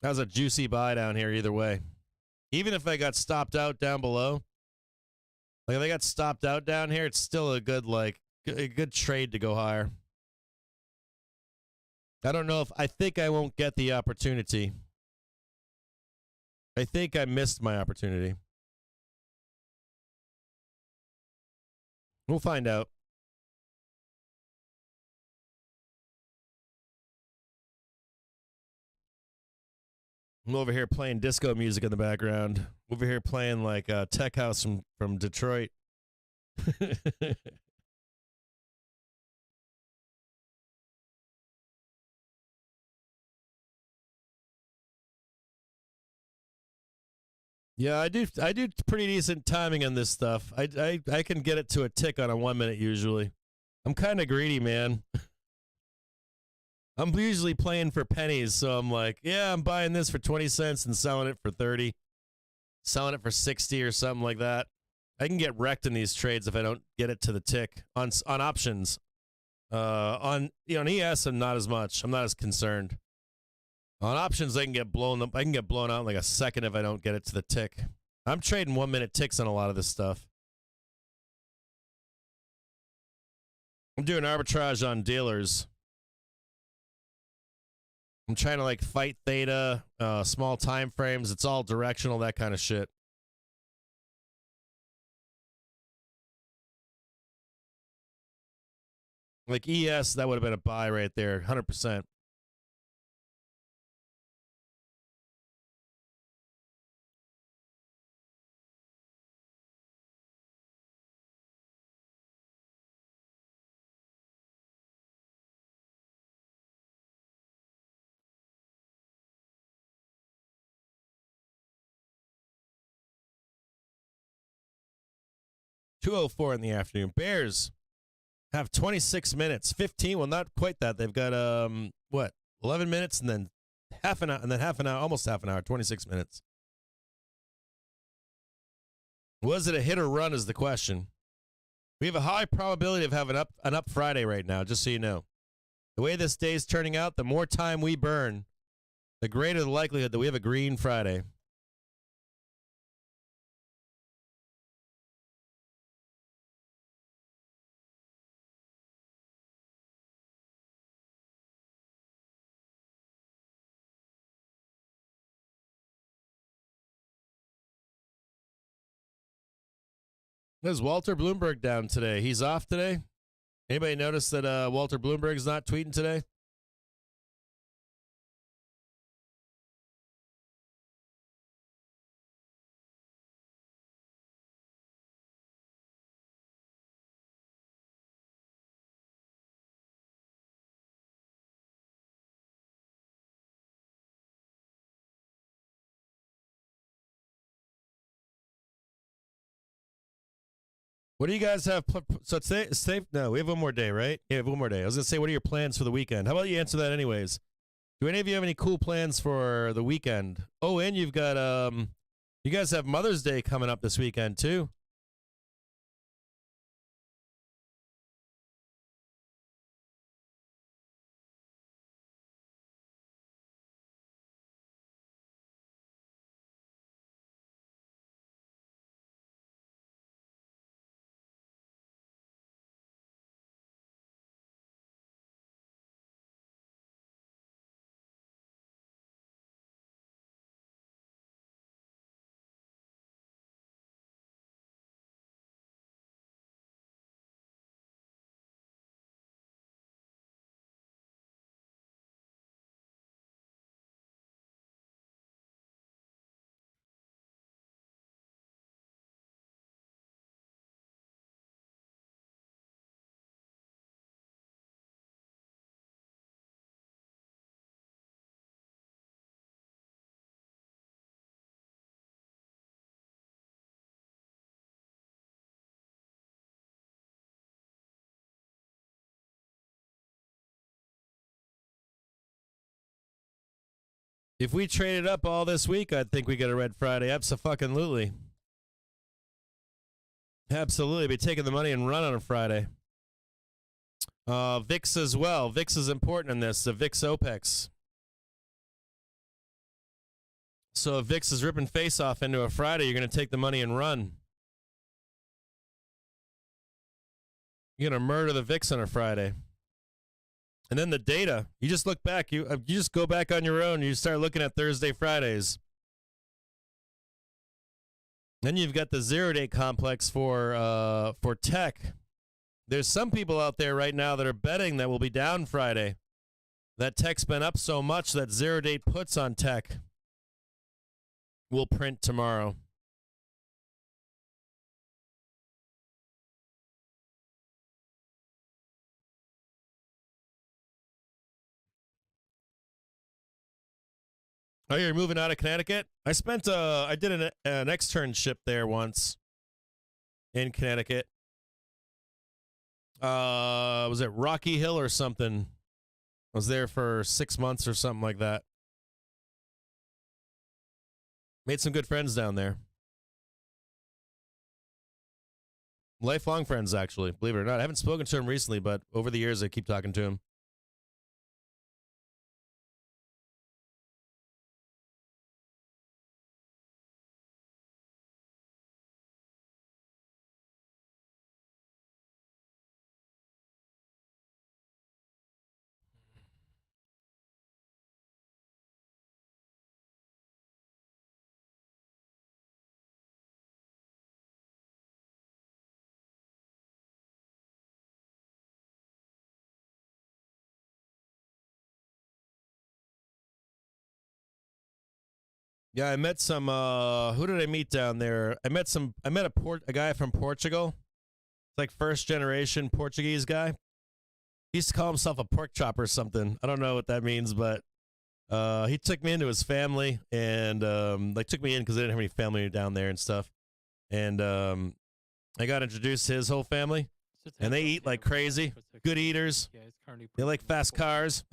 That was a juicy buy down here either way. Even if I got stopped out down below, like if I got stopped out down here, it's still a good trade to go higher. I think I won't get the opportunity. I think I missed my opportunity. We'll find out. I'm over here playing disco music in the background. Over here playing like Tech House from Detroit. Yeah, I do pretty decent timing on this stuff. I can get it to a tick on a 1 minute usually. I'm kind of greedy, man. I'm usually playing for pennies, so I'm like, yeah, I'm buying this for 20 cents and selling it for 30. Selling it for 60 or something like that. I can get wrecked in these trades if I don't get it to the tick on options. On ES, I'm not as much. I'm not as concerned. On options, I can get blown out in like a second if I don't get it to the tick. I'm trading 1 minute ticks on a lot of this stuff. I'm doing arbitrage on dealers. I'm trying to like fight theta, small time frames. It's all directional, that kind of shit. Like ES, that would have been a buy right there, 100%. $2:04 in the afternoon. Bears have 26 minutes, 15. Well, not quite that. They've got 11 minutes and then half an hour, almost half an hour, 26 minutes. Was it a hit or run is the question. We have a high probability of having an up Friday right now, just so you know. The way this day's turning out, the more time we burn, the greater the likelihood that we have a green Friday. Is Walter Bloomberg down today? He's off today? Anybody notice that Walter Bloomberg's not tweeting today? What do you guys have? So it's safe. No, we have one more day, right? Yeah, we have one more day. I was going to say, what are your plans for the weekend? How about you answer that anyways? Do any of you have any cool plans for the weekend? Oh, and you've got, you guys have Mother's Day coming up this weekend too. If we traded up all this week, I'd think we get a red Friday. Abso-fucking-lutely. Absolutely. Be taking the money and run on a Friday. VIX as well. VIX is important in this. The VIX OPEX. So if VIX is ripping face off into a Friday, you're going to take the money and run. You're going to murder the VIX on a Friday. And then the data, you just look back. You just go back on your own. You start looking at Thursday, Fridays. Then you've got the zero-day complex for tech. There's some people out there right now that are betting that will be down Friday. That tech's been up so much that zero-day puts on tech will print tomorrow. Oh, you're moving out of Connecticut? I did an externship there once in Connecticut. Was it Rocky Hill or something? I was there for 6 months or something like that. Made some good friends down there. Lifelong friends, actually, believe it or not. I haven't spoken to him recently, but over the years, I keep talking to him. Yeah, I met some. Who did I meet down there? I met a guy from Portugal. It's like first generation Portuguese guy. He used to call himself a pork chop or something. I don't know what that means, but he took me into his family and took me in because I didn't have any family down there and stuff. And I got introduced to his whole family, and they eat like crazy. Good eaters. They like fast cars,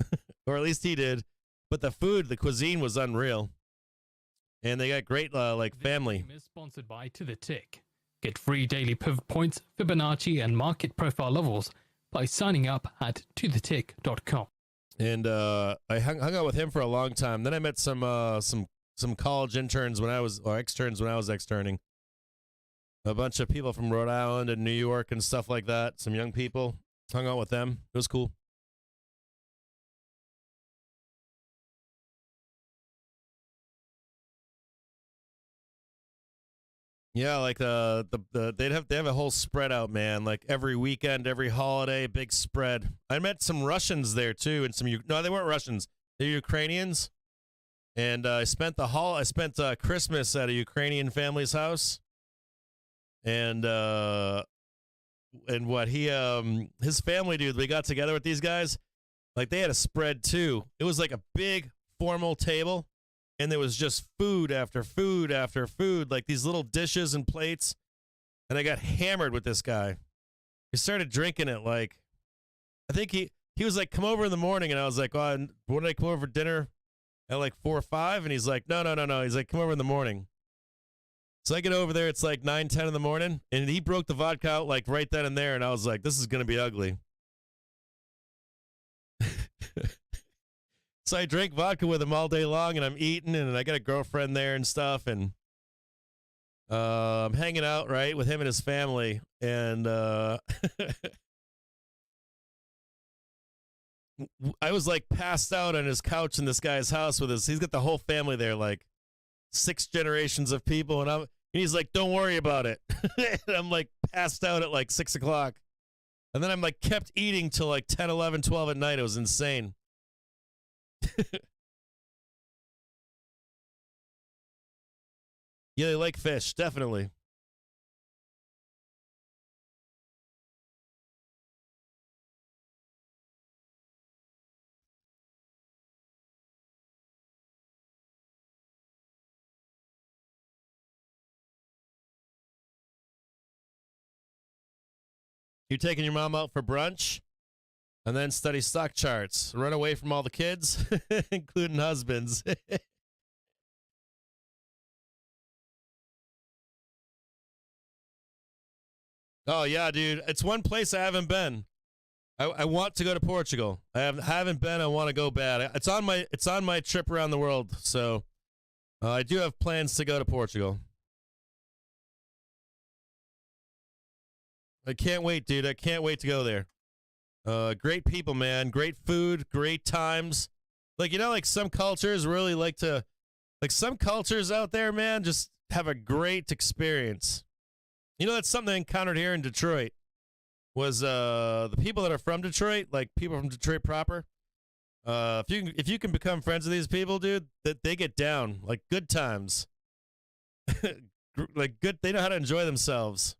or at least he did. But the cuisine was unreal. And they got great, family. This is sponsored by To The Tick. Get free daily pivot points, Fibonacci, and market profile levels by signing up at tothetick.com. And I hung out with him for a long time. Then I met some college interns externs when I was externing. A bunch of people from Rhode Island and New York and stuff like that. Some young people. Hung out with them. It was cool. Yeah, like they have a whole spread out, man. Like every weekend, every holiday, big spread. I met some Russians there too, and no, they weren't Russians. They're Ukrainians. And I spent Christmas at a Ukrainian family's house. And what his family, dude, we got together with these guys. Like they had a spread too. It was like a big formal table. And there was just food after food after food, like these little dishes and plates. And I got hammered with this guy. He started drinking it like, I think he was like, come over in the morning. And I was like, oh, when did I come over for dinner? At like 4 or 5? And he's like, no. He's like, come over in the morning. So I get over there. It's like 9, 10 in the morning. And he broke the vodka out like right then and there. And I was like, this is going to be ugly. So I drank vodka with him all day long, and I'm eating, and I got a girlfriend there and stuff, and I'm hanging out, right, with him and his family, and I was, like, passed out on his couch in this guy's house he's got the whole family there, like, 6 generations of people, and he's like, don't worry about it. And I'm, like, passed out at, like, 6 o'clock. And then I'm, like, kept eating till, like, 10, 11, 12 at night. It was insane. Yeah, they like fish, definitely. You taking your mom out for brunch? And then study stock charts. Run away from all the kids, including husbands. Oh, yeah, dude. It's one place I haven't been. I want to go to Portugal. I haven't been. I want to go bad. It's on my trip around the world. So I do have plans to go to Portugal. I can't wait, dude. I can't wait to go there. Great people, man. Great food. Great times. Like, you know, like some cultures really like to, like some cultures out there, man, just have a great experience. You know, that's something I encountered here in Detroit. Was the people that are from Detroit, like people from Detroit proper, if you can become friends with these people, dude, that they get down, like good times. Like good, they know how to enjoy themselves.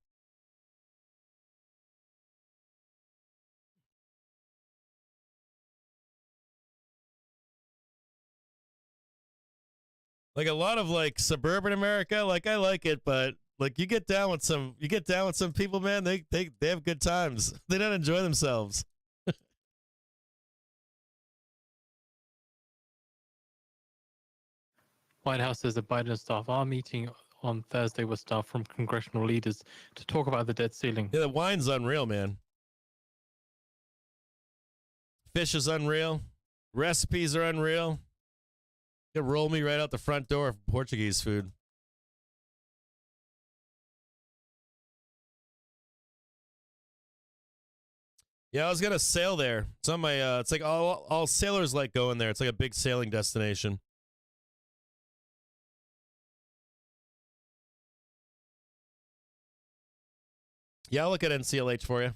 Like a lot of like suburban America, like I like it, but like you get down with some people, man, they have good times. They don't enjoy themselves. White House says the Biden staff are meeting on Thursday with staff from congressional leaders to talk about the debt ceiling. Yeah, the wine's unreal, man. Fish is unreal. Recipes are unreal. You roll me right out the front door of Portuguese food. Yeah, I was gonna sail there. It's on my. It's like all sailors like going there. It's like a big sailing destination. Yeah, I'll look at NCLH for you.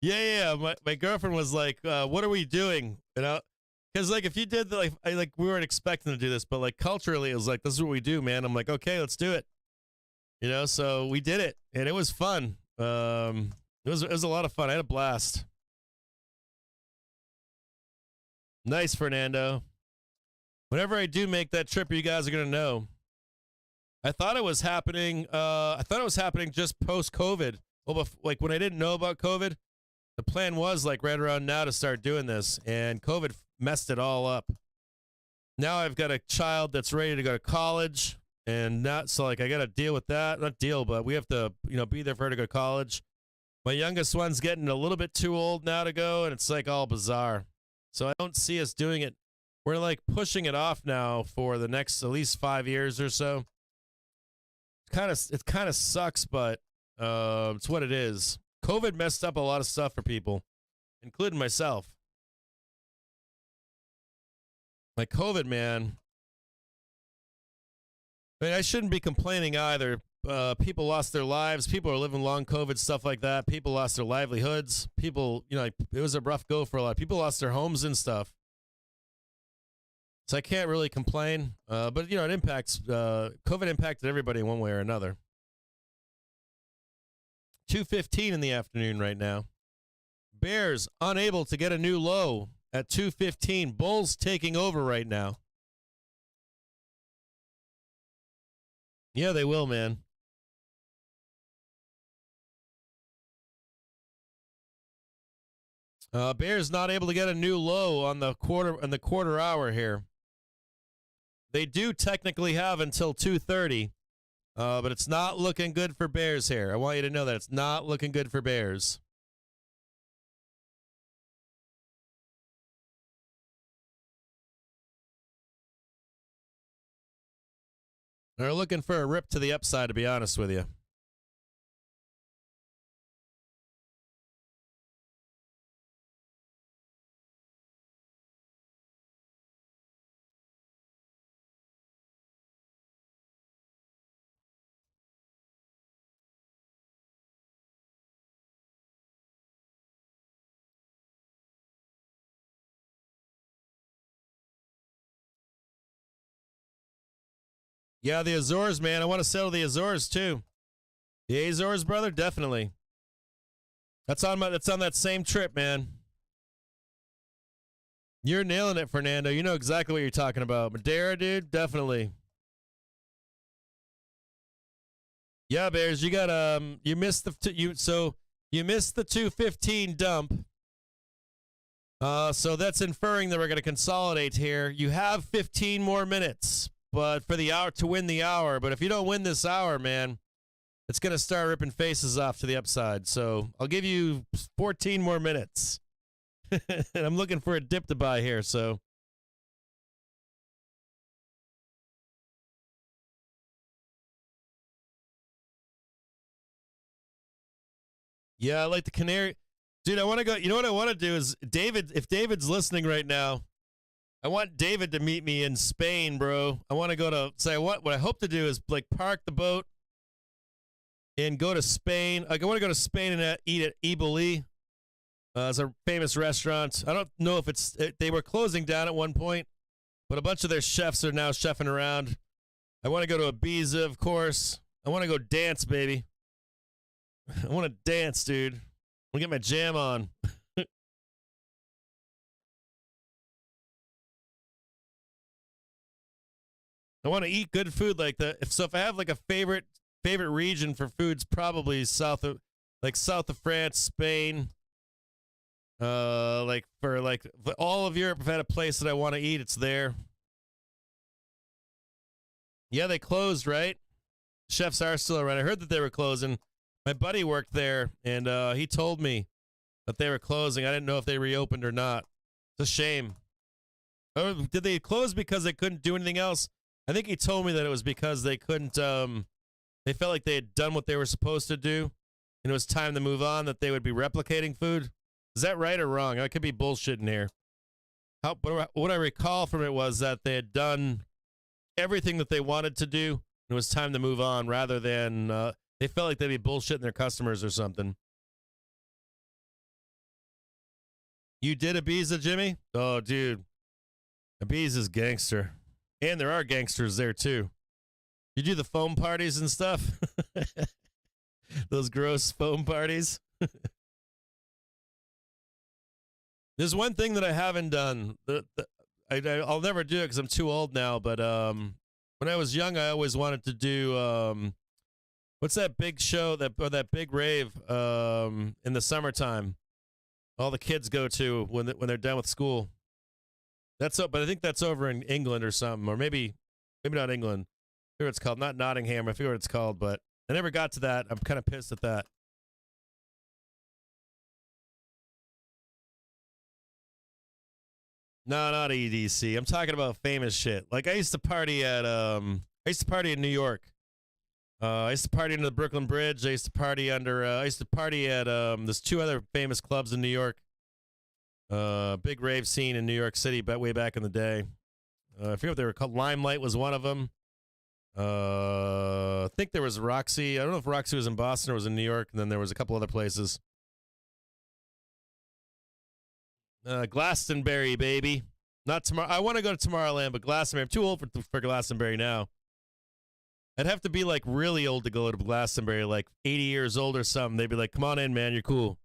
Yeah. My girlfriend was like, "What are we doing?" You know, because like if you did like we weren't expecting to do this, but like culturally, it was like this is what we do, man. I'm like, okay, let's do it. You know, so we did it, and it was fun. It was a lot of fun. I had a blast. Nice, Fernando. Whenever I do make that trip, you guys are gonna know. I thought it was happening. I thought it was happening just post-COVID. Well, like when I didn't know about COVID, the plan was like right around now to start doing this, and COVID messed it all up. Now I've got a child that's ready to go to college, and not so like I got to deal with that. Not deal, but we have to be there for her to go to college. My youngest one's getting a little bit too old now to go, and it's like all bizarre. So I don't see us doing it. We're like pushing it off now for the next at least 5 years or so. It kind of sucks, but it's what it is. COVID messed up a lot of stuff for people, including myself. Like COVID, man. I mean, I shouldn't be complaining either. People lost their lives. People are living long COVID, stuff like that. People lost their livelihoods. People, it was a rough go for a lot of people. Lost their homes and stuff. So I can't really complain. But, it impacts, COVID impacted everybody one way or another. 2:15 in the afternoon right now. Bears unable to get a new low at 2:15. Bulls taking over right now. Yeah, they will, man. Bears not able to get a new low on the quarter hour here. They do technically have until 2:30, but it's not looking good for Bears here. I want you to know that it's not looking good for Bears. They're looking for a rip to the upside, to be honest with you. Yeah, the Azores, man. I want to settle the Azores too. The Azores, brother, definitely. That's on that same trip, man. You're nailing it, Fernando. You know exactly what you're talking about. Madeira, dude, definitely. Yeah, Bears, you got you missed you missed the 2:15 dump. So that's inferring that we're going to consolidate here. You have 15 more minutes. but for the hour to win the hour. But if you don't win this hour, man, it's going to start ripping faces off to the upside. So I'll give you 14 more minutes. And I'm looking for a dip to buy here, so. Yeah, I like the canary. Dude, I want to go. You know what I want to do is, David, if David's listening right now, I want David to meet me in Spain, bro. I want to go to, say, what I hope to do is, like, park the boat and go to Spain. Like, I want to go to Spain and eat at Iboli. It's a famous restaurant. I don't know if they were closing down at one point, but a bunch of their chefs are now chefing around. I want to go to Ibiza, of course. I want to go dance, baby. I want to dance, dude. I want to get my jam on. I want to eat good food like that. So if I have like a favorite region for foods, probably south of France, Spain. Like for all of Europe, if I had a place that I want to eat, it's there. Yeah, they closed, right? Chefs are still around. I heard that they were closing. My buddy worked there, and he told me that they were closing. I didn't know if they reopened or not. It's a shame. Oh, did they close because they couldn't do anything else? I think he told me that it was because they couldn't, they felt like they had done what they were supposed to do, and it was time to move on, that they would be replicating food. Is that right or wrong? I could be bullshitting here. But what I recall from it was that they had done everything that they wanted to do, and it was time to move on, rather than they felt like they'd be bullshitting their customers or something. You did Ibiza, Jimmy? Oh, dude. Ibiza's gangster. And there are gangsters there, too. You do the foam parties and stuff? Those gross foam parties? There's one thing that I haven't done. I'll never do it because I'm too old now, but when I was young, I always wanted to do... what's that big show, that big rave in the summertime? All the kids go to when they're done with school. That's up, but I think that's over in England or something, or maybe not England. I forget what it's called. Not Nottingham. I forget what it's called, but I never got to that. I'm kind of pissed at that. No, not EDC. I'm talking about famous shit. Like I used to party in New York. I used to party under the Brooklyn Bridge. I used to party at there's two other famous clubs in New York. Big rave scene in New York City, but way back in the day. I forget what they were called. Limelight was one of them. I think there was Roxy. I don't know if Roxy was in Boston or was in New York, and then there was a couple other places. Glastonbury, baby. Not tomorrow. I want to go to Tomorrowland, but Glastonbury. I'm too old for Glastonbury now. I'd have to be like really old to go to Glastonbury, like 80 years old or something. They'd be like, "Come on in, man. You're cool."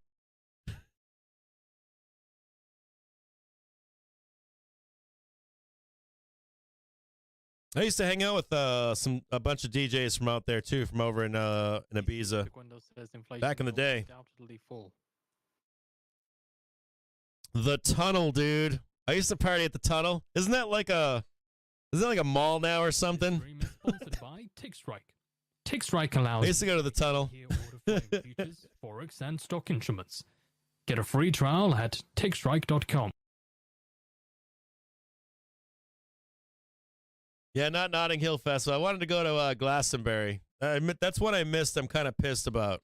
I used to hang out with a bunch of DJs from out there too, from over in Ibiza back in the day. The Tunnel, dude. I used to party at the Tunnel. Isn't that like a mall now or something? This stream is sponsored by TickStrike. TickStrike allows I used to go to the Tunnel. you to order flying futures, forex, and stock instruments. Get a free trial at tickstrike.com. Yeah, not Notting Hill Festival. I wanted to go to Glastonbury. That's what I missed. I'm kind of pissed about.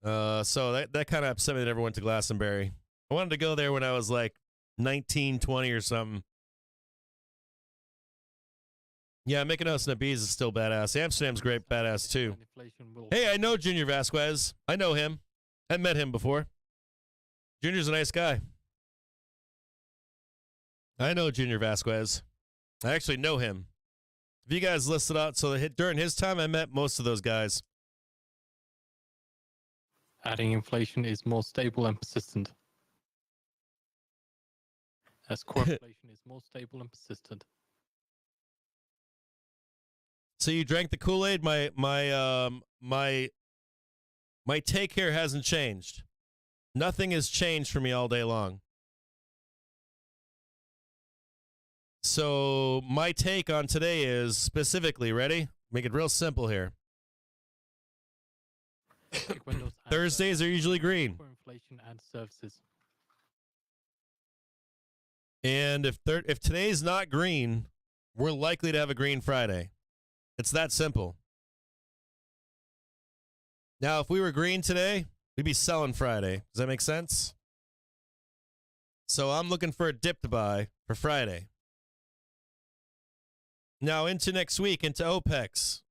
So that kind of upset me that I never went to Glastonbury. I wanted to go there when I was like 19, 20 or something. Yeah, Mykonos and Ibiza is still badass. Amsterdam's great, badass too. Hey, I know Junior Vasquez. I know him. I met him before. Junior's a nice guy. I know Junior Vasquez. I actually know him. If you guys listed out, so during his time, I met most of those guys. Adding inflation is more stable and persistent. As core inflation is more stable and persistent. So you drank the Kool-Aid? My take here hasn't changed. Nothing has changed for me all day long. So my take on today is specifically, ready? Make it real simple here. Pick windows and, Thursdays are usually green. for inflation and services. And if today's not green, we're likely to have a green Friday. It's that simple. Now, if we were green today, we'd be selling Friday. Does that make sense? So I'm looking for a dip to buy for Friday. Now into next week, into OPEX.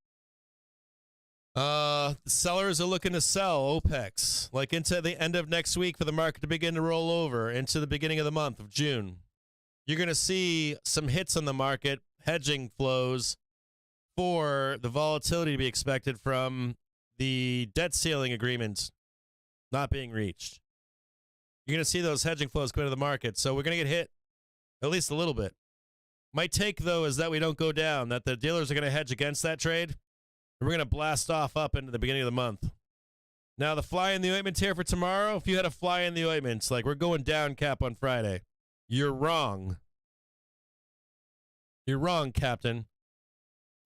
Sellers are looking to sell OPEX, like into the end of next week for the market to begin to roll over into the beginning of the month of June. You're going to see some hits on the market, hedging flows for the volatility to be expected from the debt ceiling agreement not being reached. You're going to see those hedging flows come into the market. So we're going to get hit at least a little bit. My take, though, is that we don't go down, that the dealers are going to hedge against that trade, and we're going to blast off up into the beginning of the month. Now, the fly in the ointment here for tomorrow, if you had a fly in the ointment, like we're going down cap on Friday, you're wrong. You're wrong, Captain.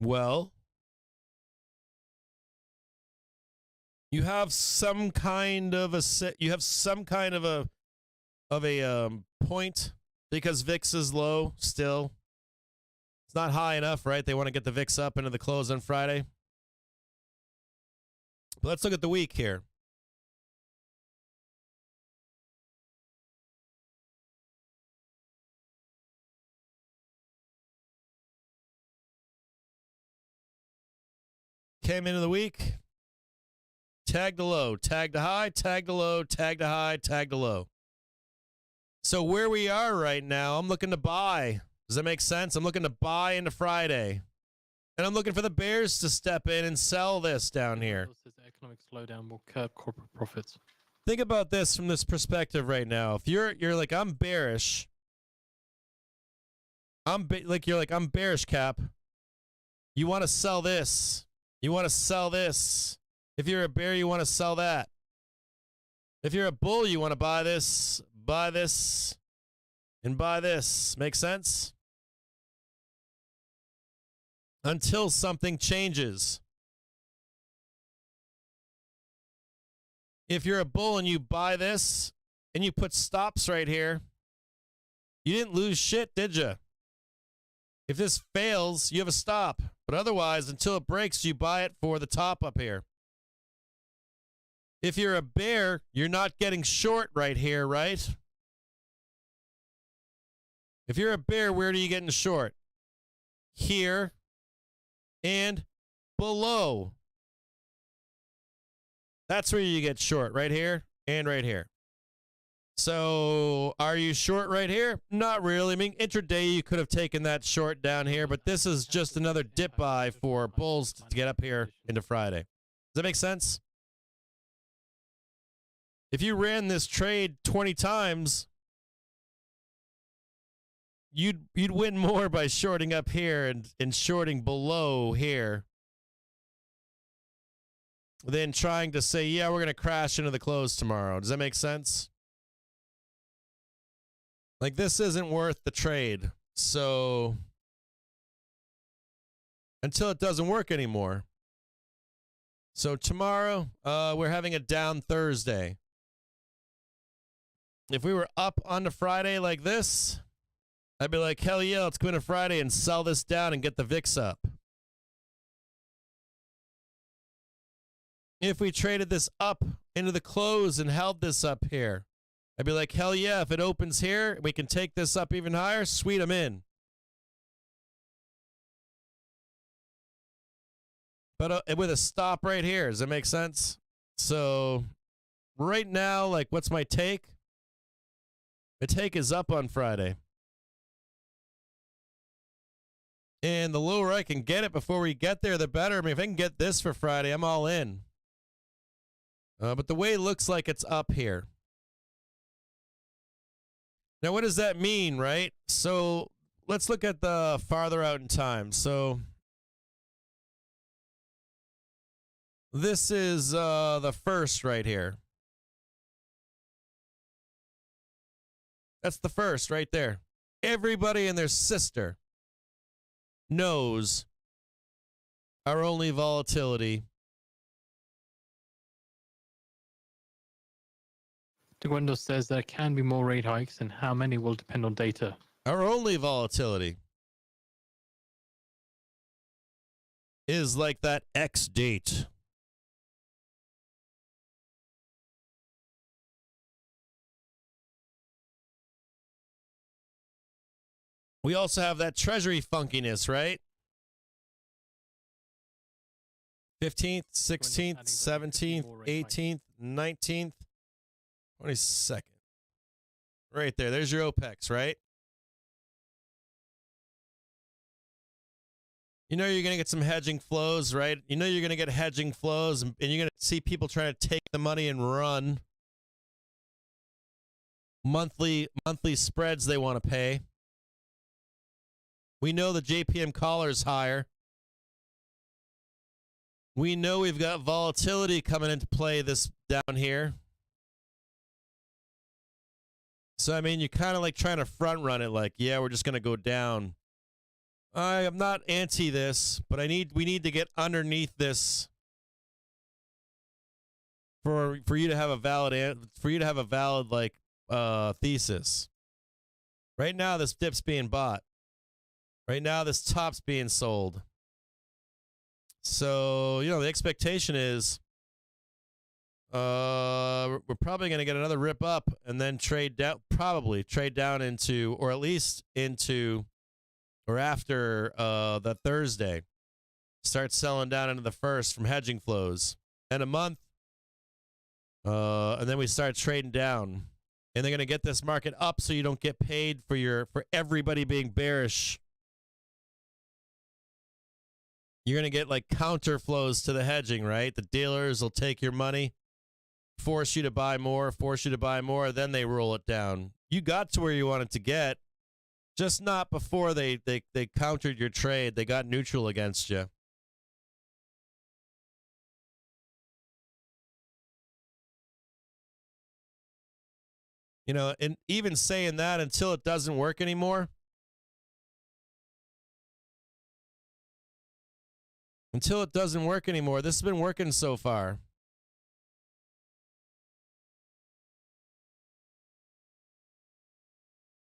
Well, you have some kind of a point because VIX is low still. It's not high enough, right? They want to get the VIX up into the close on Friday. But let's look at the week here. Came into the week, tagged the low, tagged the high, tagged the low, tagged the high, tagged the low. So where we are right now, I'm looking to buy. Does that make sense? I'm looking to buy into Friday. And I'm looking for the bears to step in and sell this down here. The economic slowdown will curb corporate profits. Think about this from this perspective right now. If you're like, I'm bearish. I'm bearish, Cap. You want to sell this. You want to sell this. If you're a bear, you want to sell that. If you're a bull, you want to buy this, and buy this. Make sense? Until something changes. If you're a bull and you buy this and you put stops right here, you didn't lose shit, did you? If this fails, you have a stop. But otherwise, until it breaks, you buy it for the top up here. If you're a bear, you're not getting short right here, right? If you're a bear, where are you getting short? Here and below. That's where you get short, right here and right here. So are you short right here? Not really. I mean, intraday, you could have taken that short down here, but this is just another dip buy for bulls to get up here into Friday. Does that make sense? If you ran this trade 20 times, you'd win more by shorting up here and shorting below here than trying to say, yeah, we're going to crash into the close tomorrow. Does that make sense? Like, this isn't worth the trade. So until it doesn't work anymore. So tomorrow, we're having a down Thursday. If we were up on the Friday like this, I'd be like, hell yeah, let's go into Friday and sell this down and get the VIX up. If we traded this up into the close and held this up here, I'd be like, hell yeah, if it opens here, we can take this up even higher, sweet, I'm in. But with a stop right here, does that make sense? So right now, like, what's my take? My take is up on Friday. And the lower I can get it before we get there, the better. I mean, if I can get this for Friday, I'm all in. But the way it looks like it's up here. Now, what does that mean, right? So let's look at the farther out in time. So this is the first right here. That's the first right there. Everybody and their sister knows our only volatility. DeGuendo says there can be more rate hikes, and how many will depend on data. Our only volatility is like that X date. We also have that treasury funkiness, right? 15th, 16th, 17th, 18th, 19th, 22nd. Right there. There's your OPEX, right? You know you're going to get some hedging flows, right? You know you're going to get hedging flows, and you're going to see people trying to take the money and run. Monthly spreads they want to pay. We know the JPM collar is higher. We know we've got volatility coming into play this down here. So, I mean, you're kind of like trying to front run it like, yeah, we're just going to go down. I am not anti this, but we need to get underneath this for you to have a valid like thesis. Right now this dip's being bought. Right now this top's being sold. So, you know, the expectation is we're probably going to get another rip up and then trade down into, or at least into, or after the Thursday, start selling down into the first from hedging flows. And a month, and then we start trading down. And they're going to get this market up so you don't get paid for everybody being bearish. You're going to get like counter flows to the hedging, right? The dealers will take your money, force you to buy more, then they roll it down. You got to where you wanted to get, just not before they countered your trade. They got neutral against you. You know, and even saying that, until it doesn't work anymore, this has been working so far.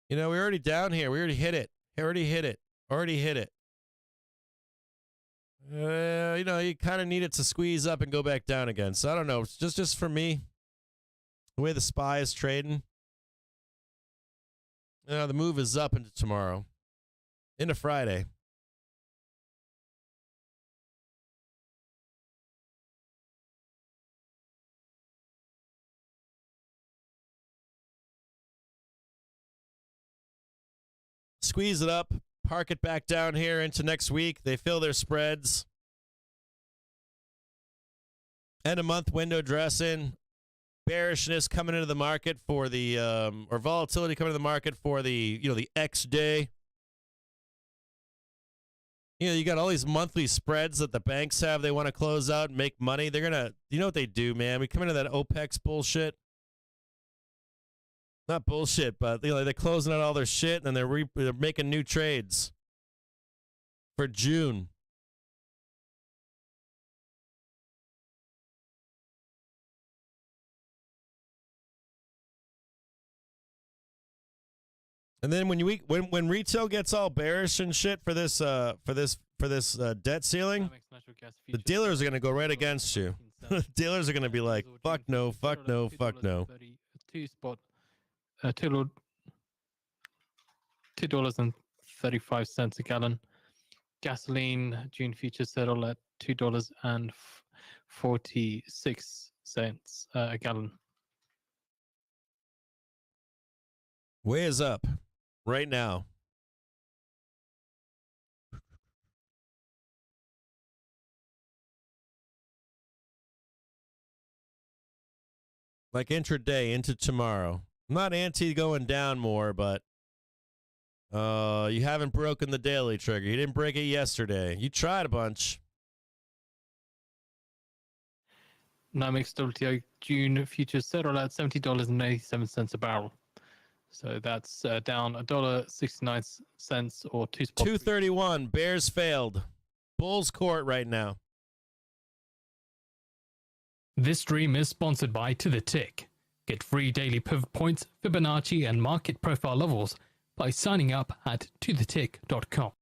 You know, we're already down here. We already hit it. You know, you kind of need it to squeeze up and go back down again. So I don't know. It's just for me, the way the SPY is trading. You know, the move is up into tomorrow, into Friday. Squeeze it up, park it back down here into next week. They fill their spreads. End of month window dressing. Bearishness coming into the market for the, or volatility coming into the market for the, you know, the X day. You know, you got all these monthly spreads that the banks have. They want to close out and make money. They're going to, you know what they do, man? We come into that OPEX bullshit. Not bullshit, but, you know, they're closing out all their shit and then they're making new trades for June. And then when retail gets all bearish and shit for this debt ceiling, the dealers are gonna go right against you. The dealers are gonna be like, fuck no, fuck no, fuck no. $2.35 a gallon. Gasoline June futures settle at $2.46 a gallon. Way is up right now. Like intraday into tomorrow. I'm not anti going down more, but you haven't broken the daily trigger. You didn't break it yesterday. You tried a bunch. NYMEX WTI June futures settle at $70.87 a barrel. So that's down $1.69 or 231. Bears failed. Bulls court right now. This stream is sponsored by To The Tick. Get free daily pivot points, Fibonacci, and market profile levels by signing up at tothetick.com.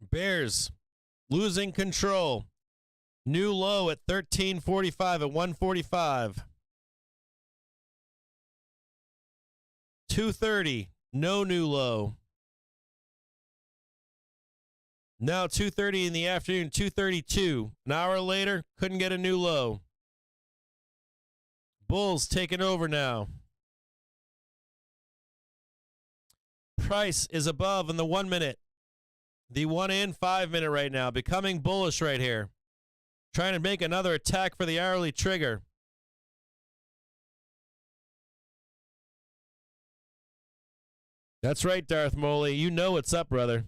Bears losing control. New low at 1345 at 145. 230, no new low. Now 2:30 in the afternoon, 2:32. An hour later, couldn't get a new low. Bulls taking over now. Price is above in the 1 minute. The 1 in 5 minute right now, becoming bullish right here. Trying to make another attack for the hourly trigger. That's right, Darth Moley. You know what's up, brother.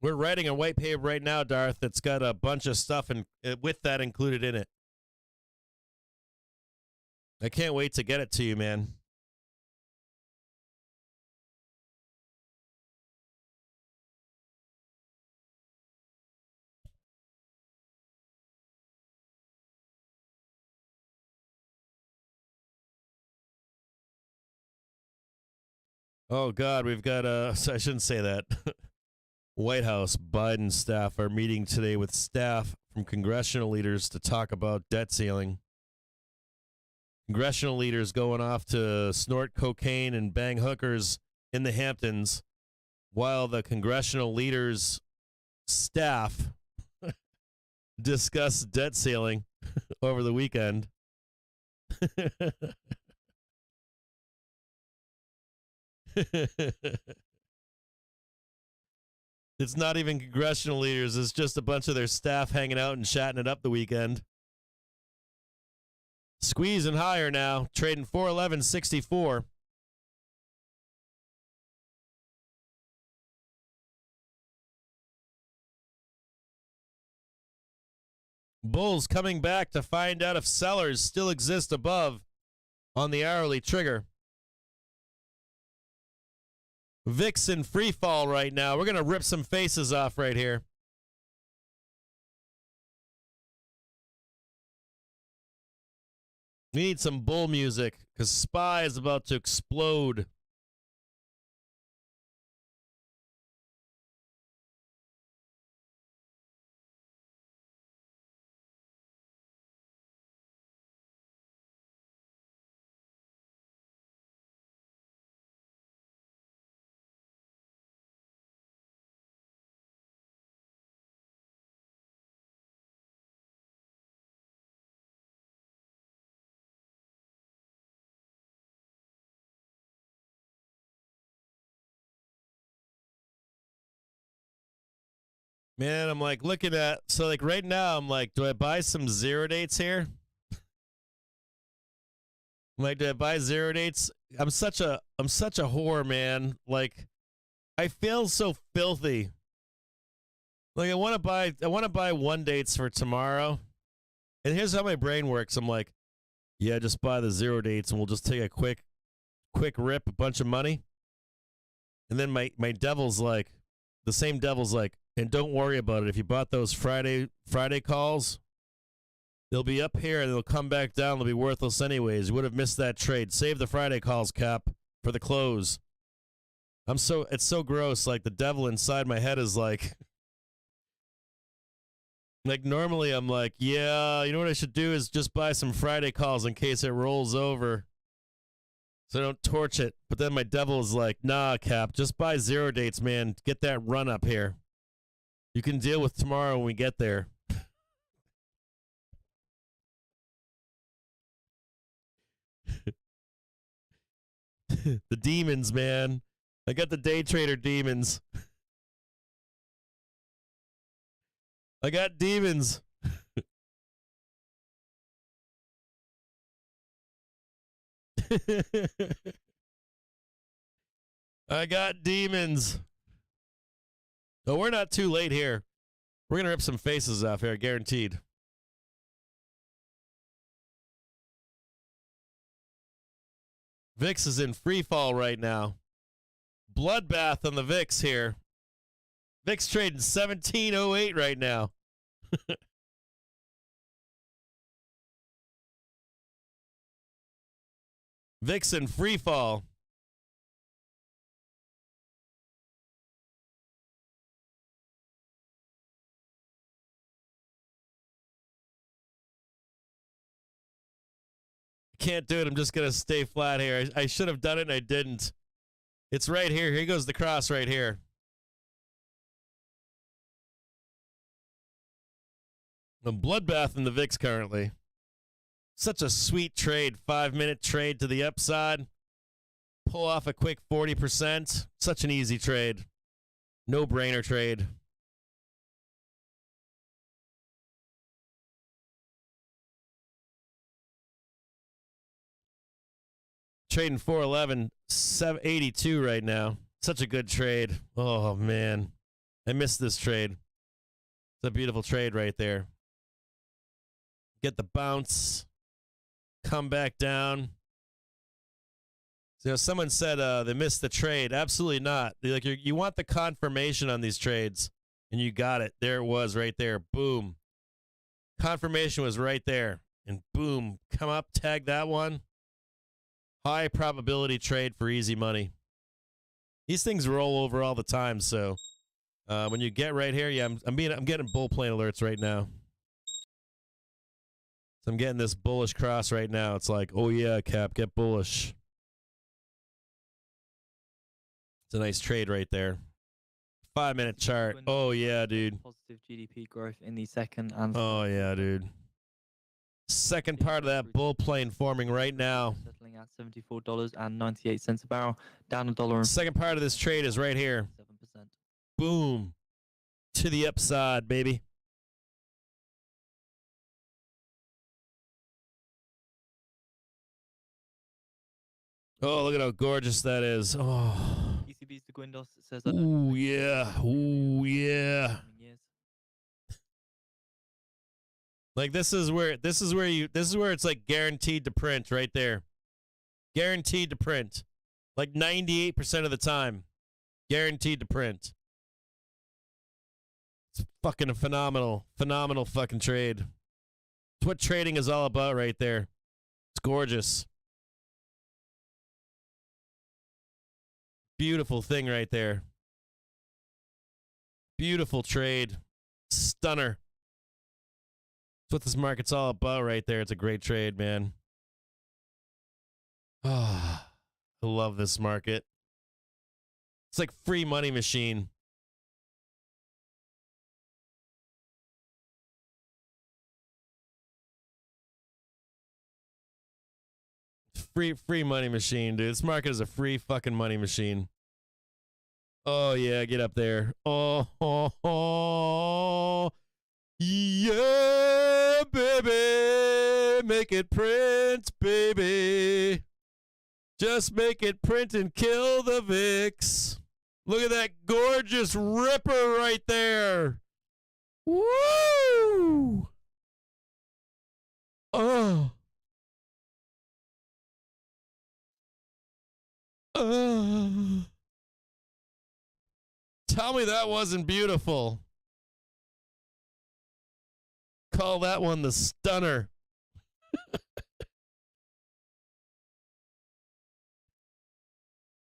We're writing a white paper right now, Darth, that's got a bunch of stuff and with that included in it. I can't wait to get it to you, man. Oh, God, we've got I shouldn't say that. White House, Biden staff are meeting today with staff from congressional leaders to talk about debt ceiling. Congressional leaders going off to snort cocaine and bang hookers in the Hamptons, while the congressional leaders' staff discuss debt ceiling over the weekend. It's not even congressional leaders. It's just a bunch of their staff hanging out and chatting it up the weekend. Squeezing higher now, trading 411.64. Bulls coming back to find out if sellers still exist above on the hourly trigger. VIX in free fall right now. We're going to rip some faces off right here. We need some bull music because SPY is about to explode. Man, I'm like looking at, so like right now, I'm like, do I buy some zero dates here? I'm like, do I buy zero dates? I'm such a whore, man. Like, I feel so filthy. Like, I want to buy one dates for tomorrow. And here's how my brain works. I'm like, yeah, just buy the zero dates and we'll just take a quick rip, a bunch of money. And then my devil's like, the same devil's like, and don't worry about it. If you bought those Friday calls, they'll be up here and they'll come back down. They'll be worthless anyways. You would have missed that trade. Save the Friday calls, Cap, for the close. It's so gross. Like the devil inside my head is like normally I'm like, yeah, you know what I should do is just buy some Friday calls in case it rolls over. So I don't torch it. But then my devil is like, nah, Cap, just buy 0 dates, man. Get that run up here. You can deal with tomorrow when we get there. The demons, man. I got the day trader demons. I got demons. I got demons. Oh, we're not too late here. We're going to rip some faces off here, guaranteed. VIX is in free fall right now. Bloodbath on the VIX here. VIX trading 1708 right now. VIX in free fall. Can't do it. I'm just going to stay flat here. I should have done it and I didn't. It's right here. Here goes the cross right here. A bloodbath in the VIX currently. Such a sweet trade. 5-minute trade to the upside. Pull off a quick 40%. Such an easy trade. No-brainer trade. Trading 411, 782 right now. Such a good trade. Oh, man. I missed this trade. It's a beautiful trade right there. Get the bounce. Come back down. So someone said they missed the trade. Absolutely not. Like you want the confirmation on these trades, and you got it. There it was right there. Boom. Confirmation was right there. And boom. Come up, tag that one. High probability trade for easy money. These things roll over all the time, so when you get right here, yeah, I'm getting bull plane alerts right now. So I'm getting this bullish cross right now. It's like, oh yeah, Cap, get bullish. It's a nice trade right there. 5-minute chart. Oh yeah, dude. Positive GDP growth in the second and oh yeah, dude. Second part of that bull plane forming right now. Settling at $74.98 a barrel, down $1. Second part of this trade is right here. 7%. Boom. To the upside, baby. Oh, look at how gorgeous that is. Oh. ECB's to Guindos says ooh, yeah. Ooh, yeah. Like this is where it's like guaranteed to print right there. Guaranteed to print. Like 98% of the time. Guaranteed to print. It's fucking a phenomenal fucking trade. It's what trading is all about right there. It's gorgeous. Beautiful thing right there. Beautiful trade. Stunner. That's what this market's all about right there. It's a great trade, man. Ah, I love this market. It's like free money machine. Free money machine, dude. This market is a free fucking money machine. Oh yeah, get up there. Oh. Yeah, baby, make it print, baby. Just make it print and kill the VIX. Look at that gorgeous ripper right there. Woo! Oh. Tell me that wasn't beautiful. Call that one the stunner.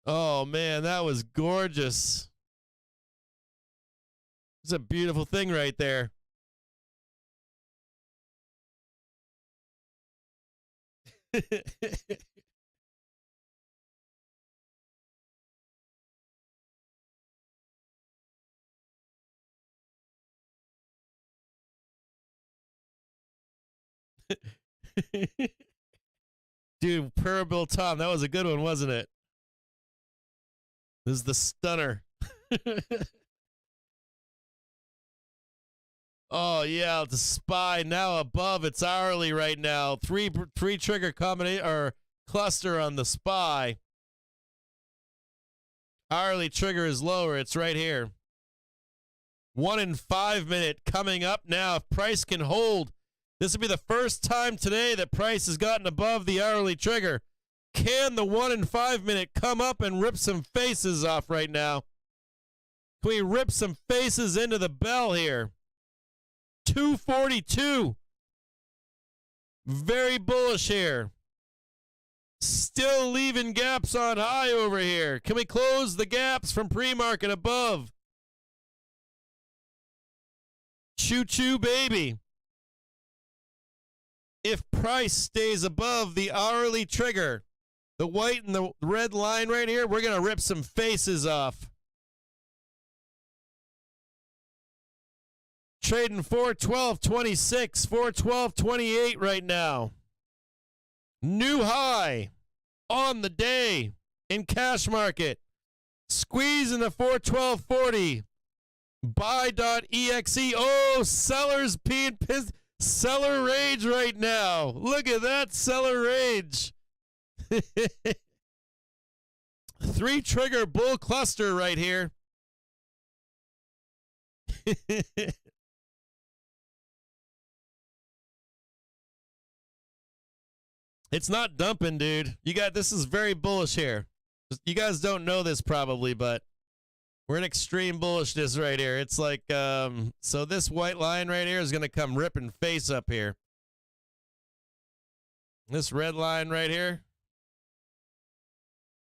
Oh man, that was gorgeous. It's a beautiful thing right there. Dude, Parable Tom, that was a good one, wasn't it? This is the stunner. Oh yeah, the SPY now above its hourly right now. Three trigger combination or cluster on the SPY. Hourly trigger is lower. It's right here. 1 and 5 minute coming up now. If price can hold, this will be the first time today that price has gotten above the hourly trigger. Can the 1 and 5 minute come up and rip some faces off right now? Can we rip some faces into the bell here? 242. Very bullish here. Still leaving gaps on high over here. Can we close the gaps from pre-market above? Choo-choo, baby. If price stays above the hourly trigger, the white and the red line right here, we're going to rip some faces off. Trading 412.26, 412.28 right now. New high on the day in cash market. Squeezing the 412.40. Buy.exe. Oh, sellers being pissed. Seller rage right now. Look at that seller rage. 3 trigger bull cluster right here. It's not dumping, dude. This is very bullish here. You guys don't know this probably, but we're in extreme bullishness right here. It's like, so this white line right here is going to come ripping face up here. This red line right here,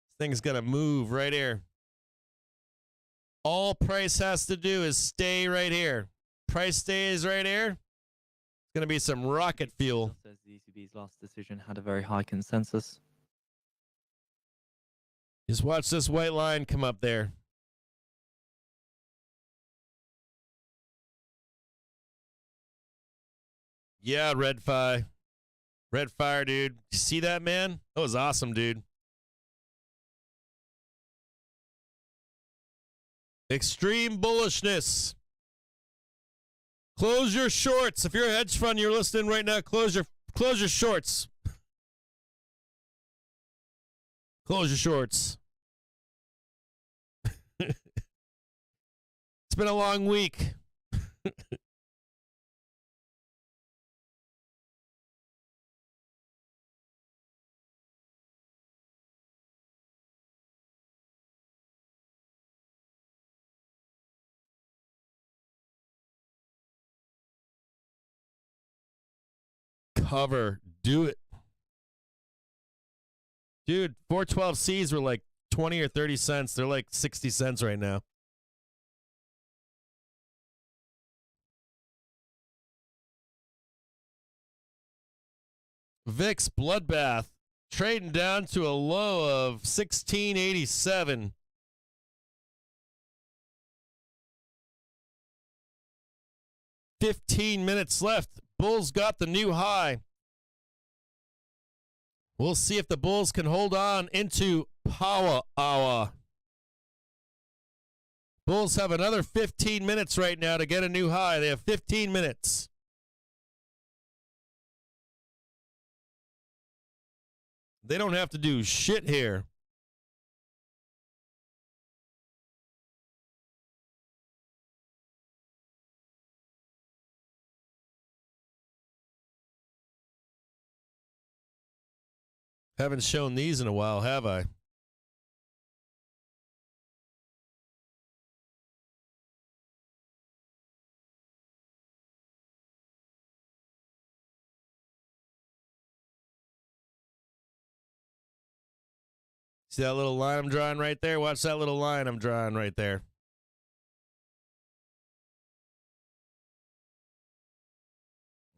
this thing's going to move right here. All price has to do is stay right here. Price stays right here. Going to be some rocket fuel. Says the ECB's last decision had a very high consensus. Just watch this white line come up there. Yeah, Red Fire, dude. You see that, man? That was awesome, dude. Extreme bullishness. Close your shorts. If you're a hedge fund, you're listening right now. Close your shorts. Close your shorts. It's been a long week. Cover. Do it. Dude, 412Cs were like 20 or 30 cents. They're like 60 cents right now. VIX bloodbath trading down to a low of 1687. $15 minutes left. Bulls got the new high. We'll see if the Bulls can hold on into power hour. Bulls have another 15 minutes right now to get a new high. They have 15 minutes. They don't have to do shit here. Haven't shown these in a while, have I? See that little line I'm drawing right there? Watch that little line I'm drawing right there.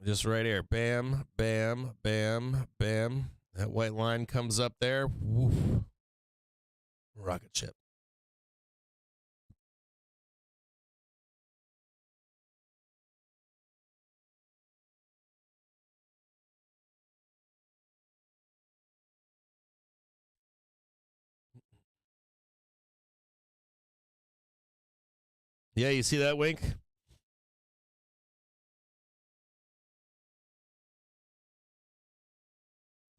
Just right here. Bam, bam, bam, bam. That white line comes up there. Woof. Rocket ship. Yeah, you see that, Wink?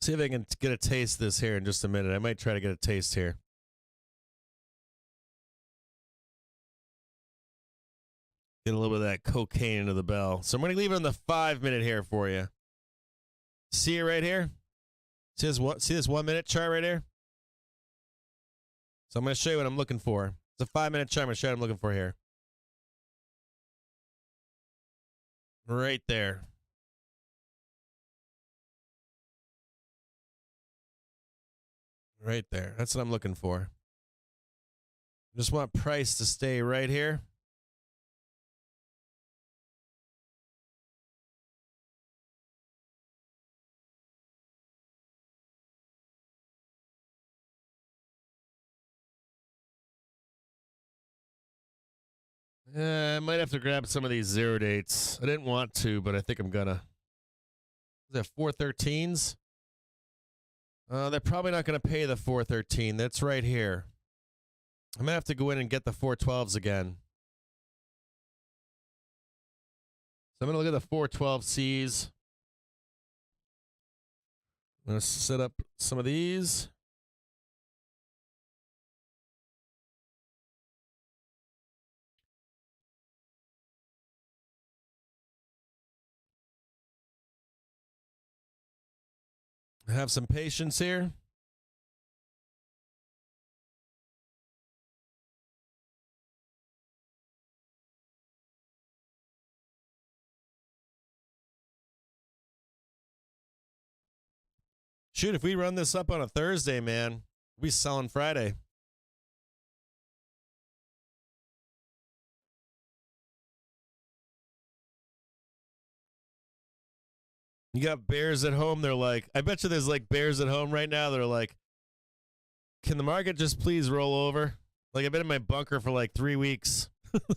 See if I can get a taste of this here in just a minute. I might try to get a taste here. Get a little bit of that cocaine into the bell. So I'm going to leave it on the 5-minute here for you. See it right here? See this 1 minute chart right here? So I'm going to show you what I'm looking for. It's a 5-minute chart. I'm going to show you what I'm looking for here. Right there. Right there. That's what I'm looking for. Just want price to stay right here. I might have to grab some of these 0 dates. I didn't want to, but I think I'm gonna. Is that 413s? They're probably not going to pay the 413. That's right here. I'm going to have to go in and get the 412s again. So I'm going to look at the 412Cs. I'm going to set up some of these. Have some patience here. Shoot, if we run this up on a Thursday, man, we'll be selling Friday. You got bears at home. They're like, I bet you there's like bears at home right now. They're like, can the market just please roll over? Like, I've been in my bunker for like 3 weeks.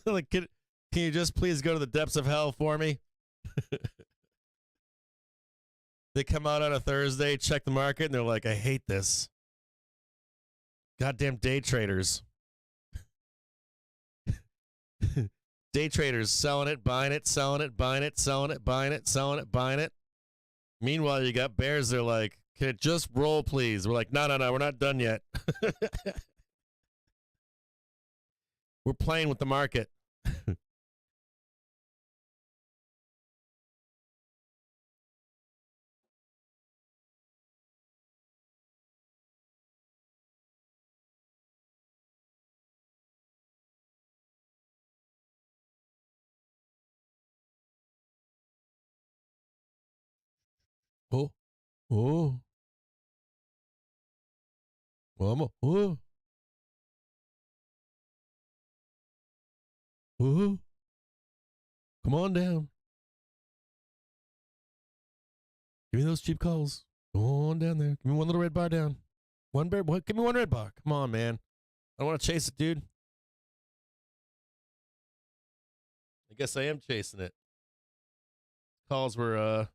Like, can you just please go to the depths of hell for me? They come out on a Thursday, check the market, and they're like, I hate this. Goddamn day traders. Day traders selling it, buying it, selling it, buying it, selling it, buying it, selling it, buying it. Meanwhile, you got bears. They're like, can it just roll, please? We're like, no, we're not done yet. We're playing with the market. Oh. Oh. Vamos. Oh. Oh. Come on down. Give me those cheap calls. Go on down there. Give me one little red bar down. One bear. What? Give me one red bar. Come on, man. I don't want to chase it, dude. I guess I am chasing it. Calls were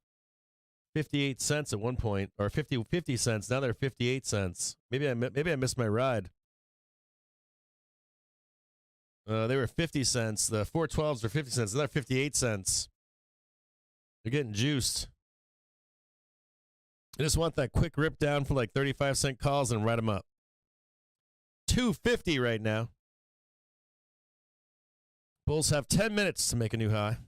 58 cents at one point, or 50 cents. Now they're 58 cents. Maybe I missed my ride. They were 50 cents. The 412s were 50 cents. Now they're 58 cents. They're getting juiced. I just want that quick rip down for like 35-cent calls and write them up. 250 right now. Bulls have 10 minutes to make a new high.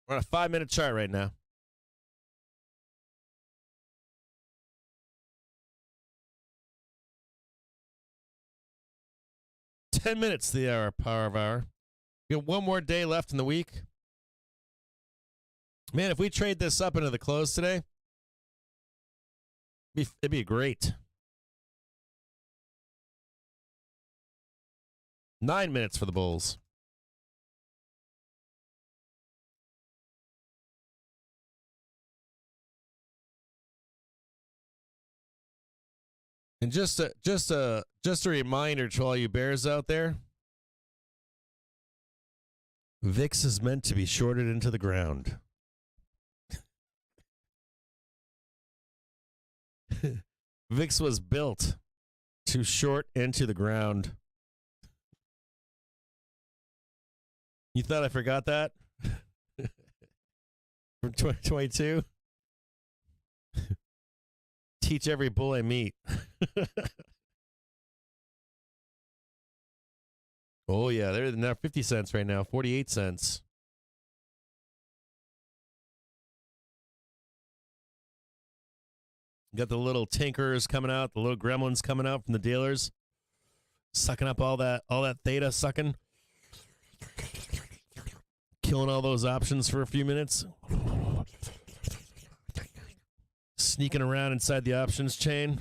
We're on a 5-minute chart right now. $10 minutes to the hour, power of hour. We got one more day left in the week. Man, if we trade this up into the close today, it'd be great. 9 minutes for the Bulls. And just a reminder to all you bears out there, VIX is meant to be shorted into the ground. VIX was built to short into the ground. You thought I forgot that? From 2022? Teach every bull I meet. Oh, yeah, they're now 50 cents right now, 48 cents. You got the little tinkerers coming out, the little gremlins coming out from the dealers, sucking up all that theta, sucking, killing all those options for a few minutes, sneaking around inside the options chain.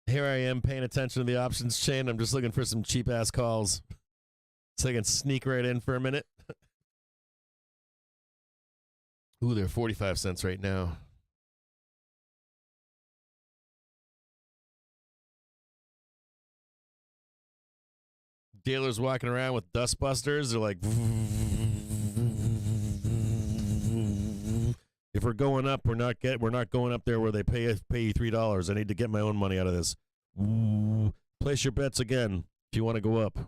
Here I am paying attention to the options chain. I'm just looking for some cheap ass calls so I can sneak right in for a minute. Ooh, they're 45 cents right now. Dealers walking around with dust busters. They're like, if we're going up, we're not going up there where they pay you $3. I need to get my own money out of this. Place your bets again if you want to go up.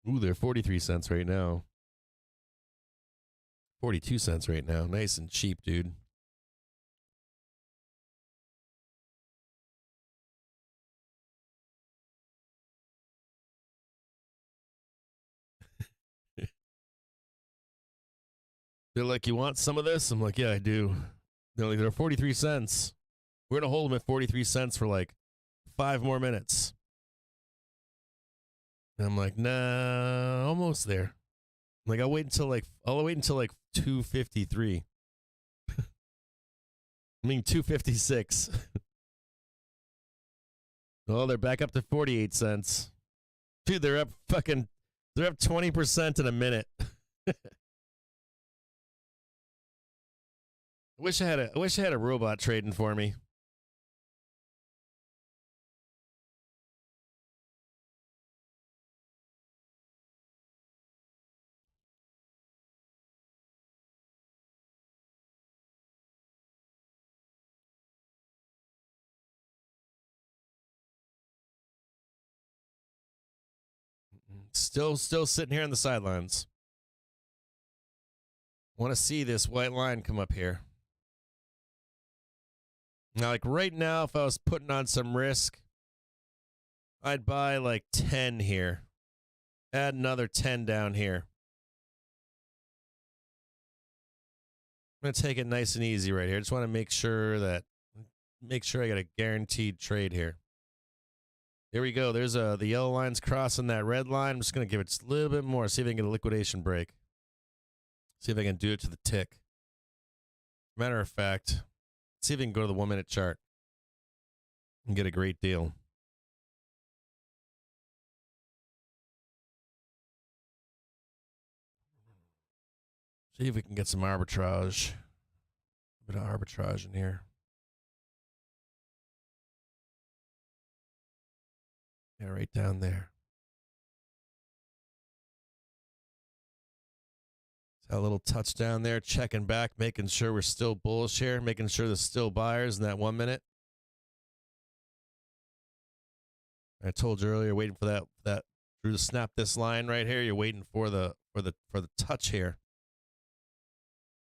Ooh, they're 43 cents right now. 42 cents right now. Nice and cheap, dude. They're like, you want some of this? I'm like, yeah, I do. They're like, they're 43 cents. We're going to hold them at 43 cents for like 5 more minutes. And I'm like, nah, almost there. I'm like, I'll wait until like 2:53. I mean 2:56. Oh, they're back up to 48 cents. Dude, they're up 20% in a minute. I wish I had a robot trading for me. Still sitting here on the sidelines. Want to see this white line come up here. Now, like right now, if I was putting on some risk, I'd buy like 10 here. Add another 10 down here. I'm going to take it nice and easy right here. Just want to make sure I got a guaranteed trade here. There we go. There's the yellow line's crossing that red line. I'm just going to give it just a little bit more. See if I can get a liquidation break. See if I can do it to the tick. Matter of fact, see if I can go to the 1-minute chart and get a great deal. See if we can get some arbitrage. A bit of arbitrage in here. Yeah, right down there. A little touchdown there, checking back, making sure we're still bullish here, making sure there's still buyers in that 1 minute. I told you earlier, waiting for that Drew to snap this line right here. You're waiting for the touch here.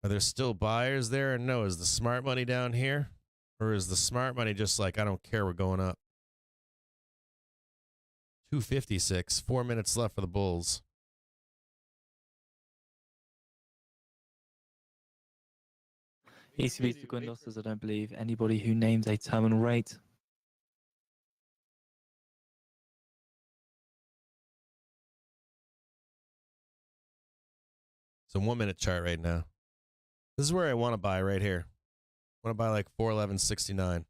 Are there still buyers there? Or no, is the smart money down here? Or is the smart money just like, I don't care, we're going up? 256, 4 minutes left for the bulls. ECB's to coin losses. I don't believe anybody who names a terminal rate. It's a 1 minute chart right now. This is where I want to buy right here. I want to buy like 411.69.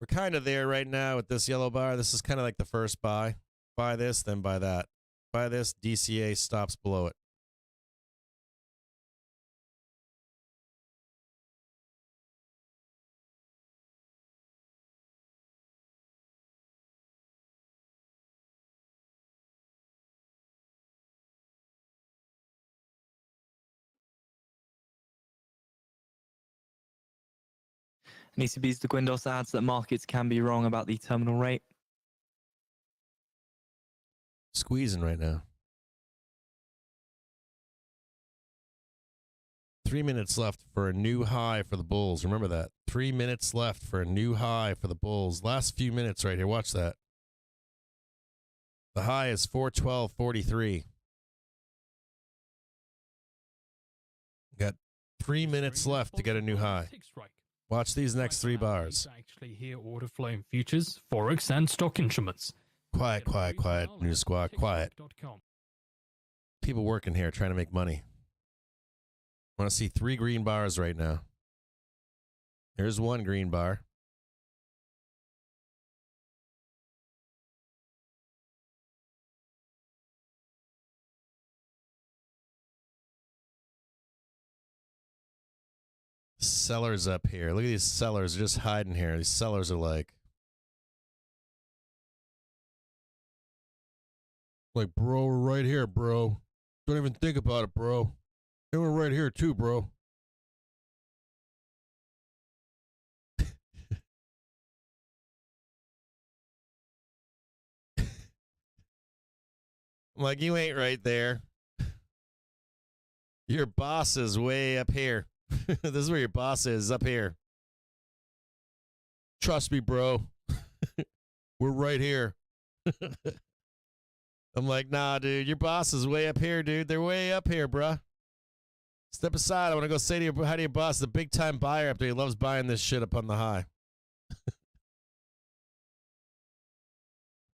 We're kind of there right now with this yellow bar. This is kind of like the first buy. Buy this, then buy that. Buy this, DCA stops below it. And ECB's De Guindos adds that markets can be wrong about the terminal rate. Squeezing right now. 3 minutes left for a new high for the bulls. Remember that. 3 minutes left for a new high for the bulls. Last few minutes right here. Watch that. The high is 412.43. Got 3 minutes left to get a new high. Watch these next 3 bars. Actually hear order flow in futures, forex, and stock instruments. Quiet, quiet, quiet. News squad, quiet. People working here trying to make money. I want to see 3 green bars right now. Here's 1 green bar. Sellers up here. Look at these sellers just hiding here. These sellers are like, bro, we're right here, bro. Don't even think about it, bro. And we're right here too, bro. I'm like, you ain't right there. Your boss is way up here. This is where your boss is, up here. Trust me, bro. We're right here. I'm like, nah, dude, your boss is way up here, dude. They're way up here, bruh. Step aside. I want to go say to your, hi to your boss, the big time buyer up there. He loves buying this shit up on the high.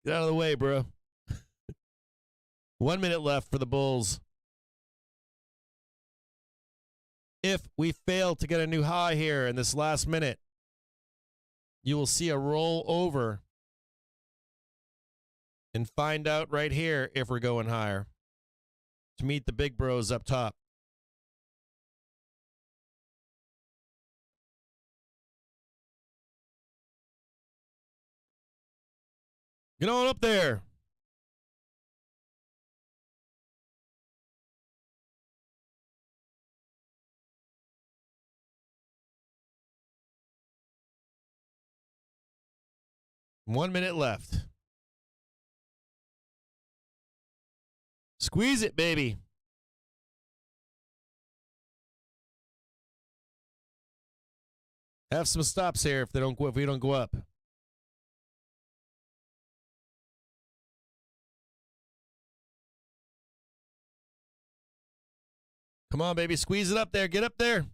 Get out of the way, bro. 1 minute left for the bulls. If we fail to get a new high here in this last minute, you will see a roll over and find out right here if we're going higher to meet the big bros up top. Get on up there. One minute left. Squeeze it, baby. Have some stops here if we don't go up. Come on, baby. Squeeze it up there. Get up there.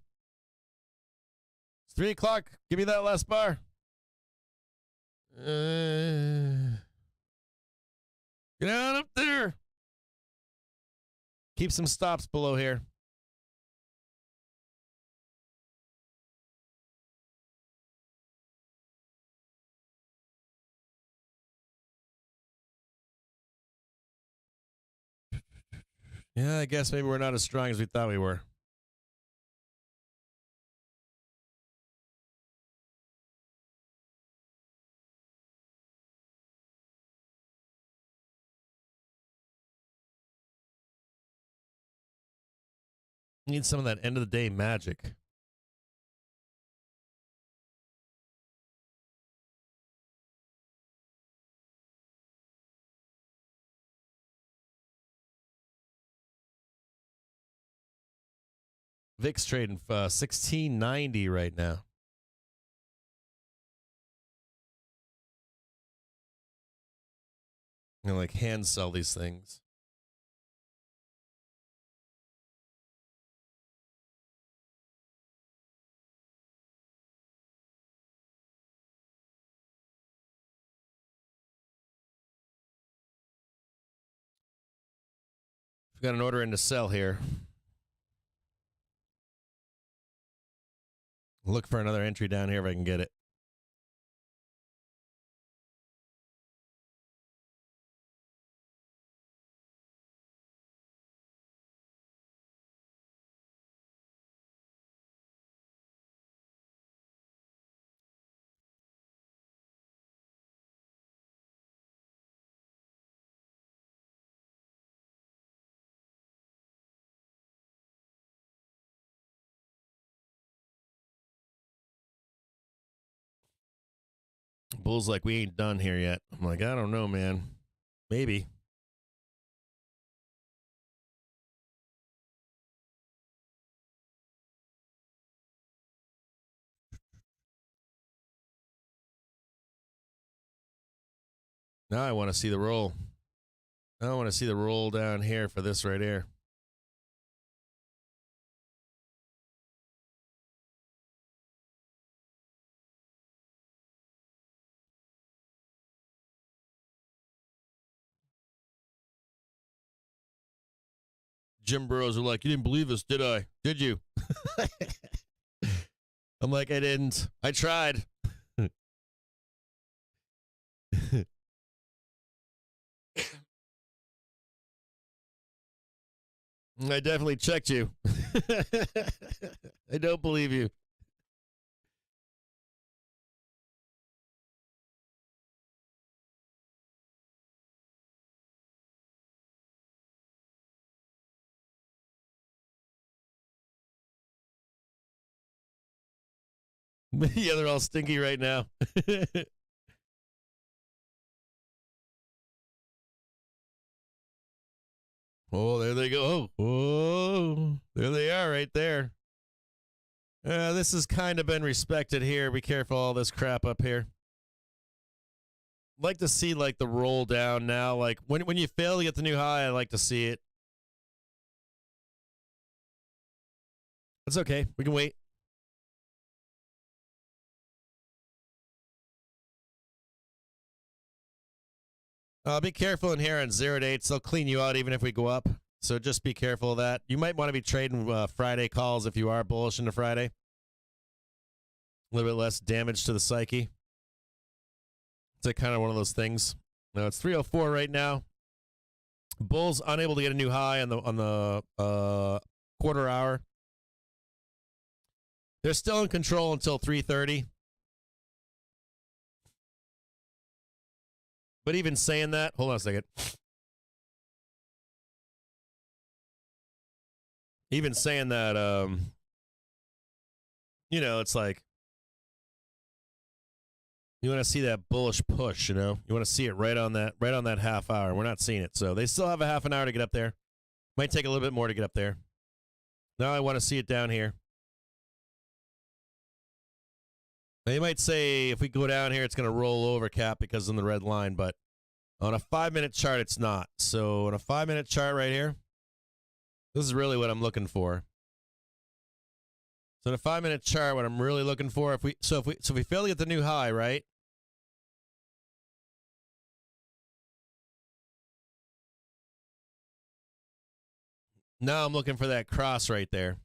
It's 3 o'clock. Give me that last bar. Get on up there. Keep some stops below here. Yeah, I guess maybe we're not as strong as we thought we were. Need some of that end of the day magic. VIX trading 1690 right now. You know, like hand sell these things. We've got an order in to sell here. Look for another entry down here if I can get it. Bull's like, we ain't done here yet. I'm like, I don't know, man. Maybe. Now I want to see the roll. Now I want to see the roll down here for this right here. Jim Burrows are like, you didn't believe us, did I? Did you? I'm like, I didn't. I tried. I definitely checked you. I don't believe you. Yeah, they're all stinky right now. Oh, there they go. Oh, there they are right there. This has kind of been respected here. Be careful, all this crap up here. Like to see like the roll down now. Like when you fail to get the new high, I like to see it. It's okay. We can wait. Be careful in here on 0 to 8. They'll clean you out even if we go up. So just be careful of that. You might want to be trading Friday calls if you are bullish into Friday. A little bit less damage to the psyche. It's like kind of one of those things. No, it's 304 right now. Bulls unable to get a new high on the quarter hour. They're still in control until 3:30. But even saying that, hold on a second. Even saying that, you know, it's like you want to see that bullish push, you know. You want to see it right on that half hour. We're not seeing it, so they still have a half an hour to get up there. Might take a little bit more to get up there. Now I want to see it down here. Now you might say if we go down here, it's going to roll over, Cap, because of the red line, but on a 5-minute chart, it's not. So on a 5-minute chart right here, this is really what I'm looking for. So in a 5-minute chart, what I'm really looking for, if we fail to get the new high, right? Now I'm looking for that cross right there.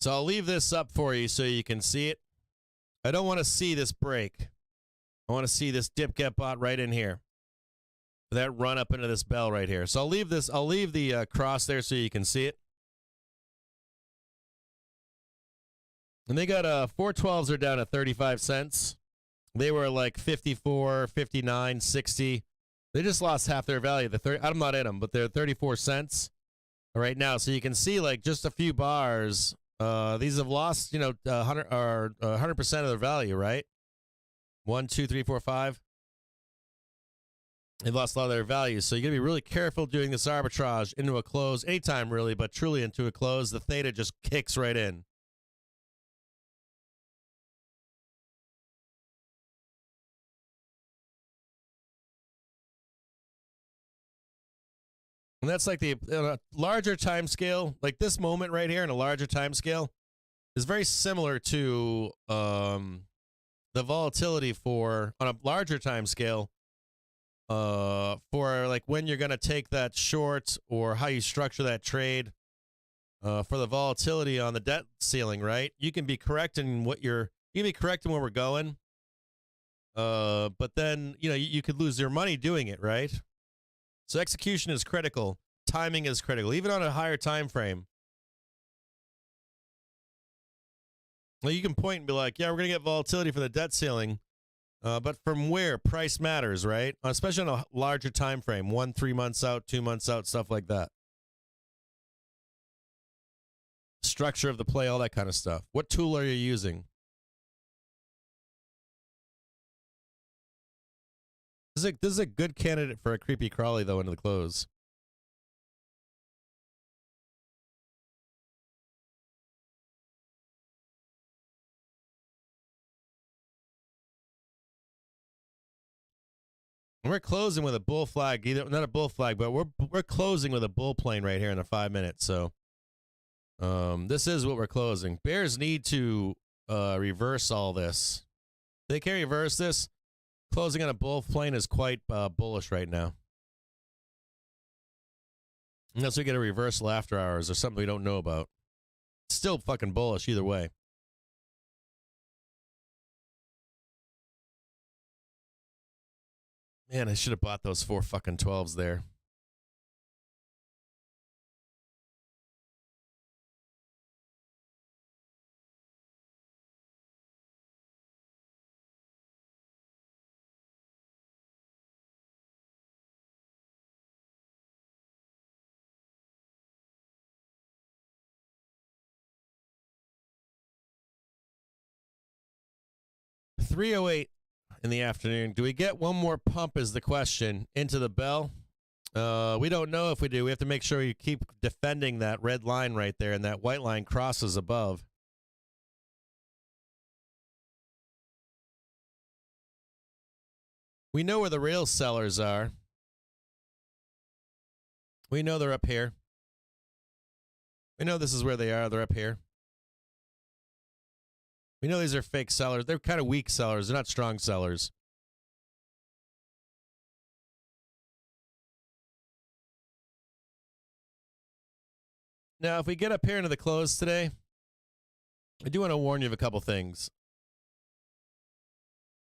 So I'll leave this up for you so you can see it. I don't want to see this break. I want to see this dip get bought right in here. That run up into this bell right here. So I'll leave the cross there so you can see it. And they got 412s are down at 35 cents. They were like 54, 59, 60. They just lost half their value. I'm not in them, but they're 34 cents right now. So you can see like just a few bars. These have lost, 100% of their value, right? 1, 2, 3, 4, 5. They've lost a lot of their value. So you got to be really careful doing this arbitrage into a close, anytime really, but truly into a close. The theta just kicks right in. And that's like the larger time scale, like this moment right here in a larger time scale is very similar to the volatility on a larger time scale for like when you're going to take that short or how you structure that trade for the volatility on the debt ceiling, right? You can be correct in where we're going. But then, you could lose your money doing it, right? So execution is critical. Timing is critical, even on a higher time frame. Well, you can point and be like, yeah, we're going to get volatility for the debt ceiling. But from where? Price matters, right? Especially on a larger time frame, 1, 3 months out, 2 months out, stuff like that. structure of the play, all that kind of stuff. What tool are you using? This is a good candidate for a creepy crawly, though, into the close. We're closing with a bull flag, either not a bull flag, but we're closing with a bull plane right here in the 5 minutes. So, this is what we're closing. Bears need to reverse all this. They can't reverse this. Closing on a bull plane is quite bullish right now. Unless we get a reversal after hours or something we don't know about. Still fucking bullish either way. Man, I should have bought those 4 fucking 12s there. $3:08 in the afternoon. Do we get one more pump is the question into the bell? We don't know if we do. We have to make sure you keep defending that red line right there and that white line crosses above. We know where the real sellers are. We know they're up here. We know this is where they are. They're up here. We know these are fake sellers. They're kind of weak sellers. They're not strong sellers. Now, if we get up here into the close today, I do want to warn you of a couple things.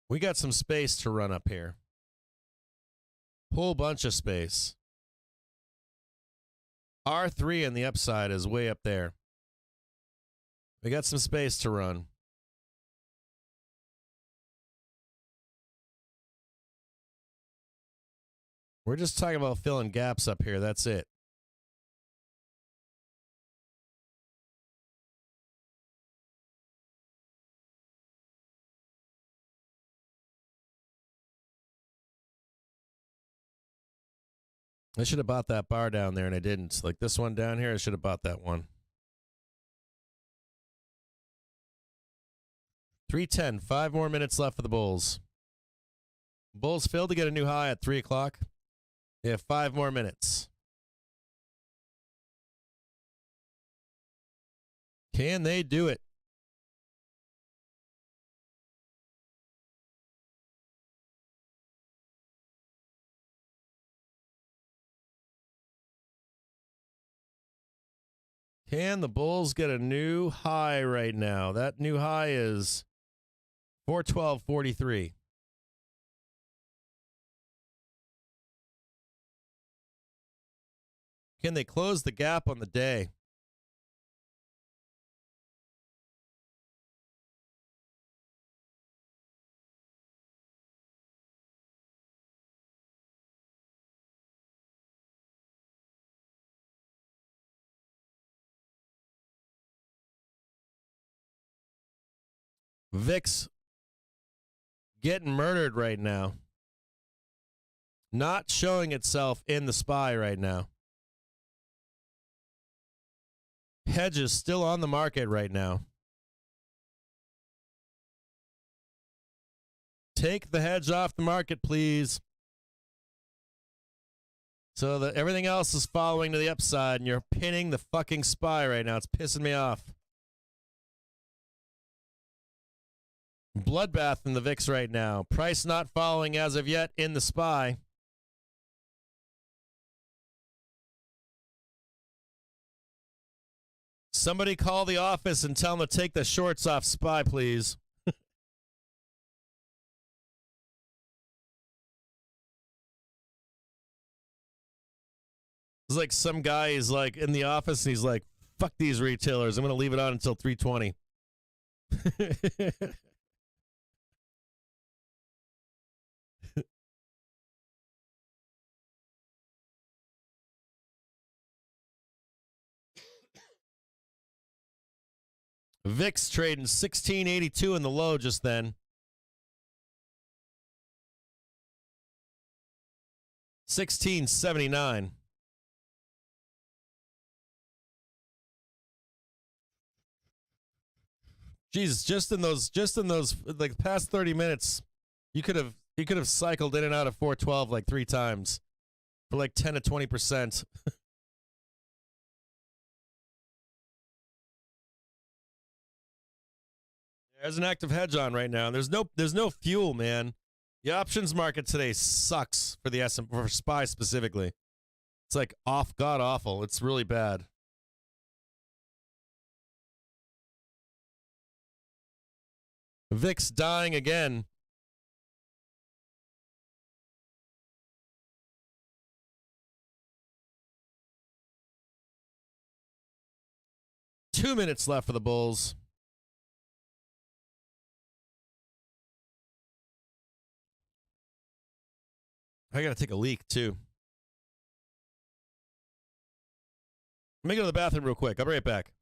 We got some space to run up here. Whole bunch of space. R3 on the upside is way up there. We got some space to run. We're just talking about filling gaps up here. That's it. I should have bought that bar down there, and I didn't. Like this one down here, I should have bought that one. 3:10. 5 more minutes left for the Bulls. Bulls failed to get a new high at 3 o'clock. They have 5 more minutes. Can they do it? Can the Bulls get a new high right now? That new high is 412.43. Can they close the gap on the day? VIX getting murdered right now. Not showing itself in the SPY right now. Hedges still on the market right now. Take the hedge off the market, please. So that everything else is following to the upside, and you're pinning the fucking SPY right now. It's pissing me off. Bloodbath in the VIX right now. Price not following as of yet in the SPY. Somebody call the office and tell them to take the shorts off SPY, please. It's like some guy is like in the office and he's like, fuck these retailers. I'm going to leave it on until 3:20. VIX trading 1682 in the low just then. 1679. Jesus, just in those like past 30 minutes, you could have cycled in and out of 412 like 3 times for like 10 to 20%. There's an active hedge on right now. There's no fuel, man. The options market today sucks for the S&P, for SPY specifically. It's like god awful. It's really bad. VIX dying again. Two minutes left for the bulls. I gotta take a leak too. Let me go to the bathroom real quick. I'll be right back.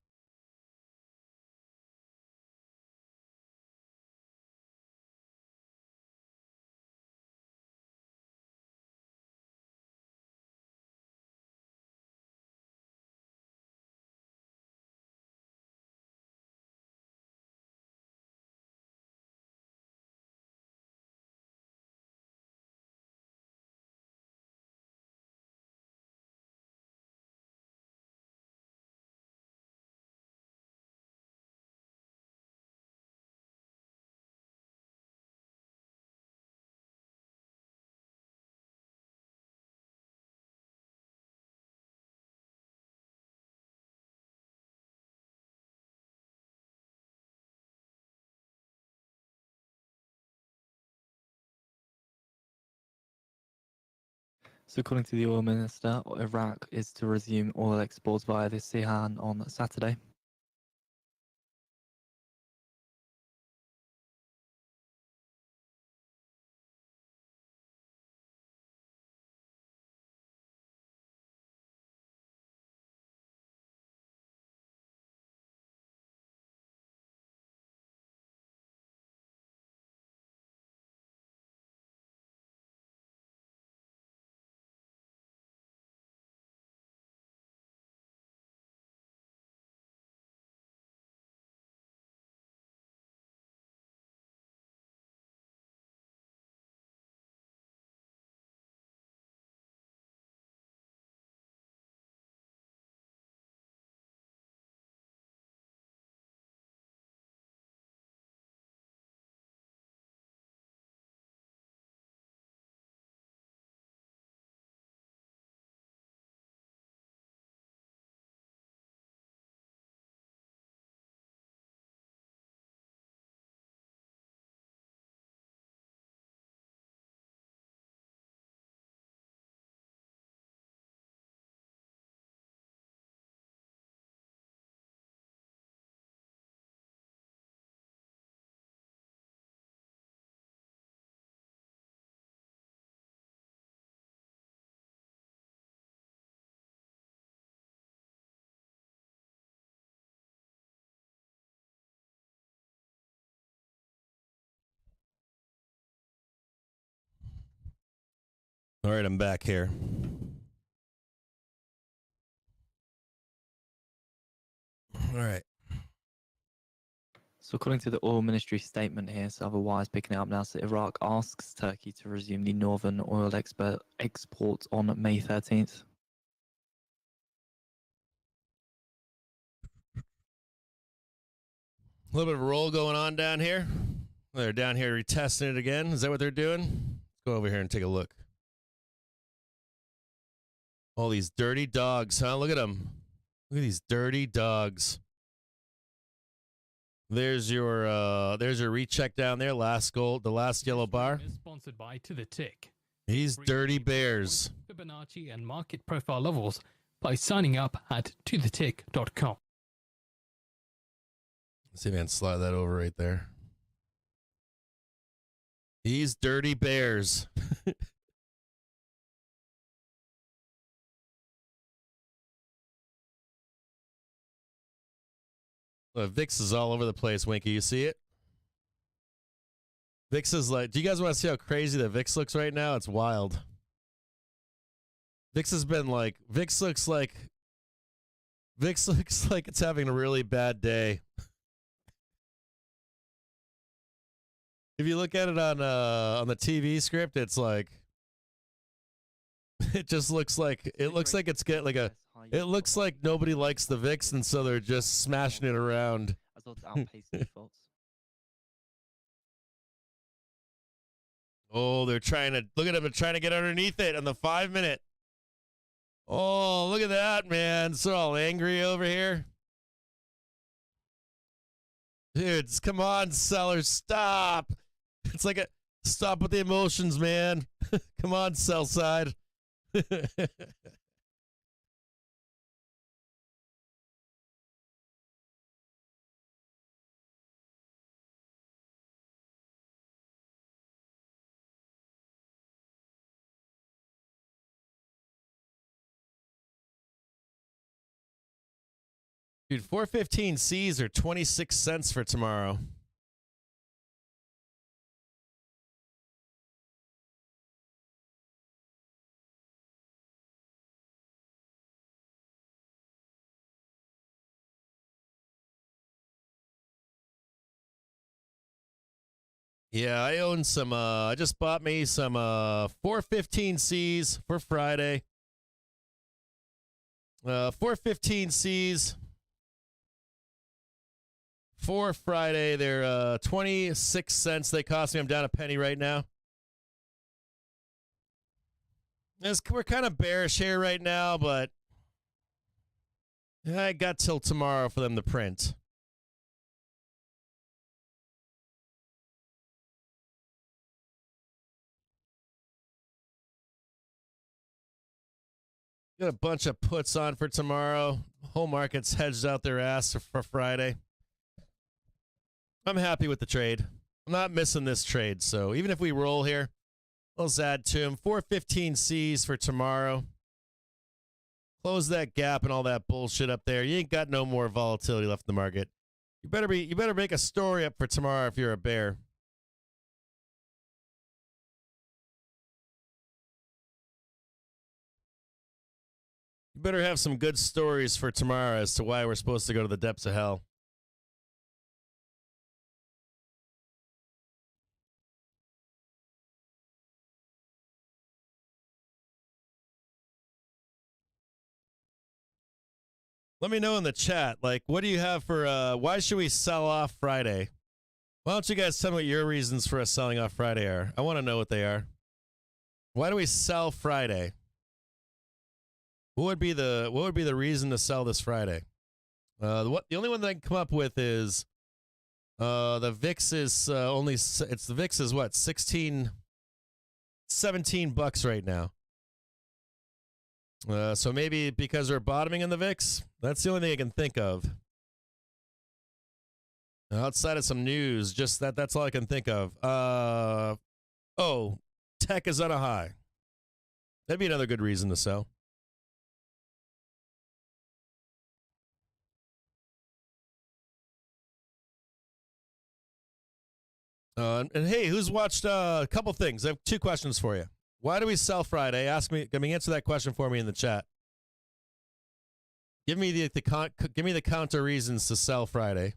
So according to the oil minister, Iraq is to resume oil exports via the Sihan on Saturday. All right, I'm back here. All right. So according to the oil ministry statement here, so otherwise picking it up now, so Iraq asks Turkey to resume the northern oil exports on May 13th. A little bit of a roll going on down here. They're down here retesting it again. Is that what they're doing? Let's go over here and take a look. All these dirty dogs, huh? Look at them. Look at these dirty dogs. There's your recheck down there. Last gold, the last yellow bar. Is sponsored by To The Tick. These dirty bears. Fibonacci and market profile levels by signing up at tothetick.com. Let's see if I can slide that over right there. These dirty bears. VIX is all over the place, Winky. You see it? VIX is like, do you guys want to see how crazy the VIX looks right now? It's wild. VIX has been like, VIX looks like it's having a really bad day. If you look at it on the TV script, it's like, it just looks like, it looks like it's get like a, it looks like nobody likes the VIX, and so they're just smashing it around. As well to outpace defaults. Oh, they're trying to, look at them, they're trying to get underneath it on the 5 minute. Oh, look at that, man. They're all angry over here. Dudes, come on, sellers, stop. It's like a, stop with the emotions, man. Come on, sell side. Dude, 415 Cs are 26 cents for tomorrow. Yeah, I own some, I just bought me some 415 Cs for Friday. 415 Cs for Friday. They're 26 cents. They cost me. I'm down a penny right now. We're kind of bearish here right now, but I got till tomorrow for them to print. Got a bunch of puts on for tomorrow. Whole market's hedged out their ass for Friday. I'm happy with the trade. I'm not missing this trade, so even if we roll here, let's add to him. 415 Cs for tomorrow. Close that gap and all that bullshit up there. You ain't got no more volatility left in the market. You better make a story up for tomorrow if you're a bear. You better have some good stories for tomorrow as to why we're supposed to go to the depths of hell. Let me know in the chat, like, what do you have for, why should we sell off Friday? Why don't you guys tell me what your reasons for us selling off Friday are? I want to know what they are. Why do we sell Friday? What would be the reason to sell this Friday? The only one that I can come up with is the VIX is the VIX is what, 17 bucks right now. So maybe because we're bottoming in the VIX, that's the only thing I can think of. Outside of some news, just that's all I can think of. Oh, tech is on a high. That'd be another good reason to sell. And hey, who's watched a couple things? I have two questions for you. Why do we sell Friday? Answer that question for me in the chat. Give me the counter reasons to sell Friday.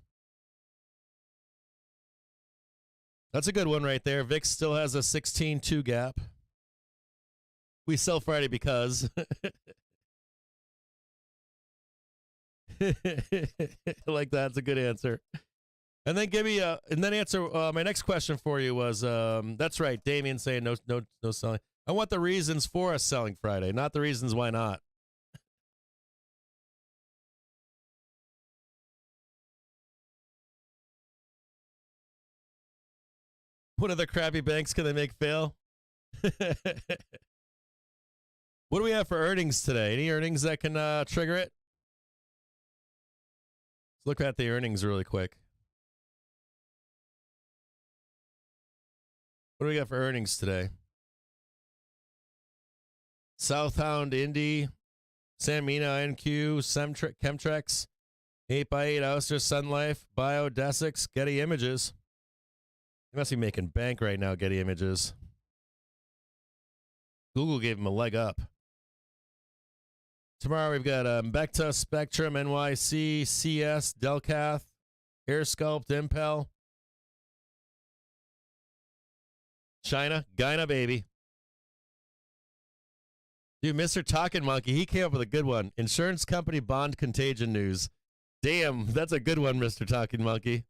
That's a good one right there. VIX still has a 16.2 gap. We sell Friday because. I like that. It's a good answer. And then answer my next question for you was that's right, Damien saying no selling. I want the reasons for us selling Friday, not the reasons why not. What other crappy banks can they make fail? What do we have for earnings today? Any earnings that can trigger it? Let's look at the earnings really quick. What do we got for earnings today? Southhound, Indy, Sanmina, INQ, Chemtrex, 8x8 Ouster, Sun Life, Biodesics, Getty Images. He must be making bank right now, Getty Images. Google gave him a leg up. Tomorrow we've got Mbecta, Spectrum, NYC, CS, Delcath, AirSculpt, Impel. China, Gyna, baby. Dude, Mr. Talking Monkey, he came up with a good one. Insurance company bond contagion news. Damn, that's a good one, Mr. Talking Monkey.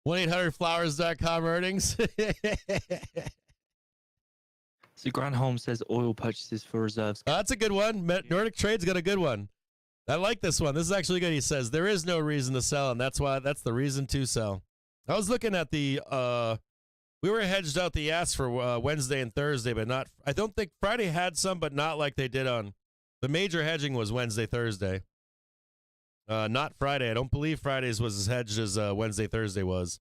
1-800-Flowers.com earnings. So Grant Holmes says oil purchases for reserves. That's a good one. Nordic Trade's got a good one. I like this one. This is actually good. He says there is no reason to sell, and that's the reason to sell. I was looking at the we were hedged out the ass for Wednesday and Thursday, but not. I don't think Friday had some, but not like they did on the major hedging was Wednesday, Thursday. Not Friday. I don't believe Fridays was as hedged as Wednesday, Thursday was.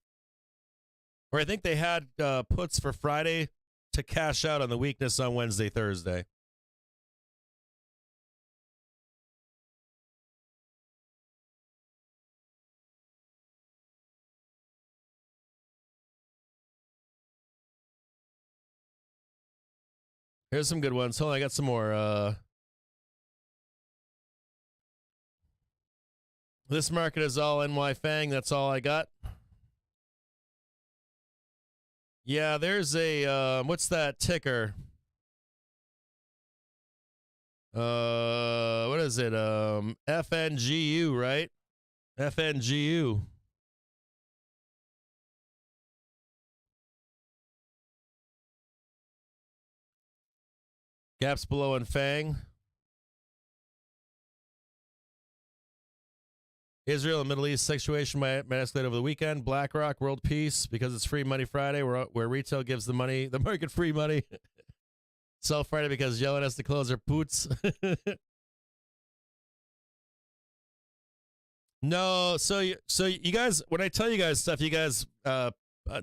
Or I think they had puts for Friday to cash out on the weakness on Wednesday, Thursday. Here's some good ones. Hold on, I got some more. This market is all NY Fang. That's all I got. Yeah, there's a what's that ticker? What is it? FNGU, right? FNGU. Gaps below in Fang. Israel and Middle East situation might escalate over the weekend. BlackRock, World Peace, because it's Free Money Friday, where retail gives the market free money. Sell Friday because Yellen has to close her boots. No, so you guys, when I tell you guys stuff, you guys, I'm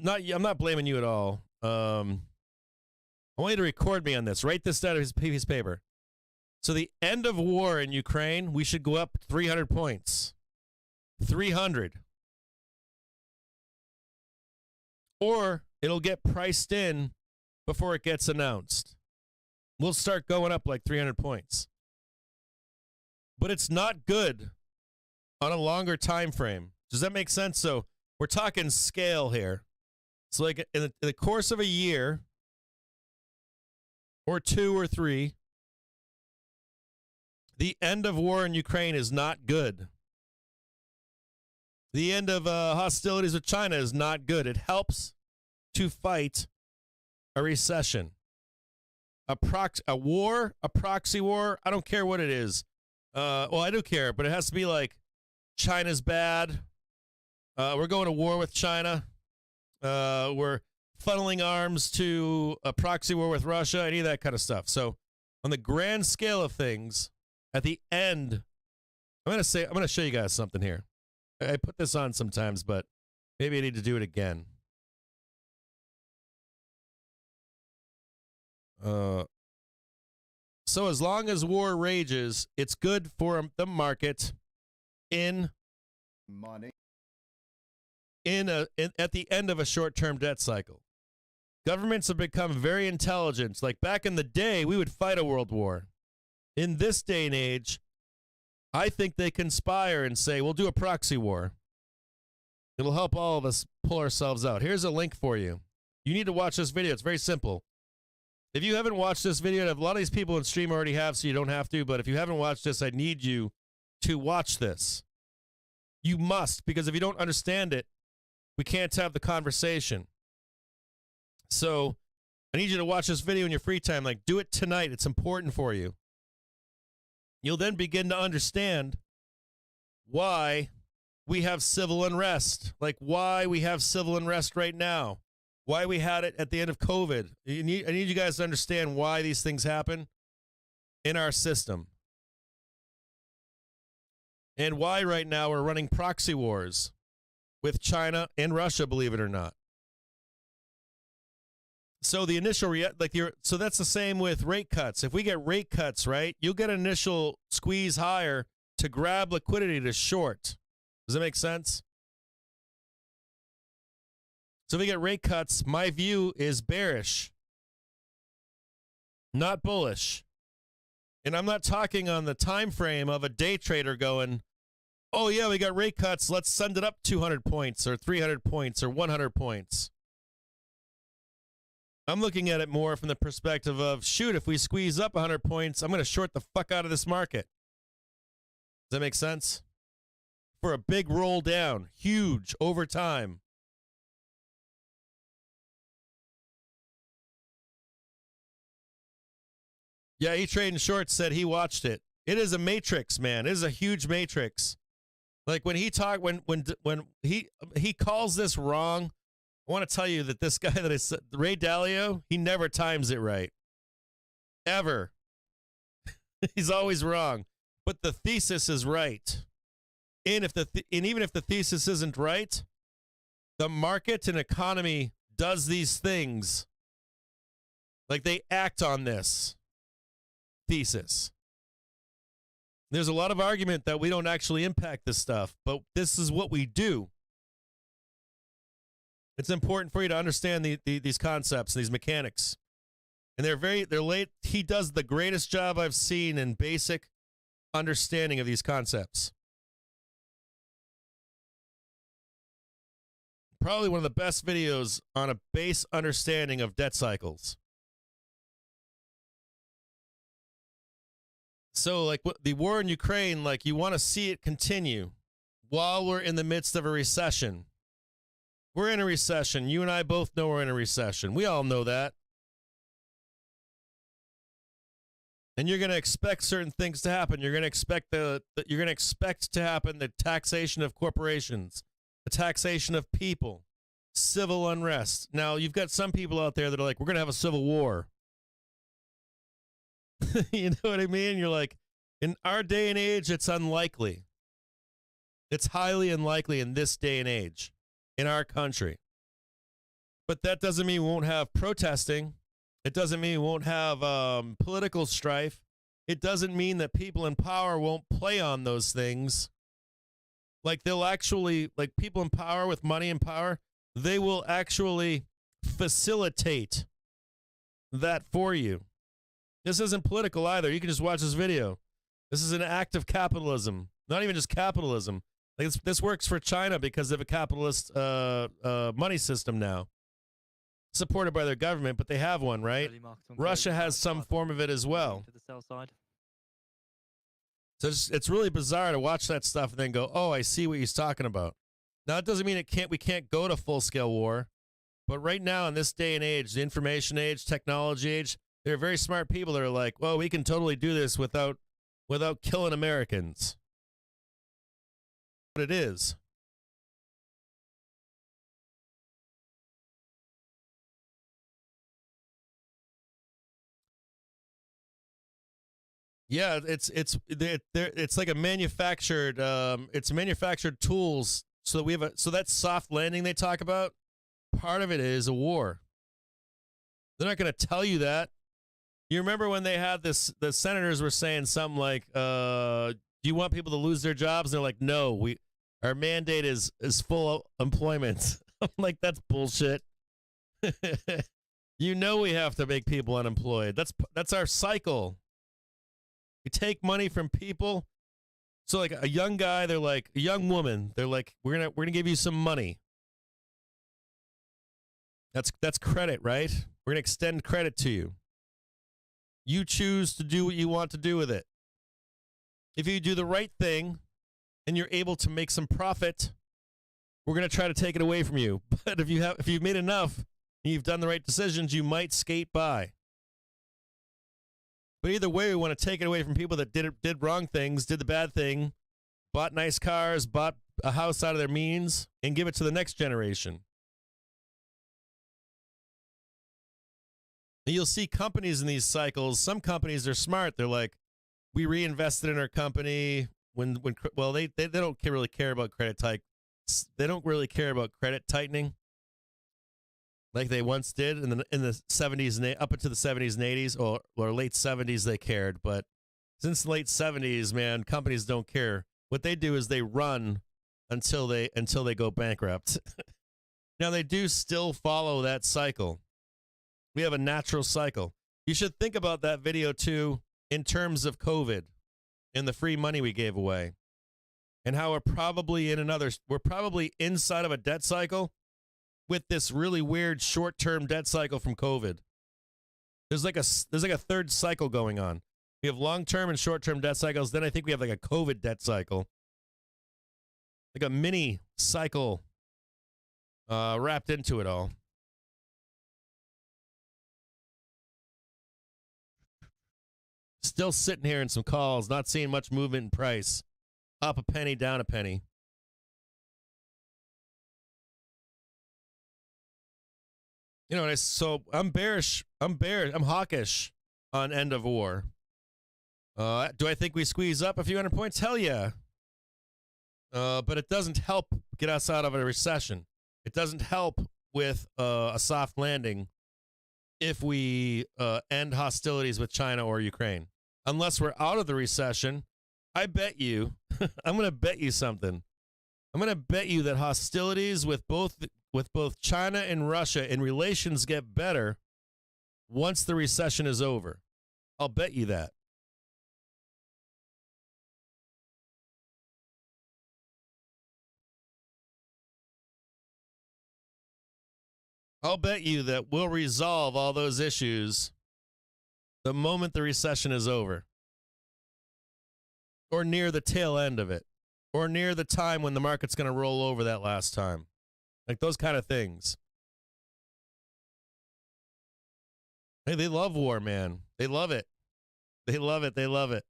not blaming you at all. I want you to record me on this. Write this down on his piece of paper. So the end of war in Ukraine, we should go up 300 points. 300. Or it'll get priced in before it gets announced. We'll start going up like 300 points. But it's not good on a longer time frame. Does that make sense? So we're talking scale here. So like in the course of a year or 2 or 3, the end of war in Ukraine is not good. The end of hostilities with China is not good. It helps to fight a recession. A war, a proxy war, I don't care what it is. Well, I do care, but it has to be like China's bad. We're going to war with China. We're funneling arms to a proxy war with Russia, any of that kind of stuff. So on the grand scale of things, at the end, I'm going to show you guys something here. I put this on sometimes, but maybe I need to do it again. So as long as war rages, it's good for the market in money at the end of a short-term debt cycle. Governments have become very intelligent. Like back in the day, we would fight a world war. In this day and age, I think they conspire and say, we'll do a proxy war. It'll help all of us pull ourselves out. Here's a link for you. You need to watch this video. It's very simple. If you haven't watched this video, a lot of these people in stream already have, so you don't have to. But if you haven't watched this, I need you to watch this. You must, because if you don't understand it, we can't have the conversation. So I need you to watch this video in your free time. Like, do it tonight. It's important for you. You'll then begin to understand why we have civil unrest, like why we have civil unrest right now, why we had it at the end of COVID. I need you guys to understand why these things happen in our system and why right now we're running proxy wars with China and Russia, believe it or not. So the initial so that's the same with rate cuts. If we get rate cuts, right, you'll get an initial squeeze higher to grab liquidity to short. Does that make sense? So if we get rate cuts, my view is bearish, not bullish. And I'm not talking on the time frame of a day trader going, oh yeah, we got rate cuts, let's send it up 200 points or 300 points or 100 points. I'm looking at it more from the perspective of, shoot, if we squeeze up 100 points, I'm going to short the fuck out of this market. Does that make sense? For a big roll down, huge, over time. Yeah, E-Trading Short said he watched it. It is a matrix, man. It is a huge matrix. Like when he talked, when he calls this wrong, I want to tell you that this guy that is Ray Dalio, he never times it right. Ever. He's always wrong. But the thesis is right. And even if the thesis isn't right, the market and economy does these things. Like they act on this thesis. There's a lot of argument that we don't actually impact this stuff, but this is what we do. It's important for you to understand these concepts, these mechanics. And they're late. He does the greatest job I've seen in basic understanding of these concepts. Probably one of the best videos on a base understanding of debt cycles. So, like the war in Ukraine, like you want to see it continue while we're in the midst of a recession. We're in a recession. You and I both know we're in a recession. We all know that. And you're going to expect certain things to happen. You're going to expect to happen the taxation of corporations, the taxation of people, civil unrest. Now, you've got some people out there that are like, we're going to have a civil war. You know what I mean? You're like, in our day and age, it's unlikely. It's highly unlikely in this day and age in our country. But that doesn't mean we won't have protesting. It doesn't mean we won't have political strife. It doesn't mean that people in power won't play on those things. Like they'll actually, like people in power with money and power, they will actually facilitate that for you. This isn't political either. You can just watch this video. This is an act of capitalism. Not even just capitalism. Like this works for China because they have a capitalist money system now, supported by their government, but they have one, right? Russia has some form of it as well. To the sell side. So it's really bizarre to watch that stuff and then go, oh, I see what he's talking about. Now, it doesn't mean we can't go to full-scale war, but right now in this day and age, the information age, technology age, there are very smart people that are like, well, we can totally do this without killing Americans. But it is. Yeah, it's like a manufactured it's manufactured tools. So that soft landing they talk about, part of it is a war. They're not going to tell you that. You remember when they had this, the senators were saying something like, do you want people to lose their jobs? And they're like, no, our mandate is full employment. I'm like, that's bullshit. You know we have to make people unemployed. That's our cycle. We take money from people. So like a young guy, they're like a young woman, they're like, we're gonna give you some money. That's credit, right? We're gonna extend credit to you. You choose to do what you want to do with it. If you do the right thing and you're able to make some profit, we're gonna try to take it away from you. But if you've made enough and you've done the right decisions, you might skate by. But either way, we want to take it away from people that did wrong things, did the bad thing, bought nice cars, bought a house out of their means, and give it to the next generation. And you'll see companies in these cycles. Some companies are smart. They're like, we reinvested in our company they don't really care about credit They don't really care about credit tightening like they once did in the 70s and up into the 70s and 80s or late 70s they cared, but Since the late 70s, man, companies don't care. What they do is they run until they go bankrupt. Now, they do still follow that cycle. We have a natural cycle. You should think about that video, too, in terms of COVID and the free money we gave away and how we're probably inside of a debt cycle with this really weird short-term debt cycle from COVID. There's like a third cycle going on. We have long-term and short-term debt cycles. Then I think we have like a COVID debt cycle, like a mini cycle wrapped into it all. Still sitting here in some calls, not seeing much movement in price. Up a penny, down a penny. You know, so I'm bearish. I'm hawkish on end of war. Do I think we squeeze up a few hundred points? Hell yeah. But it doesn't help get us out of a recession. It doesn't help with a soft landing if we end hostilities with China or Ukraine. Unless we're out of the recession, I bet you, I'm going to bet you something. I'm going to bet you that hostilities with both China and Russia and relations get better once the recession is over. I'll bet you that. I'll bet you that we'll resolve all those issues the moment the recession is over, or near the tail end of it, or near the time when the market's going to roll over that last time. Like those kind of things. Hey, they love war, man. They love it. They love it. They love it.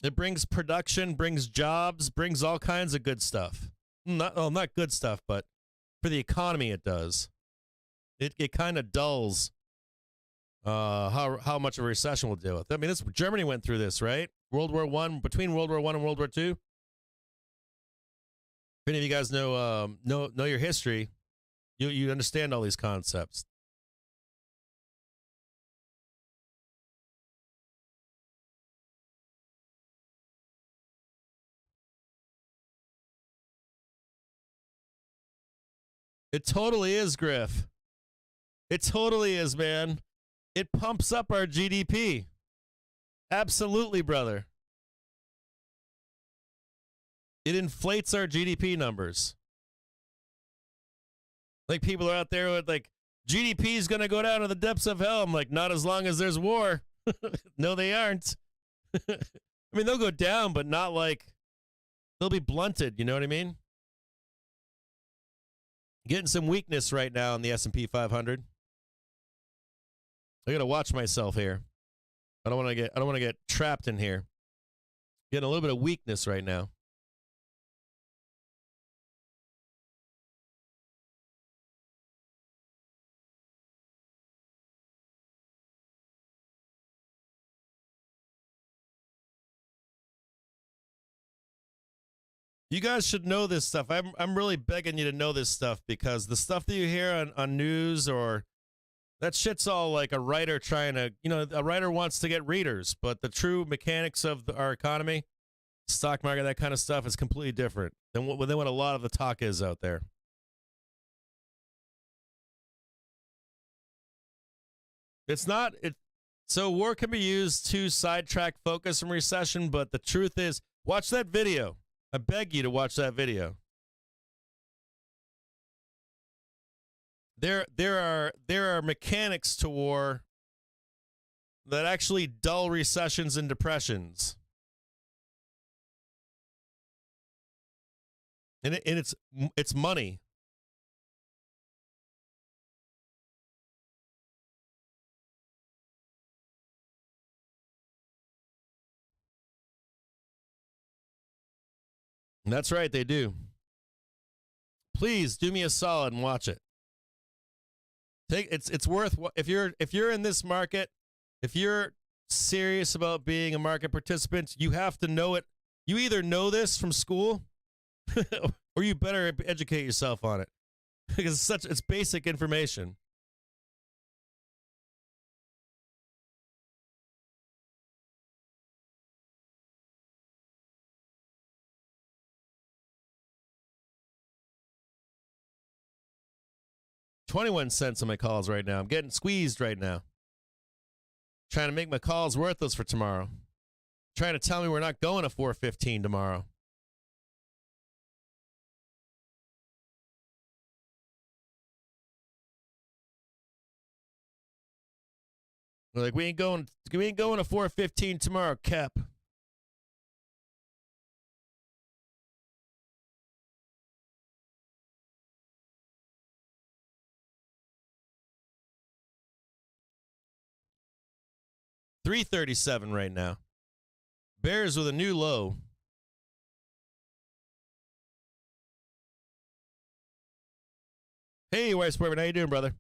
It brings production, brings jobs, brings all kinds of good stuff. Not good stuff, but for the economy, it does. It kind of dulls how much of a recession we'll deal with. I mean, Germany went through this, right? World War I, between World War I and World War II. If any of you guys know your history, you understand all these concepts. It totally is, Griff. It totally is, man. It pumps up our GDP. Absolutely, brother. It inflates our GDP numbers. Like people are out there with like, GDP is going to go down to the depths of hell. I'm like, not as long as there's war. No, they aren't. I mean, they'll go down, but not like, they'll be blunted. You know what I mean? Getting some weakness right now in the S&P 500. I got to watch myself here. I don't want to get trapped in here. Getting a little bit of weakness right now. You guys should know this stuff. I'm really begging you to know this stuff because the stuff that you hear on news or that shit's all like a writer trying to, a writer wants to get readers, but the true mechanics of our economy, stock market, that kind of stuff is completely different than what a lot of the talk is out there. It's not, so war can be used to sidetrack focus from recession, but the truth is, watch that video. I beg you to watch that video. There are mechanics to war that actually dull recessions and depressions. And it's money. That's right, they do. Please do me a solid and watch it. It's worth, if you're in this market, if you're serious about being a market participant, you have to know it. You either know this from school or you better educate yourself on it because it's basic information. 21 cents on my calls right now. I'm getting squeezed right now. Trying to make my calls worthless for tomorrow. Trying to tell me we're not going to 415 tomorrow. We're like, we ain't going to 415 tomorrow, Cap. $337 right now. Bears with a new low. Hey, White Sportman, how you doing, brother?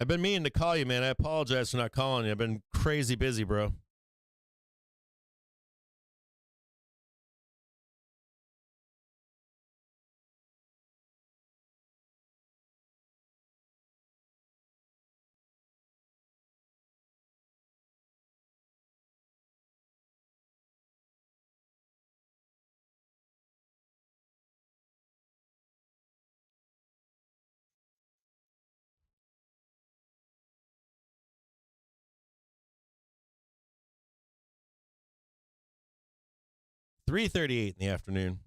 I've been meaning to call you, man. I apologize for not calling you. I've been crazy busy, bro. $338 in the afternoon.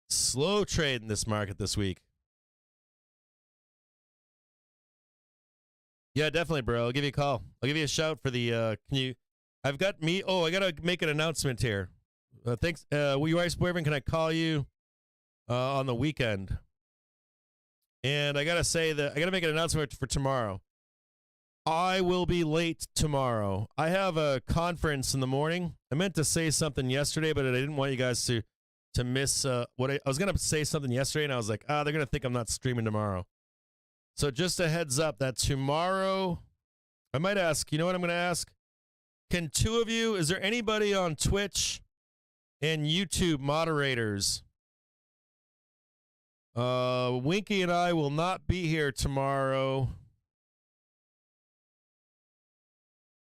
Slow trade in this market this week. Yeah, definitely, bro. I'll give you a call. I'll give you a shout for the, I got to make an announcement here. Thanks. Will you, Ice Boyfriend, can I call you on the weekend? And I got to say that I got to make an announcement for tomorrow. I will be late tomorrow. I have a conference in the morning. I meant to say something yesterday, but I didn't want you guys to miss what I was going to say something yesterday, and I was like, they're going to think I'm not streaming tomorrow. So just a heads up that tomorrow, I might ask, you know what I'm going to ask? Can two of you, is there anybody on Twitch and YouTube moderators? Winky and I will not be here tomorrow.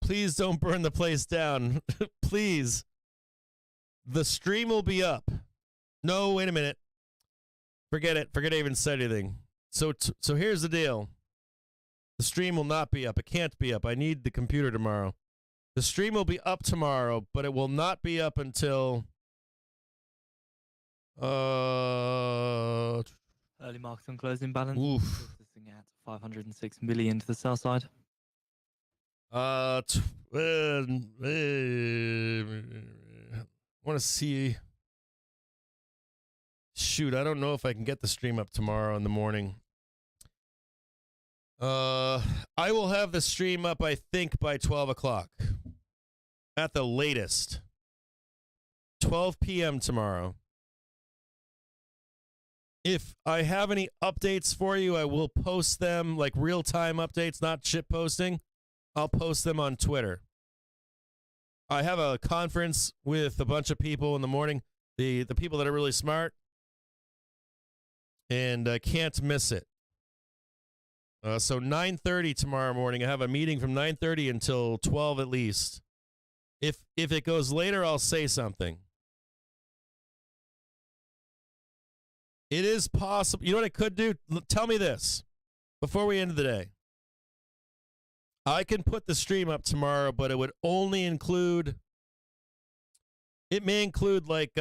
Please don't burn the place down. Please. The stream will be up. No, wait a minute. Forget it. Forget I even said anything. So here's the deal. The stream will not be up. It can't be up. I need the computer tomorrow. The stream will be up tomorrow, but it will not be up until early market and closing balance. Oof. Sitting at 506 million to the sell side. I want to see. Shoot, I don't know if I can get the stream up tomorrow in the morning. I will have the stream up, I think, by 12 o'clock. At the latest. 12 p.m. tomorrow. If I have any updates for you, I will post them, like real-time updates, not shit posting. I'll post them on Twitter. I have a conference with a bunch of people in the morning, the people that are really smart, and I can't miss it. So 9:30 tomorrow morning. I have a meeting from 9:30 until 12 at least. If it goes later, I'll say something. It is possible. You know what I could do? Tell me this before we end the day. I can put the stream up tomorrow, but it would only include. It may include like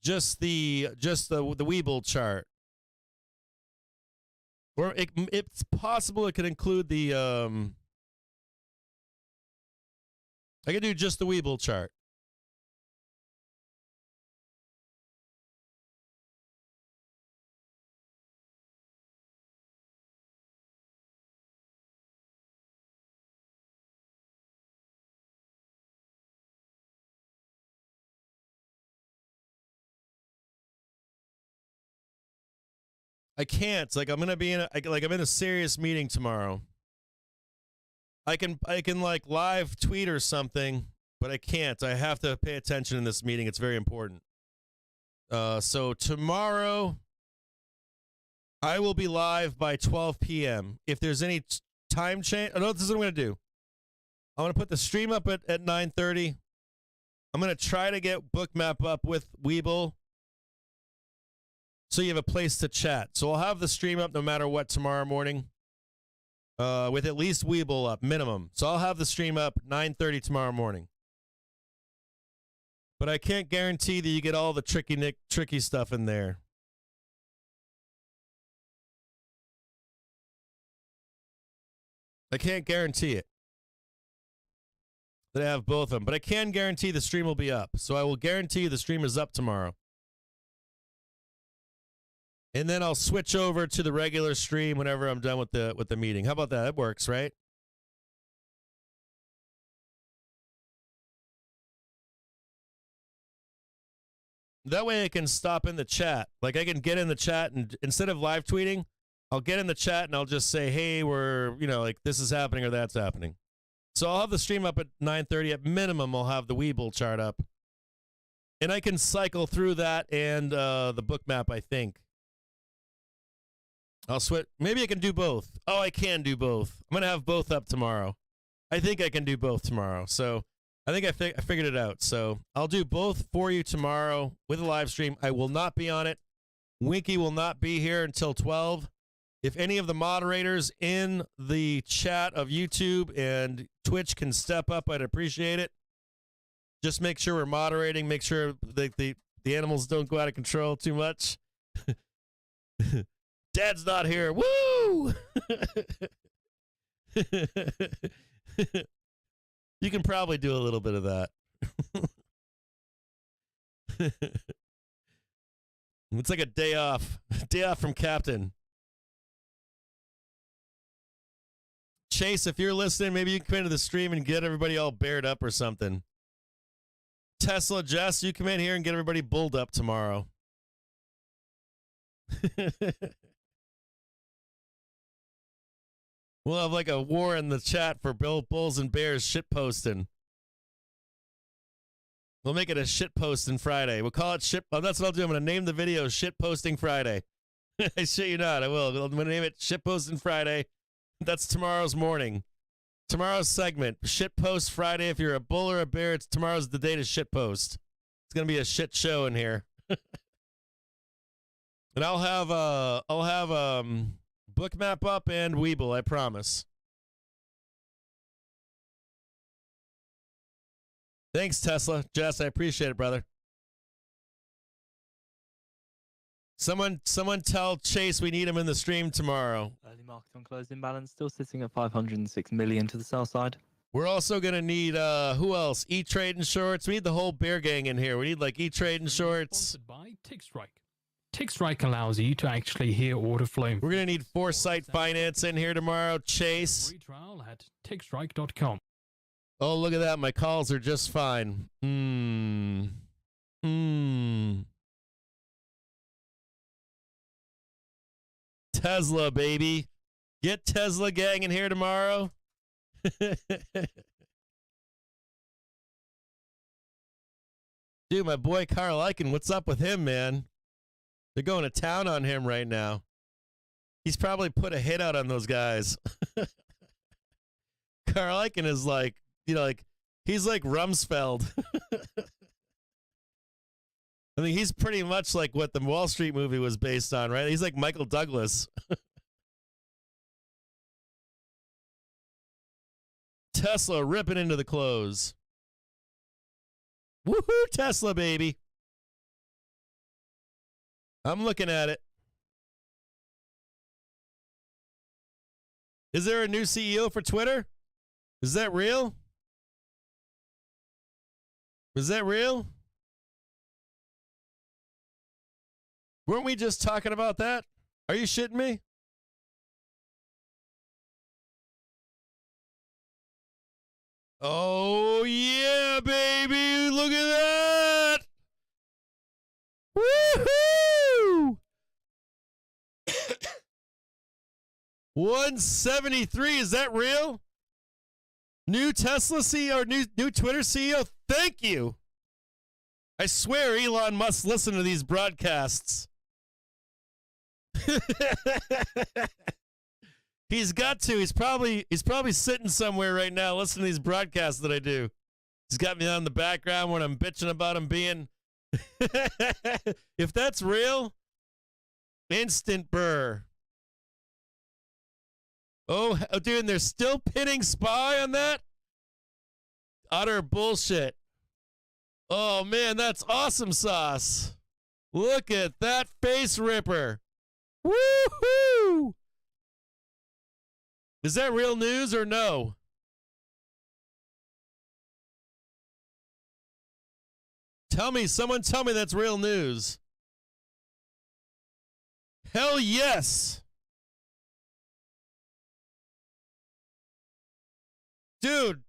just the Weeble chart, or it's possible it could include the. I could do just the Weeble chart. I can't. Like I'm gonna be in I'm in a serious meeting tomorrow. I can like live tweet or something, but I can't. I have to pay attention in this meeting. It's very important. So tomorrow I will be live by 12 p.m. If there's any time change, I know this is what I'm gonna do. I'm gonna put the stream up at 9:30. I'm gonna try to get Bookmap up with Weeble. so you have a place to chat. So I'll have the stream up no matter what tomorrow morning, with at least Weeble up, minimum. So I'll have the stream up 9:30 tomorrow morning. But I can't guarantee that you get all the tricky stuff in there. I can't guarantee it. That I have both of them. But I can guarantee the stream will be up. So I will guarantee you the stream is up tomorrow. And then I'll switch over to the regular stream whenever I'm done with the meeting. How about that? That works, right? That way I can stop in the chat. Like I can get in the chat and instead of live tweeting, I'll get in the chat and I'll just say, hey, we're, like this is happening or that's happening. So I'll have the stream up at 9:30. At minimum, I'll have the Weeble chart up. And I can cycle through that and the book map, I think. I'll switch. Maybe I can do both. Oh, I can do both. I'm going to have both up tomorrow. I think I can do both tomorrow. So I think I figured it out. So I'll do both for you tomorrow with a live stream. I will not be on it. Winky will not be here until 12. If any of the moderators in the chat of YouTube and Twitch can step up, I'd appreciate it. Just make sure we're moderating. Make sure the animals don't go out of control too much. Dad's not here. Woo! You can probably do a little bit of that. It's like a day off. Day off from Captain. Chase, if you're listening, maybe you can come into the stream and get everybody all bared up or something. Tesla, Jess, you come in here and get everybody bulled up tomorrow. We'll have like a war in the chat for Bulls and Bears shit posting. We'll make it a shit posting Friday. We'll call it shit. Oh, that's what I'll do. I'm going to name the video Shit Posting Friday. I shit you not. I will. I'm going to name it Shit Posting Friday. That's tomorrow's morning. Tomorrow's segment. Shit Post Friday. If you're a bull or a bear, tomorrow's the day to shit post. It's going to be a shit show in here. And I'll have Bookmap up and Weeble, I promise. Thanks, Tesla. Jess, I appreciate it, brother. Someone tell Chase we need him in the stream tomorrow. Early market on closing balance still sitting at 506 million to the sell side. We're also going to need, who else? E-Trade and Shorts. We need the whole bear gang in here. We need like E-Trade and Shorts. Sponsored by TickStrike. TickStrike allows you to actually hear order flow. We're going to need Foresight Finance in here tomorrow. Chase. Free trial at tickstrike.com. Oh, look at that. My calls are just fine. Tesla, baby. Get Tesla gang in here tomorrow. Dude, my boy Carl Icahn, what's up with him, man? They're going to town on him right now. He's probably put a hit out on those guys. Carl Icahn is like, he's like Rumsfeld. I mean, he's pretty much like what the Wall Street movie was based on, right? He's like Michael Douglas. Tesla ripping into the close. Woohoo, Tesla, baby. I'm looking at it. Is there a new CEO for Twitter? Is that real? Is that real? Weren't we just talking about that? Are you shitting me? Oh, yeah, baby. Look at that. Woohoo! 173. Is that real? New Tesla CEO or new Twitter CEO? Thank you. I swear Elon must listen to these broadcasts. He's got to. He's probably sitting somewhere right now listening to these broadcasts that I do. He's got me on the background when I'm bitching about him being. If that's real, Instant burr. Oh, dude, and they're still pinning SPY on that? Utter bullshit. Oh, man, that's awesome sauce. Look at that face ripper. Woohoo! Is that real news or no? Someone tell me that's real news. Hell yes. Dude,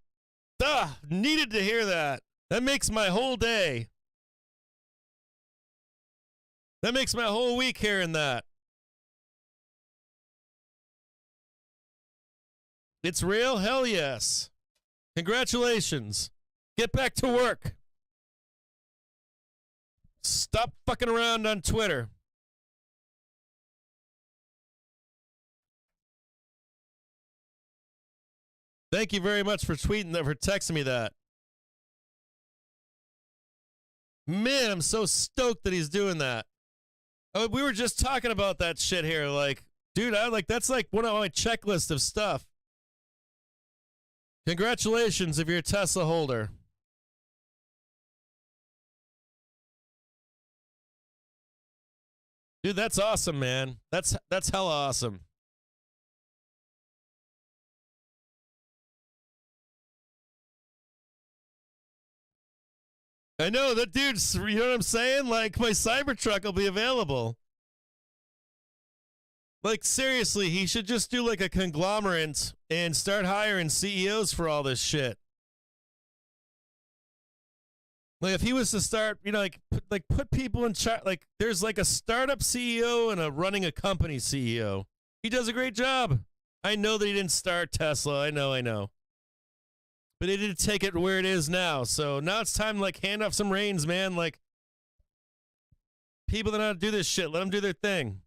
needed to hear that. That makes my whole day. That makes my whole week hearing that. It's real? Hell yes. Congratulations. Get back to work. Stop fucking around on Twitter. Thank you very much for tweeting that, for texting me that. Man, I'm so stoked that he's doing that. Oh, we were just talking about that shit here. Like, dude, that's like one of my checklist of stuff. Congratulations if you're a Tesla holder. Dude, that's awesome, man. That's hella awesome. I know that dude's, you know what I'm saying? Like, my Cybertruck will be available. Like, seriously, he should just do like a conglomerate and start hiring CEOs for all this shit. Like, if he was to start, you know, put people in charge, like, there's like a startup CEO and a running a company CEO. He does a great job. I know that he didn't start Tesla. I know. But he did take it where it is now. So now it's time to, like, hand off some reins, man. Like, people that know how to do this shit, let them do their thing.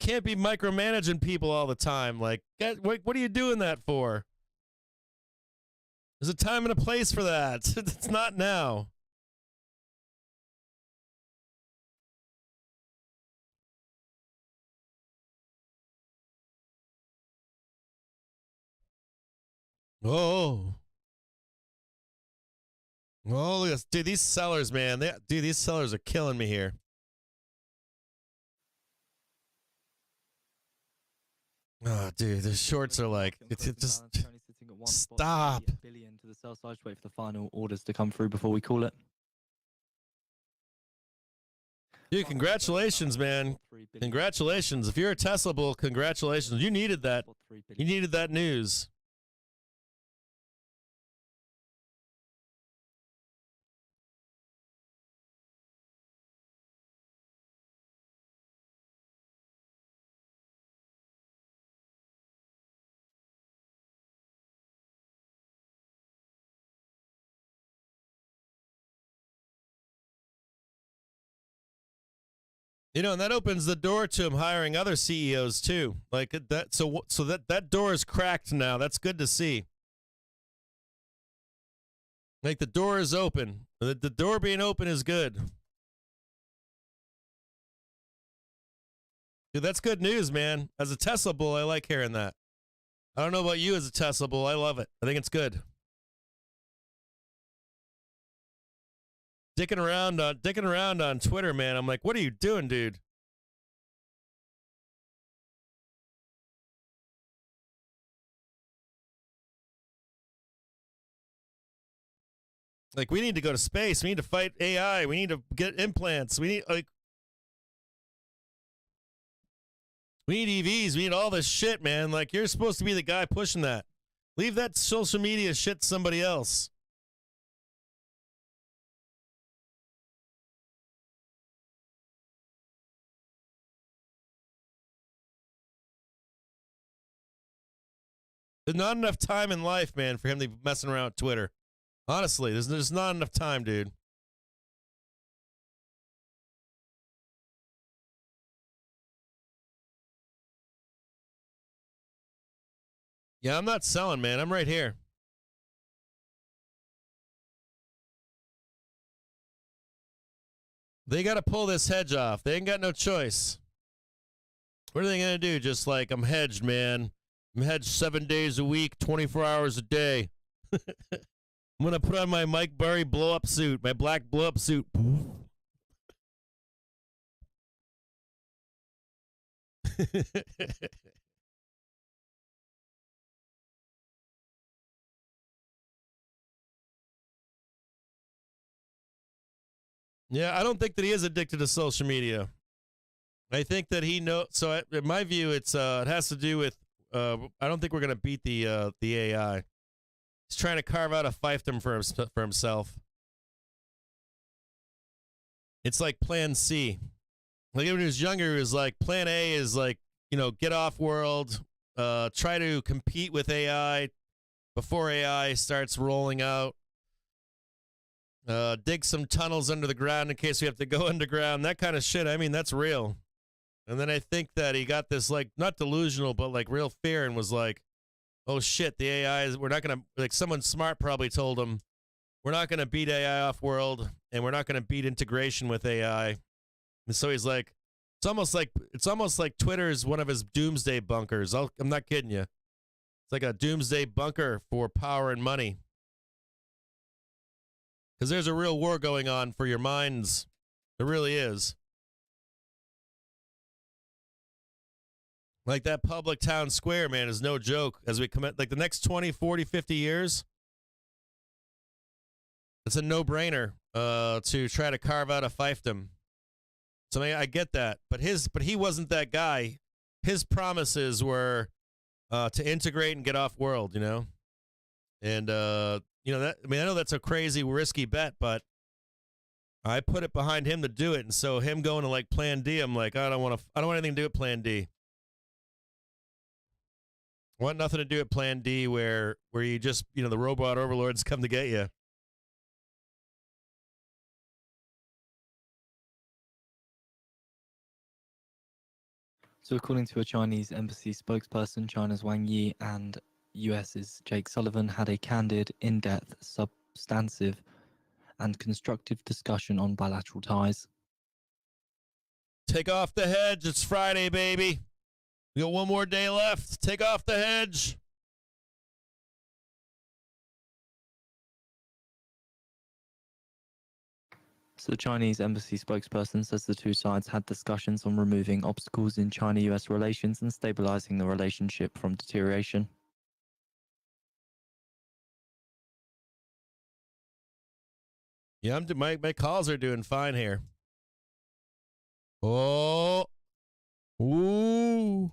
Can't be micromanaging people all the time. Like, what are you doing that for? There's a time and a place for that. It's not now. Oh, look at this. Dude, these sellers, man. Dude, these sellers are killing me here. Oh, dude, the shorts are like, it's just stop. Billion to the sell side. Wait for the final orders to come through before we call it. Dude, congratulations, man. Congratulations. If you're a Tesla bull, congratulations. You needed that. You needed that news. You know, and that opens the door to him hiring other CEOs too. Like that, so that door is cracked now. That's good to see. Like, the door is open. The door being open is good. Dude, that's good news, man. As a Tesla bull, I like hearing that. I don't know about you as a Tesla bull. I love it. I think it's good. Dicking around on Twitter, man. I'm like, what are you doing, dude? Like, we need to go to space. We need to fight AI. We need to get implants. We need EVs. We need all this shit, man. Like, you're supposed to be the guy pushing that. Leave that social media shit to somebody else. There's not enough time in life, man, for him to be messing around with Twitter. Honestly, there's not enough time, dude. Yeah, I'm not selling, man. I'm right here. They got to pull this hedge off. They ain't got no choice. What are they going to do? Just like, I'm hedged, man. I'm hedged 7 days a week, 24 hours a day. I'm going to put on my Mike Burry blow-up suit, my black blow-up suit. Yeah, I don't think that he is addicted to social media. I think that he knows. So, in my view, it has to do with. I don't think we're gonna beat the AI. He's trying to carve out a fiefdom for himself. It's like Plan C. Like when he was younger, he was like, Plan A is like, get off world, try to compete with AI before AI starts rolling out. Dig some tunnels under the ground in case we have to go underground. That kind of shit. I mean, that's real. And then I think that he got this, like, not delusional, but like real fear and was like, oh shit, the AI is, we're not going to, like, someone smart probably told him, we're not going to beat AI off world and we're not going to beat integration with AI. And so he's like, it's almost like Twitter is one of his doomsday bunkers. I'm not kidding you. It's like a doomsday bunker for power and money. Because there's a real war going on for your minds. There really is. Like that public town square, man, is no joke. As we commit, like the next 20, 40, 50 years, it's a no-brainer to try to carve out a fiefdom. So I get that. But he wasn't that guy. His promises were to integrate and get off world, And, that, I know that's a crazy, risky bet, but I put it behind him to do it. And so him going to like Plan D, I'm like, I don't want anything to do with Plan D. I want nothing to do with Plan D where you just, the robot overlords come to get you. So according to a Chinese embassy spokesperson, China's Wang Yi and US's Jake Sullivan had a candid, in-depth, substantive, and constructive discussion on bilateral ties. Take off the hedge. It's Friday, baby. We got one more day left. Take off the hedge. So the Chinese embassy spokesperson says the two sides had discussions on removing obstacles in China-US relations and stabilizing the relationship from deterioration. Yeah, my calls are doing fine here. Oh. Ooh.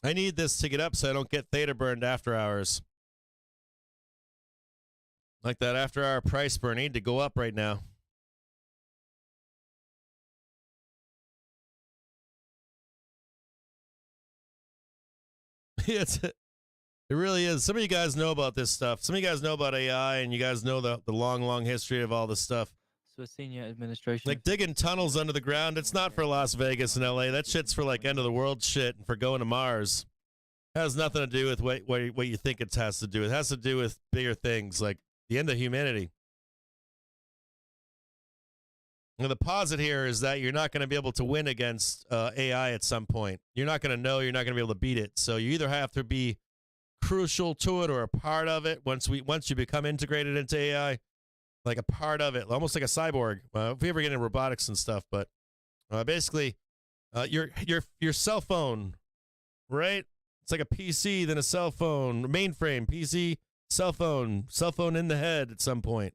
I need this to get up so I don't get theta burned after hours. Like that after hour price burn. I need to go up right now. It really is. Some of you guys know about this stuff. Some of you guys know about AI, and you guys know the long history of all this stuff. So a senior administration... Like digging tunnels under the ground, it's not for Las Vegas and LA. That shit's for like end of the world shit and for going to Mars. It has nothing to do with what you think it has to do. It has to do with bigger things, like the end of humanity. And the posit here is that you're not going to be able to win against AI at some point. You're not going to know. You're not going to be able to beat it. So you either have to be crucial to it or a part of it. Once you become integrated into AI, like a part of it, almost like a cyborg. If we ever get into robotics and stuff, but basically, your cell phone, right? It's like a PC, then a cell phone, mainframe, PC, cell phone in the head at some point.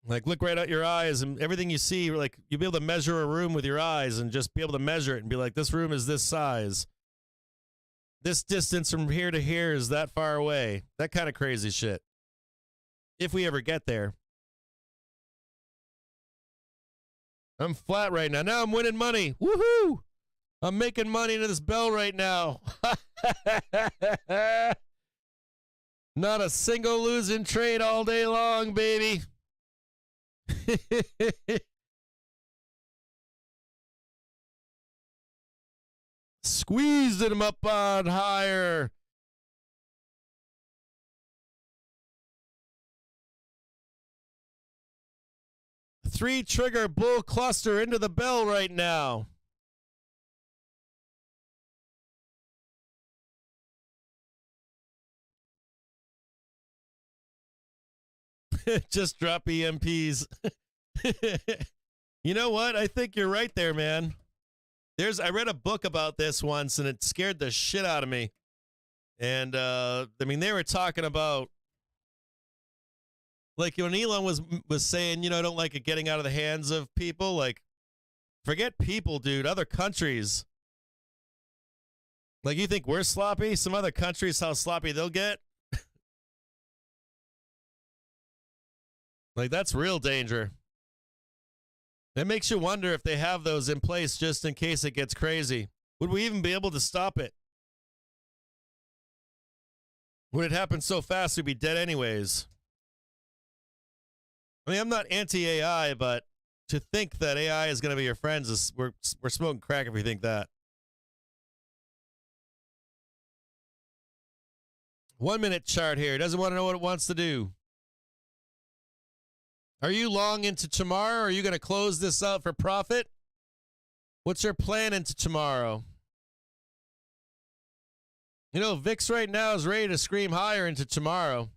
Like, look right out your eyes and everything you see, like, you'll be able to measure a room with your eyes and just be able to measure it and be like, this room is this size. This distance from here to here is that far away. That kind of crazy shit. If we ever get there. I'm flat right now. Now I'm winning money. Woohoo! I'm making money into this bell right now. Not a single losing trade all day long, baby. Squeezing him up on higher. Three trigger bull cluster into the bell right now. Just drop EMPs. You know what? I think you're right there, man. I read a book about this once, and it scared the shit out of me. And, I mean, they were talking about, like, when Elon was saying, you know, I don't like it getting out of the hands of people. Like, forget people, dude. Other countries. Like, you think we're sloppy? Some other countries, how sloppy they'll get? Like, that's real danger. It makes you wonder if they have those in place just in case it gets crazy. Would we even be able to stop it? Would it happen so fast we'd be dead anyways? I mean, I'm not anti-AI, but to think that AI is going to be your friends is we're smoking crack if we think that. 1 minute chart here. Doesn't want to know what it wants to do. Are you long into tomorrow? Or are you going to close this out for profit? What's your plan into tomorrow? You know, VIX right now is ready to scream higher into tomorrow.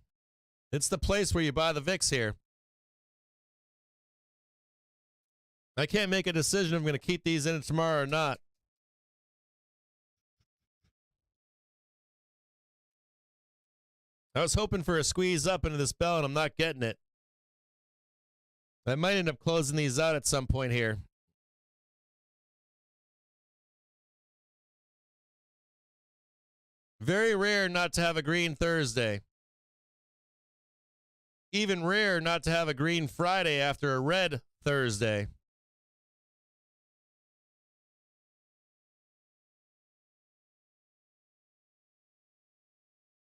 It's the place where you buy the VIX here. I can't make a decision if I'm going to keep these in tomorrow or not. I was hoping for a squeeze up into this bell, and I'm not getting it. I might end up closing these out at some point here. Very rare not to have a green Thursday. Even rare not to have a green Friday after a red Thursday.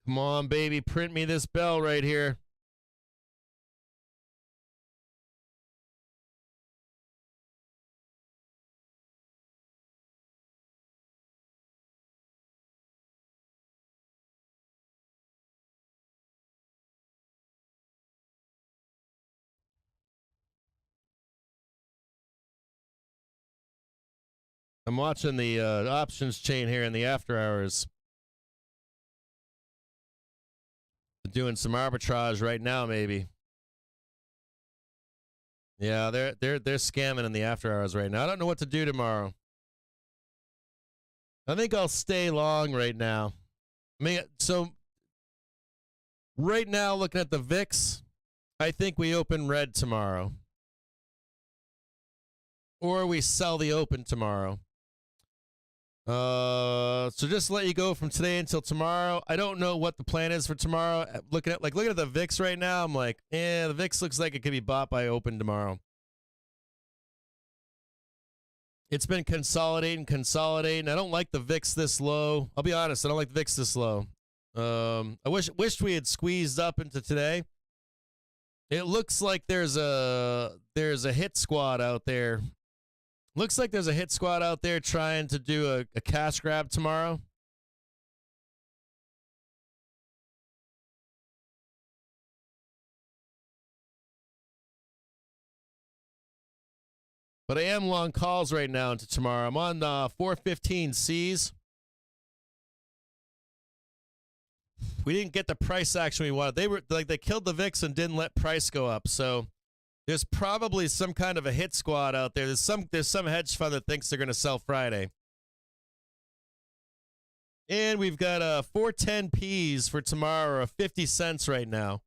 Come on, baby, print me this bell right here. I'm watching the options chain here in the after hours. Doing some arbitrage right now, maybe. Yeah, they're scamming in the after hours right now. I don't know what to do tomorrow. I think I'll stay long right now. I mean, so right now, looking at the VIX, I think we open red tomorrow. Or we sell the open tomorrow. So just let you go from today until tomorrow. I don't know what the plan is for tomorrow. Looking at the VIX right now, I'm like, the VIX looks like it could be bought by open tomorrow. It's been consolidating. I don't like the VIX this low. I'll be honest, I don't like the VIX this low. I wished we had squeezed up into today. It looks like there's a hit squad out there. Looks like there's a hit squad out there trying to do a cash grab tomorrow. But I am long calls right now into tomorrow. I'm on 415 C's. We didn't get the price action we wanted. They killed the VIX and didn't let price go up. So there's probably some kind of a hit squad out there. There's some hedge fund that thinks they're going to sell Friday. And we've got 410 Ps for tomorrow, or 50 cents right now.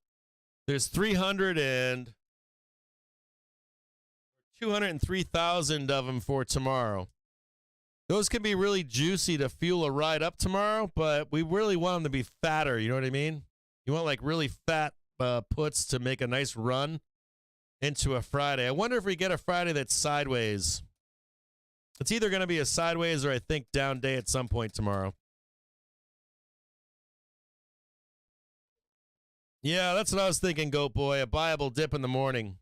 There's 203,000 of them for tomorrow. Those can be really juicy to fuel a ride up tomorrow, but we really want them to be fatter. You know what I mean? You want like really fat puts to make a nice run into a Friday. I wonder if we get a Friday that's sideways. It's either going to be a sideways or I think down day at some point tomorrow. Yeah, that's what I was thinking, Goat Boy. A buyable dip in the morning.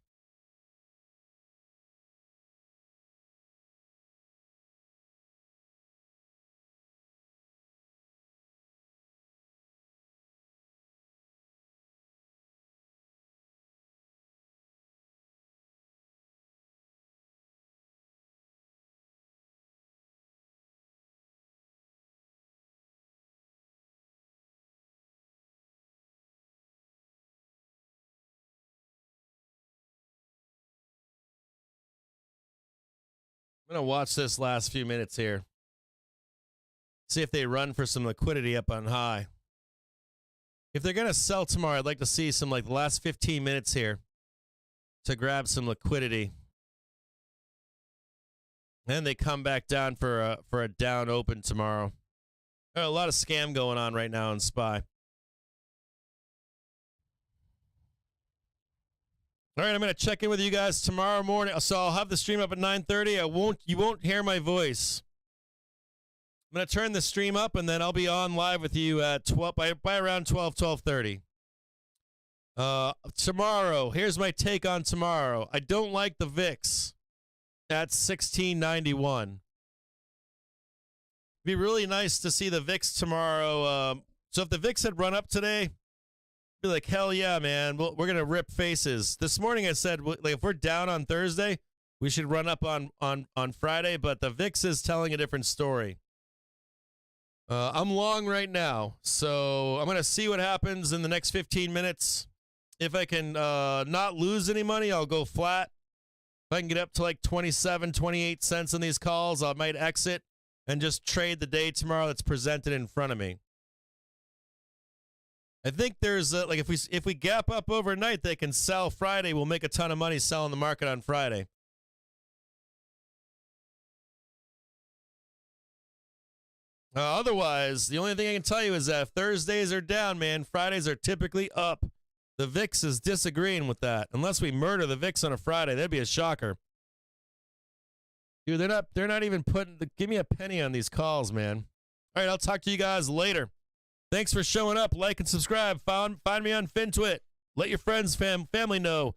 I'm going to watch this last few minutes here. See if they run for some liquidity up on high. If they're going to sell tomorrow, I'd like to see some like the last 15 minutes here to grab some liquidity. And they come back down for a down open tomorrow. There's a lot of scam going on right now in SPY. All right, I'm going to check in with you guys tomorrow morning. So I'll have the stream up at 9:30. You won't hear my voice. I'm going to turn the stream up, and then I'll be on live with you at 12 by around 12:30. Tomorrow, here's my take on tomorrow. I don't like the VIX at 1691. It'd be really nice to see the VIX tomorrow. So if the VIX had run up today, be like, hell yeah, man. We're going to rip faces. This morning I said, like, if we're down on Thursday, we should run up on Friday, but the VIX is telling a different story. I'm long right now, so I'm going to see what happens in the next 15 minutes. If I can not lose any money, I'll go flat. If I can get up to like 27, 28 cents on these calls, I might exit and just trade the day tomorrow that's presented in front of me. I think there's like if we gap up overnight, they can sell Friday. We'll make a ton of money selling the market on Friday. Otherwise, the only thing I can tell you is that if Thursdays are down, man, Fridays are typically up. The VIX is disagreeing with that. Unless we murder the VIX on a Friday, that'd be a shocker. Dude, they're not even give me a penny on these calls, man. All right, I'll talk to you guys later. Thanks for showing up. Like and subscribe. Find me on FinTwit. Let your friends, family know